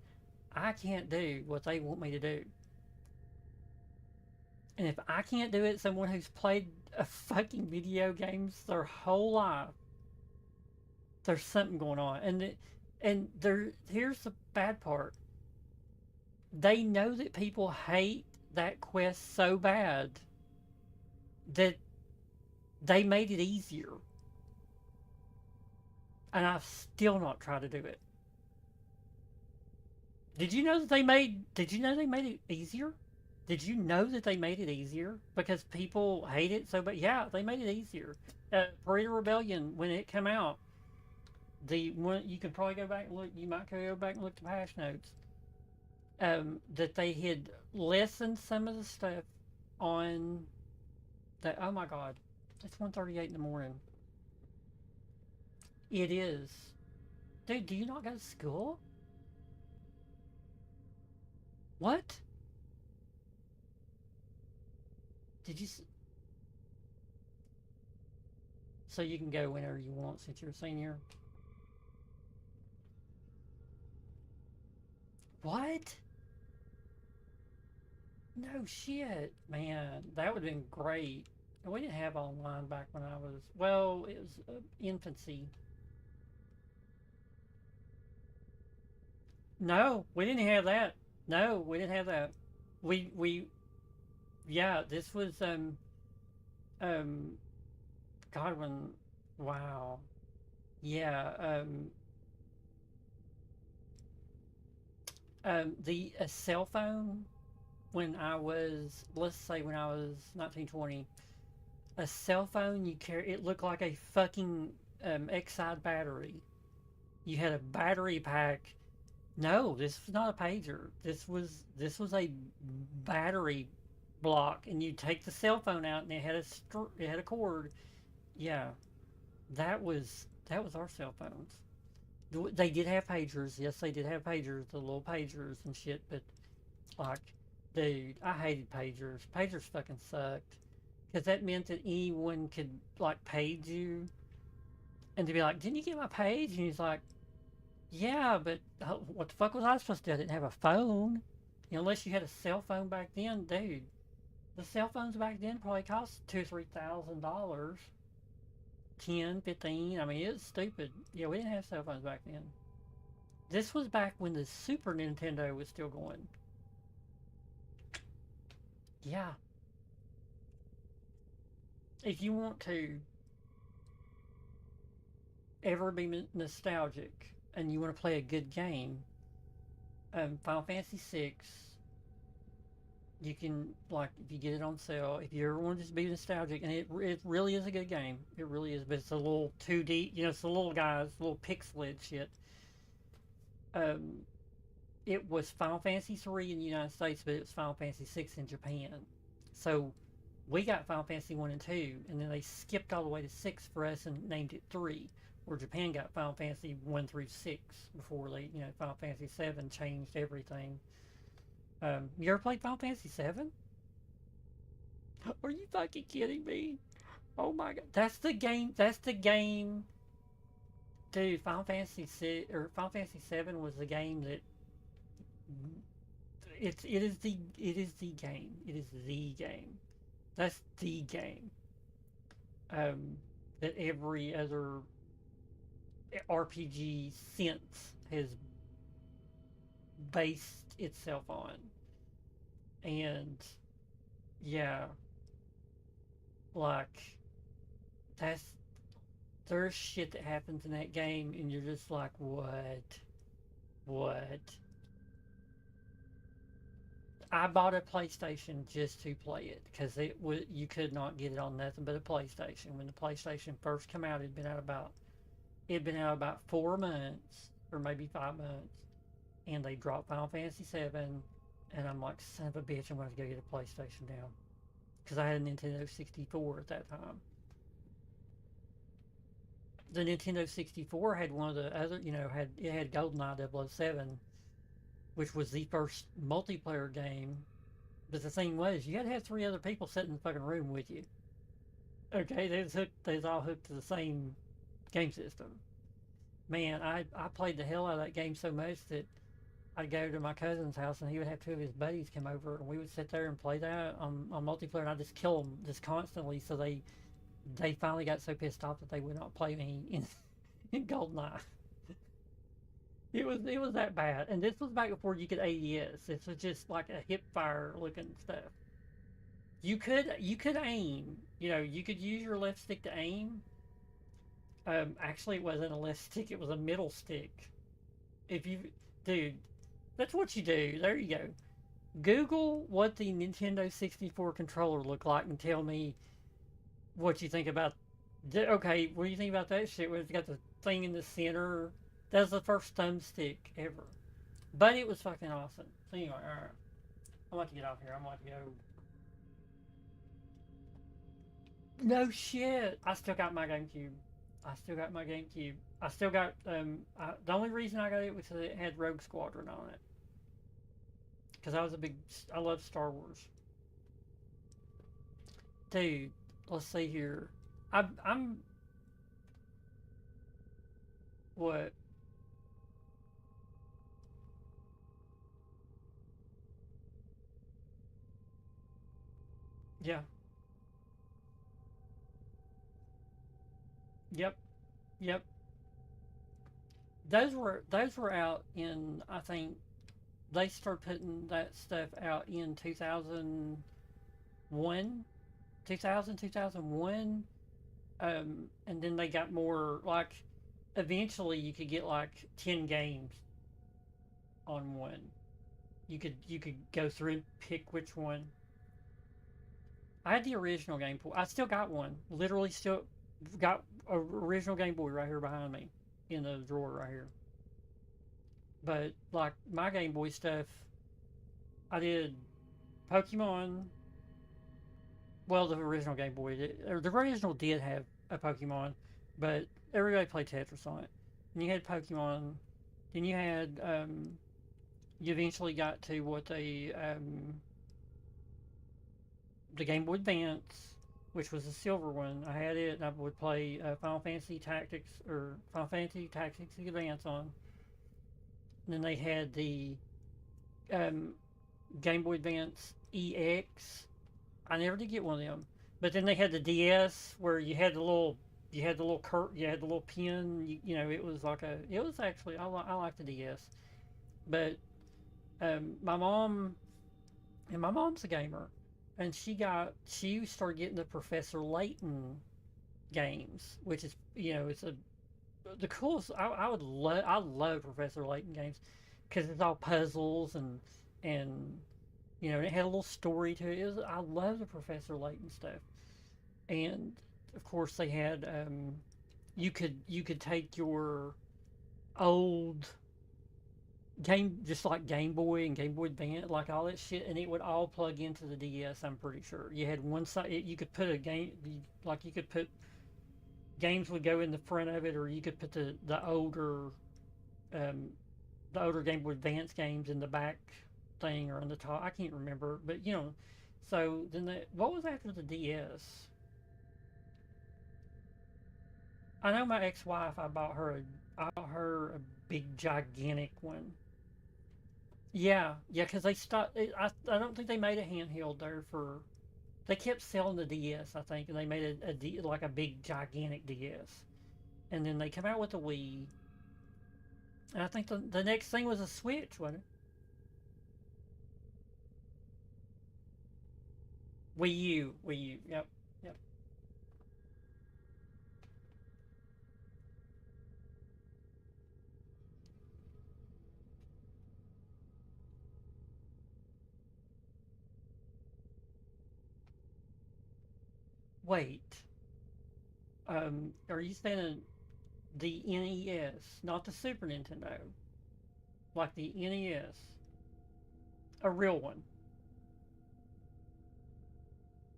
I can't do what they want me to do. And if I can't do it, someone who's played a fucking video games their whole life, there's something going on. And here's the bad part. They know that people hate that quest so bad that they made it easier. And I've still not tried to do it. Did you know they made it easier? Did you know that they made it easier? Because people hate it so bad. Yeah, they made it easier. Burrito Rebellion, when it came out, you can probably go back and look. You might go back and look at the patch notes. That they had lessened some of the stuff on that. Oh my God, it's 1:38 in the morning. It is, dude. Do you not go to school? What? Did you? So you can go whenever you want since you're a senior. What? No shit, man. That would have been great. We didn't have online back when I was... Well, it was infancy. No, we didn't have that. No, we didn't have that. Yeah, this was, Godwin, wow. Yeah, the cell phone when I was, let's say when I was 1920, a cell phone you carry, it looked like a fucking Exide battery. You had a battery pack. No, this was not a pager. This was a battery block, and you take the cell phone out, and it had a cord. Yeah, that was our cell phones. They did have pagers. Yes, they did have pagers, the little pagers and shit. But like, dude, I hated pagers. Pagers fucking sucked, because that meant that anyone could like page you, and to be like, "Didn't you get my page?" And he's like, "Yeah, but what the fuck was I supposed to do? I didn't have a phone." You know, unless you had a cell phone back then, dude. The cell phones back then probably cost $2,000-$3,000. 10, 15. I mean, it's stupid. Yeah, we didn't have cell phones back then. This was back when the Super Nintendo was still going. Yeah. If you want to ever be nostalgic and you want to play a good game, Final Fantasy VI, you can, like, if you get it on sale, if you ever want to just be nostalgic, and it really is a good game. It really is, but it's a little 2D, you know, it's the little guys, little pixelated shit. It was Final Fantasy 3 in the United States, but it was Final Fantasy 6 in Japan. So we got Final Fantasy 1 and 2, and then they skipped all the way to 6 for us and named it 3, where Japan got Final Fantasy 1 through 6 before they, you know, Final Fantasy 7 changed everything. You ever played Final Fantasy 7? Are you fucking kidding me? Oh my god. That's the game. Dude, Final Fantasy 6 or Final Fantasy 7 was the game that it is the game. It is the game. That's the game. That every other RPG since has based itself on. And yeah, like, there's shit that happens in that game and you're just like, what? I bought a PlayStation just to play it, because you could not get it on nothing but a PlayStation. When the PlayStation first came out, it'd been out about 4 months or maybe 5 months, and they dropped Final Fantasy 7, and I'm like, son of a bitch, I'm going to go get a PlayStation now, because I had a Nintendo 64 at that time. The Nintendo 64 had one of the other, you know, it had GoldenEye 007, which was the first multiplayer game. But the thing was, you had to have 3 other people sitting in the fucking room with you. Okay, they was all hooked to the same game system. Man, I played the hell out of that game so much that I'd go to my cousin's house and he would have 2 of his buddies come over, and we would sit there and play that on multiplayer, and I'd just kill them just constantly, so they finally got so pissed off that they would not play me in GoldenEye. It was that bad. And this was back before you could ADS. This was just like a hip fire looking stuff. You could aim. You know, you could use your left stick to aim. Actually, it wasn't a left stick, it was a middle stick. Dude, that's what you do. There you go. Google what the Nintendo 64 controller looked like and tell me what you think about. Okay, what do you think about that shit where it's got the thing in the center? That was the first thumbstick ever. But it was fucking awesome. So anyway, alright. I'm about to get off here. I'm about to go. No shit. I still got my GameCube. I still got the only reason I got it was because it had Rogue Squadron on it. Because I love Star Wars. Dude, let's see here. I'm what? Yeah. Yep. Those were out in, I think they started putting that stuff out in 2001, 2001, and then they got more, like, eventually you could get like 10 games on one. You could go through and pick which one. I had the original Game Boy. I still got one. Literally still got a original Game Boy right here behind me in the drawer right here. But like my Game Boy stuff, I did Pokemon. Well, the original Game Boy, the original did have a Pokemon, but everybody played Tetris on it. And you had Pokemon. Then you had you eventually got to what the Game Boy Advance, which was a silver one. I had it, and I would play Final Fantasy Tactics or Final Fantasy Tactics Advance on. And then they had the Game Boy Advance EX. I never did get one of them. But then they had the DS where you had the little pin. You know, it was like it was actually I like the DS. But my mom's a gamer, and she started getting the Professor Layton games, which is, you know, it's the coolest. I love Professor Layton games because it's all puzzles and you know, it had a little story to it. I love the Professor Layton stuff, and of course they had you could take your old game, just like Game Boy and Game Boy Advance, like all that shit, and it would all plug into the DS. I'm pretty sure you had one side. You could put a game, like you could put games would go in the front of it, or you could put the older Game Boy Advance games in the back thing or on the top. I can't remember, but you know. So then what was after the DS? I know my ex-wife. I bought her a big gigantic one. Yeah, because they stopped. I don't think they made a handheld there for. They kept selling the DS, I think, and they made like a big gigantic DS, and then they come out with the Wii. And I think the next thing was a Switch, wasn't it? Wii U, yep. Wait, are you saying the NES, not the Super Nintendo, like the NES, a real one,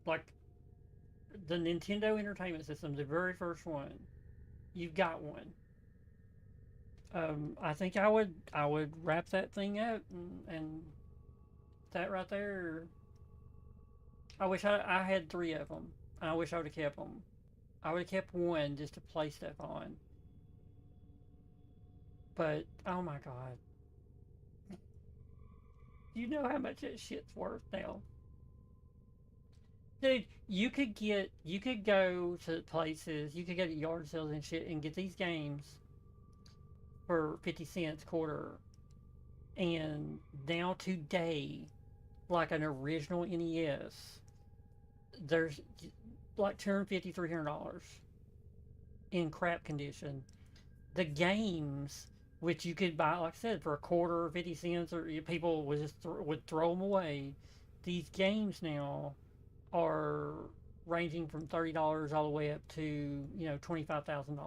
like the Nintendo Entertainment System, the very first one? You've got one. I think I would wrap that thing up and that right there. I wish I had 3 of them. I wish I would have kept them. I would have kept one just to play stuff on. But oh my god, you know how much that shit's worth now, dude. You could go to places, you could go to yard sales and shit and get these games for 50 cents quarter, and now today, like an original NES, there's like $250, $300 in crap condition. The games, which you could buy, like I said, for a quarter or 50 cents, or people would just would throw them away. These games now are ranging from $30 all the way up to, you know, $25,000.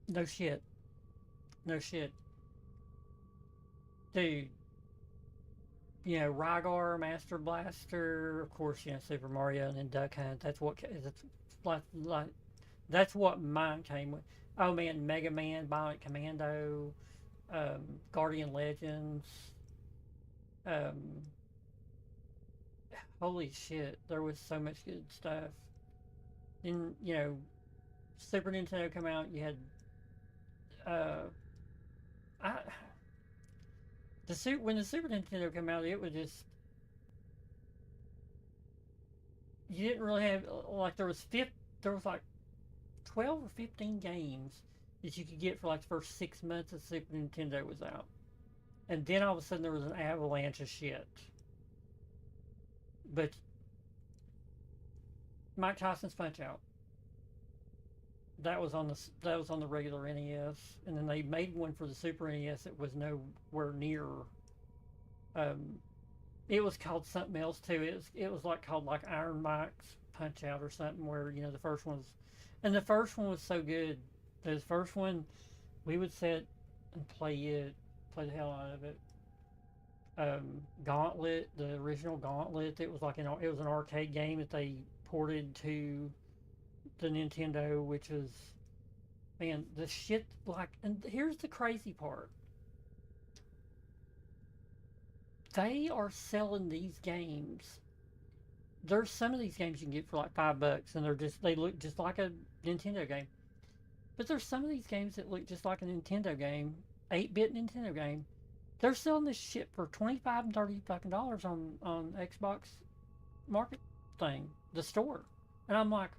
No shit. No shit. Dude. You know, Rygar, Master Blaster, of course, you know, Super Mario, and then Duck Hunt. That's what that's what mine came with. Oh man, Mega Man, Bionic Commando, Guardian Legends. Holy shit, there was so much good stuff. Then, you know, Super Nintendo come out. You had when the Super Nintendo came out, it was just, you didn't really have, like, there was like 12 or 15 games that you could get for like the first 6 months of Super Nintendo was out, and then all of a sudden there was an avalanche of shit. But Mike Tyson's Punch Out, that was on the regular NES, and then they made one for the Super NES that was nowhere near. It was called something else too. It was like called like Iron Mike's Punch Out or something, where the first one was so good. The first one, we would sit and play the hell out of it. Gauntlet, the original Gauntlet, it was an arcade game that they ported to the Nintendo, which was, man, the shit, like, and here's the crazy part. They are selling these games. There's some of these games you can get for like $5, and they look just like a Nintendo game. But there's some of these games that look just like a Nintendo game, 8-bit Nintendo game. They're selling this shit for $25 and $30 fucking dollars on Xbox Market thing, the store, and I'm like,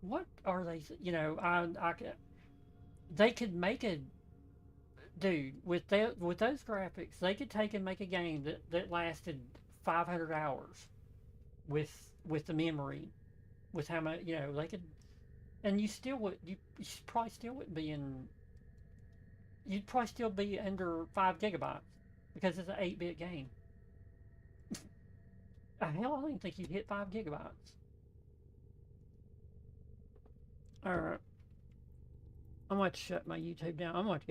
what are they? They could make a dude with those graphics. They could take and make a game that lasted 500 hours with the memory, with how much they could, and you probably still wouldn't be in. You'd probably still be under 5 gigabytes because it's an 8-bit game. Hell, I don't even think you'd hit 5 gigabytes. Alright. I'm going to shut my YouTube down. I'm going to go